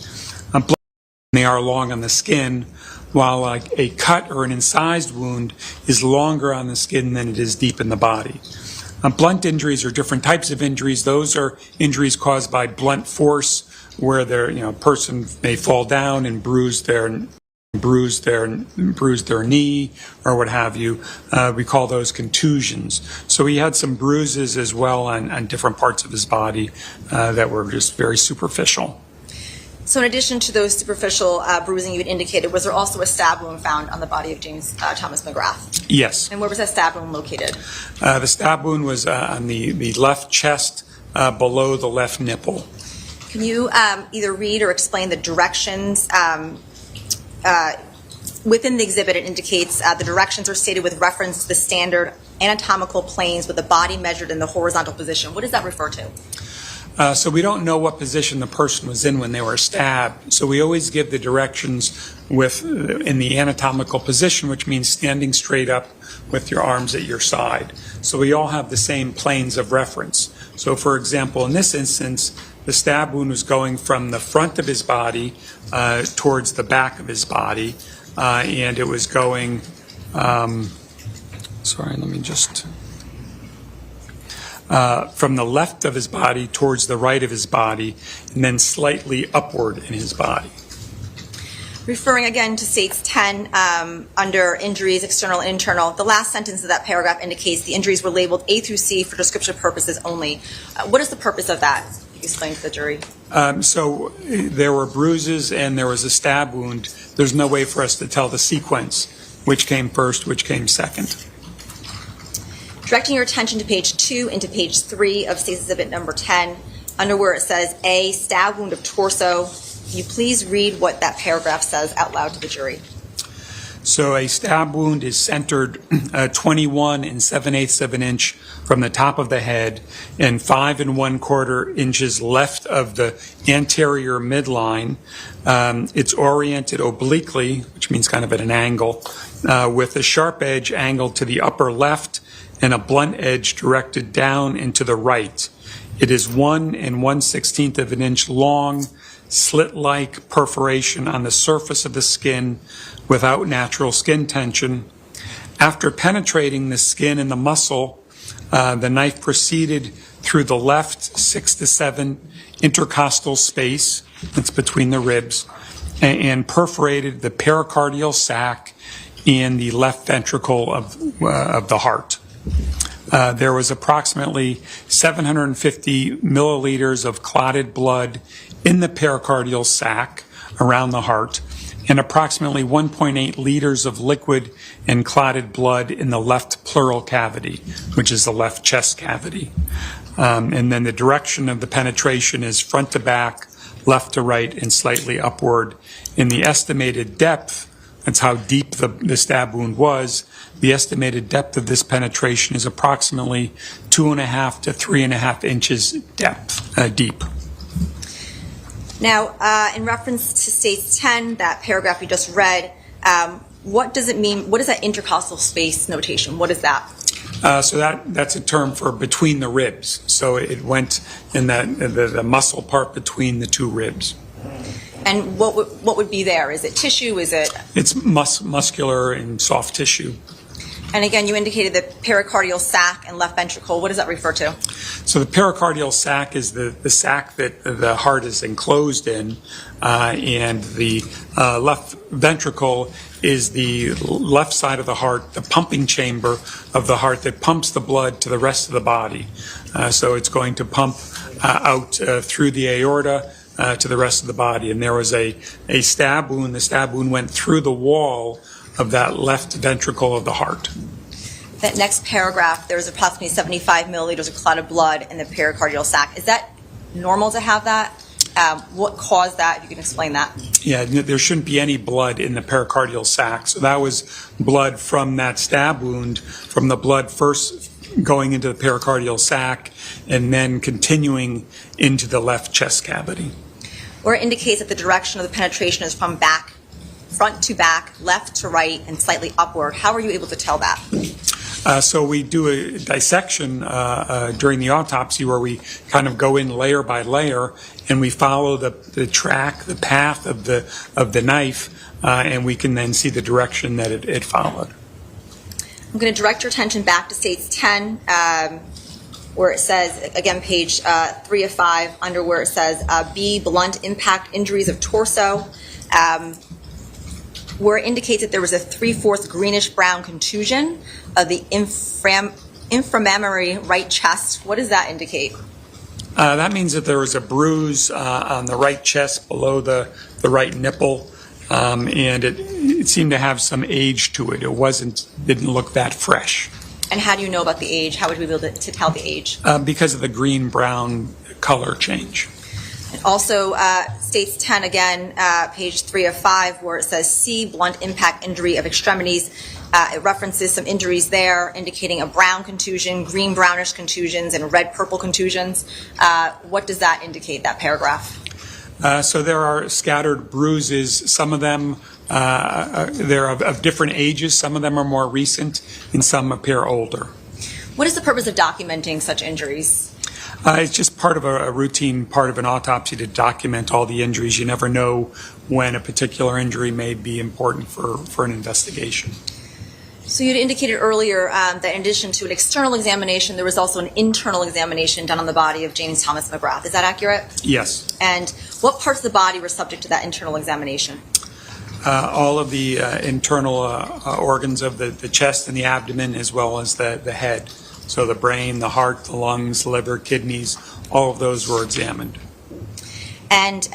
They are long on the skin, while a cut or an incised wound is longer on the skin than it is deep in the body. Blunt injuries are different types of injuries. Those are injuries caused by blunt force, where a person may fall down and bruise their knee or what have you. We call those contusions. So he had some bruises as well on different parts of his body that were just very superficial. So in addition to those superficial bruising you had indicated, was there also a stab wound found on the body of James Thomas McGrath? Yes. And where was that stab wound located? The stab wound was on the left chest below the left nipple. Can you either read or explain the directions within the exhibit? It indicates the directions are stated with reference to the standard anatomical planes with the body measured in the horizontal position. What does that refer to? So we don't know what position the person was in when they were stabbed. So we always give the directions in the anatomical position, which means standing straight up with your arms at your side. So we all have the same planes of reference. So for example, in this instance, the stab wound was going from the front of his body towards the back of his body, and it was going, from the left of his body towards the right of his body, and then slightly upward in his body. Referring again to States 10, under injuries, external and internal, the last sentence of that paragraph indicates the injuries were labeled A through C for description purposes only. What is the purpose of that? Explain to the jury. So there were bruises and there was a stab wound. There's no way for us to tell the sequence, which came first, which came second. Directing your attention to page 2 and to page 3 of State's Exhibit number 10, under where it says A, stab wound of torso, can you please read what that paragraph says out loud to the jury? So a stab wound is centered 21 7/8 of an inch from the top of the head and 5 1/4 inches left of the anterior midline. It's oriented obliquely, which means kind of at an angle, with a sharp edge angled to the upper left and a blunt edge directed down and to the right. It is 1 1/16 of an inch long, slit-like perforation on the surface of the skin without natural skin tension. After penetrating the skin and the muscle, the knife proceeded through the left 6 to 7 intercostal space, that's between the ribs, and perforated the pericardial sac and the left ventricle of the heart. There was approximately 750 milliliters of clotted blood in the pericardial sac around the heart, and approximately 1.8 liters of liquid and clotted blood in the left pleural cavity, which is the left chest cavity. And then the direction of the penetration is front to back, left to right, and slightly upward. In the estimated depth, that's how deep the stab wound was, the estimated depth of this penetration is approximately 2.5 to 3.5 inches deep. Now, in reference to States 10, that paragraph you just read, what does it mean? What is that intercostal space notation? What is that? So that's a term for between the ribs. So it went in the muscle part between the two ribs. And what would be there? Is it tissue? Is it? It's muscular and soft tissue. And again, you indicated the pericardial sac and left ventricle. What does that refer to? So the pericardial sac is the sac that the heart is enclosed in, and the left ventricle is the left side of the heart, the pumping chamber of the heart that pumps the blood to the rest of the body. So it's going to pump out through the aorta to the rest of the body. And there was a stab wound. The stab wound went through the wall of that left ventricle of the heart. That next paragraph, there's approximately 75 milliliters of clotted blood in the pericardial sac. Is that normal to have that? What caused that? If you can explain that. Yeah, there shouldn't be any blood in the pericardial sac. So that was blood from that stab wound, from the blood first going into the pericardial sac and then continuing into the left chest cavity. Or it indicates that the direction of the penetration is from back, front to back, left to right, and slightly upward. How are you able to tell that? So we do a dissection during the autopsy where we kind of go in layer by layer and we follow the track, the path of the knife, and we can then see the direction that it followed. I'm going to direct your attention back to States 10, where it says, again, page 3 of 5, under where it says B, blunt impact injuries of torso, where it indicates that there was a 3/4 greenish-brown contusion of the inframammary right chest. What does that indicate? That means that there was a bruise on the right chest below the right nipple, and it seemed to have some age to it. It didn't look that fresh. And how do you know about the age? How would we be able to tell the age? Because of the green-brown color change. And also, States 10 again, page 3 of 5, where it says C, blunt impact injury of extremities. It references some injuries there, indicating a brown contusion, green-brownish contusions, and red-purple contusions. What does that indicate, that paragraph? So there are scattered bruises. Some of them, they're of different ages. Some of them are more recent, and some appear older. What is the purpose of documenting such injuries? It's just part of a routine part of an autopsy to document all the injuries. You never know when a particular injury may be important for an investigation. So you had indicated earlier that in addition to an external examination, there was also an internal examination done on the body of James Thomas McGrath. Is that accurate? Yes. And what parts of the body were subject to that internal examination? All of the internal organs of the chest and the abdomen, as well as the head. So the brain, the heart, the lungs, liver, kidneys, all of those were examined. And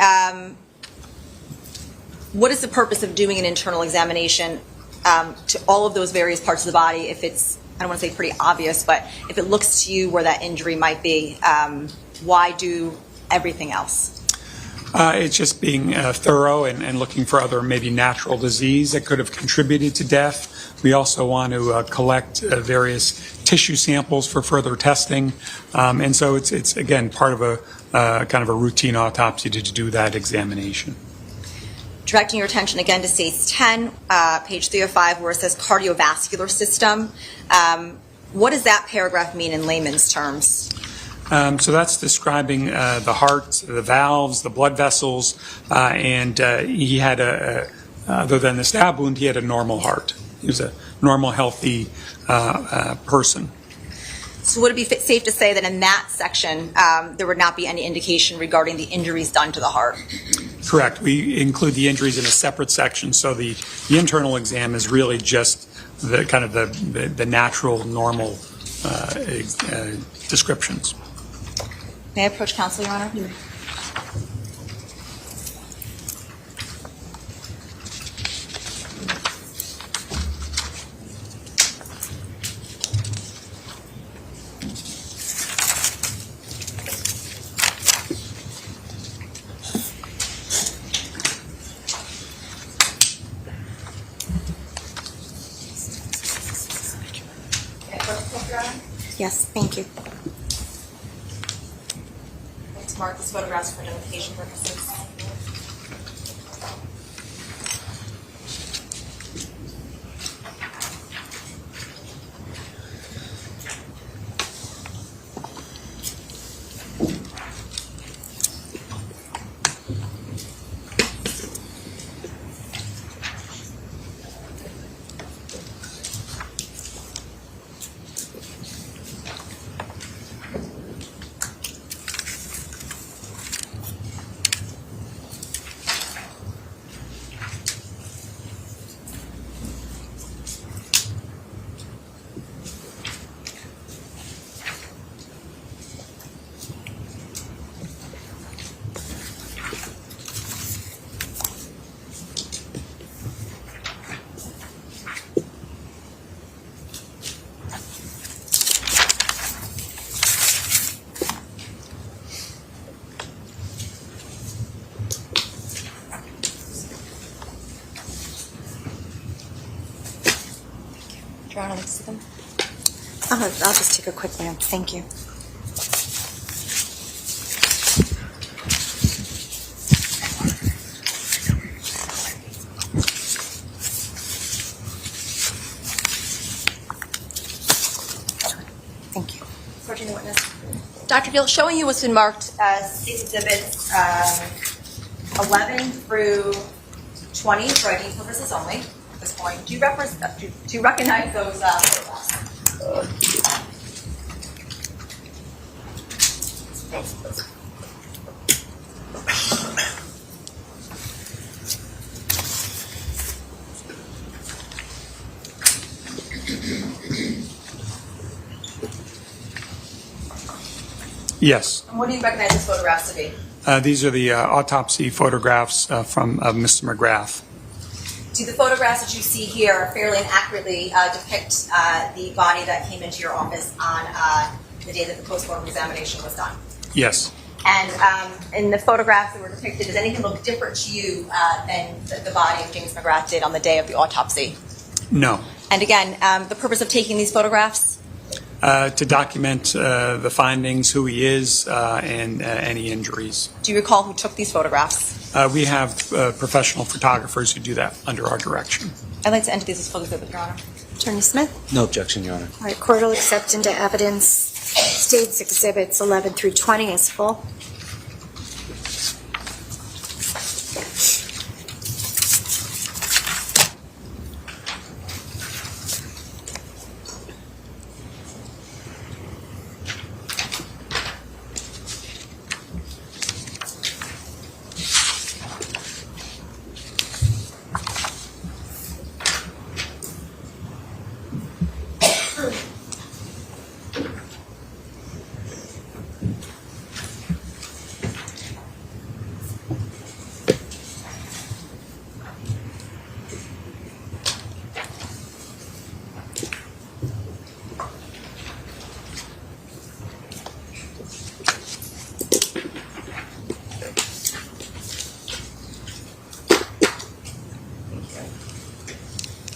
what is the purpose of doing an internal examination to all of those various parts of the body if it's, I don't want to say pretty obvious, but if it looks to you where that injury might be, why do everything else? It's just being thorough and looking for other maybe natural disease that could have contributed to death. We also want to collect various tissue samples for further testing. And so it's again, part of a kind of a routine autopsy to do that examination. Directing your attention again to States 10, page 3 of 5, where it says cardiovascular system. What does that paragraph mean in layman's terms? So that's describing the heart, the valves, the blood vessels, and he had other than the stab wound, he had a normal heart. He was a normal, healthy person. So would it be safe to say that in that section, there would not be any indication regarding the injuries done to the heart? Correct. We include the injuries in a separate section, so the internal exam is really just the kind of the natural, normal descriptions. May I approach counsel, Your Honor? Yes, thank you. Let's mark this photographs for identification purposes. Your Honor, let's see them. I'll just take a quick glance. Thank you. Thank you. Approaching the witness. Dr. Gill, showing you what's been marked as exhibits 11 through 20 for ID purposes only at this point. Do you recognize those photographs? Yes. And what do you recognize these photographs to be? These are the autopsy photographs from Mr. McGrath. Do the photographs that you see here fairly and accurately depict the body that came into your office on the day that the postmortem examination was done? Yes. And in the photographs that were depicted, does anything look different to you than the body of James McGrath did on the day of the autopsy? No. And again, the purpose of taking these photographs? To document the findings, who he is, and any injuries. Do you recall who took these photographs? We have professional photographers who do that under our direction. I'd like to enter these as full exhibit, Your Honor. Attorney Smith? No objection, Your Honor. All right, court will accept into evidence state's exhibits 11 through 20 as full.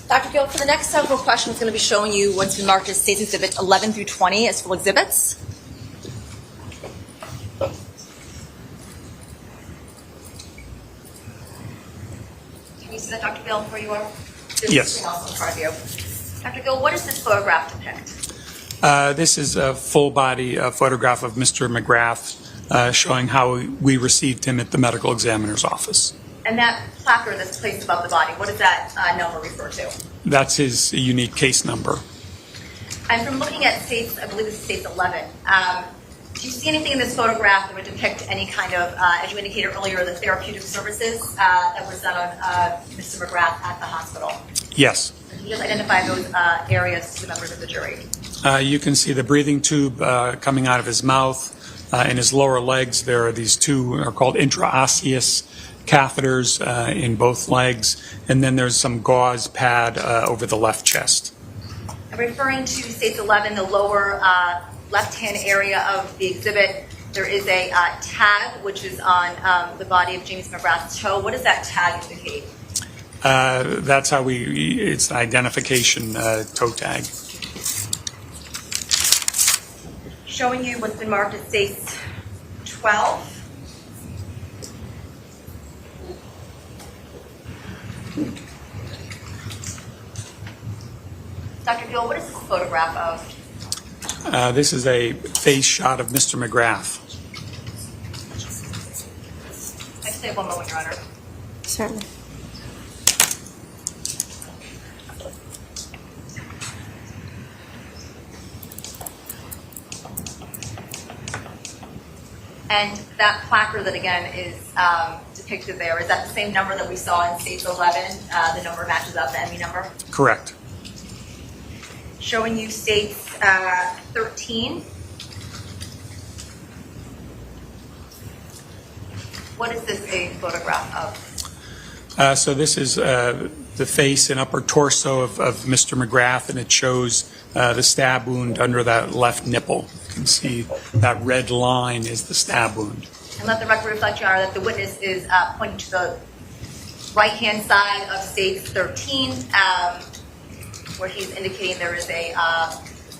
Dr. Gill, for the next several questions, I'm going to be showing you what's been marked as State's Exhibit 11 through 20 as full exhibits. Can you see that, Dr. Gill, where you are? Yes. Also in front of you. Dr. Gill, what does this photograph depict? This is a full-body photograph of Mr. McGrath showing how we received him at the medical examiner's office. And that placard that's placed above the body, what does that number refer to? That's his unique case number. And from looking at States, I believe it's States 11, do you see anything in this photograph that would depict any kind of, as you indicated earlier, the therapeutic services that was done on Mr. McGrath at the hospital? Yes. Can you just identify those areas to the members of the jury? You can see the breathing tube coming out of his mouth. In his lower legs, there are these two are called intraosseous catheters in both legs, and then there's some gauze pad over the left chest. I'm referring to States 11, the lower left-hand area of the exhibit. There is a tag which is on the body of James McGrath's toe. What does that tag indicate? That's how it's an identification toe tag. Showing you what's been marked as States 12. Dr. Gill, what is this photograph of? This is a face shot of Mr. McGrath. I just say one moment, Your Honor. Certainly. And that placard that again is depicted there, is that the same number that we saw in States 11? The number matches up, the ME number? Correct. Showing you States 13. What is this a photograph of? So this is the face and upper torso of Mr. McGrath, and it shows the stab wound under that left nipple. You can see that red line is the stab wound. And let the record reflect, Your Honor, that the witness is pointing to the right-hand side of stage 13, where he's indicating there is a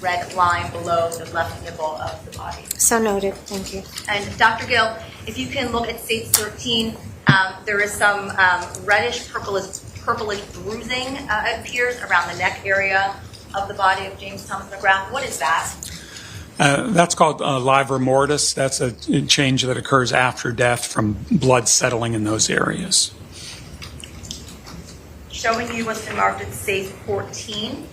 red line below the left nipple of the body. So noted. Thank you. And Dr. Gill, if you can look at stage 13, there is some reddish purplish bruising, it appears, around the neck area of the body of James Thomas McGrath. What is that? That's called livor mortis. That's a change that occurs after death from blood settling in those areas. Showing you what's been marked at stage 14.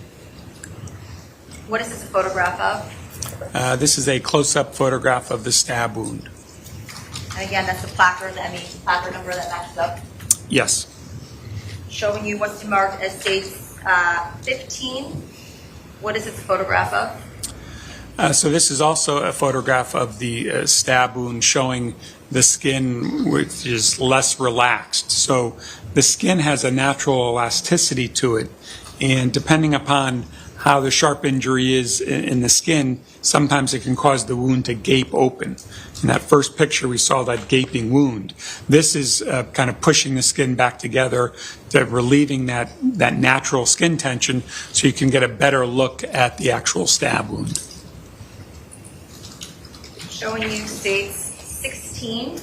What is this a photograph of? This is a close-up photograph of the stab wound. And again, that's the placard, the ME placard number that matches up. Yes. Showing you what's been marked as stage 15. What is this a photograph of? So this is also a photograph of the stab wound showing the skin, which is less relaxed. So the skin has a natural elasticity to it, and depending upon how the sharp injury is in the skin, sometimes it can cause the wound to gape open. In that first picture, we saw that gaping wound. This is kind of pushing the skin back together, to relieving that natural skin tension, so you can get a better look at the actual stab wound. Showing you stage 16.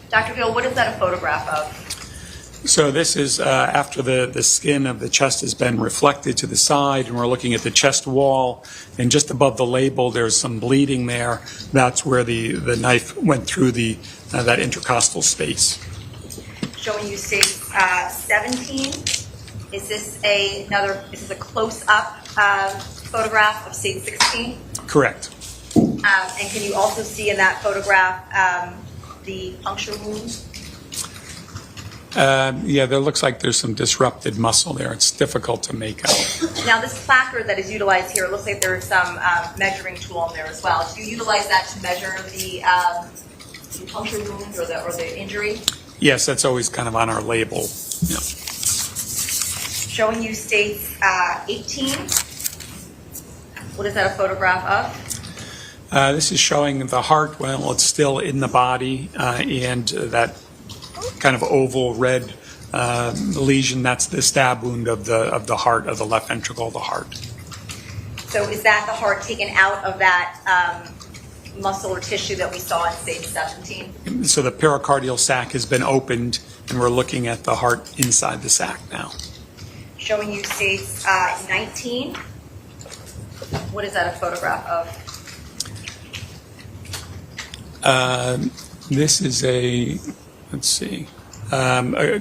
Dr. Gill, what is that a photograph of? So this is after the skin of the chest has been reflected to the side, and we're looking at the chest wall, and just above the label there's some bleeding there. That's where the knife went through that intercostal space. Showing you stage 17. Is this a close-up photograph of stage 16? Correct. And can you also see in that photograph the puncture wound? Yeah, there looks like there's some disrupted muscle there. It's difficult to make out. Now, this placard that is utilized here, it looks like there's some measuring tool in there as well. Do you utilize that to measure the puncture wound or the injury? Yes, that's always kind of on our label. Yeah. Showing you stage 18. What is that a photograph of? This is showing the heart. Well, it's still in the body, and that kind of oval red lesion, that's the stab wound of the heart, of the left ventricle of the heart. So is that the heart taken out of that muscle or tissue that we saw in stage 17? So the pericardial sac has been opened, and we're looking at the heart inside the sac now. Showing you stage 19. What is that a photograph of? This is let's see,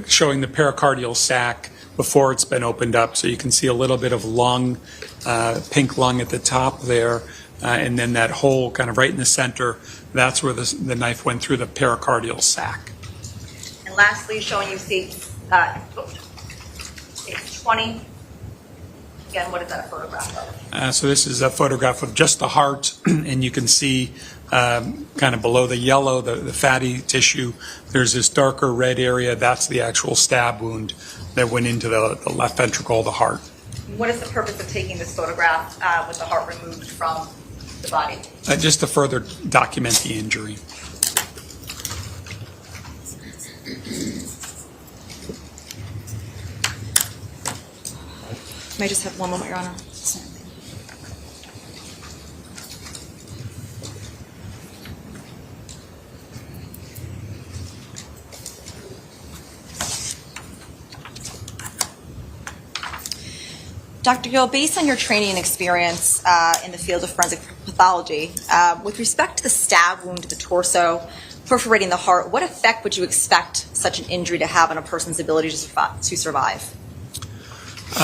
showing the pericardial sac before it's been opened up. So you can see a little bit of lung, pink lung at the top there, and then that hole kind of right in the center, that's where the knife went through the pericardial sac. And lastly, showing you stage 20. Again, what is that a photograph of? So this is a photograph of just the heart, and you can see kind of below the yellow, the fatty tissue, there's this darker red area. That's the actual stab wound that went into the left ventricle of the heart. What is the purpose of taking this photograph with the heart removed from the body? Just to further document the injury. May I just have one moment, Your Honor? Dr. Gill, based on your training and experience in the field of forensic pathology, with respect to the stab wound to the torso, perforating the heart, what effect would you expect such an injury to have on a person's ability to survive?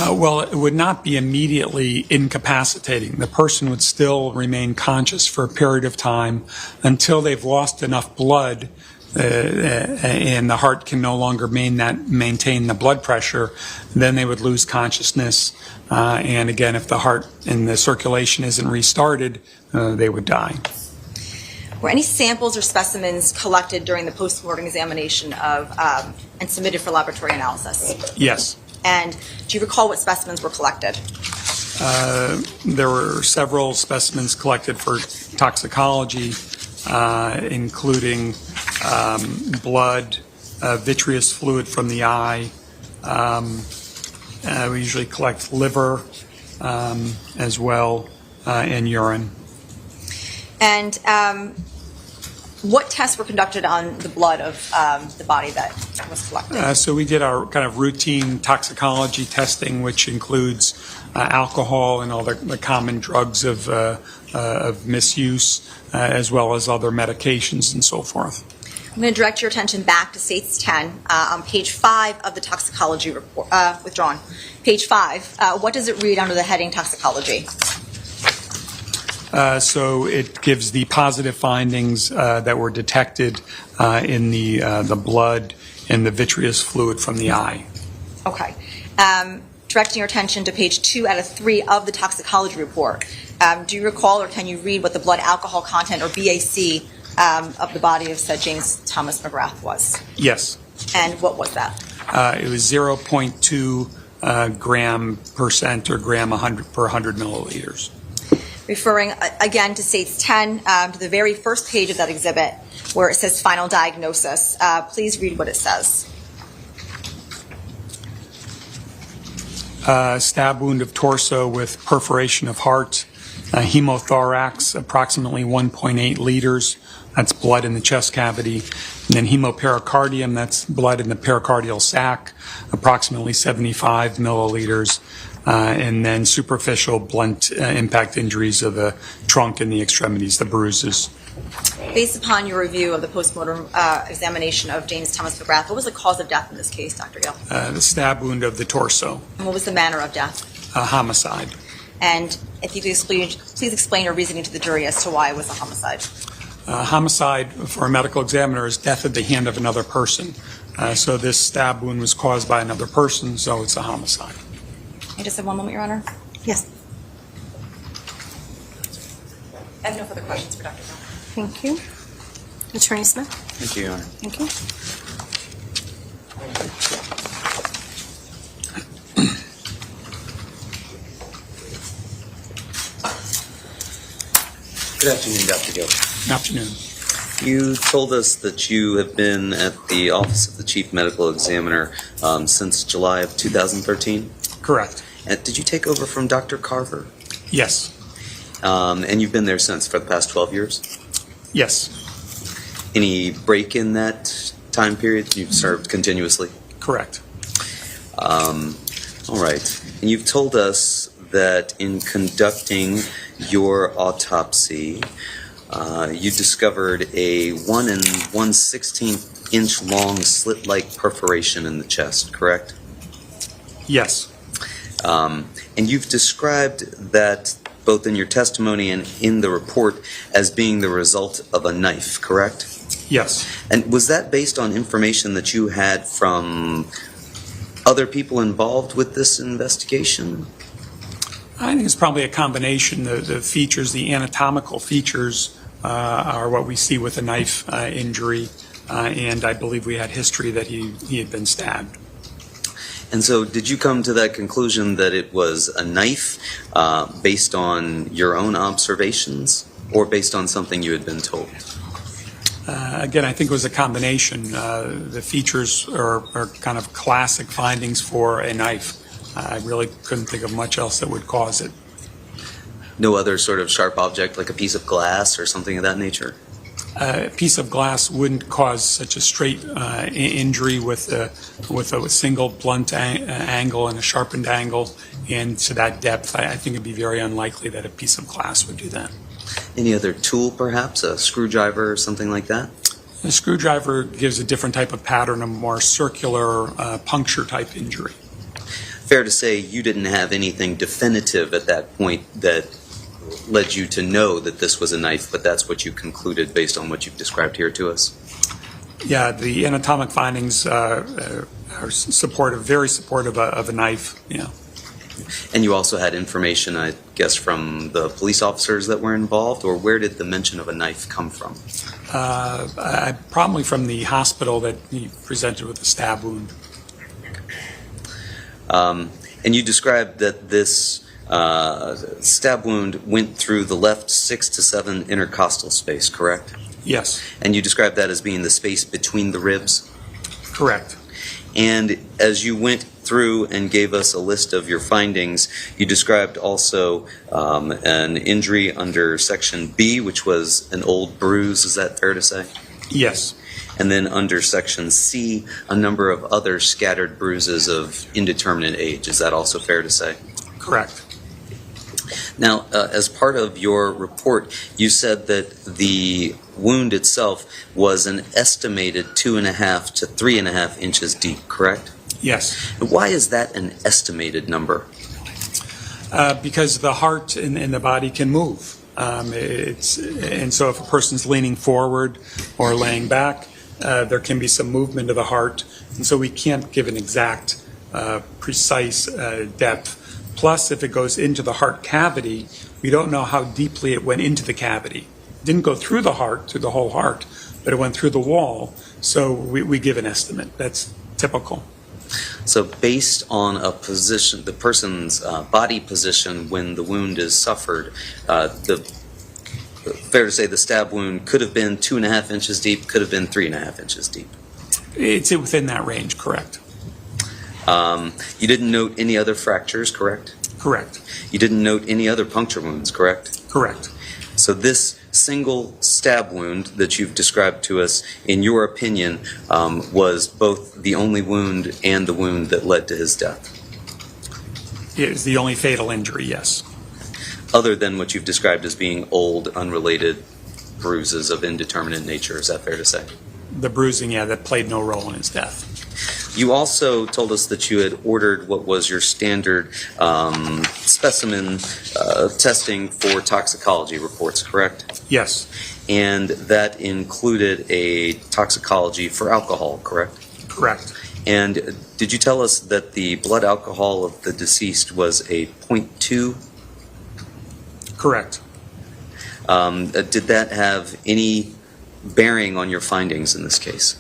Well, it would not be immediately incapacitating. The person would still remain conscious for a period of time until they've lost enough blood and the heart can no longer maintain the blood pressure. Then they would lose consciousness. And again, if the heart and the circulation isn't restarted, they would die. Were any samples or specimens collected during the post-mortem examination and submitted for laboratory analysis? Yes. And do you recall what specimens were collected? There were several specimens collected for toxicology. including blood, vitreous fluid from the eye. We usually collect liver as well, and urine. And what tests were conducted on the blood of the body that was collected? So we did our kind of routine toxicology testing, which includes alcohol and all the common drugs of misuse, as well as other medications and so forth. I'm going to direct your attention back to States 10 on page 5 of the toxicology report, withdrawn. Page 5, what does it read under the heading toxicology? So it gives the positive findings that were detected in the blood and the vitreous fluid from the eye. Okay. Directing your attention to page 2 out of 3 of the toxicology report. Do you recall or can you read what the blood alcohol content or BAC of the body of said James Thomas McGrath was? Yes. And what was that? It was 0.2 gram percent or gram per 100 milliliters. Referring again to States 10, to the very first page of that exhibit where it says final diagnosis. Please read what it says. Stab wound of torso with perforation of heart, hemothorax, approximately 1.8 liters. That's blood in the chest cavity. And then hemopericardium, that's blood in the pericardial sac, approximately 75 milliliters. And then superficial blunt impact injuries of the trunk and the extremities, the bruises. Based upon your review of the postmortem examination of James Thomas McGrath, what was the cause of death in this case, Dr. Gill? The stab wound of the torso. And what was the manner of death? Homicide. And if you could please explain your reasoning to the jury as to why it was a homicide. Homicide for a medical examiner is death at the hand of another person. So this stab wound was caused by another person, so it's a homicide. I just have one moment, Your Honor. Yes. I have no further questions for Dr. Gill. Thank you. Attorney Smith? Thank you, Your Honor. Thank you. Good afternoon, Dr. Gill. Good afternoon. You told us that you have been at the Office of the Chief Medical Examiner since July of 2013? Correct. And did you take over from Dr. Carver? Yes. And you've been there since for the past 12 years? Yes. Any break in that time period? You've served continuously? Correct. All right. And you've told us that in conducting your autopsy, you discovered a 1 1/16 inch long slit-like perforation in the chest, correct? Yes. And you've described that both in your testimony and in the report as being the result of a knife, correct? Yes. And was that based on information that you had from other people involved with this investigation? I think it's probably a combination. The features, the anatomical features, are what we see with a knife injury, and I believe we had history that he had been stabbed. And so did you come to that conclusion that it was a knife based on your own observations or based on something you had been told? Again, I think it was a combination. The features are kind of classic findings for a knife. I really couldn't think of much else that would cause it. No other sort of sharp object like a piece of glass or something of that nature? A piece of glass wouldn't cause such a straight injury with a single blunt angle and a sharpened angle, and to that depth, I think it'd be very unlikely that a piece of glass would do that. Any other tool, perhaps, a screwdriver or something like that? A screwdriver gives a different type of pattern, a more circular puncture type injury. Fair to say you didn't have anything definitive at that point that led you to know that this was a knife, but that's what you concluded based on what you've described here to us? Yeah, the anatomic findings are supportive, very supportive of a knife. Yeah. And you also had information, I guess, from the police officers that were involved, or where did the mention of a knife come from? Probably from the hospital that he presented with a stab wound. And you described that this stab wound went through the left 6 to 7 intercostal space, correct? Yes. And you described that as being the space between the ribs? Correct. And as you went through and gave us a list of your findings, you described also an injury under Section B, which was an old bruise. Is that fair to say? Yes. And then under Section C, a number of other scattered bruises of indeterminate age. Is that also fair to say? Correct. Now, as part of your report, you said that the wound itself was an estimated 2.5 to 3.5 inches deep, correct? Yes. Why is that an estimated number? Because the heart and the body can move. And so if a person's leaning forward or laying back, there can be some movement of the heart. And so we can't give an exact, precise depth. Plus, if it goes into the heart cavity, we don't know how deeply it went into the cavity. It didn't go through the heart, through the whole heart, but it went through the wall. So we give an estimate. That's typical. So based on a position, the person's body position when the wound is suffered, fair to say the stab wound could have been 2.5 inches deep, could have been 3.5 inches deep. It's within that range, correct. You didn't note any other fractures, correct? Correct. You didn't note any other puncture wounds, correct? Correct. So this single stab wound that you've described to us, in your opinion, was both the only wound and the wound that led to his death? It is the only fatal injury, yes. Other than what you've described as being old, unrelated bruises of indeterminate nature, is that fair to say? The bruising, yeah, that played no role in his death. You also told us that you had ordered what was your standard specimen testing for toxicology reports, correct? Yes. And that included a toxicology for alcohol, correct? Correct. And did you tell us that the blood alcohol of the deceased was a 0.2? Correct. Did that have any bearing on your findings in this case?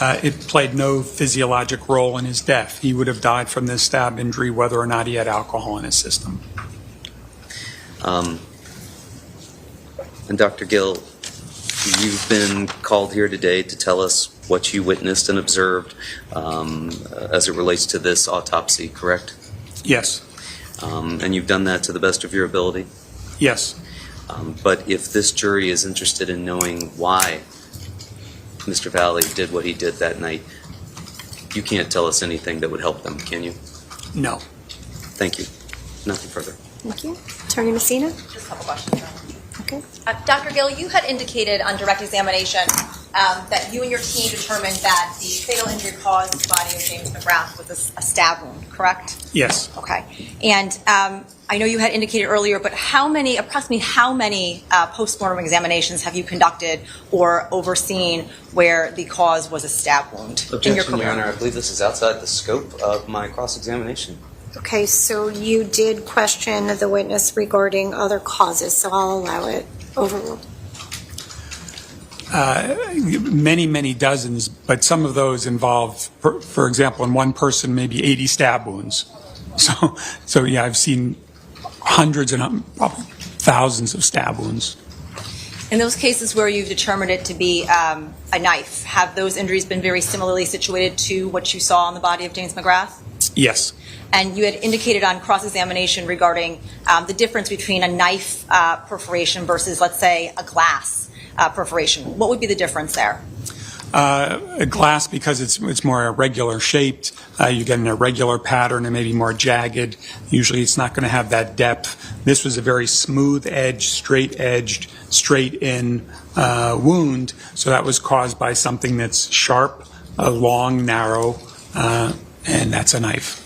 It played no physiologic role in his death. He would have died from this stab injury whether or not he had alcohol in his system. And Dr. Gill, you've been called here today to tell us what you witnessed and observed as it relates to this autopsy, correct? Yes. And you've done that to the best of your ability? Yes. But if this jury is interested in knowing why Mr. Valle did what he did that night, you can't tell us anything that would help them, can you? No. Thank you. Nothing further. Thank you. Attorney Messina? Just a couple questions. Okay. Dr. Gill, you had indicated on direct examination that you and your team determined that the fatal injury caused the body of James McGrath was a stab wound, correct? Yes. Okay. And I know you had indicated earlier, but approximately how many postmortem examinations have you conducted or overseen where the cause was a stab wound in your Objection, career? Your Honor. I believe this is outside the scope of my cross-examination. Okay, so you did question the witness regarding other causes, so I'll allow it. Overruled. Many dozens, but some of those involve, for example, in one person, maybe 80 stab wounds. So yeah, I've seen hundreds and probably thousands of stab wounds. In those cases where you've determined it to be a knife, have those injuries been very similarly situated to what you saw on the body of James McGrath? Yes. And you had indicated on cross-examination regarding the difference between a knife perforation versus, let's say, a glass perforation. What would be the difference there? A glass, because it's more irregular shaped, you get an irregular pattern and maybe more jagged. Usually it's not going to have that depth. This was a very smooth-edged, straight-edged, straight-in wound, so that was caused by something that's sharp, long, narrow, and that's a knife.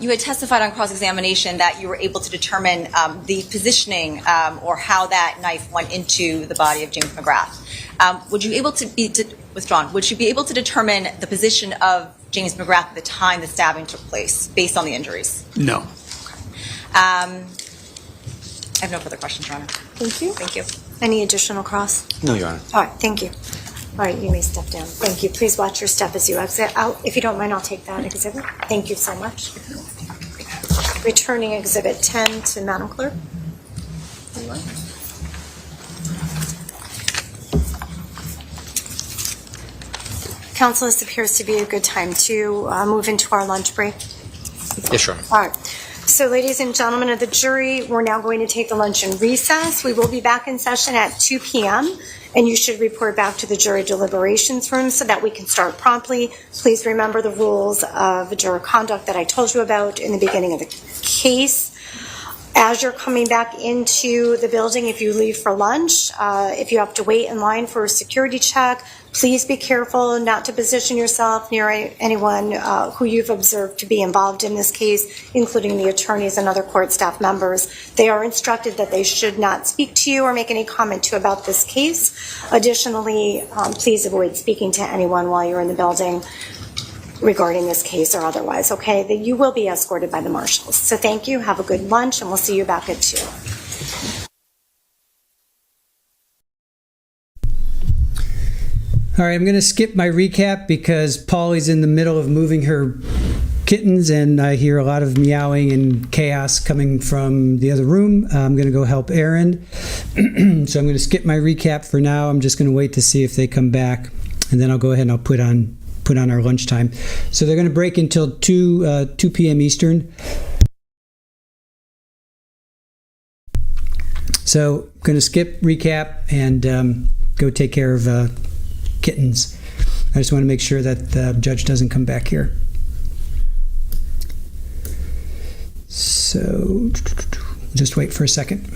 You had testified on cross-examination that you were able to determine the positioning or how that knife went into the body of James McGrath. Would you be able to determine the position of James McGrath at the time the stabbing took place, based on the injuries? No. Okay. I have no further questions, Your Honor. Thank you. Thank you. Any additional cross? No, Your Honor. All right, thank you. All right, you may step down. Thank you. Please watch your step as you exit out. If you don't mind, I'll take that exhibit. Thank you so much. Returning exhibit 10 to Madam Clerk. Council, this appears to be a good time to move into our lunch break. Yes, Your Honor. All right. So, ladies and gentlemen of the jury, we're now going to take the luncheon recess. We will be back in session at 2 p.m., and you should report back to the jury deliberations room so that we can start promptly. Please remember the rules of juror conduct that I told you about in the beginning of the case. As you're coming back into the building, if you leave for lunch, if you have to wait in line for a security check, please be careful not to position yourself near anyone who you've observed to be involved in this case, including the attorneys and other court staff members. They are instructed that they should not speak to you or make any comment to you about this case. Additionally, please avoid speaking to anyone while you're in the building regarding this case or otherwise, okay? That you will be escorted by the marshals. So thank you, have a good lunch, and we'll see you back at 2. All right, I'm going to skip my recap because Paulie's in the middle of moving her kittens, and I hear a lot of meowing and chaos coming from the other room. I'm going to go help Aaron. So I'm going to skip my recap for now. I'm just going to wait to see if they come back, and then I'll go ahead and I'll put on our lunchtime. So they're going to break until 2 p.m. Eastern. So I'm going to skip recap and go take care of kittens. I just want to make sure that the judge doesn't come back here. So just wait for a second.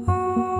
Oh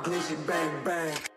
glizzy bang bang.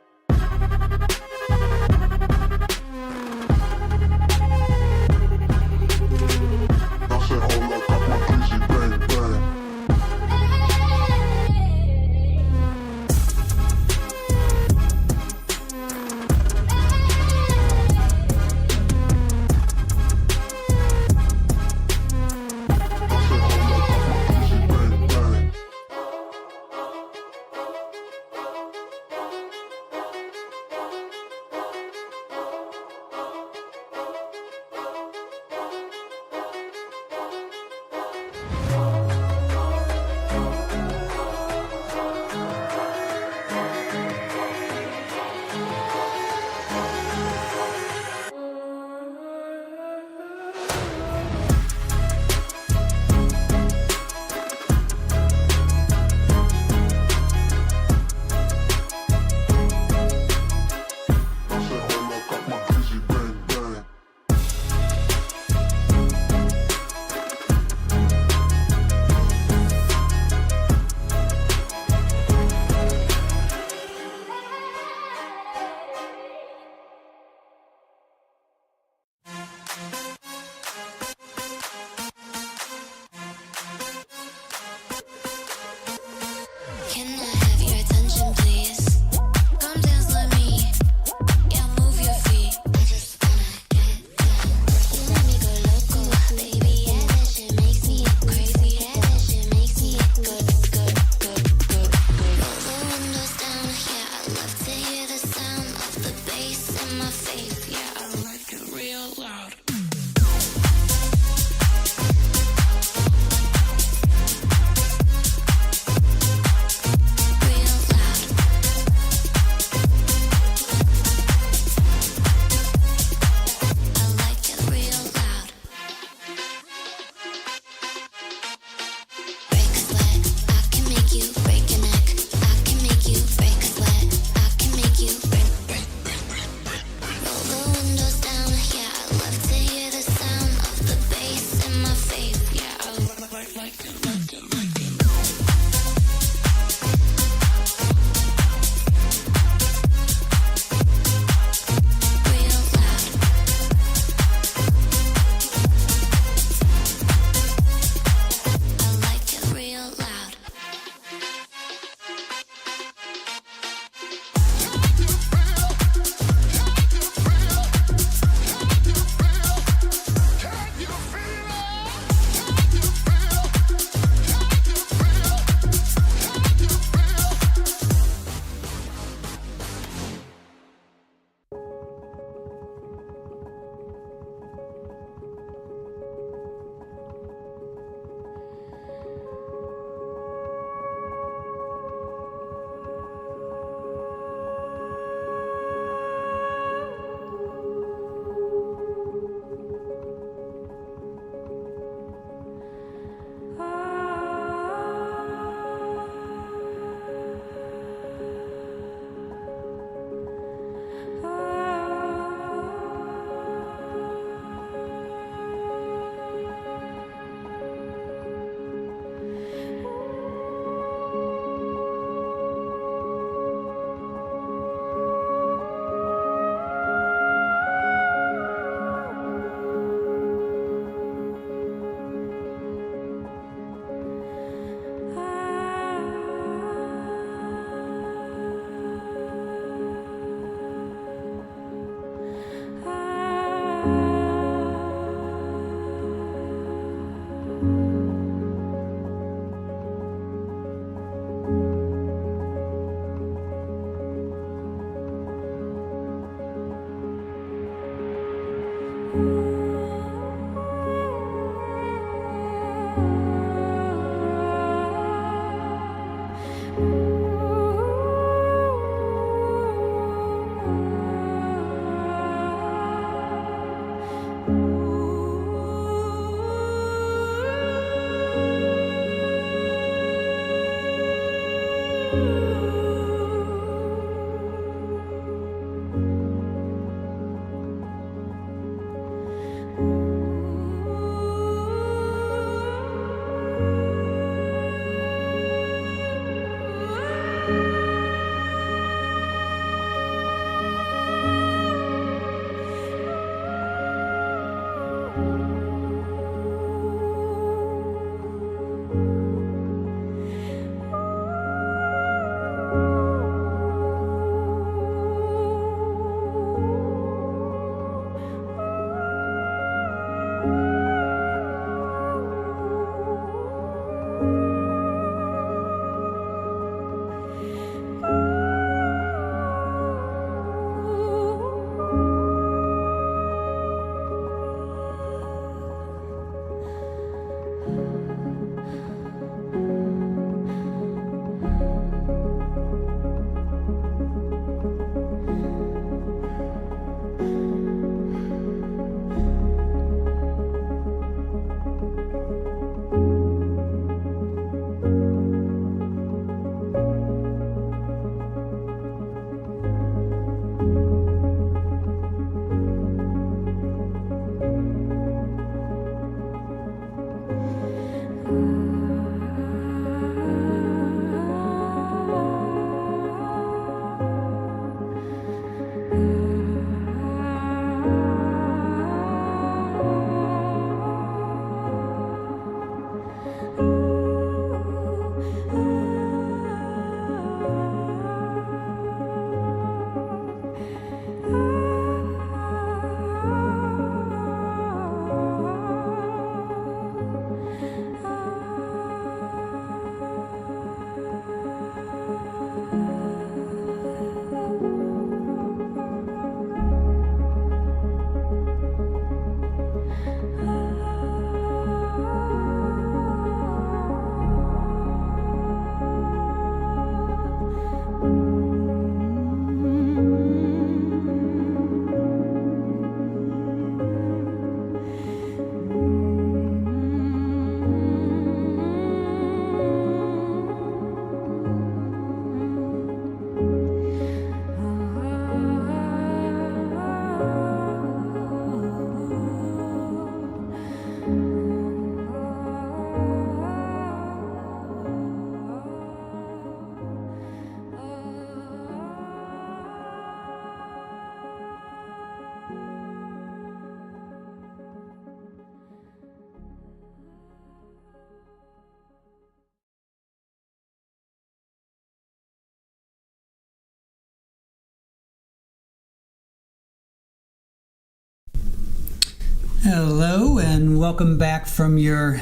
Hello, and welcome back from your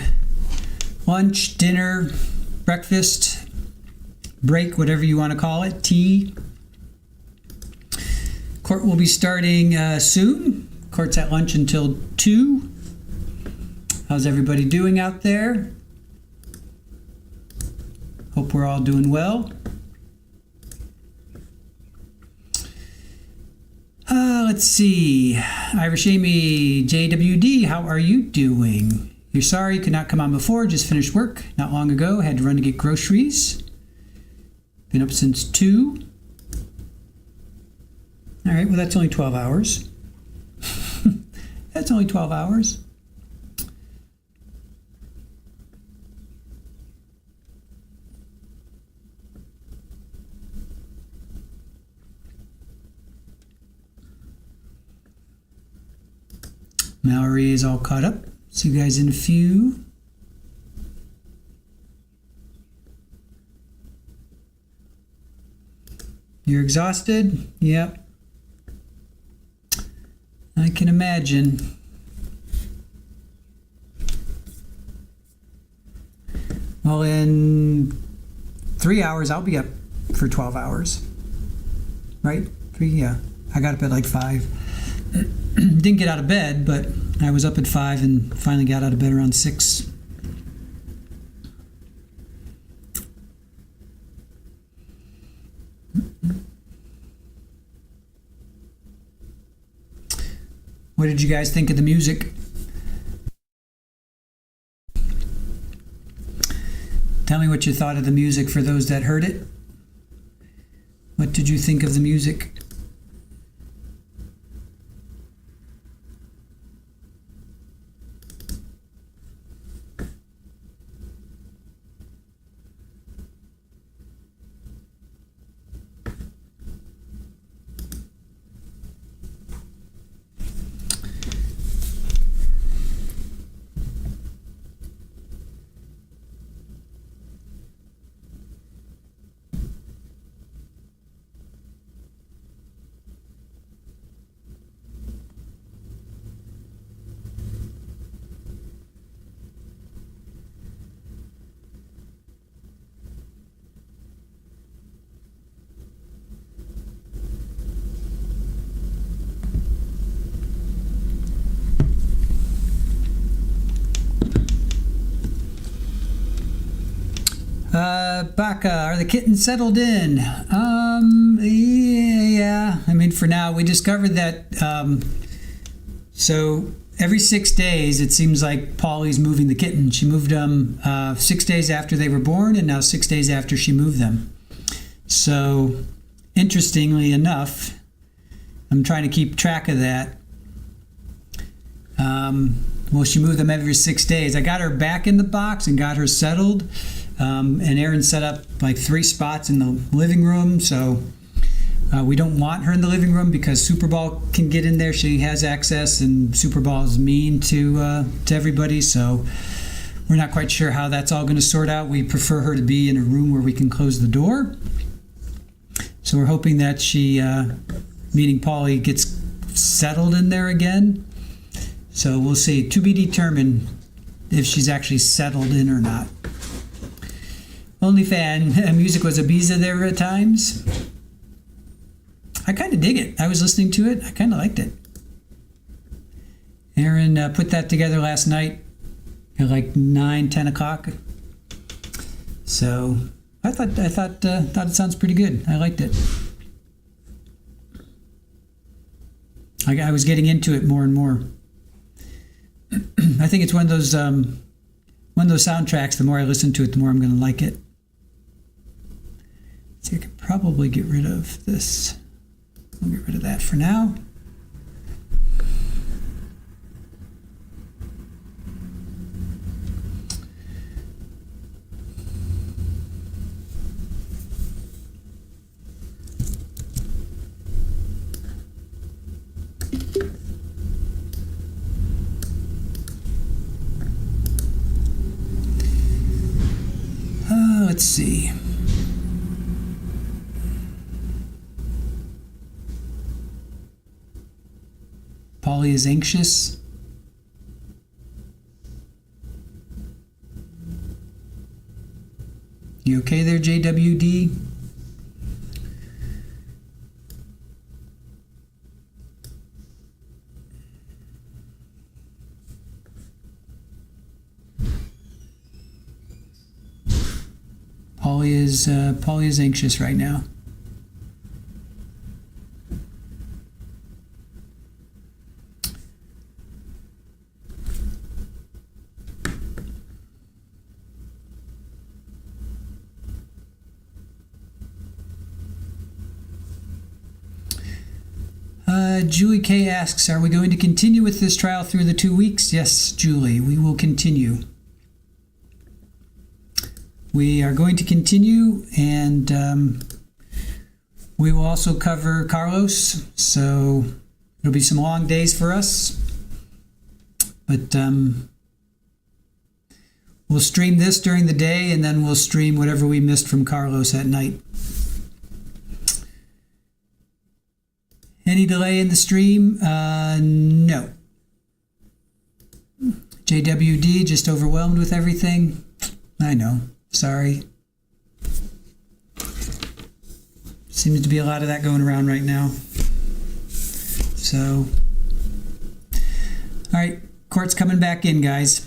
lunch, dinner, breakfast, break, whatever you want to call it, tea. Court will be starting soon. Court's at lunch until 2. How's everybody doing out there? Hope we're all doing well. Let's see. Irish Amy, JWD, how are you doing? You're sorry you could not come on before. Just finished work not long ago. Had to run to get groceries. Been up since 2. All right, well, that's only 12 hours. That's only 12 hours. Mallory is all caught up. See you guys in a few. You're exhausted? Yep. I can imagine. Well, in 3 hours, I'll be up for 12 hours. Right? 3, yeah. I got up at like 5. Didn't get out of bed, but I was up at 5 and finally got out of bed around 6. What did you guys think of the music? Tell me what you thought of the music for those that heard it. What did you think of the music? Baka, are the kittens settled in? Yeah. I mean, for now, we discovered that, so every 6 days, it seems like Polly's moving the kitten. She moved them 6 days after they were born, and now 6 days after she moved them. So, interestingly enough, I'm trying to keep track of that. Well, she moved them every 6 days. I got her back in the box and got her settled. And Erin set up like 3 spots in the living room, so we don't want her in the living room because Superball can get in there. She has access, and Superball is mean to everybody, so we're not quite sure how that's all going to sort out. We prefer her to be in a room where we can close the door. So we're hoping that she, meaning Polly, gets settled in there again. So we'll see. To be determined if she's actually settled in or not. OnlyFan music was Ibiza there at times. I kind of dig it. I was listening to it. I kind of liked it. Aaron put that together last night at like 9, 10 o'clock. So I thought it sounds pretty good. I liked it. I was getting into it more and more. I think it's one of those soundtracks. The more I listen to it, the more I'm going to like it. So I could probably get rid of this. I'll get rid of that for now. Let's see. Polly is anxious. okay there, JWD? Paulie is anxious right now. Julie K asks, are we going to continue with this trial through the 2 weeks? Yes, Julie, we will continue. We are going to continue, and we will also cover Carlos, so it'll be some long days for us. But we'll stream this during the day, and then we'll stream whatever we missed from Carlos at night. Any delay in the stream? No. JWD, just overwhelmed with everything? I know. Sorry. Seems to be a lot of that going around right now. So, all right, court's coming back in, guys.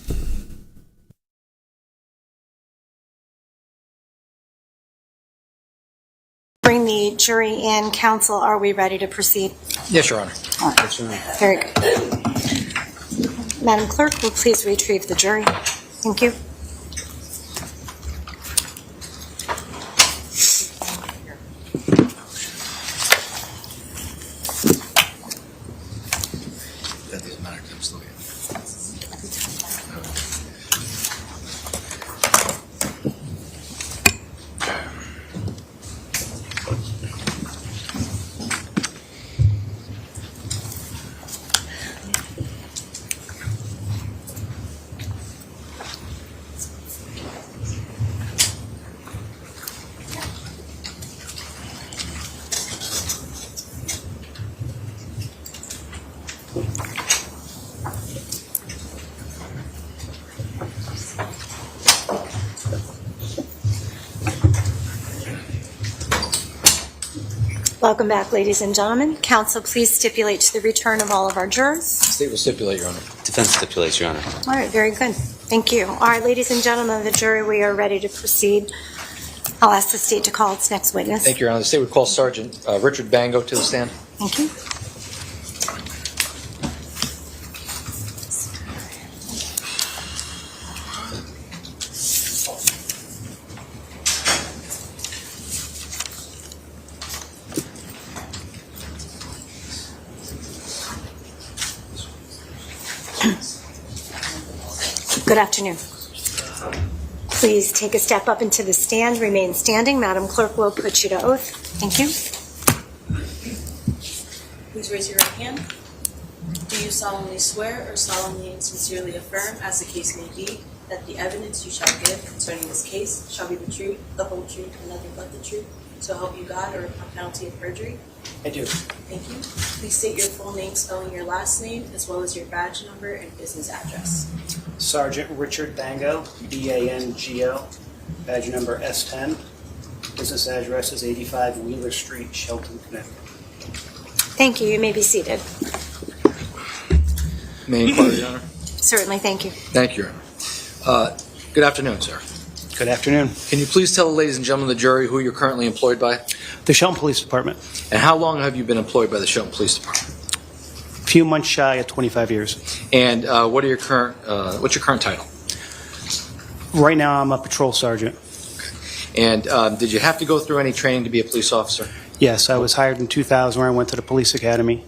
Bring the jury in. Counsel, are we ready to proceed? Yes, Your Honor. All right. Very good. Madam Clerk, will please retrieve the jury? Thank you. Welcome back, ladies and gentlemen. Counsel, please stipulate to the return of all of our jurors. State will stipulate, Your Honor. Defense stipulates, Your Honor. All right, very good. Thank you. All right, ladies and gentlemen of the jury, we are ready to proceed. I'll ask the state to call its next witness. Thank you, Your Honor. The state would call Sergeant Richard Bango to the stand. Thank you. Good afternoon. Please take a step up into the stand. Remain standing. Madam Clerk will put you to oath. Thank you. Please raise your right hand. Do you solemnly swear or solemnly and sincerely affirm, as the case may be, that the evidence you shall give concerning this case shall be the truth, the whole truth, and nothing but the truth, so help you God, or upon penalty of perjury? I do. Thank you. Please state your full name, spelling your last name, as well as your badge number and business address. Sergeant Richard Bango, B-A-N-G-O, badge number S10. Business address is 85 Wheeler Street, Shelton, Connecticut. Thank you. You may be seated. May I inquire, Your Honor? Certainly. Thank you. Thank you, Your Honor. Good afternoon, sir. Good afternoon. Can you please tell the ladies and gentlemen of the jury who you're currently employed by? The Shelton Police Department. And how long have you been employed by the Shelton Police Department? A few months shy of 25 years. And what's your current title? Right now I'm a patrol sergeant. And did you have to go through any training to be a police officer? Yes, I was hired in 2000 where I went to the police academy.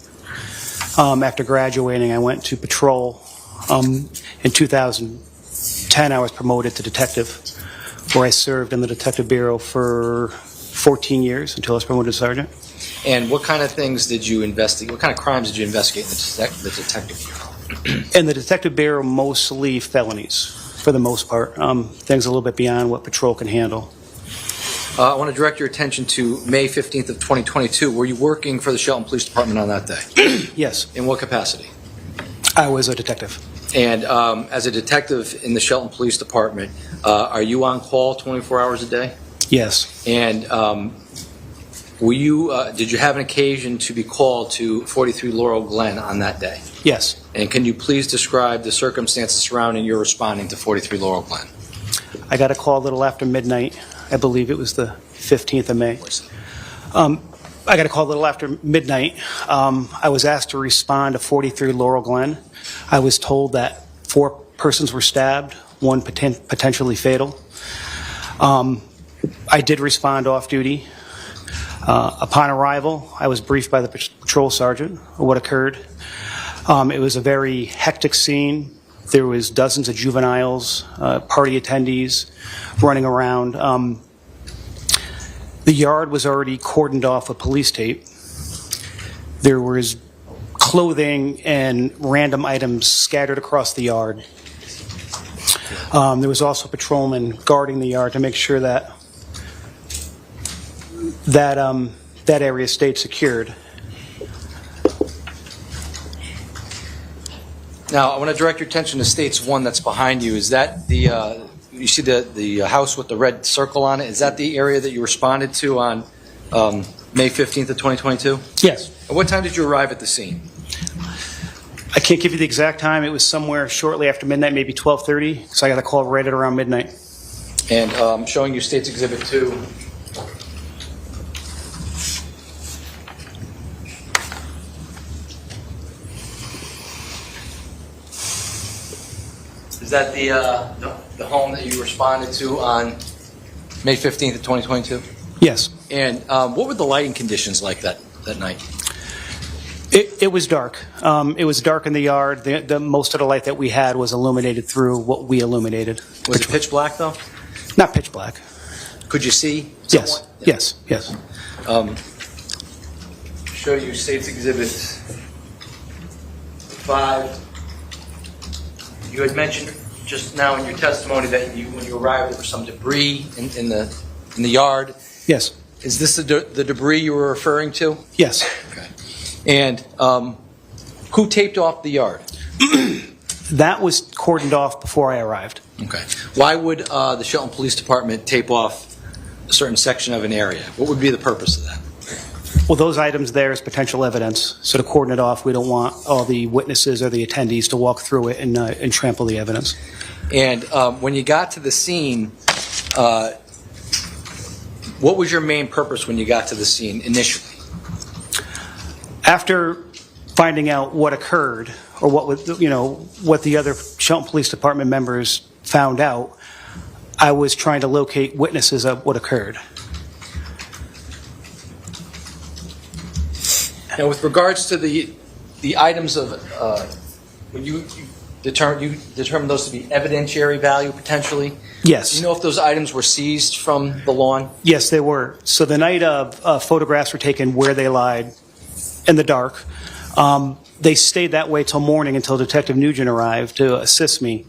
After graduating, I went to patrol. In 2010, I was promoted to detective, where I served in the detective bureau for 14 years until I was promoted to sergeant. And what kind of things did you investigate? What kind of crimes did you investigate in the detective bureau? In the detective bureau, mostly felonies, for the most part. Things a little bit beyond what patrol can handle. I want to direct your attention to May 15th of 2022. Were you working for the Shelton Police Department on that day? Yes. In what capacity? I was a detective. And as a detective in the Shelton Police Department, are you on call 24 hours a day? Yes. And did you have an occasion to be called to 43 Laurel Glen on that day? Yes. And can you please describe the circumstances surrounding your responding to 43 Laurel Glen? I got a call a little after midnight. I believe it was the 15th of May. I got a call a little after midnight. I was asked to respond to 43 Laurel Glen. I was told that 4 persons were stabbed, 1 potentially fatal. I did respond off duty. Upon arrival, I was briefed by the patrol sergeant of what occurred. It was a very hectic scene. There was dozens of juveniles, party attendees running around. The yard was already cordoned off with police tape. There was clothing and random items scattered across the yard. There was also patrolmen guarding the yard to make sure that that area stayed secured. Now, I want to direct your attention to States 1 that's behind you. Is that you see the house with the red circle on it? Is that the area that you responded to on May 15th of 2022? Yes. At what time did you arrive at the scene? I can't give you the exact time. It was somewhere shortly after midnight, maybe 12:30, so I got a call right at around midnight. And showing you States Exhibit 2. Is that the home that you responded to on May 15th of 2022? Yes. And what were the lighting conditions like that night? It was dark. It was dark in the yard. The most of the light that we had was illuminated through what we illuminated. Was it pitch black, though? Not pitch black. Could you see? Yes. Yeah. Yes. Show you States Exhibit 5. You had mentioned just now in your testimony that when you arrived, there was some debris in the yard. Yes. Is this the debris you were referring to? Yes. Okay. And who taped off the yard? That was cordoned off before I arrived. Okay. Why would the Shelton Police Department tape off a certain section of an area? What would be the purpose of that? Well, those items there is potential evidence. So to cordon it off, we don't want all the witnesses or the attendees to walk through it and trample the evidence. And when you got to the scene, what was your main purpose when you got to the scene initially? After finding out what occurred, or what the other Shelton Police Department members found out, I was trying to locate witnesses of what occurred. Now, with regards to the items of, when you determined those to be evidentiary value potentially? Yes. Do you know if those items were seized from the lawn? Yes, they were. So the night of photographs were taken where they lied in the dark. They stayed that way till morning until Detective Nugent arrived to assist me.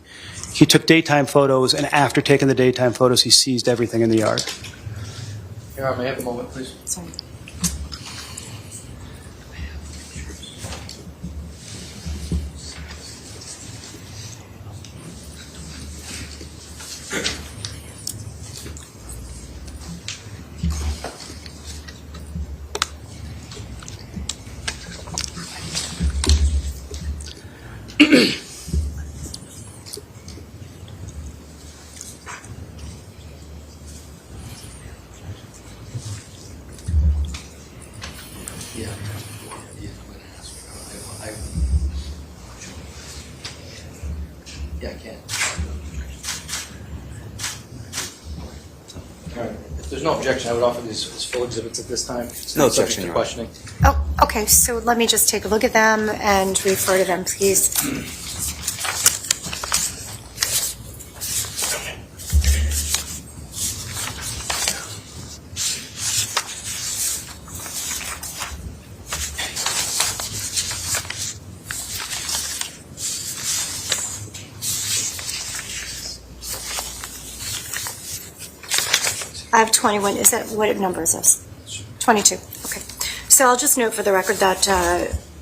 He took daytime photos, and after taking the daytime photos, he seized everything in the yard. Here, may I have a moment, please? Sorry. Yeah, I can. All right. If there's no objection, I would offer these as full exhibits at this time. No objection, to Your Honor. questioning. Oh, okay, so let me just take a look at them and refer to them, please. I have 21. Is that what number is this? 22. Okay. So I'll just note for the record that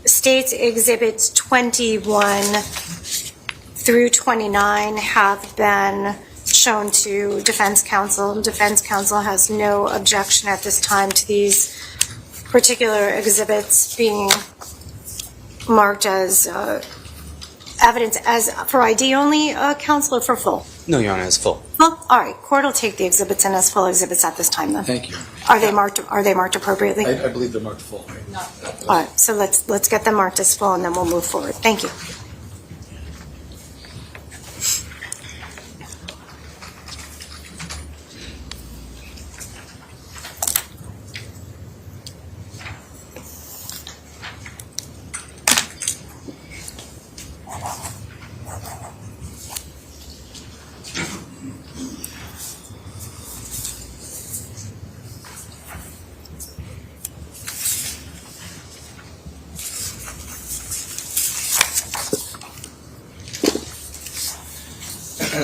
States Exhibits 21 through 29 have been shown to defense counsel. Defense counsel has no objection at this time to these particular exhibits being marked as evidence as for ID only, counsel, or for full? No, Your Honor, it's full. Well, all right. Court will take the exhibits in as full exhibits at this time then. Thank you. Are they marked appropriately? I believe they're marked full. All right. So let's get them marked as full and then we'll move forward. Thank you.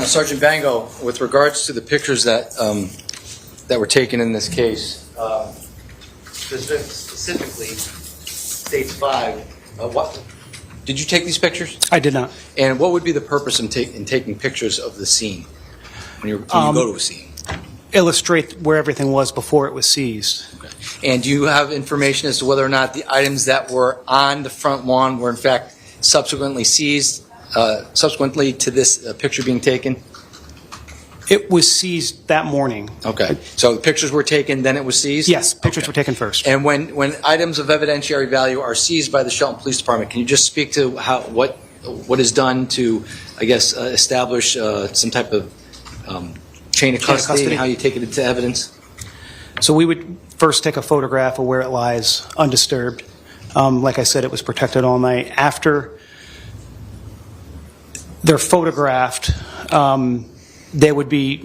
Sergeant Bango, with regards to the pictures that that were taken in this case, specifically States 5, what did you take these pictures? I did not. And what would be the purpose in taking pictures of the scene when you go to a scene? Illustrate where everything was before it was seized. Okay. And do you have information as to whether or not the items that were on the front lawn were in fact subsequently seized, subsequently to this picture being taken? It was seized that morning. Okay. So the pictures were taken, then it was seized? Yes, pictures were taken first. And when items of evidentiary value are seized by the Shelton Police Department, can you just speak to what is done to, I guess, establish some type of chain of custody and how you take it into evidence? So we would first take a photograph of where it lies undisturbed. Like I said, it was protected all night. After they're photographed, they would be,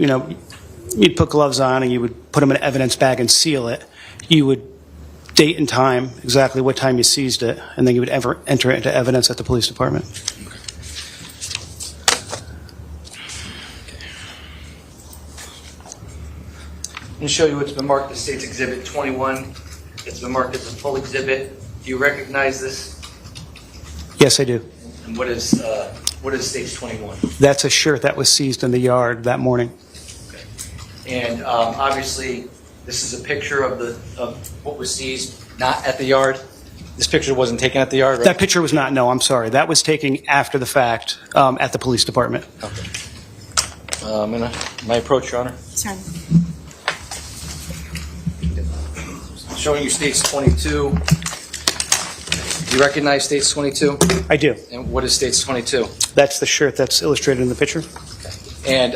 you'd put gloves on and you would put them in an evidence bag and seal it. You would date and time, exactly what time you seized it, and then you would enter it into evidence at the police department. I'm going to show you what's been marked as State's Exhibit 21. It's been marked as a full exhibit. Do you recognize this? Yes, I do. And what is State's 21? That's a shirt that was seized in the yard that morning. Okay. And obviously, this is a picture of what was seized, not at the yard. This picture wasn't taken at the yard, right? That picture was not, no, I'm sorry. That was taken after the fact at the police department. Okay. May I approach, Your Honor? Sorry. Showing you States 22. Do you recognize States 22? I do. And what is States 22? That's the shirt that's illustrated in the picture. And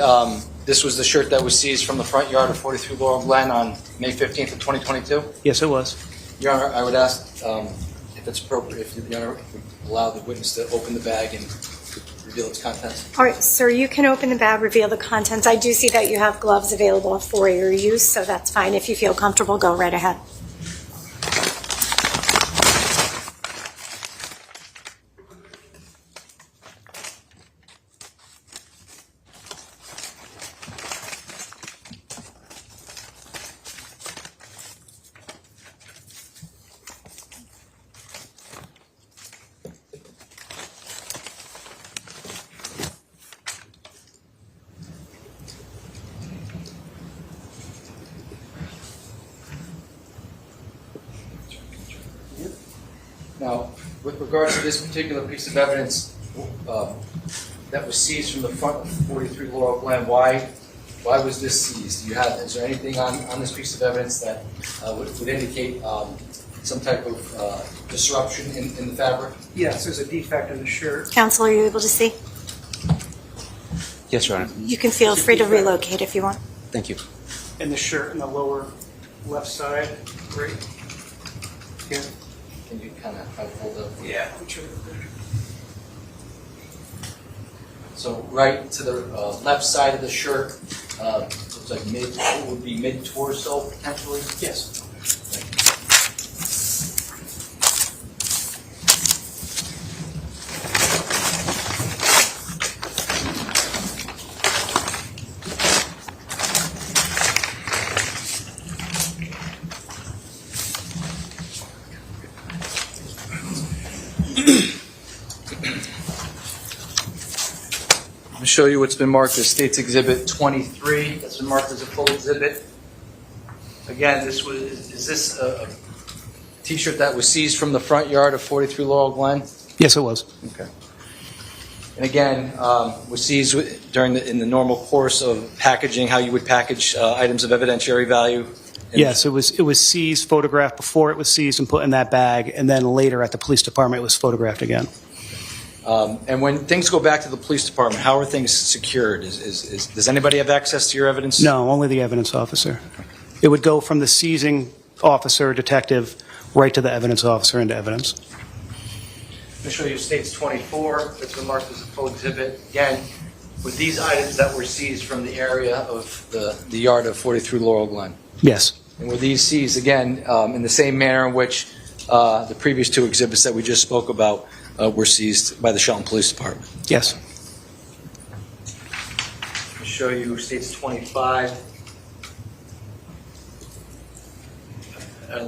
this was the shirt that was seized from the front yard of 43 Laurel Glen on May 15th of 2022? Yes, it was. Your Honor, I would ask if it's appropriate, if Your Honor would allow the witness to open the bag and reveal its contents. All right, sir, you can open the bag, reveal the contents. I do see that you have gloves available for your use, so that's fine. If you feel comfortable, go right ahead. Now, with regards to this particular piece of evidence that was seized from the front of 43 Laurel Glen, why was this seized? Is there anything on this piece of evidence that would indicate some type of disruption in the fabric? Yes, there's a defect in the shirt. Counsel, are you able to see? Yes, Your Honor. You can feel free to relocate if you want. Thank you. In the shirt in the lower left side, right here. Can you kind of hold up? Yeah. So right to the left side of the shirt, looks like would be mid torso potentially. Yes. show you what's been marked as State's Exhibit 23. That's been marked as a full exhibit. Again, is this a T-shirt that was seized from the front yard of 43 Laurel Glen? Yes, it was. Okay. And again, was seized in the normal course of packaging, how you would package items of evidentiary value? Yes, it was seized, photographed before it was seized and put in that bag, and then later at the police department it was photographed again. And when things go back to the police department, how are things secured? Does anybody have access to your evidence? No, only the evidence officer. It would go from the seizing officer, detective, right to the evidence officer into evidence. Let me show you State's 24. That's been marked as a full exhibit. Again, with these items that were seized from the area of the yard of 43 Laurel Glen. Yes. And were these seized, again, in the same manner in which the previous two exhibits that we just spoke about were seized by the Shelton Police Department? Yes. Let me show you State's 25.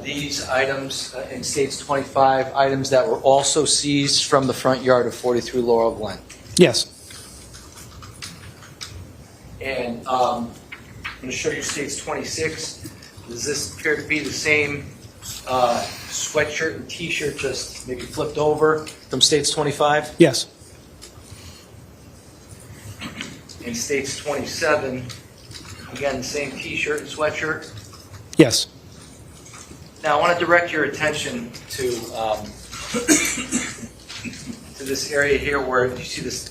These items in State's 25, items that were also seized from the front yard of 43 Laurel Glen. Yes. And I'm going to show you State's 26. Does this appear to be the same sweatshirt and T-shirt, just maybe flipped over from State's 25? Yes. In State's 27, again, the same T-shirt and sweatshirt? Yes. Now, I want to direct your attention to this area here where you see this,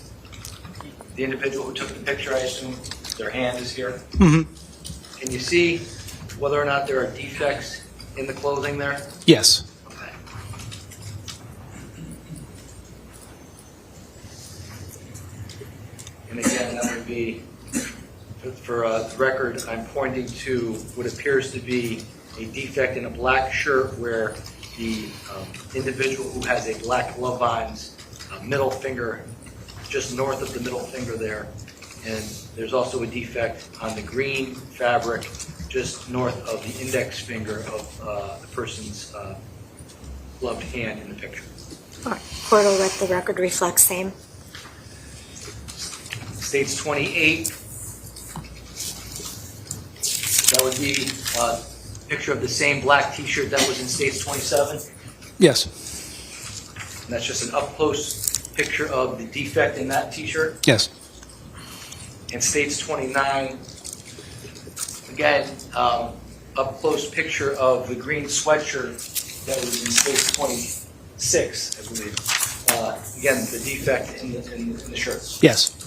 the individual who took the picture, I assume their hand is here. Mm-hmm. Can you see whether or not there are defects in the clothing there? Yes. Okay. And again, that would be, for the record, I'm pointing to what appears to be a defect in a black shirt where the individual who has a black glove on's middle finger, just north of the middle finger there. And there's also a defect on the green fabric just north of the index finger of the person's gloved hand in the picture. Court will let the record reflect same. State's 28. That would be a picture of the same black T-shirt that was in State's 27. Yes. And that's just an up-close picture of the defect in that T-shirt. Yes. And State's 29. Again, up-close picture of the green sweatshirt that was in State's 26, I believe. Again, the defect in the shirt. Yes.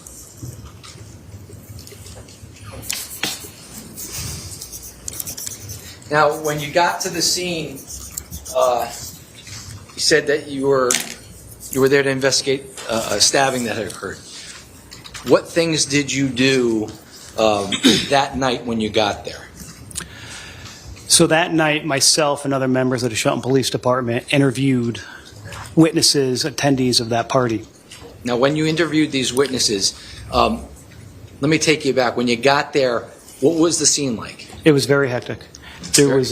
Now, when you got to the scene, you said that you were there to investigate a stabbing that had occurred. What things did you do that night when you got there? So that night, myself and other members of the Shelton Police Department interviewed witnesses, attendees of that party. Now, when you interviewed these witnesses, let me take you back. When you got there, what was the scene like? It was very hectic. There was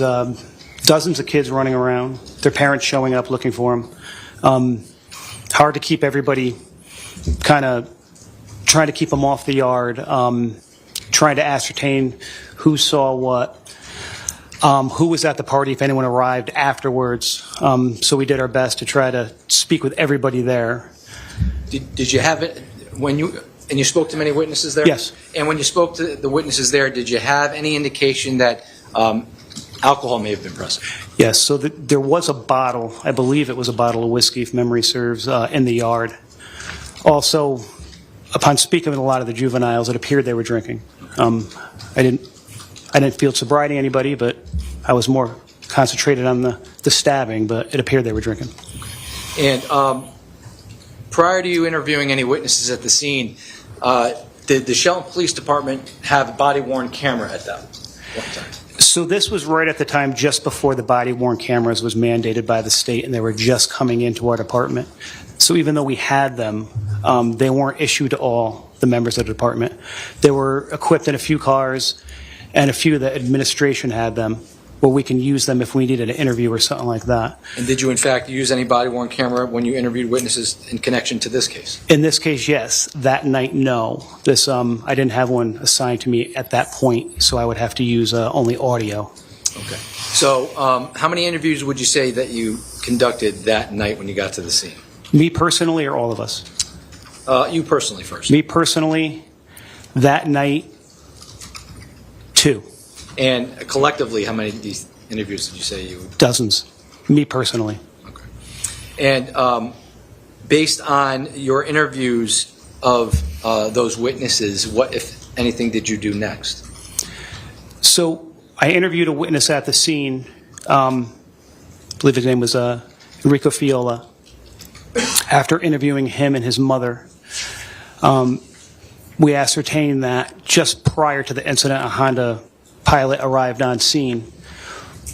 dozens of kids running around, their parents showing up looking for them. Hard to keep everybody, kind of trying to keep them off the yard, trying to ascertain who saw what, who was at the party, if anyone arrived afterwards. So we did our best to try to speak with everybody there. Did you have it when you spoke to many witnesses there? Yes. And when you spoke to the witnesses there, did you have any indication that alcohol may have been present? Yes, so there was a bottle, I believe it was a bottle of whiskey, if memory serves, in the yard. Also, upon speaking with a lot of the juveniles, it appeared they were drinking. I didn't field sobriety anybody, but I was more concentrated on the stabbing, but it appeared they were drinking. And prior to you interviewing any witnesses at the scene, did the Shelton Police Department have a body-worn camera at that one time? So this was right at the time just before the body-worn cameras was mandated by the state, and they were just coming into our department. So even though we had them, they weren't issued to all the members of the department. They were equipped in a few cars, and a few of the administration had them, where we can use them if we needed an interview or something like that. And did you in fact use any body-worn camera when you interviewed witnesses in connection to this case? In this case, yes. That night, no. I didn't have one assigned to me at that point, so I would have to use only audio. Okay. So how many interviews would you say that you conducted that night when you got to the scene? Me personally or all of us? You personally first. Me personally, that night, 2. And collectively, how many of these interviews did you say you? Dozens. Me personally. And based on your interviews of those witnesses, what, if anything, did you do next? So I interviewed a witness at the scene. I believe his name was Enrico Fiola. After interviewing him and his mother, we ascertained that just prior to the incident, a Honda Pilot arrived on scene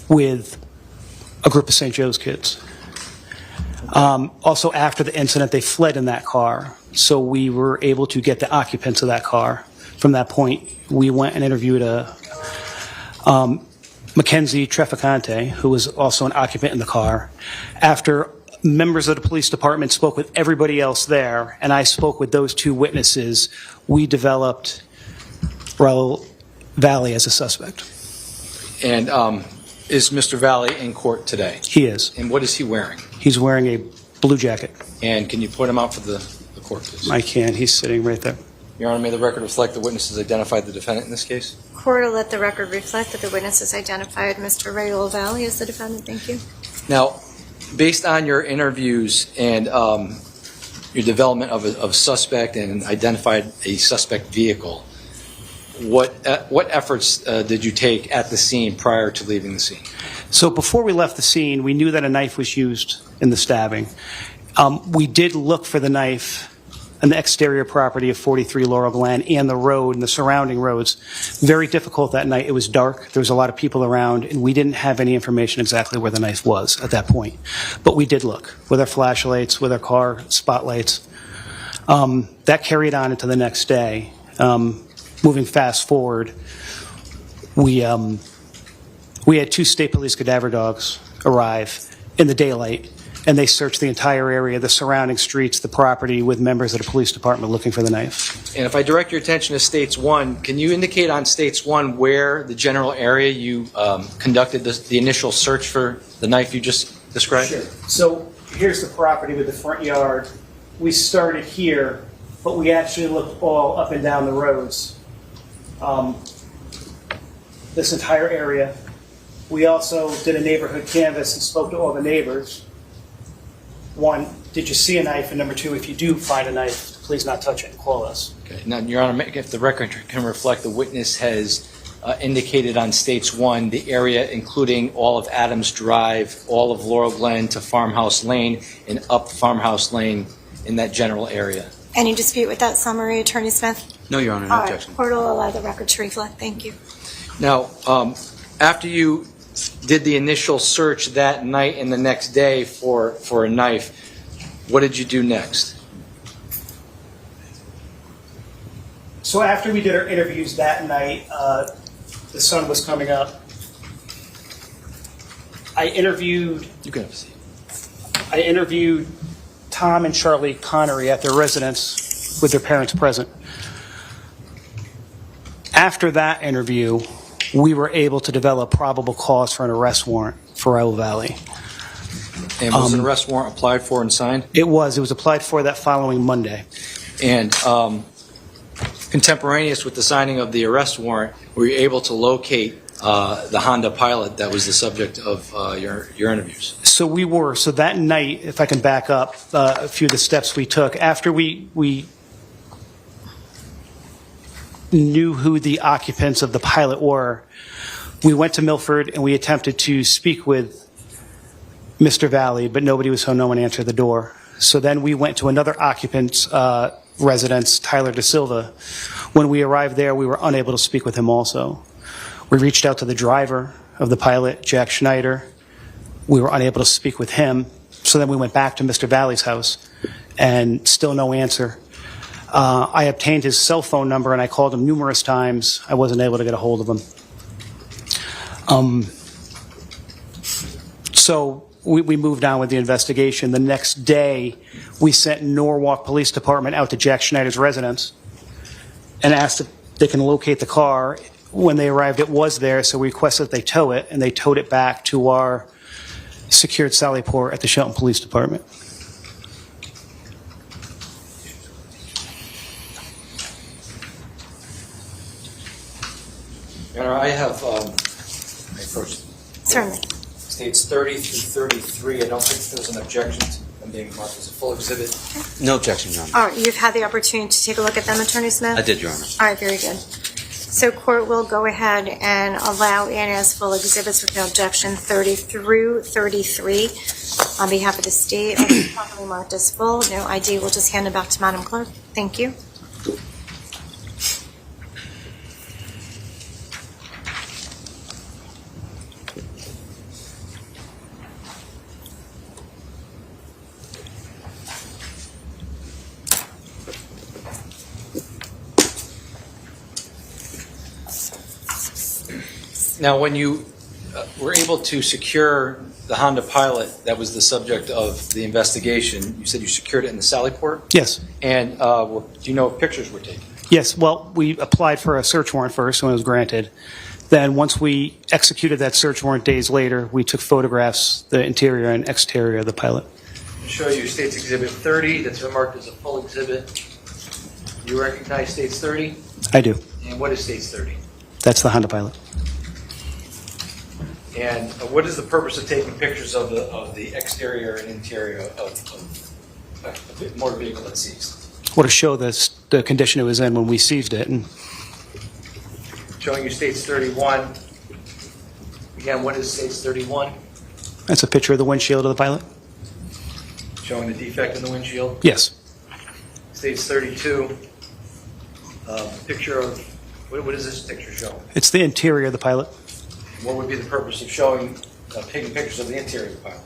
with a group of St. Joe's kids. Also, after the incident, they fled in that car, so we were able to get the occupants of that car. From that point, we went and interviewed Mackenzie Trefficante, who was also an occupant in the car. After members of the police department spoke with everybody else there, and I spoke with those 2 witnesses, we developed Raul Valle as a suspect. And is Mr. Valle in court today? He is. And what is he wearing? He's wearing a blue jacket. And can you point him out for the court, please? I can. He's sitting right there. Your Honor, may the record reflect the witnesses identified the defendant in this case? Court will let the record reflect that the witnesses identified Mr. Raul Valle as the defendant. Thank you. Now, based on your interviews and your development of suspect and identified a suspect vehicle, what efforts did you take at the scene prior to leaving the scene? So before we left the scene, we knew that a knife was used in the stabbing. We did look for the knife on the exterior property of 43 Laurel Glen and the road and the surrounding roads. Very difficult that night. It was dark. There was a lot of people around, and we didn't have any information exactly where the knife was at that point. But we did look with our flashlights, with our car spotlights. That carried on into the next day. Moving fast forward, we had 2 state police cadaver dogs arrive in the daylight, and they searched the entire area, the surrounding streets, the property, with members of the police department looking for the knife. And if I direct your attention to States 1, can you indicate on States 1 where the general area you conducted the initial search for the knife you just described? Sure. So here's the property with the front yard. We started here, but we actually looked all up and down the roads. This entire area. We also did a neighborhood canvass and spoke to all the neighbors. 1, did you see a knife? And number 2, if you do find a knife, please not touch it and call us. Okay. Now, Your Honor, if the record can reflect, the witness has indicated on States 1 the area including all of Adams Drive, all of Laurel Glen to Farmhouse Lane, and up Farmhouse Lane in that general area. Any dispute with that summary, Attorney Smith? No, Your Honor, no All right. objection. Court will allow the record to reflect. Thank you. Now, after you did the initial search that night and the next day for a knife, what did you do next? So after we did our interviews that night, the sun was coming up. I interviewed Tom and Charlie Connery at their residence with their parents present. After that interview, we were able to develop probable cause for an arrest warrant for Raul Valle. And was an arrest warrant applied for and signed? It was. It was applied for that following Monday. And contemporaneous with the signing of the arrest warrant, were you able to locate the Honda Pilot that was the subject of your interviews? So we were. So that night, if I can back up a few of the steps we took, after we knew who the occupants of the Pilot were, we went to Milford and we attempted to speak with Mr. Valle, but nobody was home. No one answered the door. So then we went to another occupant's residence, Tyler Da Silva. When we arrived there, we were unable to speak with him also. We reached out to the driver of the Pilot, Jack Schneider. We were unable to speak with him. So then we went back to Mr. Valle's house, and still no answer. I obtained his cell phone number, and I called him numerous times. I wasn't able to get a hold of him. So we moved on with the investigation. The next day, we sent Norwalk Police Department out to Jack Schneider's residence and asked if they can locate the car. When they arrived, it was there, so we requested that they tow it, and they towed it back to our secured sally port at the Shelton Police Department. Your Honor, I have, I approached. Certainly. States 30 through 33. I don't think there's an objection to them being marked as a full exhibit. No objection, Your Honor. All right, you've had the opportunity to take a look at them, Attorney Smith? I did, Your Honor. All right, very good. So court will go ahead and allow in as full exhibits with no objection 30 through 33. On behalf of the state, properly marked as full. No ID. We'll just hand it back to Madam Clerk. Thank you. Now, when you were able to secure the Honda Pilot that was the subject of the investigation, you said you secured it in the sally port? Yes. And do you know if pictures were taken? Yes. Well, we applied for a search warrant first when it was granted. Then once we executed that search warrant days later, we took photographs, the interior and exterior of the Pilot. I'll show you States Exhibit 30 that's been marked as a full exhibit. You recognize States 30? I do. And what is States 30? That's the Honda Pilot. And what is the purpose of taking pictures of the exterior and interior of a motor vehicle that's seized? Well, to show the condition it was in when we seized it. And Showing you States 31. Again, what is States 31? that's a picture of the windshield of the Pilot. Showing the defect in the windshield. Yes. States 32. Picture of, what is this picture showing? It's the interior of the Pilot. What would be the purpose of showing, taking pictures of the interior of the pilot?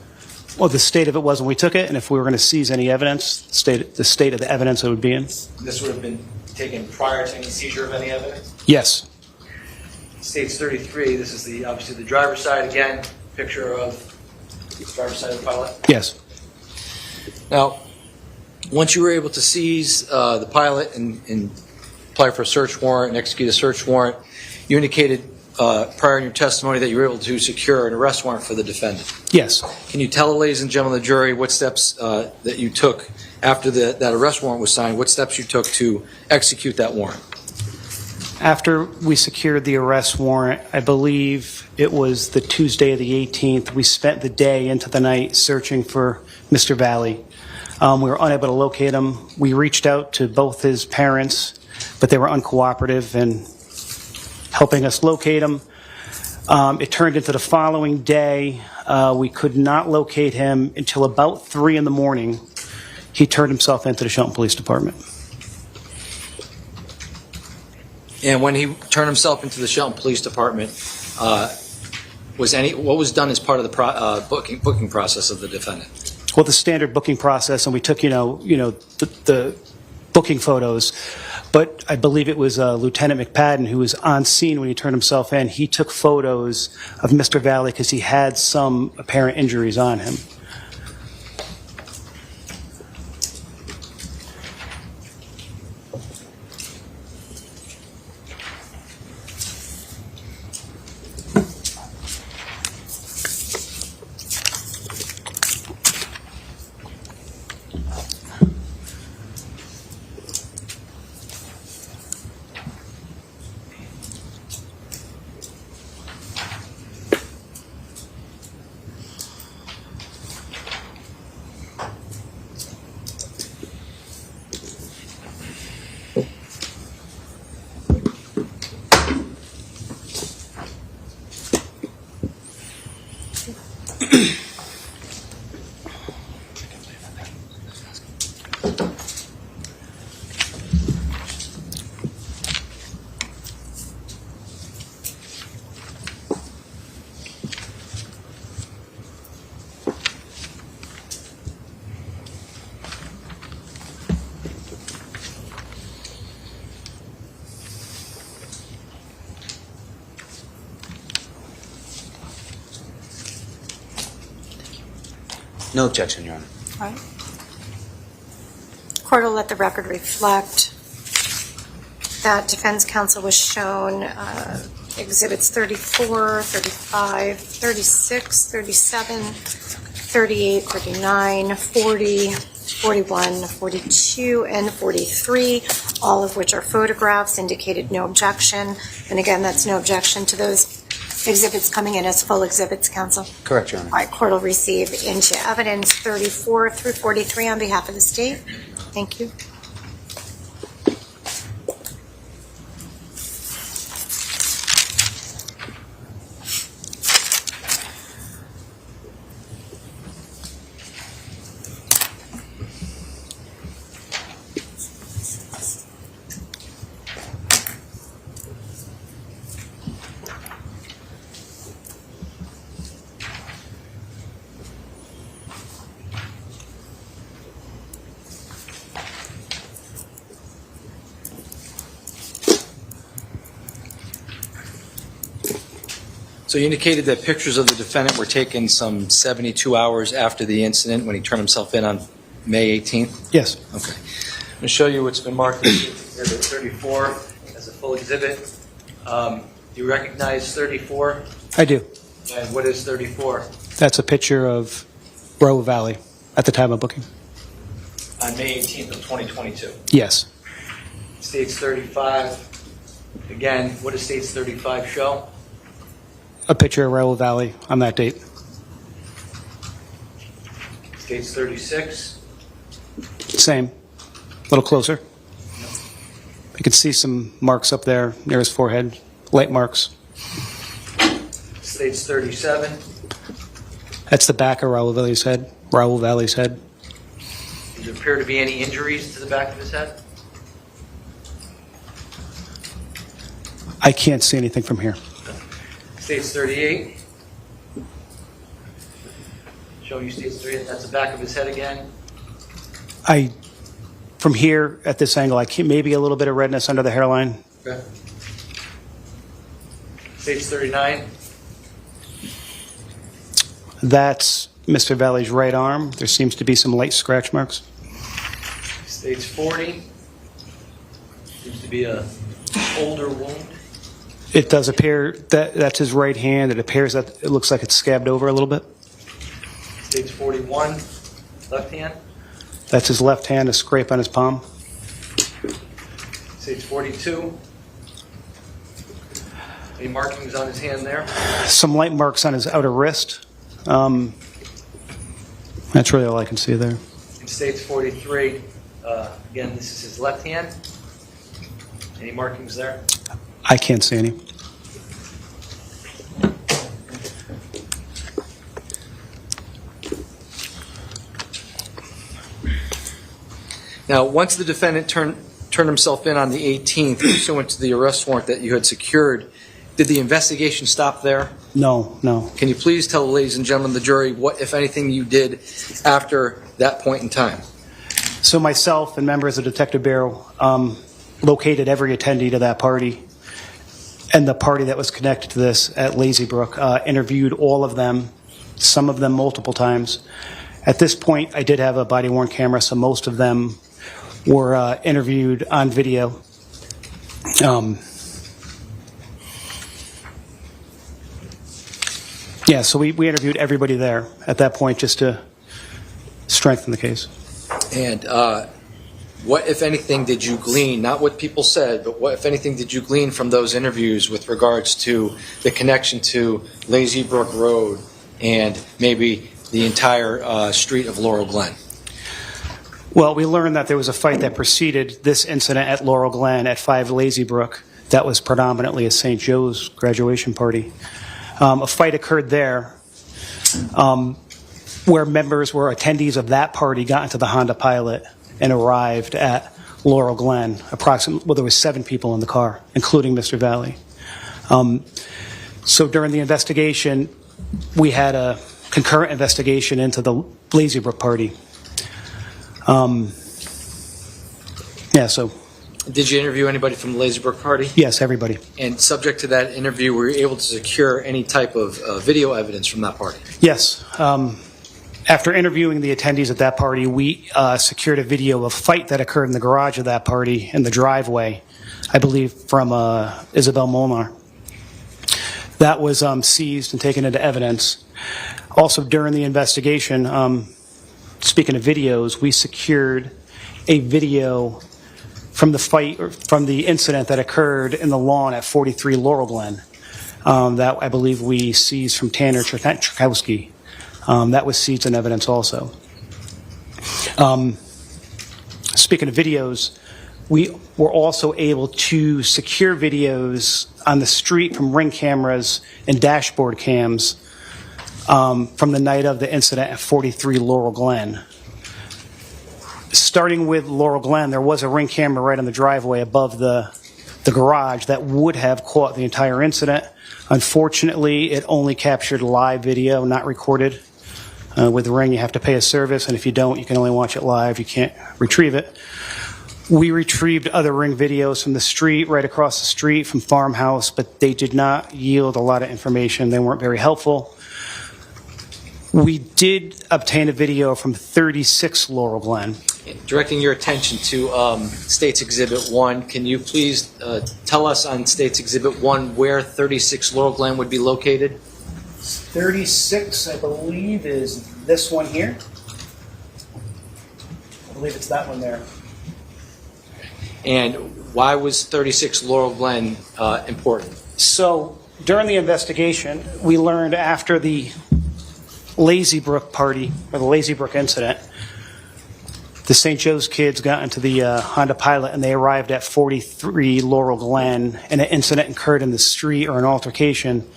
Well, the state of it was when we took it, and if we were going to seize any evidence, the state of the evidence it would be in. This would have been taken prior to any seizure of any evidence? Yes. States 33, this is obviously the driver's side again, picture of the driver's side of the pilot? Yes. Now, once you were able to seize the pilot and apply for a search warrant and execute a search warrant, you indicated prior in your testimony that you were able to secure an arrest warrant for the defendant. Yes. Can you tell the ladies and gentlemen of the jury what steps that you took after that arrest warrant was signed, what steps you took to execute that warrant? After we secured the arrest warrant, I believe it was the Tuesday of the 18th, we spent the day into the night searching for Mr. Valle. We were unable to locate him. We reached out to both his parents, but they were uncooperative in helping us locate him. It turned into the following day. We could not locate him until about 3 in the morning. He turned himself into the Shelton Police Department. And when he turned himself into the Shelton Police Department, what was done as part of the booking process of the defendant? Well, the standard booking process, and we took, the booking photos. But I believe it was Lieutenant McPadden who was on scene when he turned himself in. He took photos of Mr. Valle because he had some apparent injuries on him. No objection, Your Honor. All right. Court will let the record reflect that defense counsel was shown exhibits 34, 35, 36, 37, 38, 39, 40, 41, 42, and 43, all of which are photographs, indicated no objection. And again, that's no objection to those exhibits coming in as full exhibits, counsel. Correct, Your Honor. All right, court will receive into evidence 34 through 43 on behalf of the state. Thank you. So you indicated that pictures of the defendant were taken some 72 hours after the incident when he turned himself in on May 18th? Yes. Okay. I'm going to show you what's been marked as Exhibit 34 as a full exhibit. Do you recognize 34? I do. And what is 34? That's a picture of Raul Valle at the time of booking. On May 18th of 2022. Yes. States 35. Again, what does States 35 show? A picture of Raul Valle on that date. States 36. Same. A little closer. You can see some marks up there near his forehead, light marks. States 37. That's the back of Raul Valle's head. Raul Valle's head. Does there appear to be any injuries to the back of his head? I can't see anything from here. States 38. Showing you States 38. That's the back of his head again. From here at this angle, I can maybe a little bit of redness under the hairline. Okay. States 39. That's Mr. Valle's right arm. There seems to be some light scratch marks. States 40. Seems to be a older wound. It does appear that that's his right hand. It appears that it looks like it's scabbed over a little bit. States 41. Left hand. That's his left hand, a scrape on his palm. States 42. Any markings on his hand there? Some light marks on his outer wrist. That's really all I can see there. In States 43, again, this is his left hand. Any markings there? I can't see any. Now, once the defendant turned himself in on the 18th, pursuant to the arrest warrant that you had secured, did the investigation stop there? No, no. Can you please tell the ladies and gentlemen of the jury what, if anything, you did after that point in time? So myself and members of the Detective Bureau located every attendee to that party and the party that was connected to this at Lazy Brook, interviewed all of them, some of them multiple times. At this point, I did have a body-worn camera, so most of them were interviewed on video. Yeah, so we interviewed everybody there at that point just to strengthen the case. And what, if anything, did you glean, not what people said, but what, if anything, did you glean from those interviews with regards to the connection to Lazy Brook Road and maybe the entire street of Laurel Glen? Well, we learned that there was a fight that preceded this incident at Laurel Glen at 5 Lazy Brook that was predominantly a St. Joe's graduation party. A fight occurred there where members were attendees of that party got into the Honda Pilot and arrived at Laurel Glen. There was 7 people in the car, including Mr. Valle. So during the investigation, we had a concurrent investigation into the Lazy Brook party. So. Did you interview anybody from the Lazy Brook party? Yes, everybody. And subject to that interview, were you able to secure any type of video evidence from that party? Yes. After interviewing the attendees at that party, we secured a video of a fight that occurred in the garage of that party in the driveway, I believe from Isabel Molnar. That was seized and taken into evidence. Also, during the investigation, speaking of videos, we secured a video from the fight, or from the incident that occurred in the lawn at 43 Laurel Glen. That I believe we seized from Tanner Tchaikovsky. That was seized in evidence also. Speaking of videos, we were also able to secure videos on the street from ring cameras and dashboard cams from the night of the incident at 43 Laurel Glen. Starting with Laurel Glen, there was a ring camera right on the driveway above the garage that would have caught the entire incident. Unfortunately, it only captured live video, not recorded. With the ring, you have to pay a service, and if you don't, you can only watch it live. You can't retrieve it. We retrieved other ring videos from the street, right across the street from Farmhouse, but they did not yield a lot of information. They weren't very helpful. We did obtain a video from 36 Laurel Glen. Directing your attention to State's Exhibit 1, can you please tell us on State's Exhibit 1 where 36 Laurel Glen would be located? 36, I believe, is this one here. I believe it's that one there. And why was 36 Laurel Glen important? So during the investigation, we learned after the Lazy Brook party, or the Lazy Brook incident, the St. Joe's kids got into the Honda Pilot and they arrived at 43 Laurel Glen, and an incident occurred in the street, or an altercation.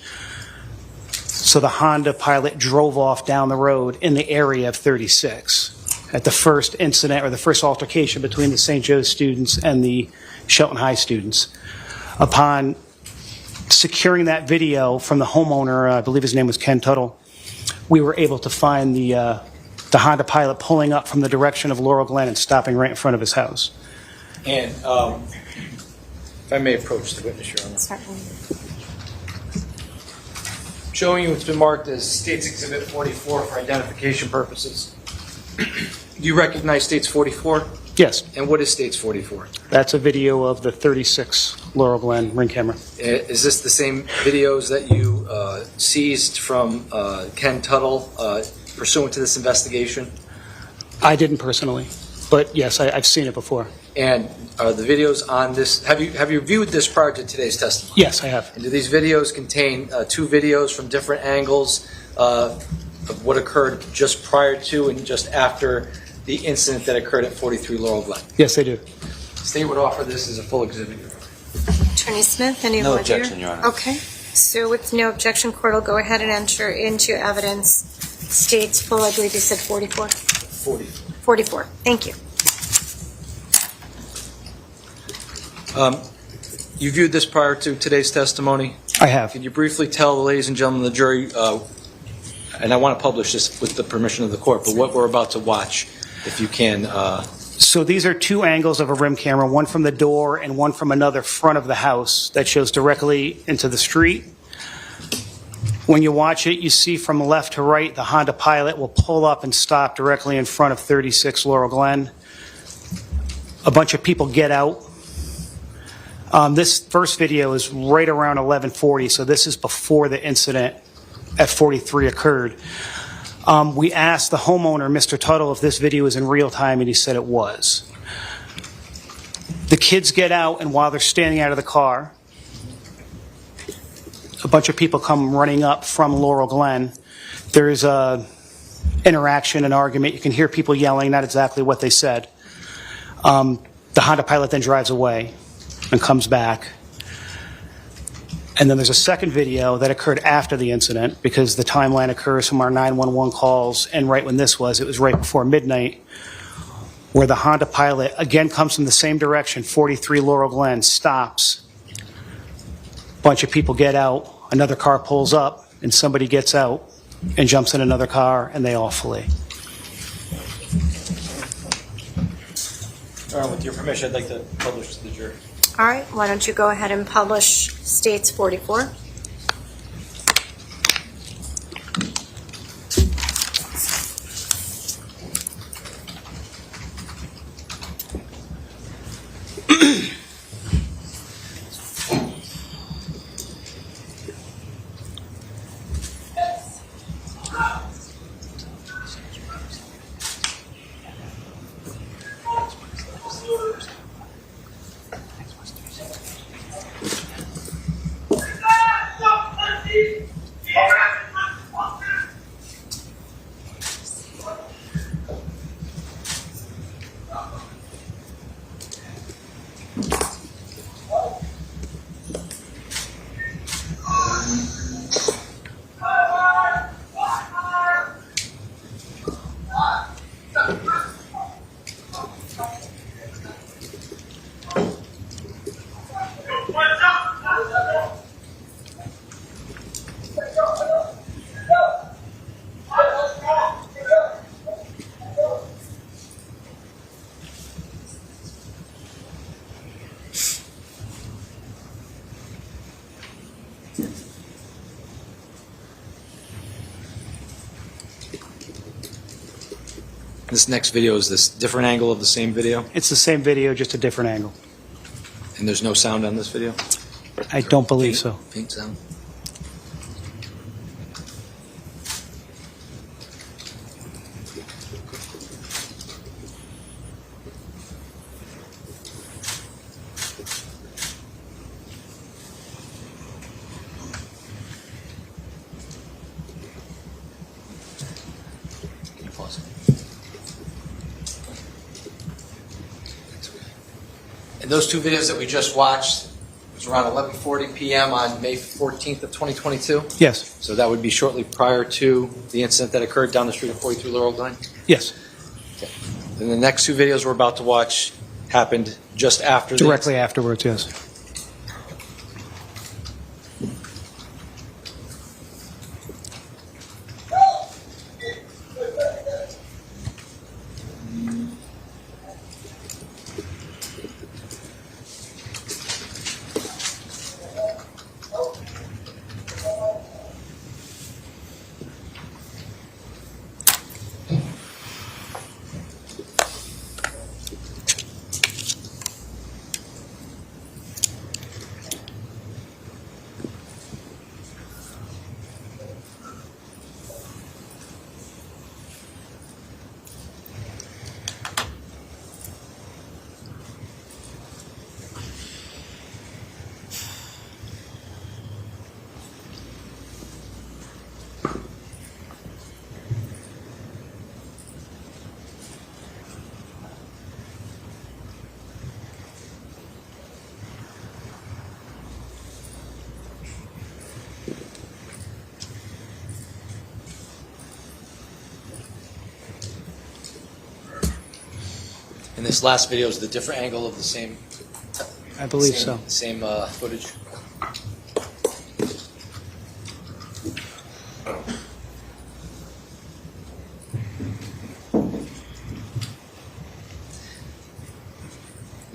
So the Honda Pilot drove off down the road in the area of 36 at the first incident, or the first altercation between the St. Joe's students and the Shelton High students. Upon securing that video from the homeowner, I believe his name was Ken Tuttle, we were able to find the Honda Pilot pulling up from the direction of Laurel Glen and stopping right in front of his house. And if I may approach the witness, Your Honor. Certainly. Showing you it's been marked as State's Exhibit 44 for identification purposes. Do you recognize State's 44? Yes. And what is State's 44? That's a video of the 36 Laurel Glen ring camera. Is this the same videos that you seized from Ken Tuttle pursuant to this investigation? I didn't personally, but yes, I've seen it before. And are the videos on this, have you viewed this prior to today's testimony? Yes, I have. And do these videos contain two videos from different angles of what occurred just prior to and just after the incident that occurred at 43 Laurel Glen? Yes, they do. State would offer this as a full exhibit. Attorney Smith, any No more here? objection, Your Honor. Okay. So with no objection, court will go ahead and enter into evidence State's full, I believe you said 44? 44. Thank you. You viewed this prior to today's testimony? I have. Could you briefly tell the ladies and gentlemen of the jury, and I want to publish this with the permission of the court, but what we're about to watch, if you can. So these are two angles of a rim camera, one from the door and one from another front of the house that shows directly into the street. When you watch it, you see from left to right, the Honda Pilot will pull up and stop directly in front of 36 Laurel Glen. A bunch of people get out. This first video is right around 11:40, so this is before the incident at 43 occurred. We asked the homeowner, Mr. Tuttle, if this video is in real time, and he said it was. The kids get out, and while they're standing out of the car, a bunch of people come running up from Laurel Glen. There's a interaction, an argument. You can hear people yelling, not exactly what they said. The Honda Pilot then drives away and comes back. And then there's a second video that occurred after the incident, because the timeline occurs from our 911 calls, and right when this was, it was right before midnight, where the Honda Pilot again comes from the same direction, 43 Laurel Glen, stops. A bunch of people get out, another car pulls up, and somebody gets out and jumps in another car, and they all flee. All right, with your permission, I'd like to publish to the jury. All right. Why don't you go ahead and publish State's 44? This next video is this different angle of the same video, It's the same video, just a different angle. and there's no sound on this video? I don't believe so. Faint sound? Can you pause it? And those two videos that we just watched, it was around 11:40 p.m. on May 14th of 2022? Yes. So that would be shortly prior to the incident that occurred down the street of 43 Laurel Glen? Yes. And the next two videos we're about to watch happened just after the Directly afterwards, yes. And this last video is the different angle of the same. I believe so. Same footage.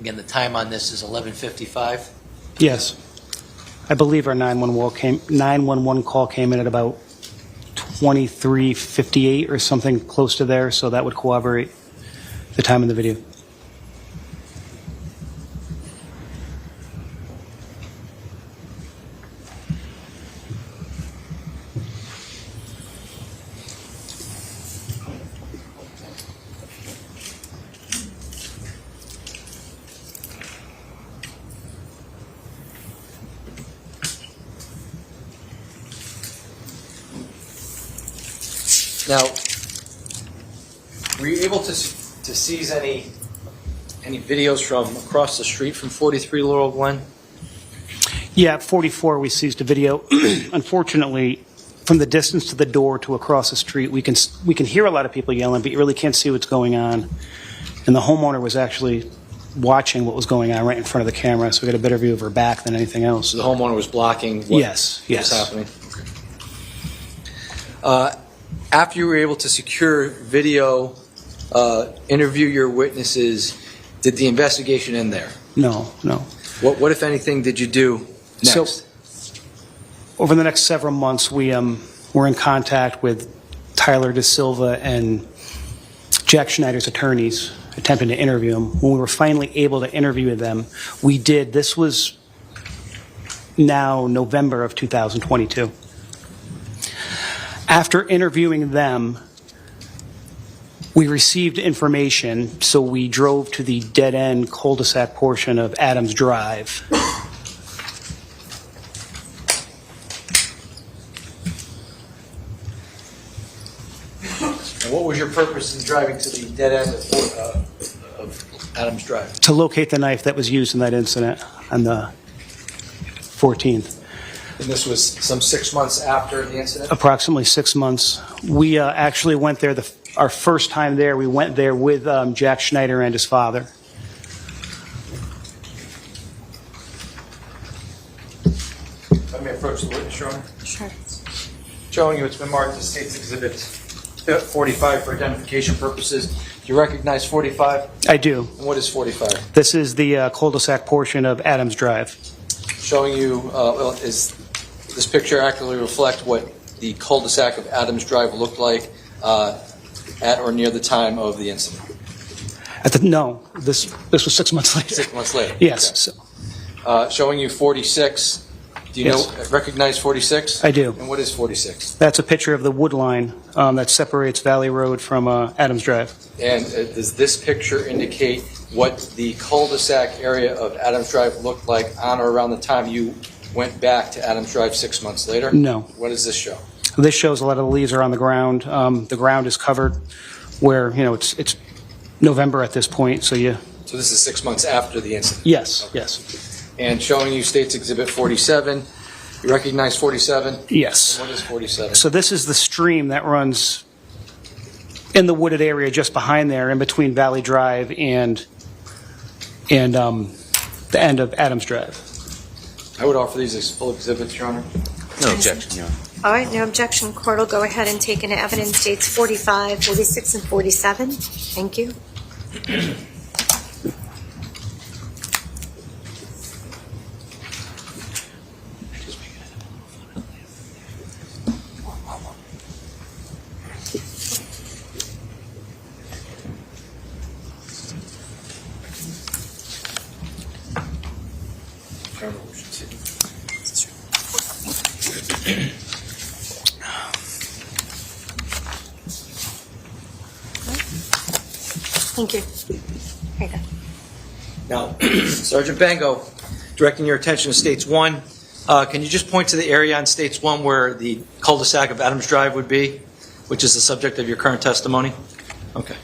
Again, the time on this is 11:55. Yes. I believe our 911 call came in at about 23:58 or something close to there, so that would corroborate the time in the video. Now, were you able to seize any videos from across the street from 43 Laurel Glen? Yeah, at 44 we seized a video. Unfortunately, from the distance to the door to across the street, we can hear a lot of people yelling, but you really can't see what's going on. And the homeowner was actually watching what was going on right in front of the camera, so we got a better view of her back than anything else. So the homeowner was blocking what was happening? After you were able to secure video, interview your witnesses, did the investigation end there? No. What if anything, did you do next? So, over the next several months, we're in contact with Tyler De Silva and Jack Schneider's attorneys, attempting to interview them. When we were finally able to interview them, we did. This was now November of 2022. After interviewing them, we received information, so we drove to the dead-end cul-de-sac portion of Adams Drive. And what was your purpose in driving to the dead end of Adams Drive? To locate the knife that was used in that incident on the 14th. And this was some 6 months after the incident? Approximately 6 months. We actually went there, our first time there, we went there with Jack Schneider and his father. Let me approach the witness, Your Honor. Sure. Showing you it's been marked as State's Exhibit 45 for identification purposes. Do you recognize 45? I do. And what is 45? This is the cul-de-sac portion of Adams Drive. Showing you, is this picture accurately reflect what the cul-de-sac of Adams Drive looked like at or near the time of the incident? No, this was 6 months later. 6 months later? Yes. Okay. Showing you 46. Do you recognize 46? I do. And what is 46? That's a picture of the wood line that separates Valley Road from Adams Drive. And does this picture indicate what the cul-de-sac area of Adams Drive looked like on or around the time you went back to Adams Drive 6 months later? No. What does this show? This shows a lot of the leaves are on the ground. The ground is covered where, it's November at this point, so you... So this is 6 months after the incident? Yes, yes. And showing you State's Exhibit 47. You recognize 47? Yes. And what is 47? So this is the stream that runs in the wooded area just behind there, in between Valley Drive and the end of Adams Drive. I would offer these as full exhibits, Your Honor. No objection, Your Honor. All right, no objection. Court will go ahead and take into evidence dates 45, 46, and 47. Thank you. Thank you. Here you go. Now, Sergeant Bango, directing your attention to States 1, can you just point to the area on States 1 where the cul-de-sac of Adams Drive would be, which is the subject of your current testimony? Okay.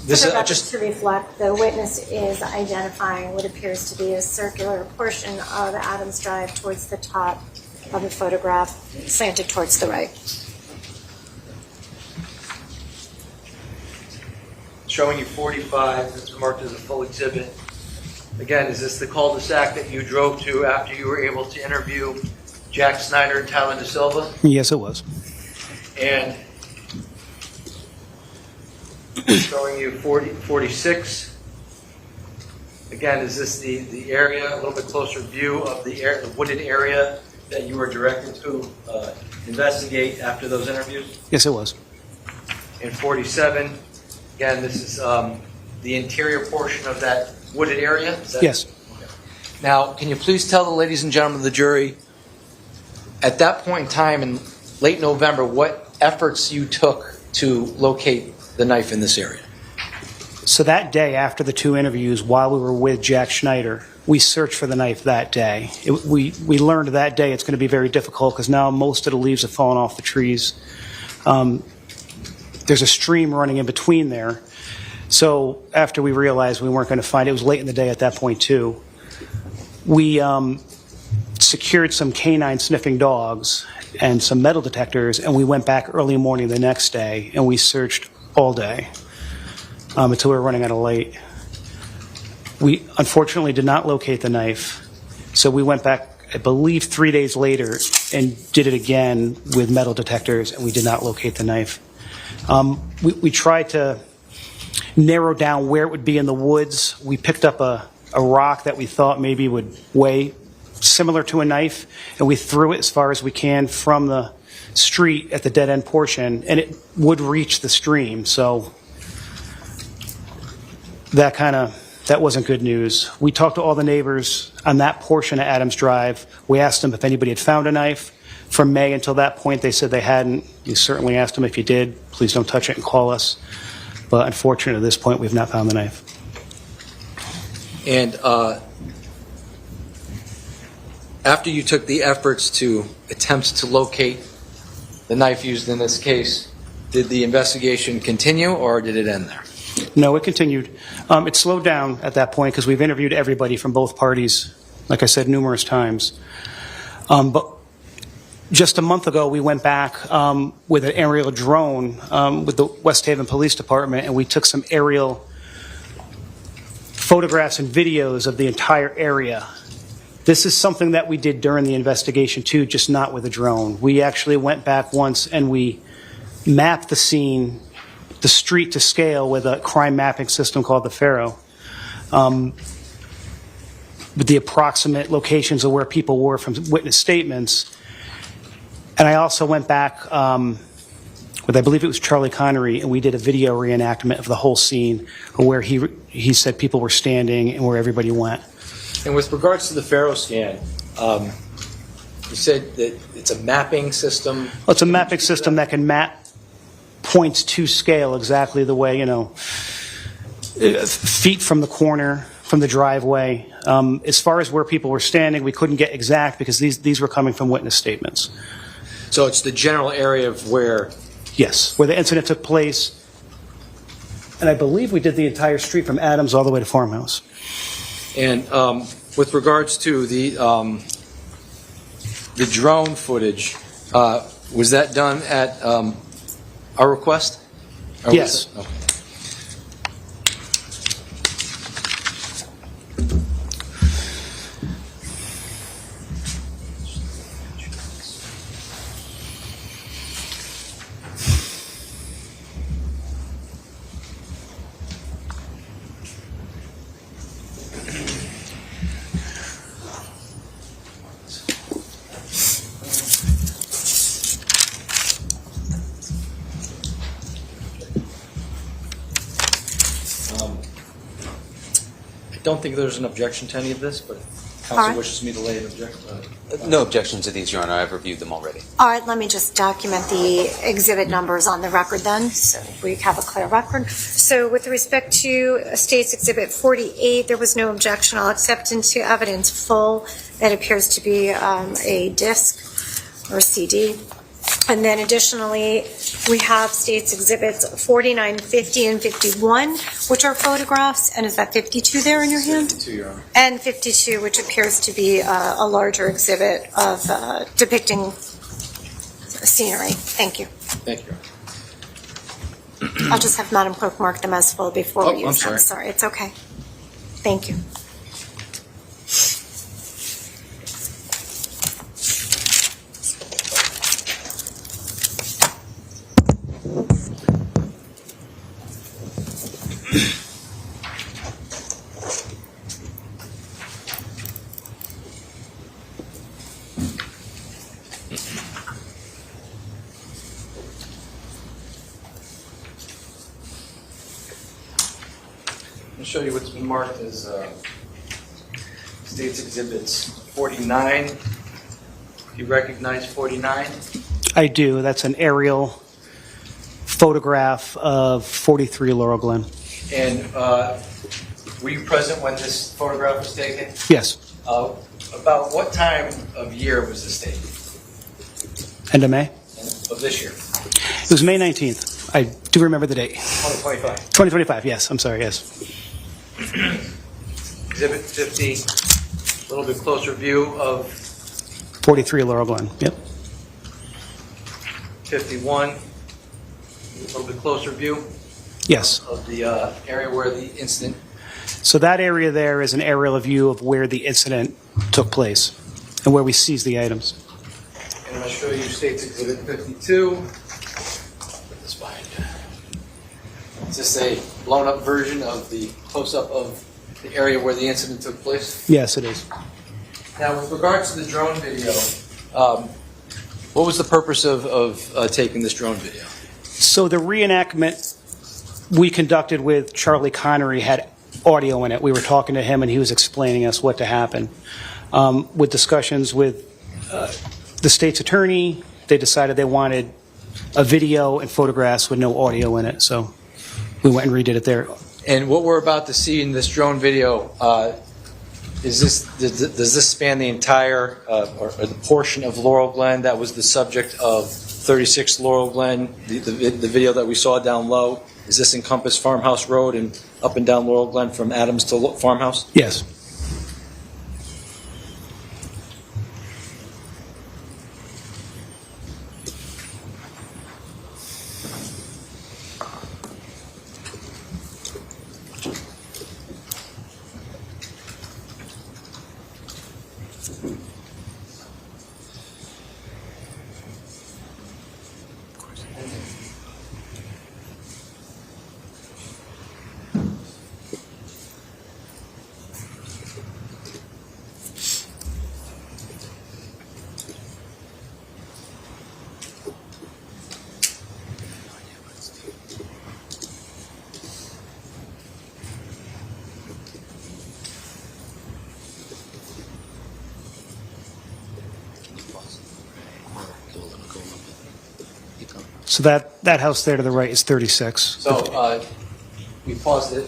So just to reflect, the witness is identifying what appears to be a circular portion of Adams Drive towards the top of the photograph, slanted towards the right. Showing you 45, that's marked as a full exhibit. Again, is this the cul-de-sac that you drove to after you were able to interview Jack Snyder and Tyler De Silva? Yes, it was. And showing you 46. Again, is this the area, a little bit closer view of the wooded area that you were directed to investigate after those interviews? Yes, it was. And 47, again, this is the interior portion of that wooded area? Yes. Okay. Now, can you please tell the ladies and gentlemen of the jury, at that point in time in late November, what efforts you took to locate the knife in this area? So that day after the two interviews, while we were with Jack Schneider, we searched for the knife that day. We learned that day it's going to be very difficult because now most of the leaves have fallen off the trees. There's a stream running in between there. So after we realized we weren't going to find it, it was late in the day at that point too, we secured some canine sniffing dogs and some metal detectors, and we went back early morning the next day and we searched all day until we were running out of light. We unfortunately did not locate the knife, so we went back, I believe 3 days later, and did it again with metal detectors, and we did not locate the knife. We tried to narrow down where it would be in the woods. We picked up a rock that we thought maybe would weigh similar to a knife, and we threw it as far as we can from the street at the dead-end portion, and it would reach the stream. So that wasn't good news. We talked to all the neighbors on that portion of Adams Drive. We asked them if anybody had found a knife. From May until that point, they said they hadn't. You certainly asked them if you did, please don't touch it and call us. But unfortunately, at this point, we've not found the knife. And after you took the efforts to attempt to locate the knife used in this case, did the investigation continue or did it end there? No, it continued. It slowed down at that point because we've interviewed everybody from both parties, like I said, numerous times. But just a month ago, we went back with an aerial drone with the West Haven Police Department, and we took some aerial photographs and videos of the entire area. This is something that we did during the investigation, too, just not with a drone. We actually went back once and we mapped the scene, the street to scale with a crime mapping system called the Pharaoh, with the approximate locations of where people were from witness statements. And I also went back with, I believe it was Charlie Connery, and we did a video reenactment of the whole scene where he said people were standing and where everybody went. And with regards to the Pharaoh scan, you said that it's a mapping system? Well, it's a mapping system that can map points to scale exactly the way, feet from the corner, from the driveway. As far as where people were standing, we couldn't get exact because these were coming from witness statements. So it's the general area of where? Yes, where the incident took place. And I believe we did the entire street from Adams all the way to Farmhouse. And with regards to the drone footage, was that done at our request? Or yes. Okay. I don't think there's an objection to any of this, but if counsel right. wishes me to lay an objection. No objection to these, Your Honor. I've reviewed them already. All right, let me just document the exhibit numbers on the record then, so we have a clear record. So with respect to State's Exhibit 48, there was no objection. I'll accept into evidence full. It appears to be a disc or CD. And then additionally, we have State's Exhibits 49, 50, and 51, which are photographs. And is that 52 there in your hand? 52, Your Honor. And 52, which appears to be a larger exhibit of depicting scenery. Thank you. Thank you, Your Honor. I'll just have Madam Clerk mark them as full before we use them. I'm sorry. Sorry, it's okay. Thank you. I'll show you what's been marked as State's Exhibits 49. You recognize 49? I do. That's an aerial photograph of 43 Laurel Glen. And were you present when this photograph was taken? Yes. About what time of year was this taken? End of May? Of this year? It was May 19th. I do remember the date. 2025. 2025, yes. I'm sorry, yes. Exhibit 50, a little bit closer view of 43 Laurel Glen, yep. 51, a little bit closer view Yes. of the area where the incident. So that area there is an aerial view of where the incident took place and where we seized the items. And I'm going to show you State's Exhibit 52. Put this behind you. Is this a blown-up version of the close-up of the area where the incident took place? Yes, it is. Now, with regards to the drone video, what was the purpose of taking this drone video? So the reenactment we conducted with Charlie Connery had audio in it. We were talking to him, and he was explaining us what to happen. With discussions with the state's attorney, they decided they wanted a video and photographs with no audio in it, so we went and redid it there. And what we're about to see in this drone video, does this span the entire or the portion of Laurel Glen that was the subject of 36 Laurel Glen, the video that we saw down low? Does this encompass Farmhouse Road and up and down Laurel Glen from Adams to Farmhouse? Yes. So that house there to the right is 36. So we paused it.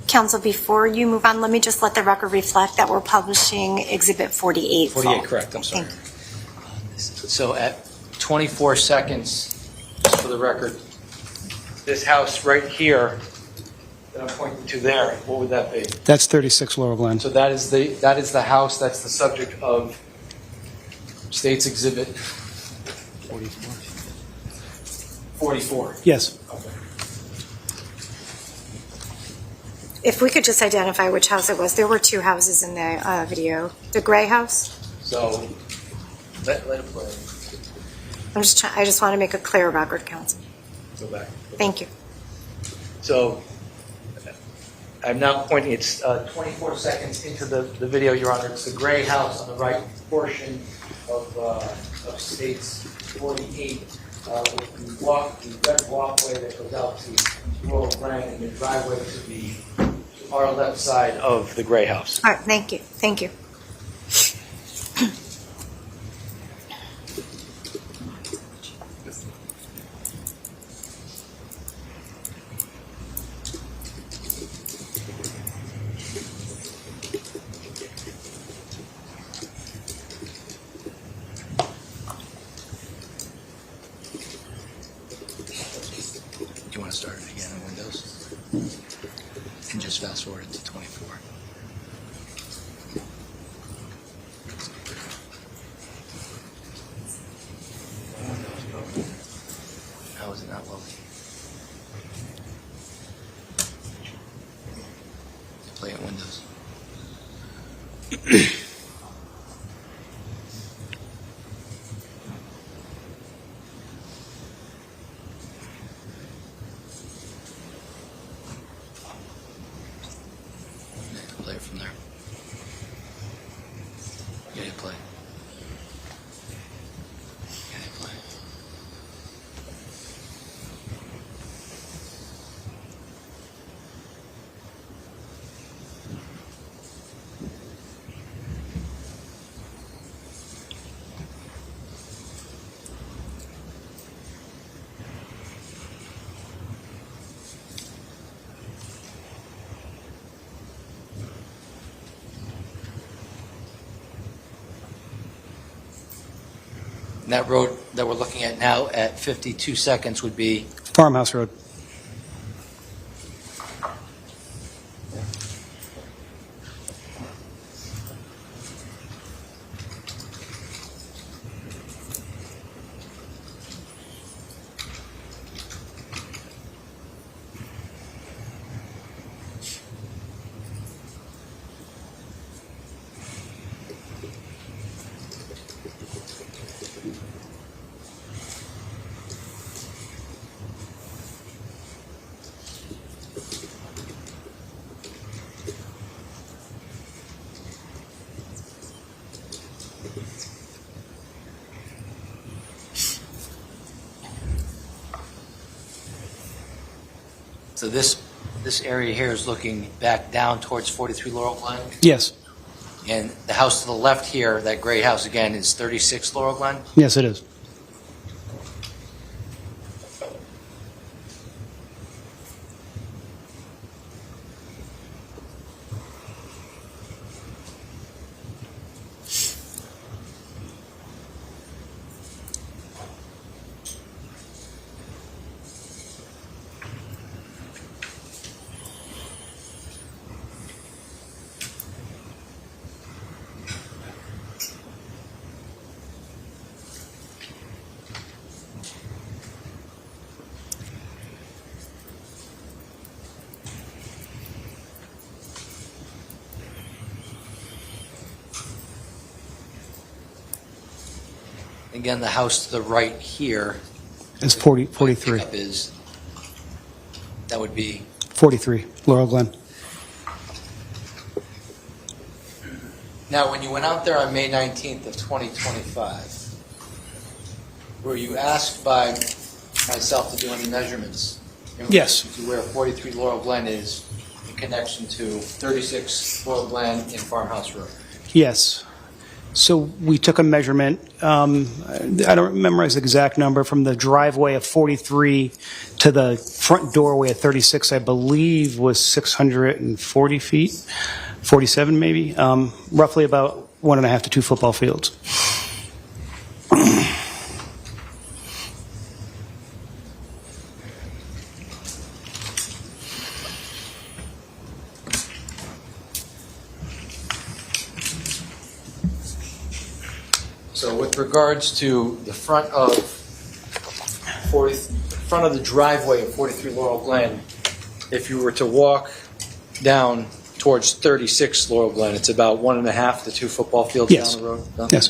Counsel, before you move on, let me just let the record reflect that we're publishing Exhibit 48. 48, correct, I'm sorry. So at 24 seconds, just for the record, this house right here that I'm pointing to there, what would that be? That's 36 Laurel Glen. So that is the house that's the subject of State's Exhibit 44. Yes. Okay. If we could just identify which house it was. There were two houses in the video. The gray house? So let it play. I just want to make a clear record, Counsel. Go back. Thank you. So I'm now pointing, it's 24 seconds into the video, Your Honor. It's the gray house on the right portion of State's 48. With the red walkway that goes out to Laurel Glen and the driveway to the far left side of the gray house. All right, thank you. Thank you. Do you want to start it again on Windows? And just fast forward it to 24. How is it not loading? Play it Windows. Play it from there. Yeah, you play. Yeah, you play. And that road that we're looking at now at 52 seconds would be Farmhouse Road. So this this area here is looking back down towards 43 Laurel Glen, Yes. and the house to the left here, that gray house again, is 36 Laurel Glen. Yes, it is. Again, the house to the right here It's 43. is, that would be 43, Laurel Glen. Now, when you went out there on May 19th of 2025, were you asked by myself to do any measurements? Yes. To where 43 Laurel Glen is in connection to 36 Laurel Glen in Farmhouse Road? Yes. So we took a measurement, I don't memorize the exact number, from the driveway of 43 to the front doorway of 36, I believe was 640 feet, 47 maybe, roughly about 1.5 to 2 football fields. So with regards to the front of the driveway of 43 Laurel Glen, if you were to walk down towards 36 Laurel Glen, it's about 1.5 to 2 football fields Yes. down the road? No? Yes.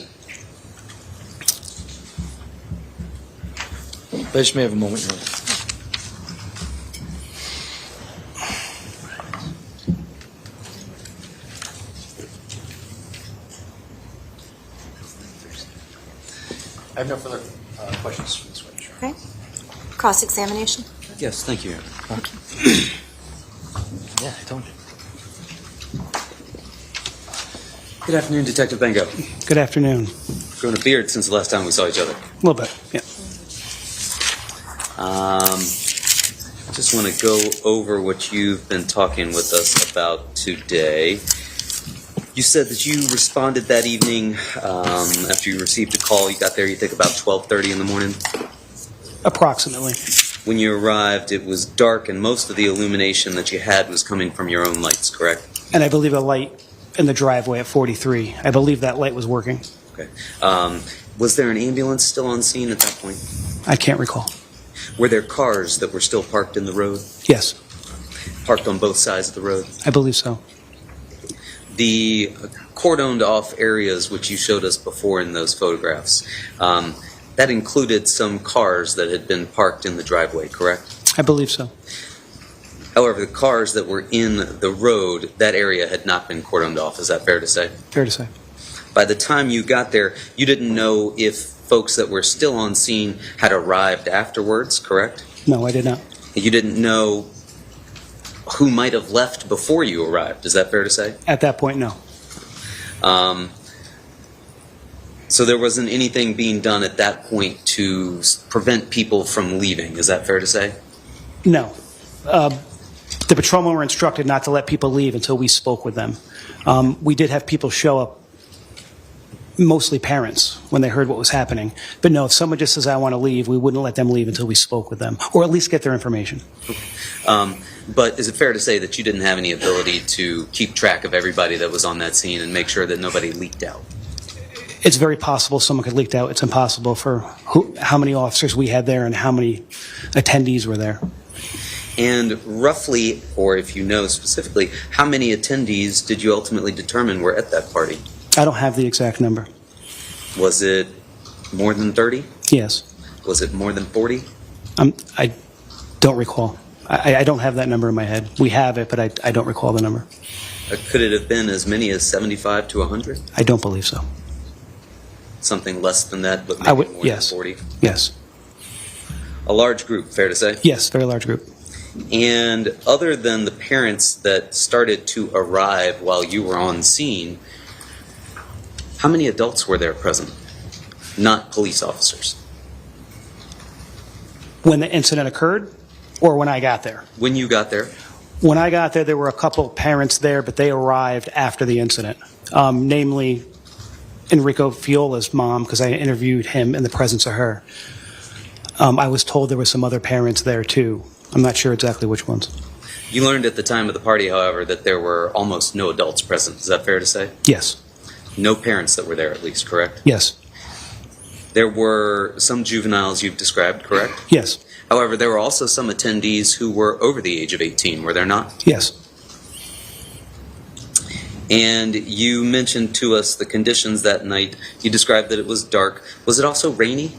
I just may have a moment here. I have no further questions for this witness. Okay. Cross-examination? Yes, thank you. Yeah, I told you. Good afternoon, Detective Bengo. Good afternoon. Grown a beard since the last time we saw each other. A little bit, yeah. Just want to go over what you've been talking with us about today. You said that you responded that evening after you received a call. You got there, you think, about 12:30 in the morning? Approximately. When you arrived, it was dark, and most of the illumination that you had was coming from your own lights, correct? And I believe a light in the driveway at 43. I believe that light was working. Okay. Was there an ambulance still on scene at that point? I can't recall. Were there cars that were still parked in the road? Yes, Parked on both sides of the road? I believe so. The cordoned off areas which you showed us before in those photographs, that included some cars that had been parked in the driveway, correct? I believe so. However, the cars that were in the road, that area had not been cordoned off. Is that fair to say? Fair to say. By the time you got there, you didn't know if folks that were still on scene had arrived afterwards, correct? No, I did not. You didn't know who might have left before you arrived. Is that fair to say? At that point, no. So there wasn't anything being done at that point to prevent people from leaving. Is that fair to say? No. The patrolmen were instructed not to let people leave until we spoke with them. We did have people show up, mostly parents, when they heard what was happening. But no, if someone just says, I want to leave, we wouldn't let them leave until we spoke with them, or at least get their information. But is it fair to say that you didn't have any ability to keep track of everybody that was on that scene and make sure that nobody leaked out? It's very possible someone could leak out. It's impossible for how many officers we had there and how many attendees were there. And roughly, or if you know specifically, how many attendees did you ultimately determine were at that party? I don't have the exact number. Was it more than 30? Yes. Was it more than 40? I don't recall. I don't have that number in my head. We have it, but I don't recall the number. Could it have been as many as 75 to 100? I don't believe so. Something less than that, but maybe more yes. than 40? Yes. A large group, fair to say? Yes, very large group. And other than the parents that started to arrive while you were on scene, how many adults were there present? Not police officers. When the incident occurred, or when I got there? When you got there? When I got there, there were a couple of parents there, but they arrived after the incident, namely Enrico Fiola's mom, because I interviewed him in the presence of her. I was told there were some other parents there, too. I'm not sure exactly which ones. You learned at the time of the party, however, that there were almost no adults present. Is that fair to say? Yes. No parents that were there, at least, correct? Yes. There were some juveniles you've described, correct? Yes. However, there were also some attendees who were over the age of 18, were there not? Yes. And you mentioned to us the conditions that night. You described that it was dark. Was it also rainy?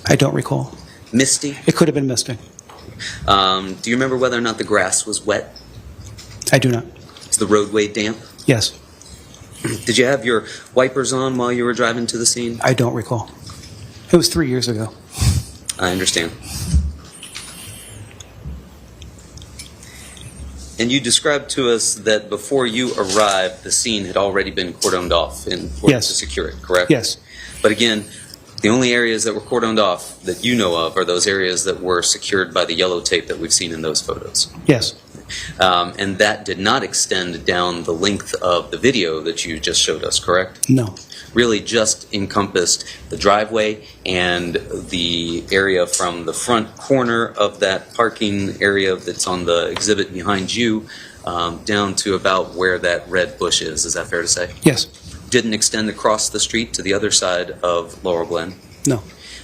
I don't recall. Misty? It could have been misty. Do you remember whether or not the grass was wet? I do not. Is the roadway damp? Yes. Did you have your wipers on while you were driving to the scene? I don't recall. It was 3 years ago. I understand. And you described to us that before you arrived, the scene had already been cordoned off in order to secure it, correct? Yes. But again, the only areas that were cordoned off that you know of are those areas that were secured by the yellow tape that we've seen in those photos. Yes. And that did not extend down the length of the video that you just showed us, correct? No. Really just encompassed the driveway and the area from the front corner of that parking area that's on the exhibit behind you down to about where that red bush is. Is that fair to say? Yes. Didn't extend across the street to the other side of Laurel Glen? No.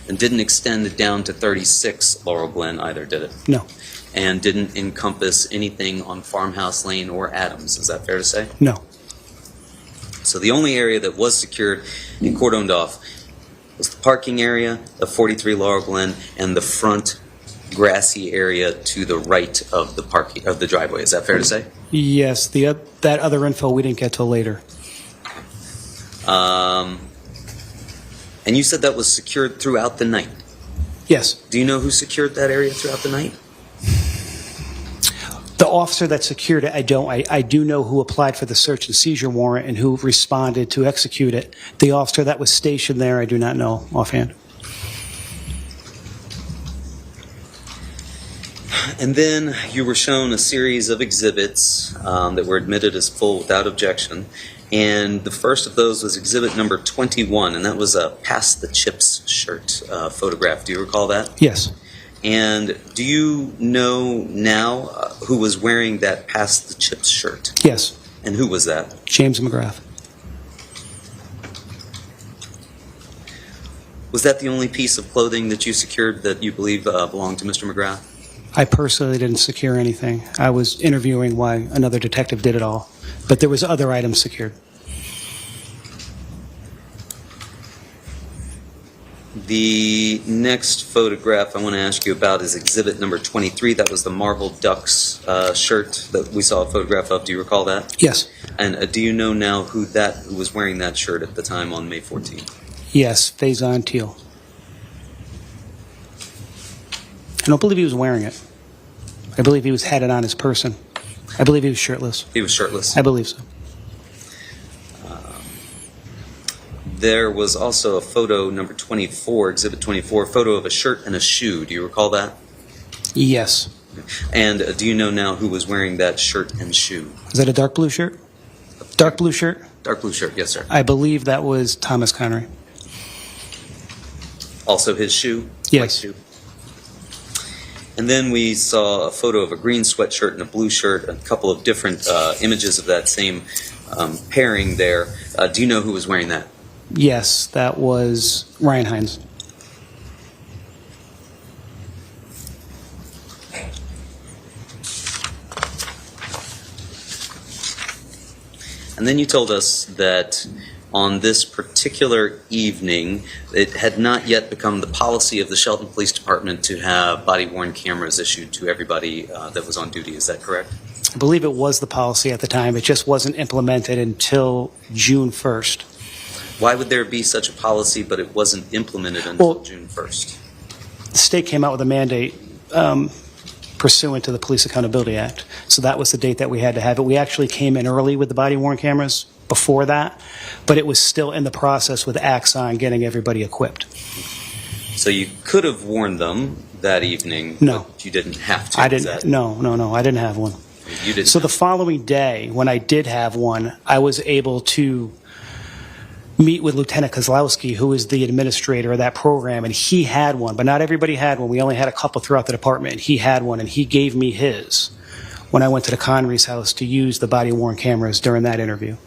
And didn't extend down to 36 Laurel Glen either, did it? No. And didn't encompass anything on Farmhouse Lane or Adams. Is that fair to say? No. So the only area that was secured and cordoned off was the parking area of 43 Laurel Glen and the front grassy area to the right of the parking of the driveway. Is that fair to say? Yes. That other info we didn't get till later. And you said that was secured throughout the night? Yes. Do you know who secured that area throughout the night? The officer that secured it, I don't. I do know who applied for the search and seizure warrant and who responded to execute it. The officer that was stationed there, I do not know offhand. And then you were shown a series of exhibits that were admitted as full without objection. And the first of those was exhibit number 21, and that was a Pass the Chips shirt photograph. Do you recall that? Yes. And do you know now who was wearing that Pass the Chips shirt? Yes. And who was that? James McGrath. Was that the only piece of clothing that you secured that you believe belonged to Mr. McGrath? I personally didn't secure anything. I was interviewing why another detective did it all. But there was other items secured. The next photograph I want to ask you about is exhibit number 23. That was the Marvel Ducks shirt that we saw a photograph of. Do you recall that? Yes. And do you know now who was wearing that shirt at the time on May 14th? Yes, Faison Teal. I don't believe he was wearing it. I believe he had it on his person. I believe he was shirtless. He was shirtless? I believe so. There was also a photo, number 24, exhibit 24, photo of a shirt and a shoe. Do you recall that? Yes. And do you know now who was wearing that shirt and shoe? Is that a dark blue shirt? Dark blue shirt? Dark blue shirt, yes, sir. I believe that was Thomas Connery. Also his shoe? Yes. White shoe. And then we saw a photo of a green sweatshirt and a blue shirt, a couple of different images of that same pairing there. Do you know who was wearing that? Yes, that was Ryan Hines. And then you told us that on this particular evening, it had not yet become the policy of the Shelton Police Department to have body-worn cameras issued to everybody that was on duty. Is that correct? I believe it was the policy at the time. It just wasn't implemented until June 1st. Why would there be such a policy, but it wasn't implemented until June 1st? The state came out with a mandate pursuant to the Police Accountability Act. So that was the date that we had to have it. We actually came in early with the body-worn cameras before that, but it was still in the process with Axon getting everybody equipped. So you could have worn them that evening, No. but you didn't have to. I is didn't. that- No, I didn't have one. You didn't. So the following day, when I did have one, I was able to meet with Lieutenant Kozlowski, who is the administrator of that program, and he had one, but not everybody had one. We only had a couple throughout the department, and he had one, and he gave me his when I went to the Connery's house to use the body-worn cameras during that interview.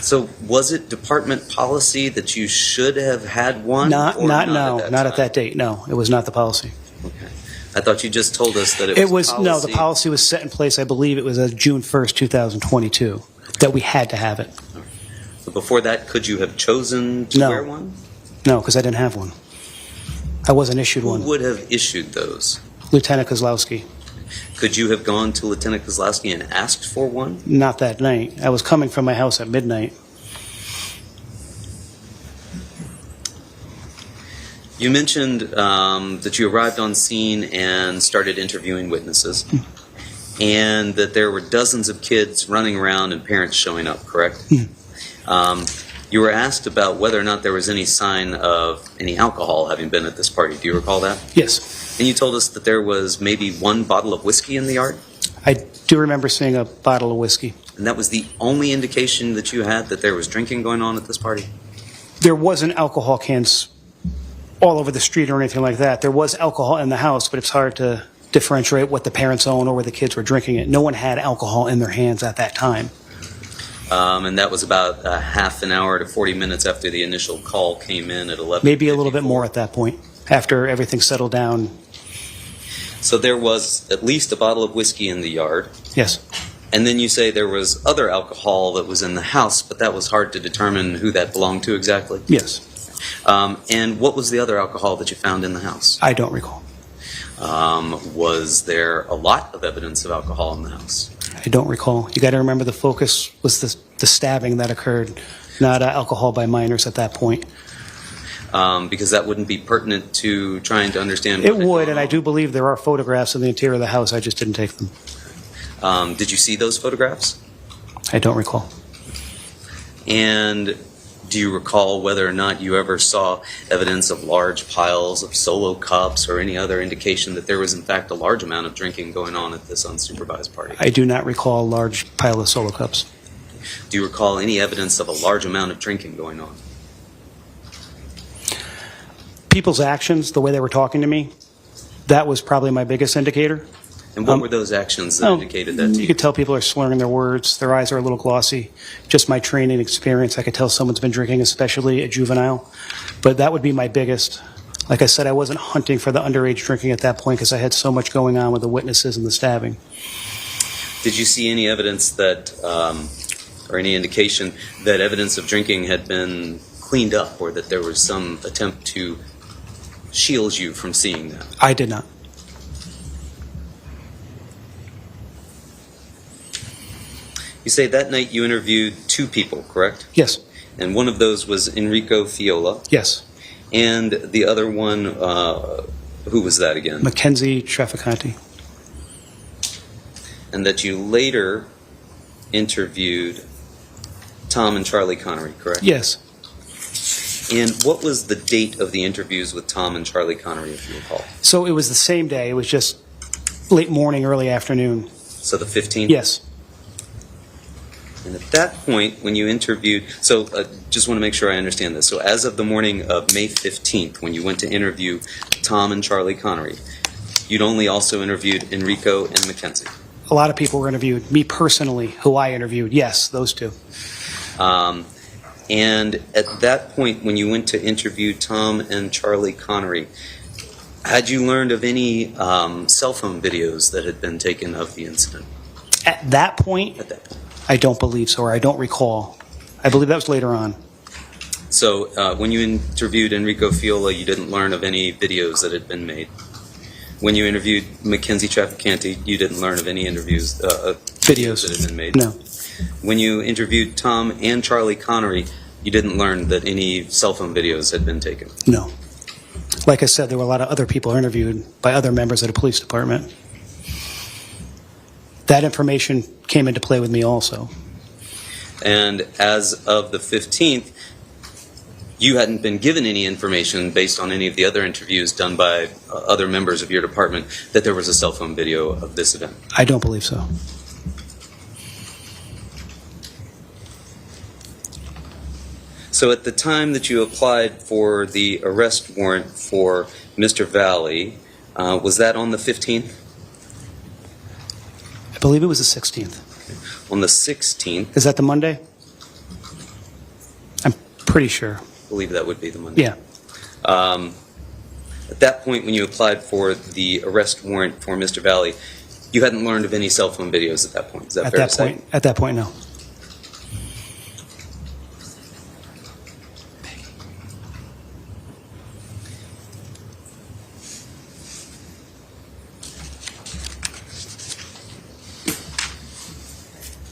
So was it department policy that you should have had one? Not or at time? that date. No, it was not the policy. Okay. I thought you just told us that It was policy. no, the policy was set in place. I believe it was June 1st, 2022, that we had to have it. But before that, could you have chosen to No. wear one? No, because I didn't have one. I wasn't issued Who one. would have issued those? Lieutenant Kozlowski. Could you have gone to Lieutenant Kozlowski and asked for one? Not that night. I was coming from my house at midnight. You mentioned that you arrived on scene and started interviewing witnesses, and that there were dozens of kids running around and parents showing up, correct? You were asked about whether or not there was any sign of any alcohol having been at this party. Do you recall that? Yes. And you told us that there was maybe one bottle of whiskey in the yard? I do remember seeing a bottle of whiskey. And that was the only indication that you had that there was drinking going on at this party? There wasn't alcohol cans all over the street or anything like that. There was alcohol in the house, but it's hard to differentiate what the parents own or where the kids were drinking it. No one had alcohol in their hands at that time. And that was about a half an hour to 40 minutes after the initial call came in at 11. Maybe a little bit more at that point, after everything settled down. So there was at least a bottle of whiskey in the yard. Yes. And then you say there was other alcohol that was in the house, but that was hard to determine who that belonged to exactly? Yes. And what was the other alcohol that you found in the house? I don't recall. Was there a lot of evidence of alcohol in the house? I don't recall. You got to remember the focus was the stabbing that occurred, not alcohol by minors at that point. Because that wouldn't be pertinent to trying to understand. It would, and I do believe there are photographs in the interior of the house. I just didn't take them. Did you see those photographs? I don't recall. And do you recall whether or not you ever saw evidence of large piles of Solo cups or any other indication that there was in fact a large amount of drinking going on at this unsupervised party? I do not recall a large pile of Solo cups. Do you recall any evidence of a large amount of drinking going on? People's actions, the way they were talking to me, that was probably my biggest indicator. And what were those actions that indicated that to You you? could tell people are slurring their words. Their eyes are a little glossy. Just my training experience, I could tell someone's been drinking, especially a juvenile. But that would be my biggest. Like I said, I wasn't hunting for the underage drinking at that point because I had so much going on with the witnesses and the stabbing. Did you see any evidence that, or any indication that evidence of drinking had been cleaned up or that there was some attempt to shield you from seeing that? I did not. You say that night you interviewed two people, correct? Yes. And one of those was Enrico Fiola. Yes. And the other one, who was that again? Mackenzie Traficante. And that you later interviewed Tom and Charlie Connery, correct? Yes. And what was the date of the interviews with Tom and Charlie Connery, if you recall? So it was the same day. It was just late morning, early afternoon. So the 15th? Yes. And at that point, when you interviewed, so just want to make sure I understand this. So as of the morning of May 15th, when you went to interview Tom and Charlie Connery, you'd only also interviewed Enrico and Mackenzie. A lot of people were interviewed. Me personally, who I interviewed, yes, those two. And at that point, when you went to interview Tom and Charlie Connery, had you learned of any cell phone videos that had been taken of the incident? At that point, I don't believe so, or I don't recall. I believe that was later on. So when you interviewed Enrico Fiola, you didn't learn of any videos that had been made. When you interviewed Mackenzie Traficante, you didn't learn of any interviews, videos that had been made. No. When you interviewed Tom and Charlie Connery, you didn't learn that any cell phone videos had been taken. No. Like I said, there were a lot of other people interviewed by other members of the police department. That information came into play with me also. And as of the 15th, you hadn't been given any information based on any of the other interviews done by other members of your department that there was a cell phone video of this event? I don't believe so. So at the time that you applied for the arrest warrant for Mr. Valle, was that on the 15th? I believe it was the 16th. On the 16th? Is that the Monday? I'm pretty sure. I believe that would be the Monday. Yeah. At that point, when you applied for the arrest warrant for Mr. Valle, you hadn't learned of any cell phone videos at that point. Is that fair to say? At that point, no.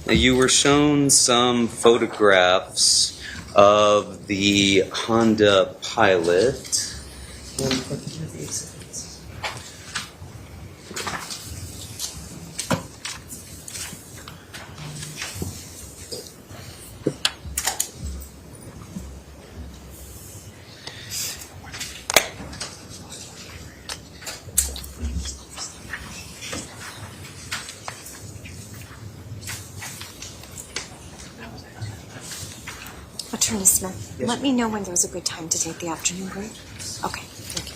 Now, you were shown some photographs of the Honda Pilot. Attorney Smith, let me know when there's a good time to take the afternoon break. Okay, thank you.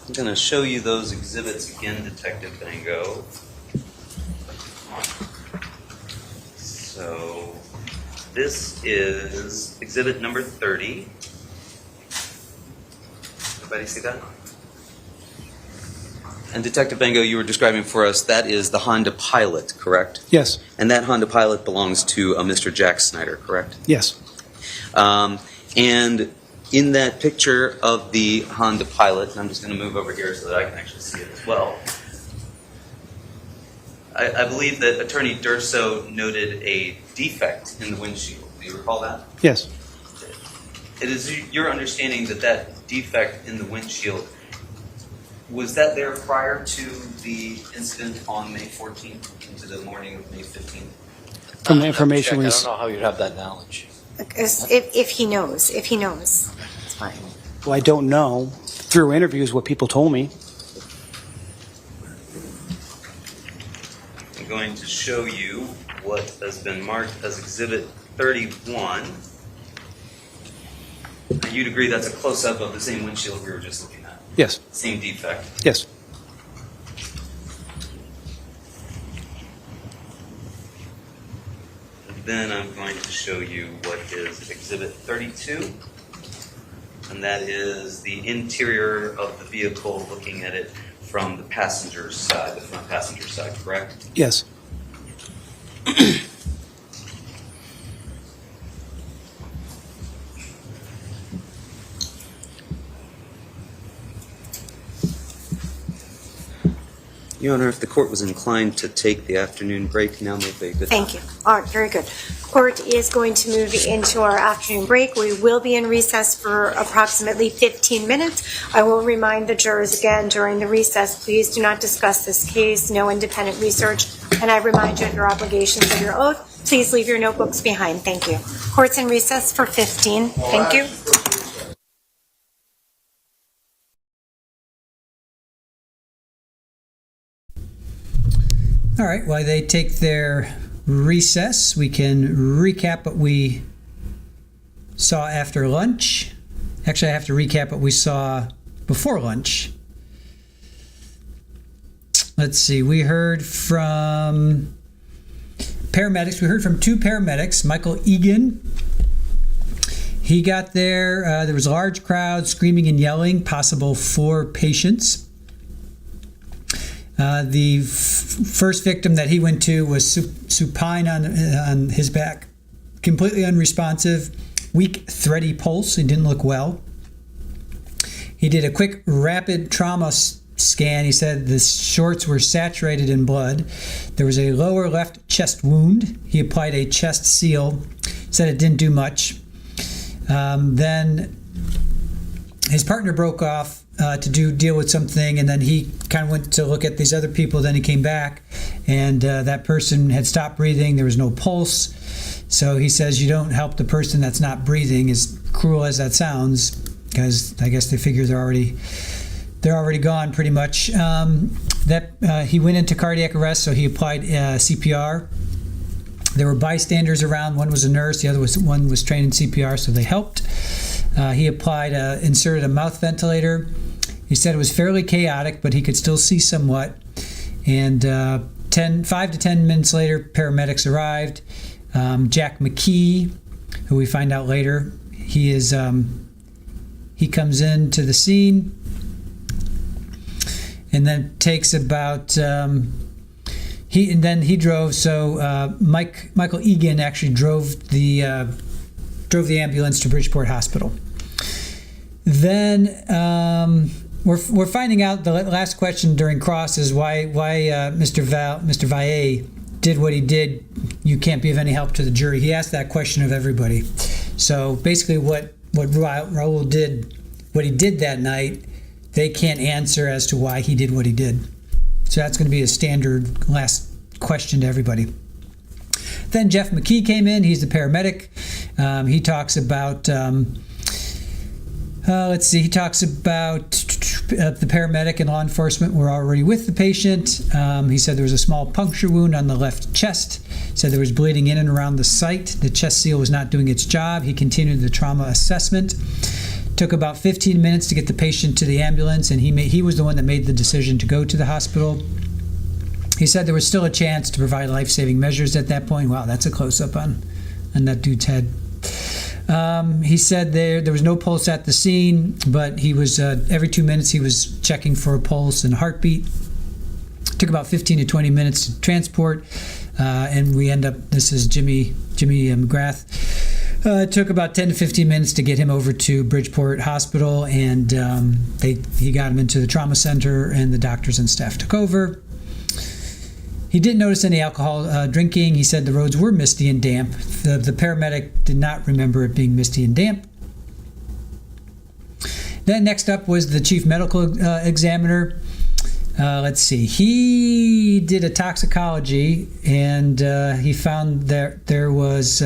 I'm going to show you those exhibits again, Detective Bango. So this is exhibit number 30. Everybody see that? And Detective Bango, you were describing for us, that is the Honda Pilot, correct? Yes. And that Honda Pilot belongs to Mr. Jack Snyder, correct? Yes. And in that picture of the Honda Pilot, and I'm just going to move over here so that I can actually see it as well, I believe that Attorney Durso noted a defect in the windshield. Do you recall that? Yes. It is your understanding that that defect in the windshield, was that there prior to the incident on May 14th into the morning of May 15th? From the information I we... don't know how you'd have that knowledge. If he knows, it's fine. Well, I don't know. Through interviews, what people told me. I'm going to show you what has been marked as Exhibit 31. And you'd agree that's a close-up of the same windshield we were just looking at? Yes. Same defect? Yes. Then I'm going to show you what is Exhibit 32, and that is the interior of the vehicle looking at it from the passenger's side, the front passenger side, correct? Yes. Your Honor, if the court was inclined to take the afternoon break, now may be a good time. Thank you. All right, very good. Court is going to move into our afternoon break. We will be in recess for approximately 15 minutes. I will remind the jurors again during the recess, please do not discuss this case, no independent research, and I remind you of your obligations of your oath. Please leave your notebooks behind. Thank you. Court's in recess for 15. Thank you. All right, while they take their recess, we can recap what we saw after lunch. Actually, I have to recap what we saw before lunch. Let's see, we heard from paramedics. We heard from two paramedics, Michael Egan. He got there. There was a large crowd screaming and yelling, possible 4 patients. The first victim that he went to was supine on his back, completely unresponsive, weak, thready pulse. He didn't look well. He did a quick rapid trauma scan. He said the shorts were saturated in blood. There was a lower left chest wound. He applied a chest seal. Said it didn't do much. Then his partner broke off to deal with something, and then he kind of went to look at these other people. Then he came back, and that person had stopped breathing. There was no pulse. So he says you don't help the person that's not breathing, as cruel as that sounds, because I guess they figure they're already gone pretty much. He went into cardiac arrest, so he applied CPR. There were bystanders around. One was a nurse, the other one was trained in CPR, so they helped. He inserted a mouth ventilator. He said it was fairly chaotic, but he could still see somewhat. And 5 to 10 minutes later, paramedics arrived. Jack McKee, who we find out later, he comes into the scene, and then takes about he drove. So Michael Egan actually drove the ambulance to Bridgeport Hospital. Then we're finding out the last question during cross is why Mr. Valle did what he did. You can't be of any help to the jury. He asked that question of everybody. So basically, what Raul did, what he did that night, they can't answer as to why he did what he did. So that's going to be a standard last question to everybody. Then Jeff McKee came in. He's the paramedic. He talks about, he talks about the paramedic and law enforcement were already with the patient. He said there was a small puncture wound on the left chest. Said there was bleeding in and around the site. The chest seal was not doing its job. He continued the trauma assessment. Took about 15 minutes to get the patient to the ambulance, and he was the one that made the decision to go to the hospital. He said there was still a chance to provide life-saving measures at that point. Wow, that's a close-up on that dude's head. He said there was no pulse at the scene, but he was every 2 minutes he was checking for a pulse and heartbeat. Took about 15 to 20 minutes to transport, and we end up. This is Jimmy McGrath. It took about 10 to 15 minutes to get him over to Bridgeport Hospital, and he got him into the trauma center, and the doctors and staff took over. He didn't notice any alcohol drinking. He said the roads were misty and damp. The paramedic did not remember it being misty and damp. Then next up was the chief medical examiner. Let's see. He did a toxicology, and he found there was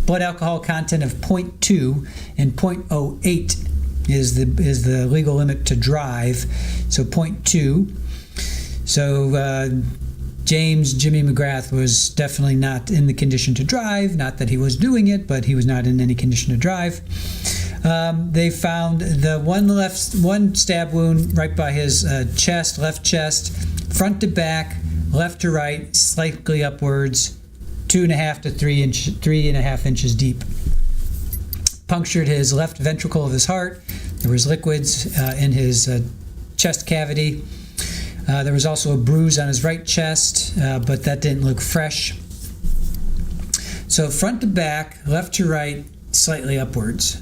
blood alcohol content of 0.2, and 0.08 is the legal limit to drive. So 0.2. So Jimmy McGrath was definitely not in the condition to drive. Not that he was doing it, but he was not in any condition to drive. They found the one stab wound right by his chest, left chest, front to back, left to right, slightly upwards, 2.5 to 3.5 inches deep. Punctured his left ventricle of his heart. There was liquids in his chest cavity. There was also a bruise on his right chest, but that didn't look fresh. So front to back, left to right, slightly upwards.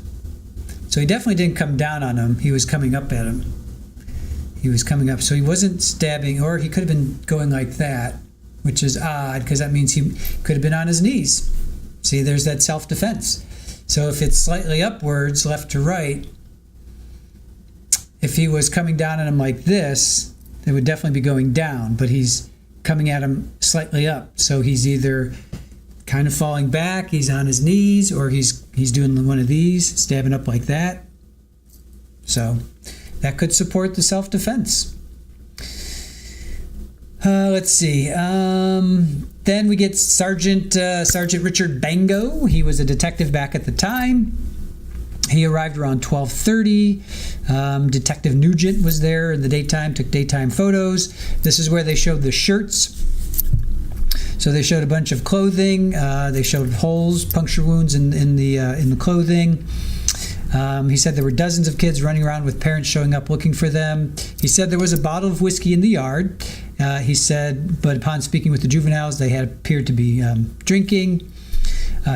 So he definitely didn't come down on him. He was coming up at him. He was coming up. So he wasn't stabbing, or he could have been going like that, which is odd because that means he could have been on his knees. See, there's that self-defense. So if it's slightly upwards, left to right, if he was coming down on him like this, it would definitely be going down, but he's coming at him slightly up. So he's either kind of falling back, he's on his knees, or he's doing one of these, stabbing up like that. So that could support the self-defense. Let's see. Then we get Sergeant Richard Bango. He was a detective back at the time. He arrived around 12:30. Detective Nugent was there in the daytime, took daytime photos. This is where they showed the shirts. So they showed a bunch of clothing. They showed holes, puncture wounds in the clothing. He said there were dozens of kids running around with parents showing up looking for them. He said there was a bottle of whiskey in the yard. He said, but upon speaking with the juveniles, they had appeared to be drinking.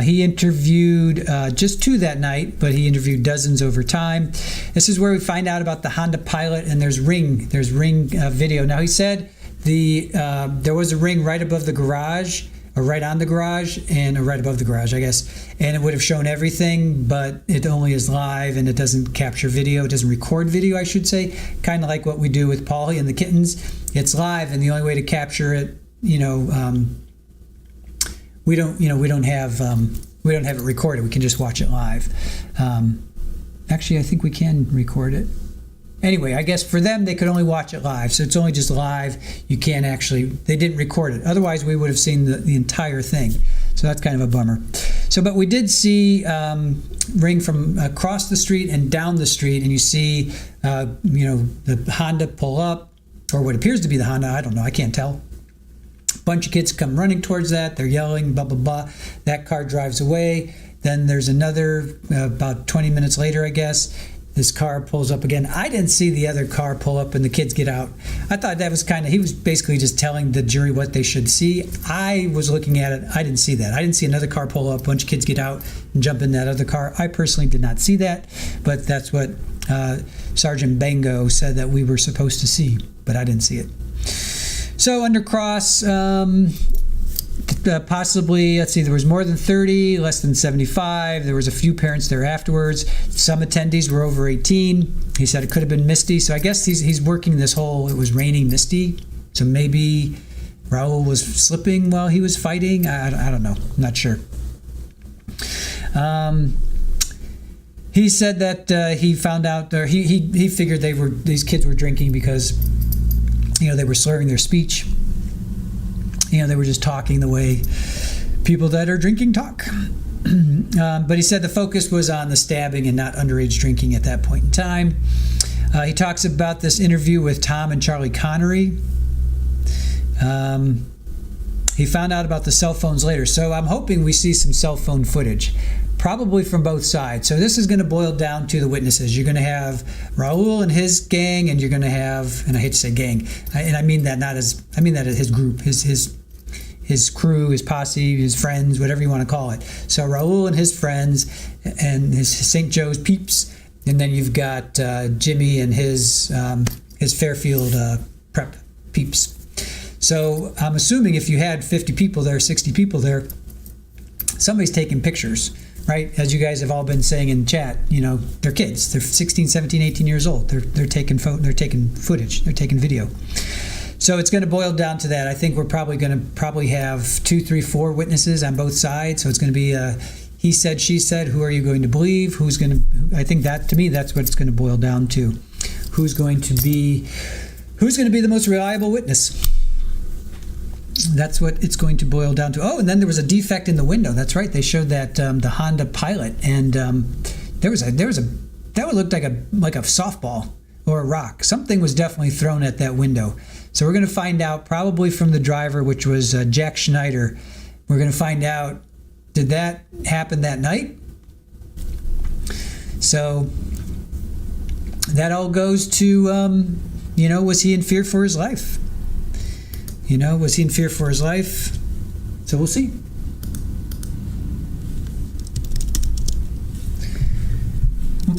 He interviewed just 2 that night, but he interviewed dozens over time. This is where we find out about the Honda Pilot, and there's ring video. Now he said there was a ring right above the garage, or right on the garage or right above the garage, I guess. And it would have shown everything, but it only is live and it doesn't capture video. It doesn't record video, I should say. Kind of like what we do with Paulie and the kittens. It's live, and the only way to capture it, we don't have it recorded. We can just watch it live. Actually, I think we can record it. Anyway, I guess for them, they could only watch it live. So it's only just live. You can't they didn't record it. Otherwise, we would have seen the entire thing. So that's kind of a bummer. But we did see Ring from across the street and down the street, and you see, the Honda pull up, or what appears to be the Honda. I don't know. I can't tell. Bunch of kids come running towards that. They're yelling, blah, blah, blah. That car drives away. Then there's another, about 20 minutes later, I guess, this car pulls up again. I didn't see the other car pull up and the kids get out. I thought that was he was basically just telling the jury what they should see. I was looking at it. I didn't see that. I didn't see another car pull up, a bunch of kids get out and jump in that other car. I personally did not see that, but that's what Sergeant Bango said that we were supposed to see, but I didn't see it. So under cross, possibly, let's see, there was more than 30, less than 75. There was a few parents there afterwards. Some attendees were over 18. He said it could have been misty. So I guess he's working this whole, it was raining misty. So maybe Raul was slipping while he was fighting. I don't know. I'm not sure. He said that he found out, or he figured these kids were drinking because, they were slurring their speech. They were just talking the way people that are drinking talk. But he said the focus was on the stabbing and not underage drinking at that point in time. He talks about this interview with Tom and Charlie Connery. He found out about the cell phones later. So I'm hoping we see some cell phone footage, probably from both sides. So this is going to boil down to the witnesses. You're going to have Raul and his gang, and you're going to have, and I hate to say gang, and I mean that as his group, his crew, his posse, his friends, whatever you want to call it. So Raul and his friends and his St. Joe's peeps, and then you've got Jimmy and his Fairfield Prep peeps. So I'm assuming if you had 50 people there, 60 people there, somebody's taking pictures, right? As you guys have all been saying in chat, they're kids. They're 16, 17, 18 years old. They're taking footage. They're taking video. So it's going to boil down to that. I think we're probably going to have 2, 3, 4 witnesses on both sides. So it's going to be he said, she said. Who are you going to believe? I think that, to me, that's what it's going to boil down to. Who's going to be the most reliable witness? That's what it's going to boil down to. Oh, and then there was a defect in the window. That's right. They showed that the Honda Pilot, and that would look like a softball or a rock. Something was definitely thrown at that window. So we're going to find out probably from the driver, which was Jack Schneider. We're going to find out, did that happen that night? So that all goes to, was he in fear for his life? Was he in fear for his life? So we'll see.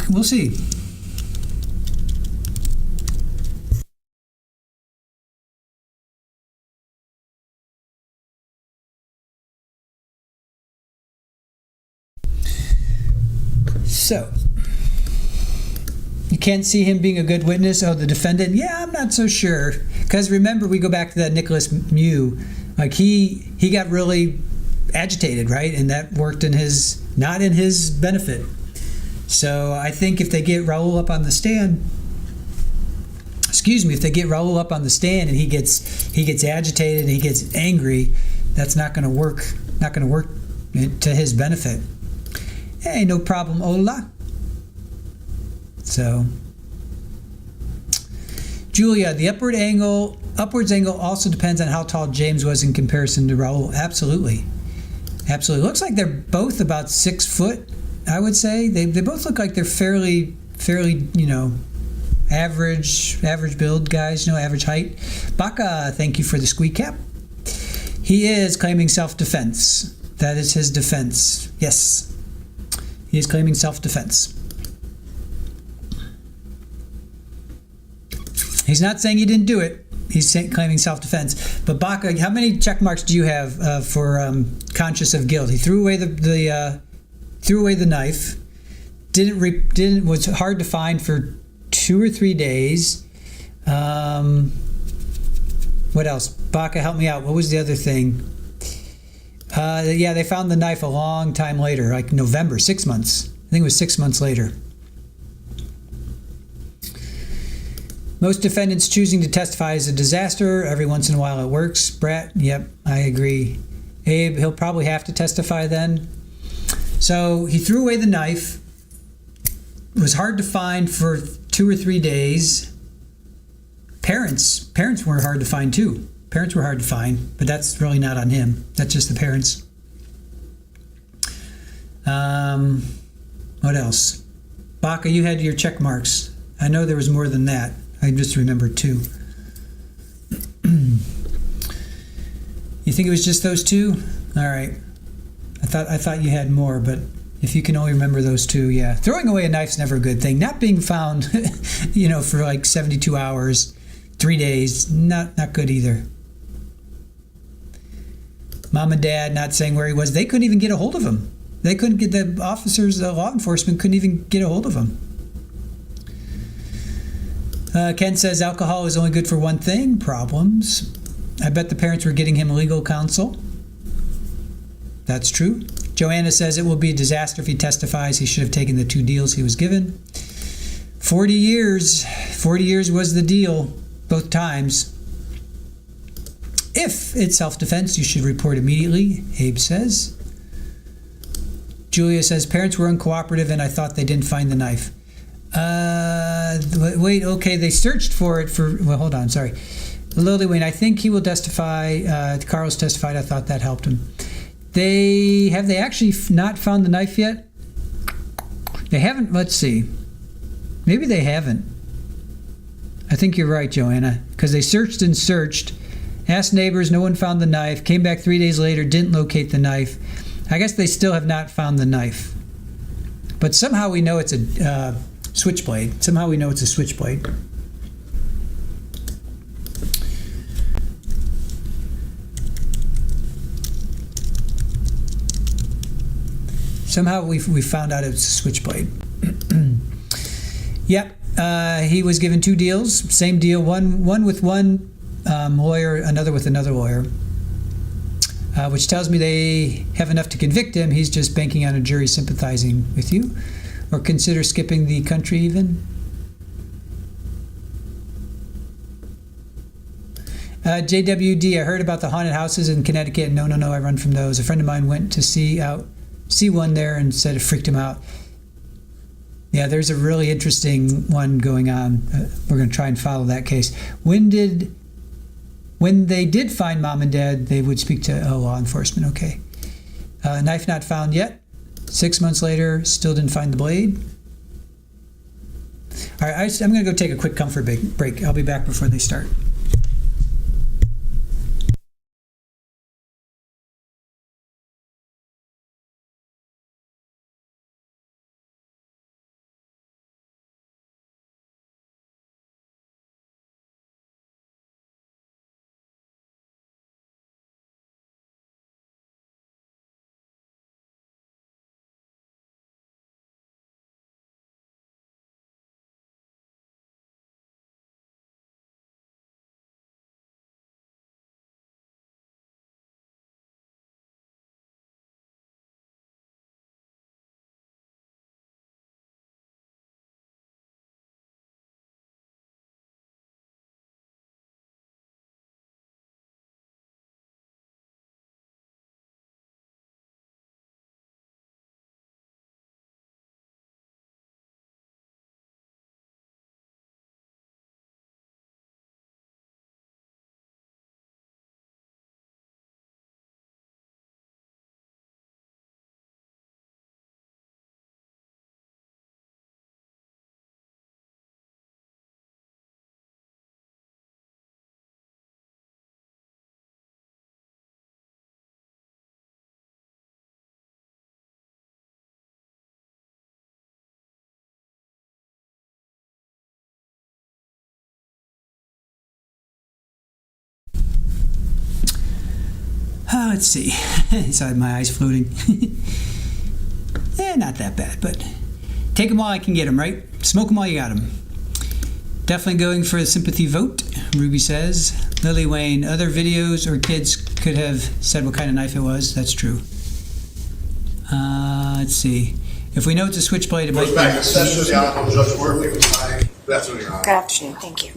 We'll see. So, you can't see him being a good witness. Oh, the defendant? Yeah, I'm not so sure. Because remember, we go back to that Nicholas Mew. Like, he got really agitated, right? And that worked not in his benefit. So I think if they get Raul up on the stand, and he gets agitated and he gets angry, that's not going to work. Not going to work to his benefit. Hey, no problem, Ola. So, Julia, the upwards angle also depends on how tall James was in comparison to Raul. Absolutely. Looks like they're both about 6 foot, I would say. They both look like they're fairly, average build guys, average height. Baka, thank you for the squeak cap. He is claiming self-defense. That is his defense. Yes. He is claiming self-defense. He's not saying he didn't do it. he's claiming self-defense. But Baca, how many check marks do you have for conscious of guilt? He threw away the knife. Was hard to find for 2 or 3 days. What else? Baca, help me out. What was the other thing? Yeah, they found the knife a long time later, like November, 6 months. I think it was 6 months later. Most defendants choosing to testify is a disaster. Every once in a while it works. Brett, yep, I agree. Abe, he'll probably have to testify then. So he threw away the knife. It was hard to find for 2 or 3 days. Parents were hard to find too. Parents were hard to find, but that's really not on him. That's just the parents. What else? Baca, you had your check marks. I know there was more than that. I just remembered 2. You think it was just those 2? All right. I thought you had more, but if you can only remember those 2, yeah. Throwing away a knife's never a good thing. Not being found, for like 72 hours, 3 days, not good either. Mom and Dad not saying where he was. They couldn't even get a hold of him. They couldn't get the officers, law enforcement couldn't even get a hold of him. Ken says alcohol is only good for one thing, problems. I bet the parents were getting him legal counsel. That's true. Joanna says it will be a disaster if he testifies. He should have taken the 2 deals he was given. 40 years. 40 years was the deal, both times. If it's self-defense, you should report immediately, Abe says. Julia says, parents were uncooperative and I thought they didn't find the knife. Wait, okay, they searched for it well, hold on, sorry. Lily Wayne, I think he will testify. Carl's testified, I thought that helped him. Have they actually not found the knife yet? They haven't, let's see. Maybe they haven't. I think you're right, Joanna, because they searched and searched, asked neighbors, no one found the knife, came back 3 days later, didn't locate the knife. I guess they still have not found the knife. But somehow we know it's a switchblade. Somehow we know it's a switchblade. Somehow we found out it's a switchblade. Yep, he was given 2 deals, same deal, one with one lawyer, another with another lawyer, which tells me they have enough to convict him. He's just banking on a jury sympathizing with you, or consider skipping the country even. JWD, I heard about the haunted houses in Connecticut. No, I run from those. A friend of mine went to see one there and said it freaked him out. Yeah, there's a really interesting one going on. We're going to try and follow that case. When they did find mom and dad, they would speak to law enforcement. Okay. Knife not found yet. 6 months later, still didn't find the blade. All right, I'm going to go take a quick comfort break. I'll be back before they start. Let's see. Sorry, my eyes floating. Not that bad, but take them while I can get them, right? Smoke them while you got them. Definitely going for a sympathy vote, Ruby says. Lily Wayne, other videos or kids could have said what kind of knife it was. That's true. Let's see. If we know it's a switchblade, it might be... Back to session, the Honorable Judge Murphy. Good afternoon, Your Honor. Good afternoon. Thank you.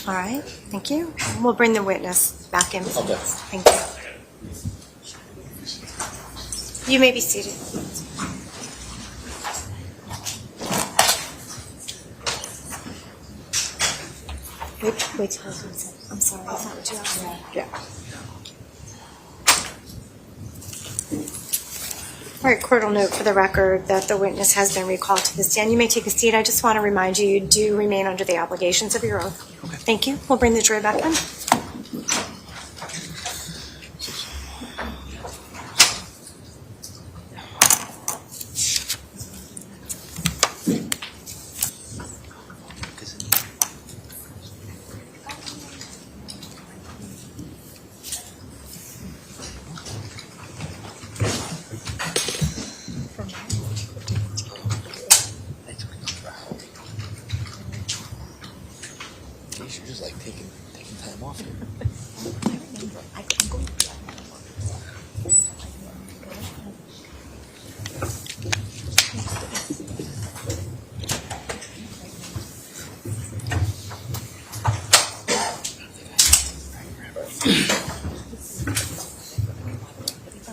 All right. Thank you. We'll bring the witness back in. Okay. Thank you. You may be seated. Wait till I'm sorry. Is that what you asked? Yeah. All right, court will note for the record that the witness has been recalled to the stand. You may take a seat. I just want to remind you, you do remain under the obligations of your oath. Okay. Thank you. We'll bring the jury back in. You're just like taking time off here.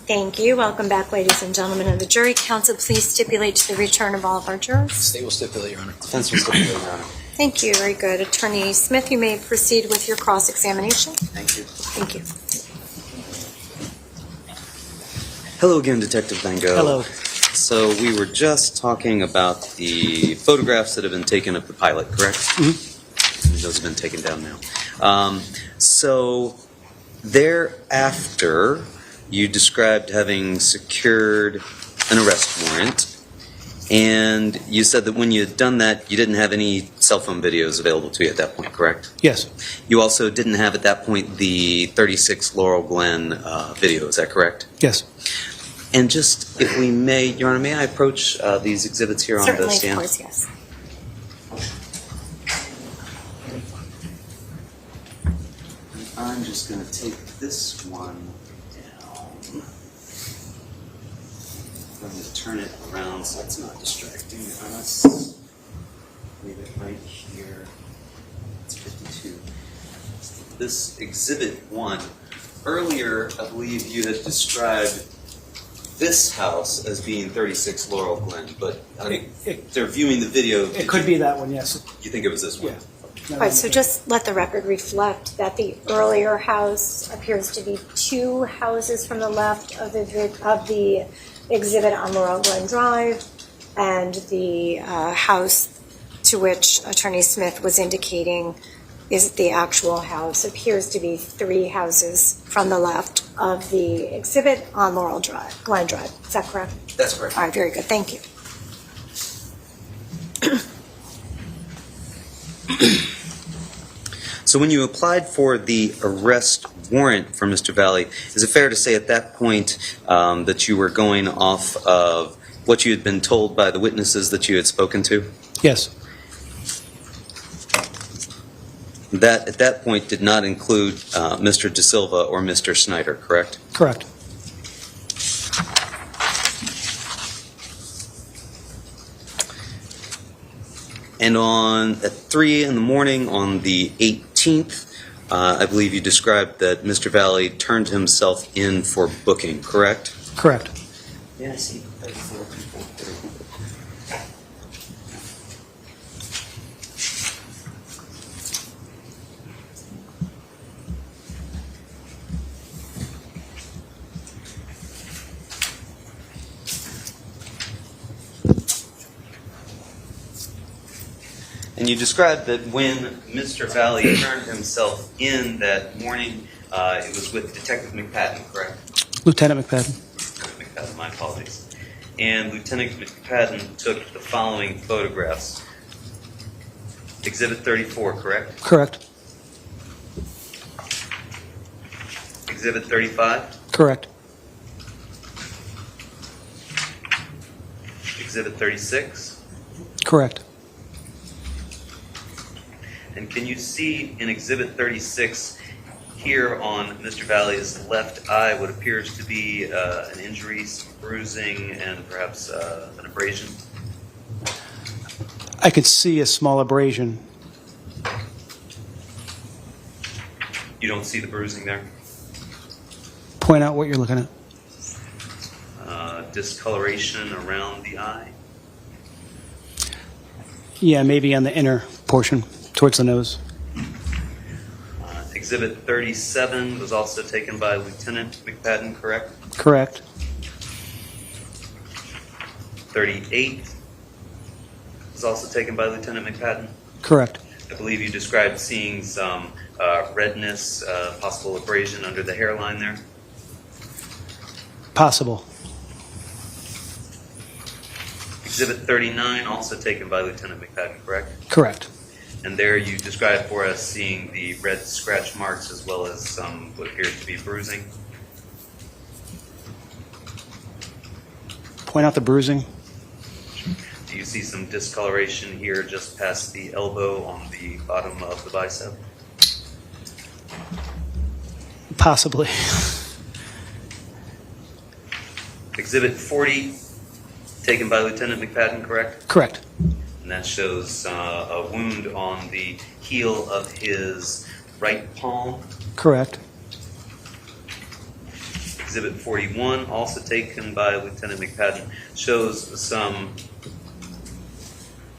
Thank you. Welcome back, ladies and gentlemen of the jury. Counsel, please stipulate to the return of all of our jurors. State will stipulate, Your Honor. Defense will stipulate, Your Honor. Thank you. Very good. Attorney Smith, you may proceed with your cross-examination. Thank you. Thank you. Hello again, Detective Van Gogh. Hello. So we were just talking about the photographs that have been taken of the pilot, correct? Mm-hmm. Those have been taken down now. So thereafter, you described having secured an arrest warrant, and you said that when you had done that, you didn't have any cell phone videos available to you at that point, correct? Yes. You also didn't have at that point the 36 Laurel Glen video, is that correct? Yes. And just, if we may, Your Honor, may I approach these exhibits here on the stand? Certainly, of course, yes. I'm just going to take this one down. I'm going to turn it around so it's not distracting us. Leave it right here. It's 52. This Exhibit 1. Earlier, I believe you had described this house as being 36 Laurel Glen, but if they're viewing the video... It could be that one, yes. You think it was this one? Yeah. All right, so just let the record reflect that the earlier house appears to be two houses from the left of the exhibit on Laurel Glen Drive, and the house to which Attorney Smith was indicating is the actual house appears to be three houses from the left of the exhibit on Laurel Glen Drive. Is that correct? That's correct. All right, very good. Thank you. So when you applied for the arrest warrant for Mr. Valle, is it fair to say at that point that you were going off of what you had been told by the witnesses that you had spoken to? Yes. That, at that point, did not include Mr. De Silva or Mr. Snyder, correct? Correct. And at 3 in the morning on the 18th, I believe you described that Mr. Valle turned himself in for booking, correct? Correct. Yeah, I see. And you described that when Mr. Valle turned himself in that morning, it was with Detective McPadden, correct? Lieutenant McPadden. McPadden, my apologies. And Lieutenant McPadden took the following photographs. Exhibit 34, correct? Correct. Exhibit 35, Correct. Exhibit 36, Correct. and can you see in Exhibit 36 here on Mr. Valle's left eye what appears to be an injury, some bruising, and perhaps an abrasion? I could see a small abrasion. You don't see the bruising there? Point out what you're looking at. Discoloration around the eye? Yeah, maybe on the inner portion, towards the nose. Exhibit 37 was also taken by Lieutenant McPadden, correct? Correct. 38 was also taken by Lieutenant McPadden. Correct. I believe you described seeing some redness, possible abrasion under the hairline there. Possible. Exhibit 39 also taken by Lieutenant McPadden, correct? Correct. And there you described for us seeing the red scratch marks as well as some what appears to be bruising. Point out the bruising. Do you see some discoloration here just past the elbow on the bottom of the bicep? Possibly. Exhibit 40 taken by Lieutenant McPadden, correct? Correct. And that shows a wound on the heel of his right palm. Correct. Exhibit 41, also taken by Lieutenant McPadden, shows some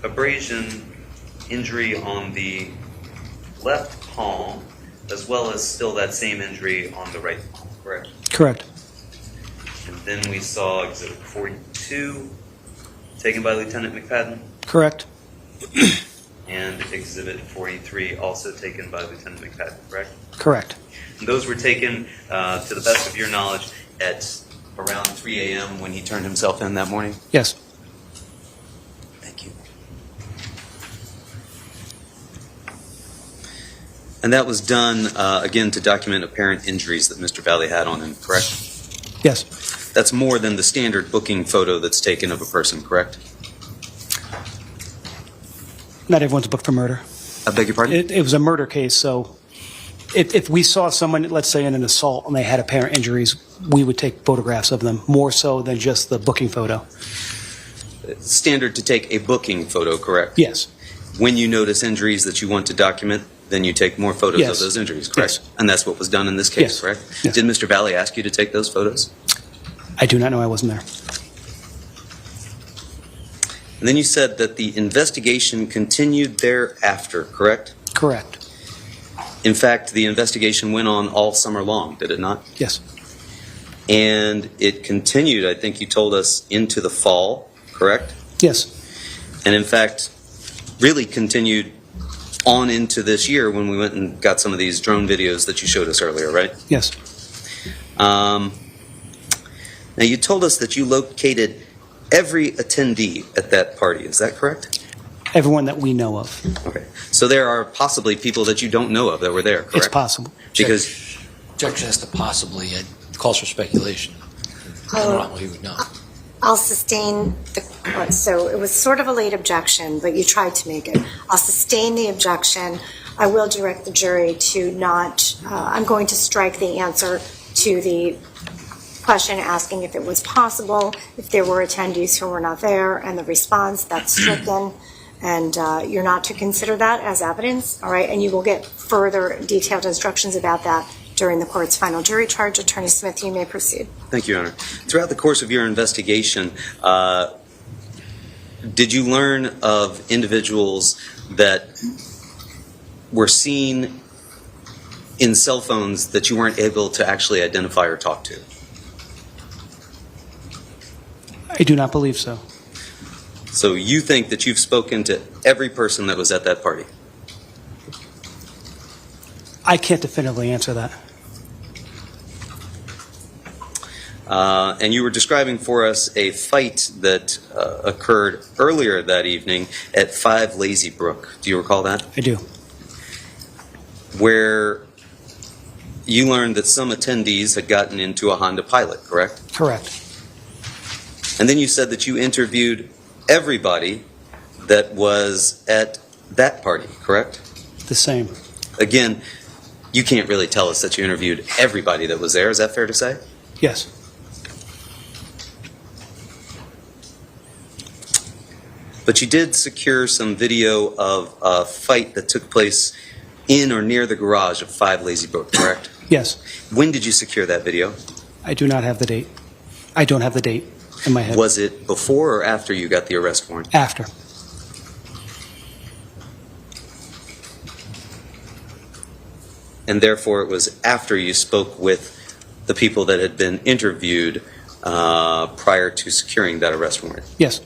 abrasion injury on the left palm, as well as still that same injury on the right palm, correct? Correct. And then we saw Exhibit 42, taken by Lieutenant McPadden. Correct. And Exhibit 43, also taken by Lieutenant McPadden, correct? Correct. And those were taken, to the best of your knowledge, at around 3 a.m. when he turned himself in that morning? Yes. Thank you. And that was done, again, to document apparent injuries that Mr. Valle had on him, correct? Yes. That's more than the standard booking photo that's taken of a person, correct? Not everyone's booked for murder. I beg your pardon? It was a murder case, so if we saw someone, let's say, in an assault and they had apparent injuries, we would take photographs of them, more so than just the booking photo. Standard to take a booking photo, correct? Yes. When you notice injuries that you want to document, then you take more photos Yes. of those injuries, correct? Yes. And that's what was done in this case, Yes. correct? Yes. Did Mr. Valle ask you to take those photos? I do not know. I wasn't there. And then you said that the investigation continued thereafter, correct? Correct. In fact, the investigation went on all summer long, did it not? Yes. And it continued, I think you told us, into the fall, correct? Yes. And in fact, really continued on into this year when we went and got some of these drone videos that you showed us earlier, right? Yes. Now, you told us that you located every attendee at that party. Is that correct? Everyone that we know of. Okay. So there are possibly people that you don't know of that were there, correct? It's possible. Because Judge has to possibly, it calls for speculation. I don't know what he would know. I'll sustain so it was sort of a late objection, but you tried to make it. I'll sustain the objection. I will direct the jury to not, I'm going to strike the answer to the question asking if it was possible, if there were attendees who were not there, and the response, that's stricken. And you're not to consider that as evidence, all right? And you will get further detailed instructions about that during the court's final jury charge. Attorney Smith, you may proceed. Thank you, Your Honor. Throughout the course of your investigation, did you learn of individuals that were seen in cell phones that you weren't able to actually identify or talk to? I do not believe so. So you think that you've spoken to every person that was at that party? I can't definitively answer that. And you were describing for us a fight that occurred earlier that evening at 5 Lazy Brook. Do you recall that? I do. Where you learned that some attendees had gotten into a Honda Pilot, correct? Correct. And then you said that you interviewed everybody that was at that party, correct? The same. Again, you can't really tell us that you interviewed everybody that was there. Is that fair to say? Yes. But you did secure some video of a fight that took place in or near the garage of 5 Lazy Brook, correct? Yes. When did you secure that video? I do not have the date. I don't have the date in my head. Was it before or after you got the arrest warrant? After. And therefore it was after you spoke with the people that had been interviewed prior to securing that arrest warrant? Yes.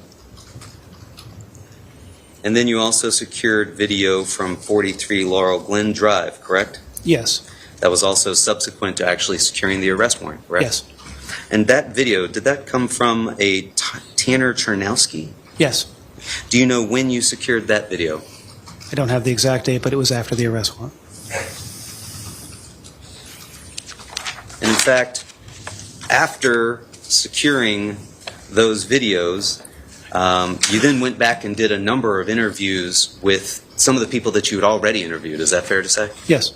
And then you also secured video from 43 Laurel Glen Drive, correct? Yes. That was also subsequent to actually securing the arrest warrant, correct? Yes. And that video, did that come from a Tanner Chernowski? Yes. Do you know when you secured that video? I don't have the exact date, but it was after the arrest warrant. And in fact, after securing those videos, you then went back and did a number of interviews with some of the people that you had already interviewed. Is that fair to say? Yes.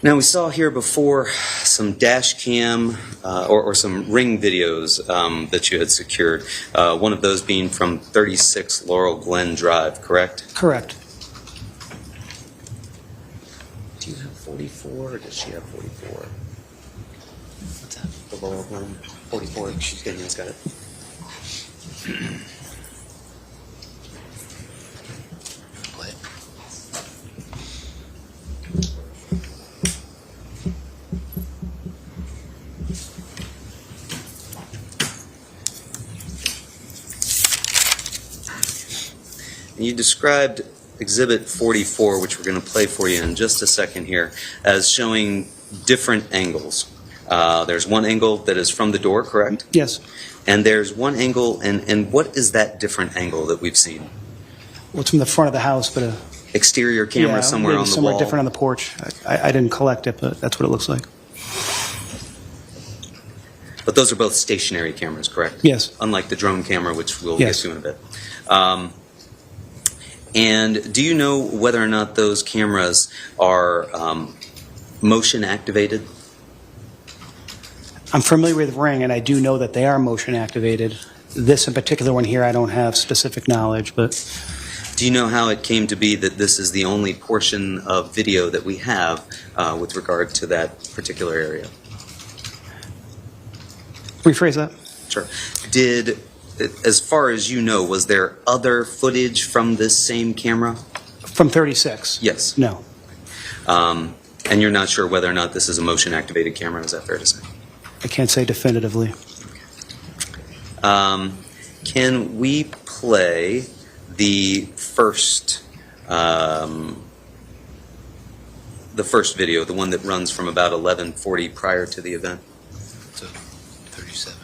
Now, we saw here before some dash cam or some ring videos that you had secured, one of those being from 36 Laurel Glen Drive, correct? Correct. Do you have 44 or does she have 44? What's that? The Laurel Glen? 44. She's getting it. Got it. Play it. And you described Exhibit 44, which we're going to play for you in just a second here, as showing different angles. There's one angle that is from the door, correct? Yes. And there's one angle, and what is that different angle that we've seen? Well, it's from the front of the house, but Exterior camera somewhere maybe on the somewhere wall? different on the porch. I didn't collect it, but that's what it looks like. But those are both stationary cameras, correct? Yes. Unlike the drone camera, which we'll Yes. get to in a bit. And do you know whether or not those cameras are motion activated? I'm familiar with Ring, and I do know that they are motion activated. This in particular one here, I don't have specific knowledge, but Do you know how it came to be that this is the only portion of video that we have with regard to that particular area? rephrase that. Sure. Did, as far as you know, was there other footage from this same camera? From 36? Yes. No. And you're not sure whether or not this is a motion-activated camera, is that fair to say? I can't say definitively. Can we play the first video, the one that runs from about 11:40 prior to the event? So 37.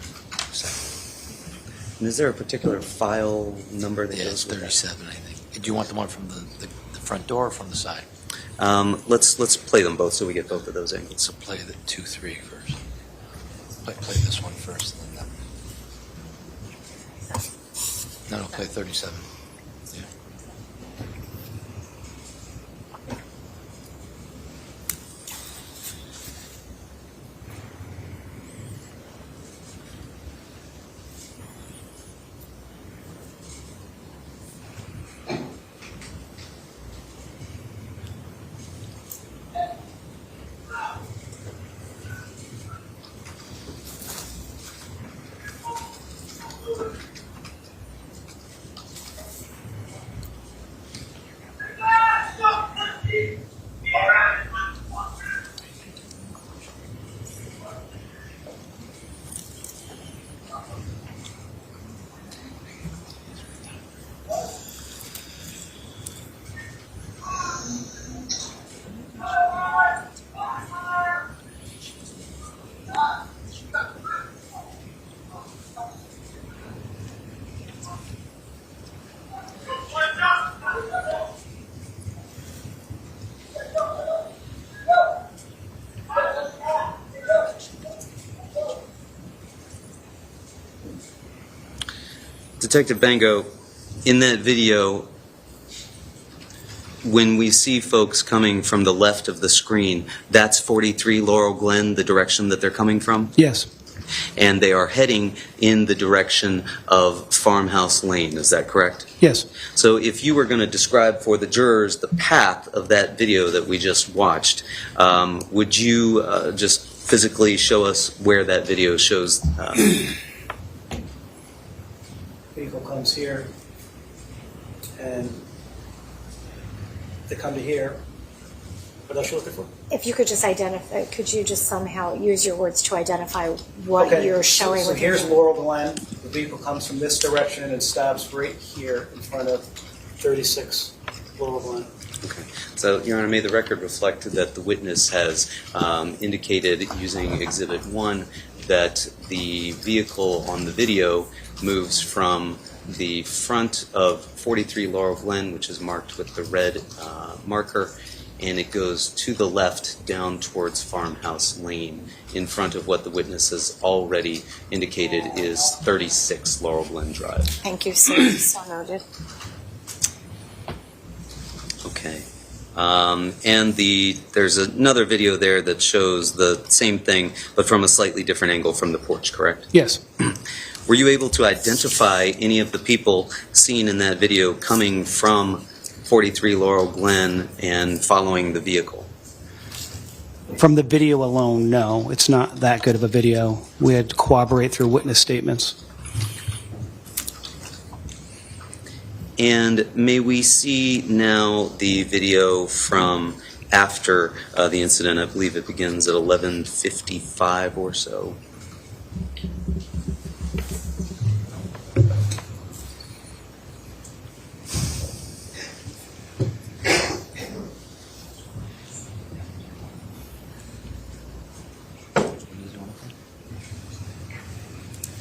And is there a particular file number that Yeah, goes it's with that? 37, I think. Do you want the one from the front door or from the side? Let's play them both so we get both of those angles. So play the 2-3 first. Play this one first, then that. No, play 37. Yeah. Detective Bango, in that video, when we see folks coming from the left of the screen, that's 43 Laurel Glen, the direction that they're coming from? Yes. And they are heading in the direction of Farmhouse Lane, is that correct? Yes. So if you were going to describe for the jurors the path of that video that we just watched, would you just physically show us where that video shows? Vehicle comes here, and they come to here. What else are you looking for? If you could just identify, could you just somehow use your words to identify what you're showing? So here's Laurel Glen. The vehicle comes from this direction and stops right here in front of 36 Laurel Glen. Okay. So, Your Honor, may the record reflect that the witness has indicated using Exhibit 1 that the vehicle on the video moves from the front of 43 Laurel Glen, which is marked with the red marker, and it goes to the left down towards Farmhouse Lane in front of what the witness has already indicated is 36 Laurel Glen Drive. Thank you, sir. So noted. Okay. And there's another video there that shows the same thing, but from a slightly different angle from the porch, correct? Yes. Were you able to identify any of the people seen in that video coming from 43 Laurel Glen and following the vehicle? From the video alone, no. It's not that good of a video. We had to corroborate through witness statements. And may we see now the video from after the incident? I believe it begins at 11:55 or so.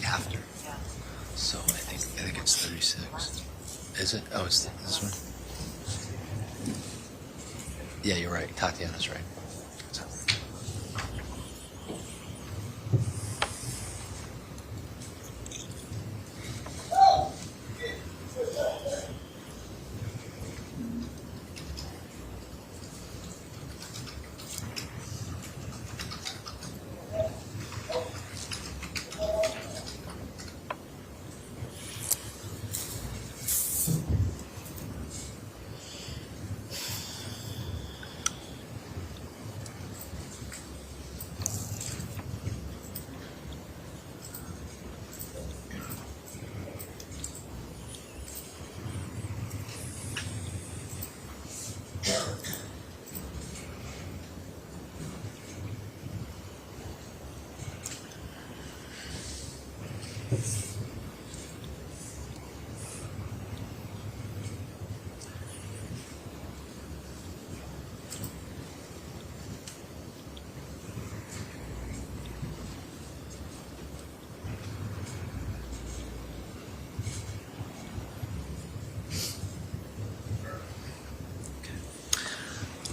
After. So I think it's 36. Is it? Oh, it's this one? Yeah, you're right. Tatiana's right. So.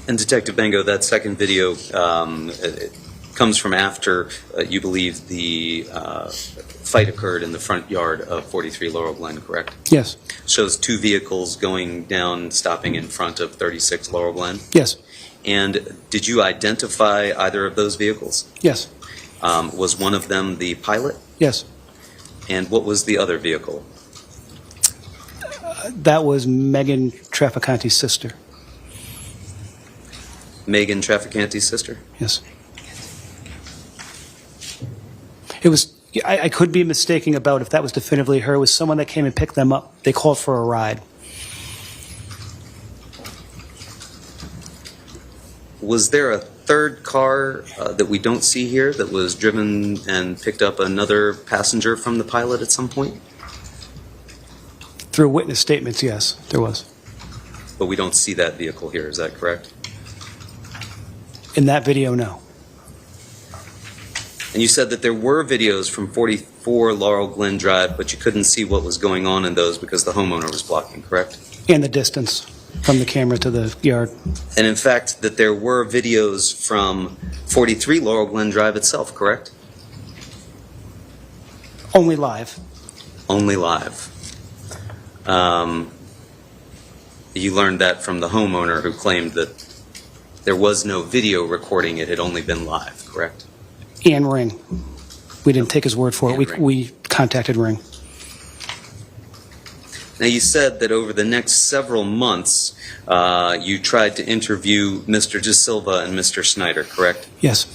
And Detective Bango, that second video it comes from after you believe the fight occurred in the front yard of 43 Laurel Glen, correct? Yes. Shows two vehicles going down, stopping in front of 36 Laurel Glen? Yes. And did you identify either of those vehicles? Yes. Was one of them the Pilot? Yes. And what was the other vehicle? That was Megan Traficante's sister. Megan Traficante's sister? Yes. It was, I could be mistaken about if that was definitively her. It was someone that came and picked them up. They called for a ride. Was there a third car that we don't see here that was driven and picked up another passenger from the Pilot at some point? Through witness statements, yes, there was. But we don't see that vehicle here, is that correct? In that video, no. And you said that there were videos from 44 Laurel Glen Drive, but you couldn't see what was going on in those because the homeowner was blocking, correct? And the distance from the camera to the yard. And in fact, that there were videos from 43 Laurel Glen Drive itself, correct? Only live. Only live. You learned that from the homeowner who claimed that there was no video recording, it had only been live, correct? And Ring. We didn't take his word for it. We contacted Ring. Now, you said that over the next several months, you tried to interview Mr. De Silva and Mr. Snyder, correct? Yes.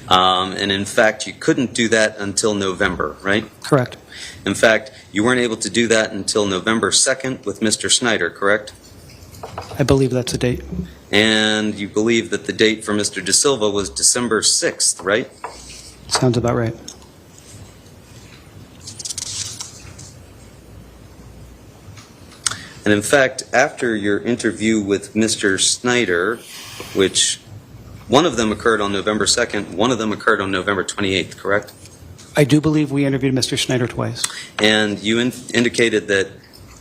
And in fact, you couldn't do that until November, right? Correct. In fact, you weren't able to do that until November 2nd with Mr. Snyder, correct? I believe that's the date. And you believe that the date for Mr. De Silva was December 6th, right? Sounds about right. And in fact, after your interview with Mr. Snyder, which one of them occurred on November 2nd, one of them occurred on November 28th, correct? I do believe we interviewed Mr. Snyder twice. And you indicated that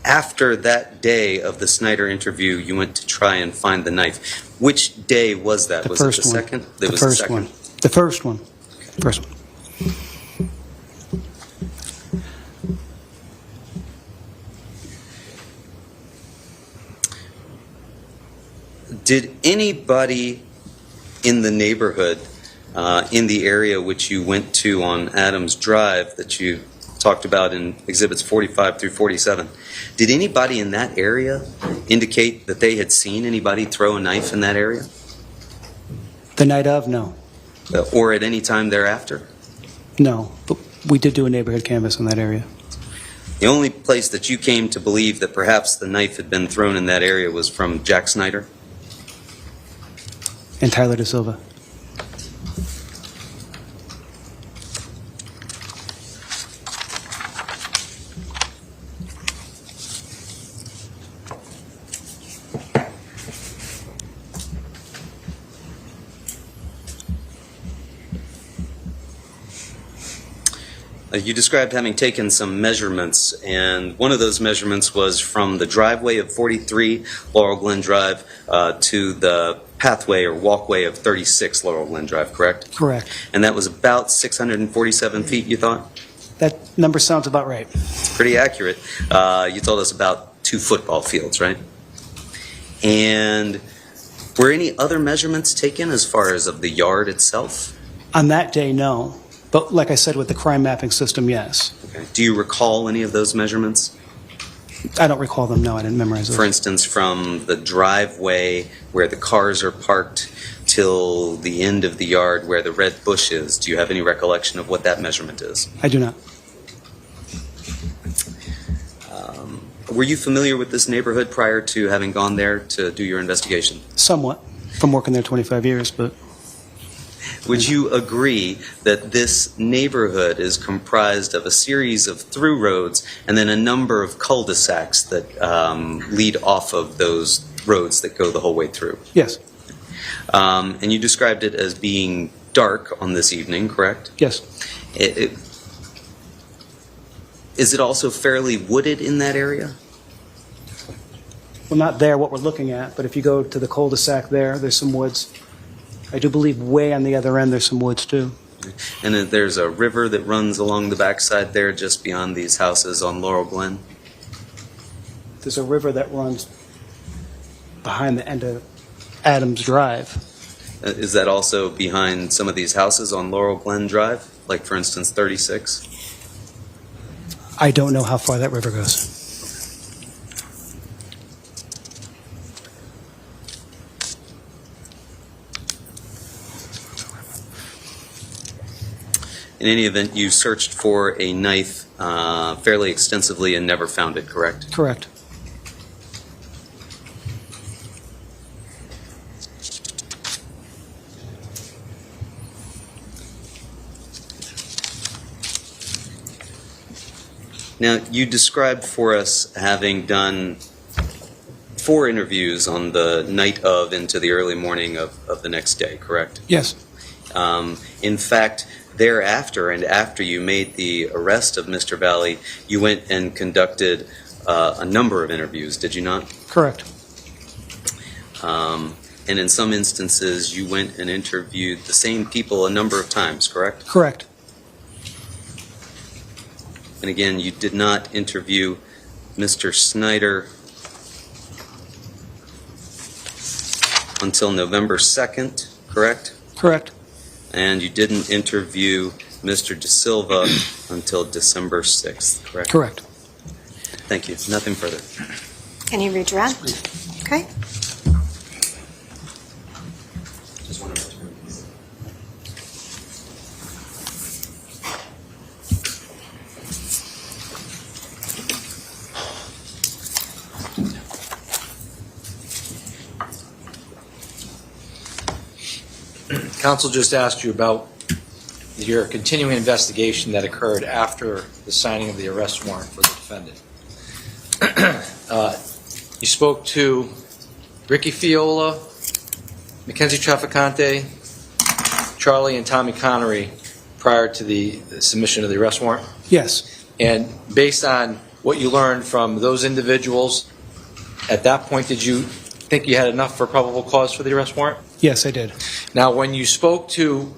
after that day of the Snyder interview, you went to try and find the knife. Which day was that? Was it the second? The first one. The first one. First one. Did anybody in the neighborhood, in the area which you went to on Adams Drive that you talked about in Exhibits 45 through 47, did anybody in that area indicate that they had seen anybody throw a knife in that area? The night of, no. Or at any time thereafter? No, but we did do a neighborhood canvass in that area. The only place that you came to believe that perhaps the knife had been thrown in that area was from Jack Snyder? And Tyler De Silva. You described having taken some measurements, and one of those measurements was from the driveway of 43 Laurel Glen Drive to the pathway or walkway of 36 Laurel Glen Drive, correct? Correct. And that was about 647 feet, you thought? That number sounds about right. It's pretty accurate. You told us about 2 football fields, right? And were any other measurements taken as far as of the yard itself? On that day, no. But like I said, with the crime mapping system, yes. Okay. Do you recall any of those measurements? I don't recall them, no. I didn't memorize those. For instance, from the driveway where the cars are parked till the end of the yard where the red bush is, do you have any recollection of what that measurement is? I do not. Were you familiar with this neighborhood prior to having gone there to do your investigation? Somewhat, from working there 25 years, but... Would you agree that this neighborhood is comprised of a series of through roads and then a number of cul-de-sacs that lead off of those roads that go the whole way through? Yes. And you described it as being dark on this evening, correct? Yes. Is it also fairly wooded in that area? Well, not there, what we're looking at, but if you go to the cul-de-sac there, there's some woods. I do believe way on the other end there's some woods too. And there's a river that runs along the backside there just beyond these houses on Laurel Glen? There's a river that runs behind the end of Adams Drive. Is that also behind some of these houses on Laurel Glen Drive? Like, for instance, 36? I don't know how far that river goes. In any event, you searched for a knife fairly extensively and never found it, correct? Correct. Now, you described for us having done 4 interviews on the night of into the early morning of the next day, correct? Yes. In fact, thereafter and after you made the arrest of Mr. Valle, you went and conducted a number of interviews, did you not? Correct. And in some instances, you went and interviewed the same people a number of times, correct? Correct. And again, you did not interview Mr. Snyder until November 2nd, correct? Correct. And you didn't interview Mr. De Silva until December 6th, correct? Correct. Thank you. Nothing further. Any redirect? Okay. Counsel just asked you about your continuing investigation that occurred after the signing of the arrest warrant for the defendant. You spoke to Ricky Fiola, Mackenzie Traficante, Charlie, and Tommy Connery prior to the submission of the arrest warrant? Yes. And based on what you learned from those individuals, at that point, did you think you had enough for probable cause for the arrest warrant? Yes, I did. Now, when you spoke to,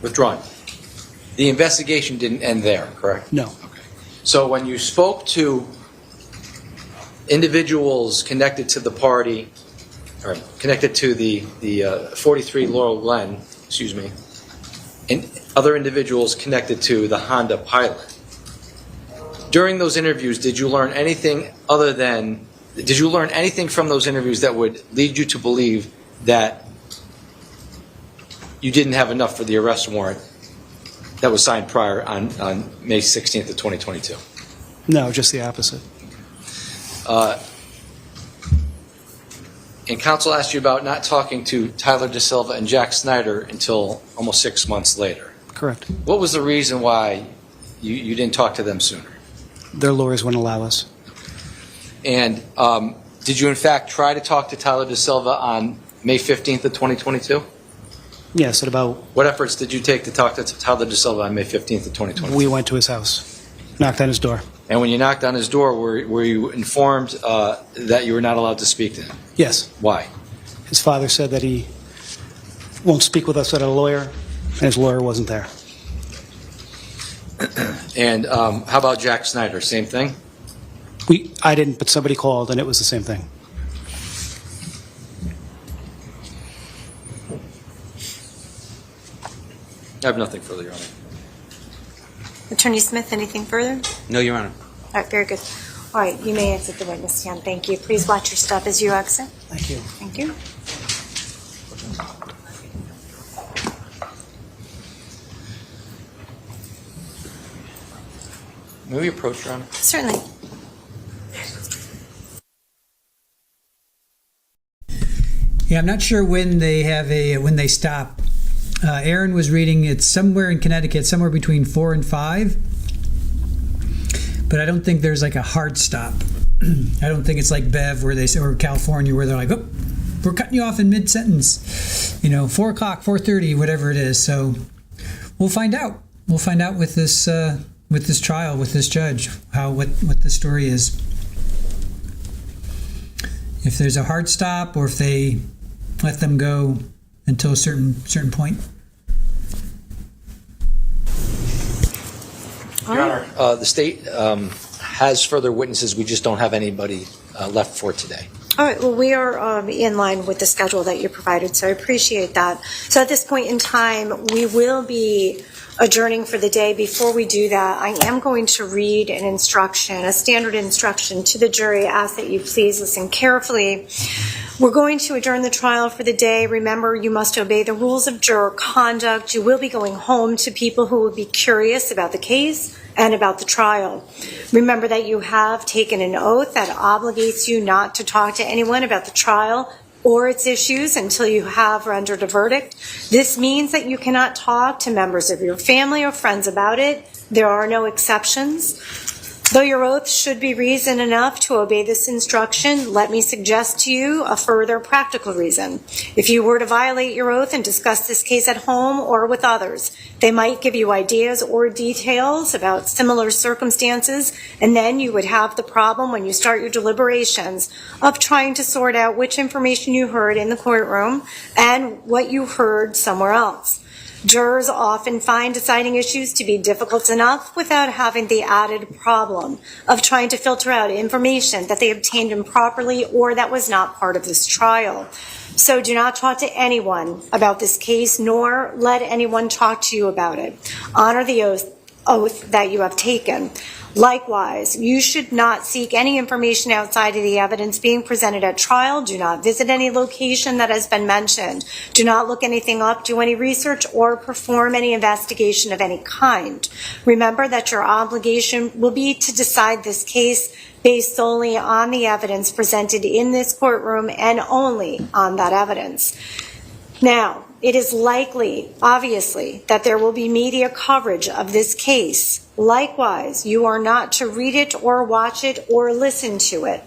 withdrawn, the investigation didn't end there, correct? No. So when you spoke to individuals connected to the party, or connected to the 43 Laurel Glen, excuse me, and other individuals connected to the Honda Pilot, during those interviews, did you learn anything from those interviews that would lead you to believe that you didn't have enough for the arrest warrant that was signed prior on May 16th of 2022? No, just the opposite. And counsel asked you about not talking to Tyler De Silva and Jack Snyder until almost 6 months later. Correct. What was the reason why you didn't talk to them sooner? Their lawyers wouldn't allow us. And did you in fact try to talk to Tyler De Silva on May 15th of 2022? Yes, at about... What efforts did you take to talk to Tyler De Silva on May 15th of 2022? We went to his house, knocked on his door. And when you knocked on his door, were you informed that you were not allowed to speak to him? Yes. Why? His father said that he won't speak with us without a lawyer, and his lawyer wasn't there. And how about Jack Snyder? Same thing? I didn't, but somebody called, and it was the same thing. I have nothing further, Your Honor. Attorney Smith, anything further? No, Your Honor. All right, very good. All right, you may exit the witness stand. Thank you. Please watch your step as you exit. Thank you. Thank you. May we approach, Your Honor? Certainly. Yeah, I'm not sure when they stop. Aaron was reading it's somewhere in Connecticut, somewhere between 4 and 5. But I don't think there's like a hard stop. I don't think it's like Bev or California where they're like, oh, we're cutting you off in mid-sentence. 4 o'clock, 4:30, whatever it is. So we'll find out. We'll find out with this trial, with this judge, what the story is. If there's a hard stop or if they let them go until a certain point. Your Honor, the state has further witnesses. We just don't have anybody left for today. All right, well, we are in line with the schedule that you provided, so I appreciate that. So at this point in time, we will be adjourning for the day. Before we do that, I am going to read an instruction, a standard instruction to the jury. I ask that you please listen carefully. We're going to adjourn the trial for the day. Remember, you must obey the rules of juror conduct. You will be going home to people who will be curious about the case and about the trial. Remember that you have taken an oath that obligates you not to talk to anyone about the trial or its issues until you have rendered a verdict. This means that you cannot talk to members of your family or friends about it. There are no exceptions. Though your oath should be reason enough to obey this instruction, let me suggest to you a further practical reason. If you were to violate your oath and discuss this case at home or with others, they might give you ideas or details about similar circumstances, and then you would have the problem when you start your deliberations of trying to sort out which information you heard in the courtroom and what you heard somewhere else. Jurors often find deciding issues to be difficult enough without having the added problem of trying to filter out information that they obtained improperly or that was not part of this trial. So do not talk to anyone about this case, nor let anyone talk to you about it. Honor the oath that you have taken. Likewise, you should not seek any information outside of the evidence being presented at trial. Do not visit any location that has been mentioned. Do not look anything up, do any research, or perform any investigation of any kind. Remember that your obligation will be to decide this case based solely on the evidence presented in this courtroom and only on that evidence. Now, it is likely, obviously, that there will be media coverage of this case. Likewise, you are not to read it or watch it or listen to it.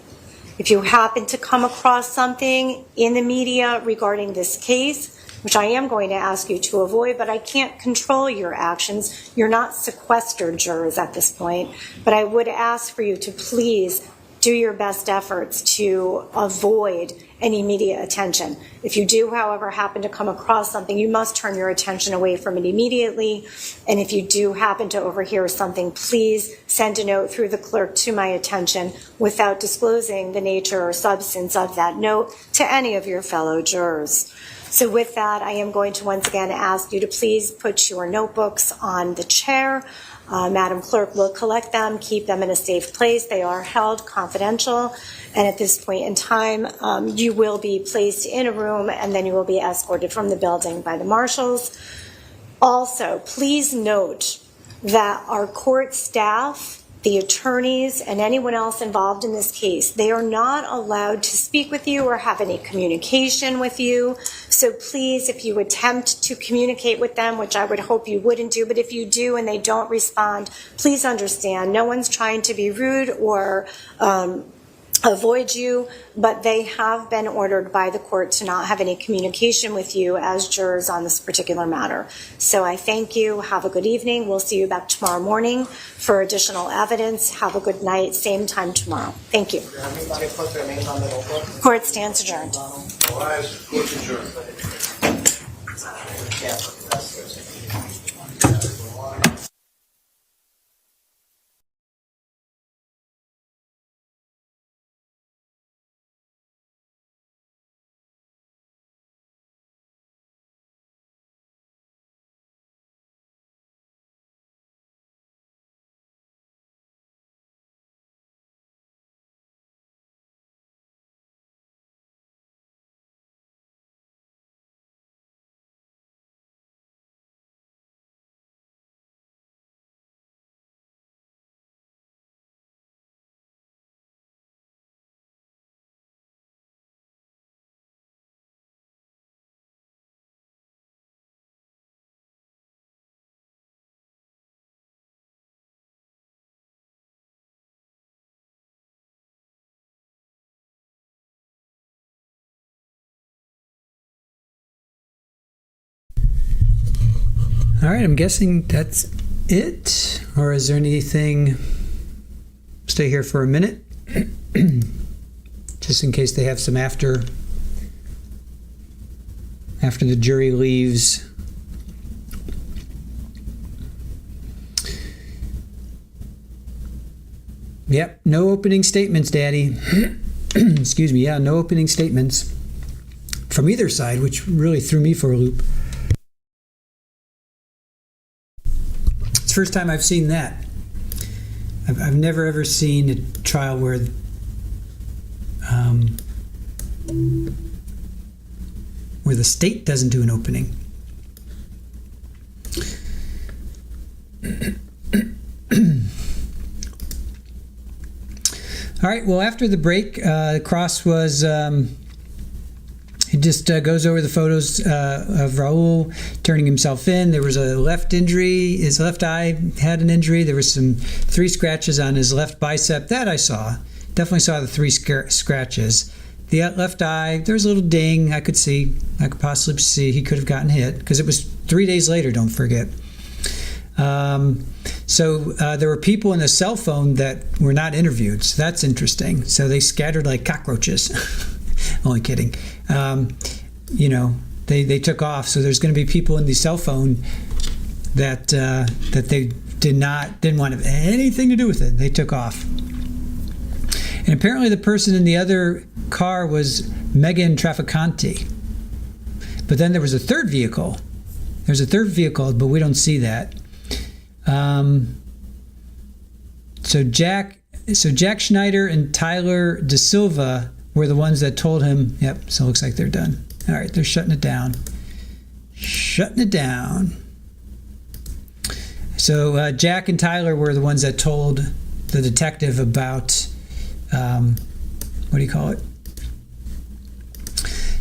If you happen to come across something in the media regarding this case, which I am going to ask you to avoid, but I can't control your actions. You're not sequestered jurors at this point, but I would ask for you to please do your best efforts to avoid any media attention. If you do, however, happen to come across something, you must turn your attention away from it immediately. And if you do happen to overhear something, please send a note through the clerk to my attention without disclosing the nature or substance of that note to any of your fellow jurors. So with that, I am going to once again ask you to please put your notebooks on the chair. Madam Clerk will collect them, keep them in a safe place. They are held confidential. And at this point in time, you will be placed in a room and then you will be escorted from the building by the marshals. Also, please note that our court staff, the attorneys, and anyone else involved in this case, they are not allowed to speak with you or have any communication with you. So please, if you attempt to communicate with them, which I would hope you wouldn't do, but if you do and they don't respond, please understand, no one's trying to be rude or avoid you, but they have been ordered by the court to not have any communication with you as jurors on this particular matter. So I thank you. Have a good evening. We'll see you back tomorrow morning for additional evidence. Have a good night. Same time tomorrow. Thank you. Court stands adjourned. All right, I'm guessing that's it. Or is there anything? Stay here for a minute, just in case they have some after the jury leaves. Yep, no opening statements, Daddy. Excuse me, yeah, no opening statements from either side, which really threw me for a loop. It's the first time I've seen that. I've never ever seen a trial where the state doesn't do an opening. All right, well, after the break, Cross was, he just goes over the photos of Raul turning himself in. There was a left injury. His left eye had an injury. There was 3 scratches on his left bicep. That I saw. Definitely saw the 3 scratches. The left eye, there was a little ding I could possibly see he could have gotten hit, because it was 3 days later, don't forget. So there were people in the cell phone that were not interviewed, so that's interesting. So they scattered like cockroaches. Only kidding. they took off. So there's going to be people in the cell phone that they didn't want to have anything to do with it. They took off. And apparently the person in the other car was Megan Traficante. But then there was a third vehicle. There's a third vehicle, but we don't see that. So Jack Schneider and Tyler De Silva were the ones that told him, yep, so it looks like they're done. All right, they're shutting it down. Shutting it down. So Jack and Tyler were the ones that told the detective about, what do you call it?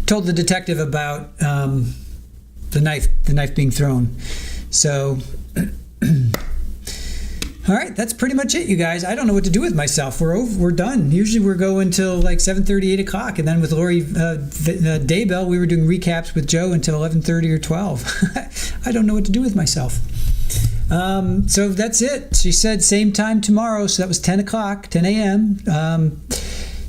Told the detective about the knife being thrown. So, all right, that's pretty much it, you guys. I don't know what to do with myself. We're done. Usually we're going until like 7:30, 8 o'clock, and then with Lori Daybell, we were doing recaps with Joe until 11:30 or 12. I don't know what to do with myself. So that's it. She said same time tomorrow, so that was 10 o'clock, 10 a.m.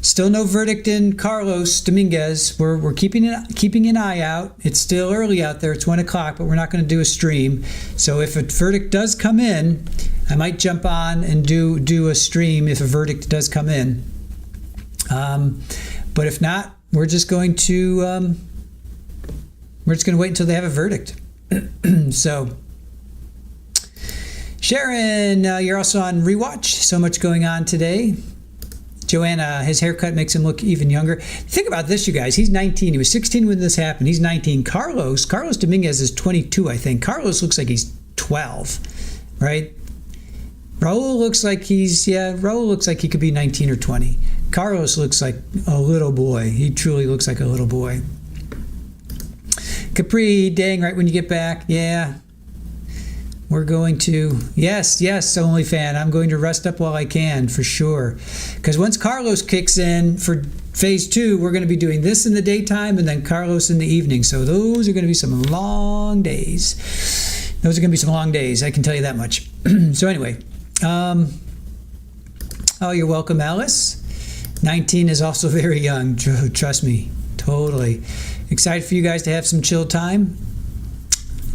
Still no verdict in Carlos Dominguez. We're keeping an eye out. It's still early out there. It's 1 o'clock, but we're not going to do a stream. So if a verdict does come in, I might jump on and do a stream if a verdict does come in. But if not, we're just going to wait until they have a verdict. So, Sharon, you're also on Rewatch. So much going on today. Joanna, his haircut makes him look even younger. Think about this, you guys. He's 19. He was 16 when this happened. He's 19. Carlos Dominguez is 22, I think. Carlos looks like he's 12, right? Raul looks like he could be 19 or 20. Carlos looks like a little boy. He truly looks like a little boy. Capri, dang, right when you get back. Yeah. We're going to, yes, OnlyFan. I'm going to rest up while I can, for sure. Because once Carlos kicks in for phase 2, we're going to be doing this in the daytime and then Carlos in the evening. So those are going to be some long days. I can tell you that much. So anyway, oh, you're welcome, Alice. 19 is also very young. Trust me, totally. Excited for you guys to have some chill time.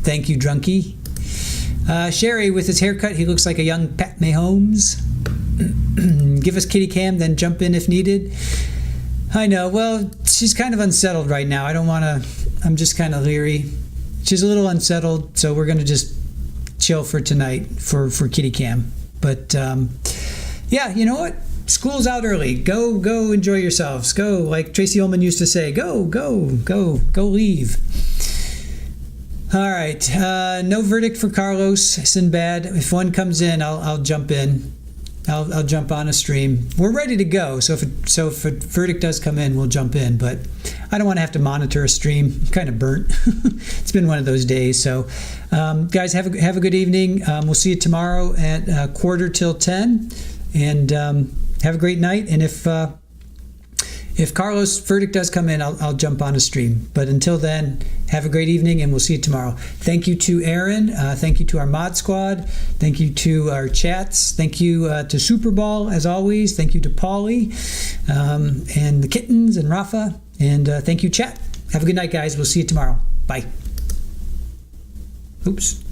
Thank you, Drunky. Sherry, with his haircut, he looks like a young Pat Mahomes. Give us kitty cam, then jump in if needed. I know. Well, she's kind of unsettled right now. I'm just kind of leery. She's a little unsettled, so we're going to just chill for tonight for kitty cam. But, yeah, you know what? School's out early. Go enjoy yourselves. Go, like Tracy Ullman used to say, go leave. All right, no verdict for Carlos Sinbad. If one comes in, I'll jump in. I'll jump on a stream. We're ready to go. So if a verdict does come in, we'll jump in. But I don't want to have to monitor a stream. I'm kind of burnt. It's been one of those days. So, guys, have a good evening. We'll see you tomorrow at 9:45, and have a great night. And if Carlos' verdict does come in, I'll jump on a stream. But until then, have a great evening, and we'll see you tomorrow. Thank you to Aaron. Thank you to our mod squad. Thank you to our chats. Thank you to Super Ball, as always. Thank you to Paulie and the kittens and Rafa. And thank you, chat. Have a good night, guys. We'll see you tomorrow. Bye. Oops.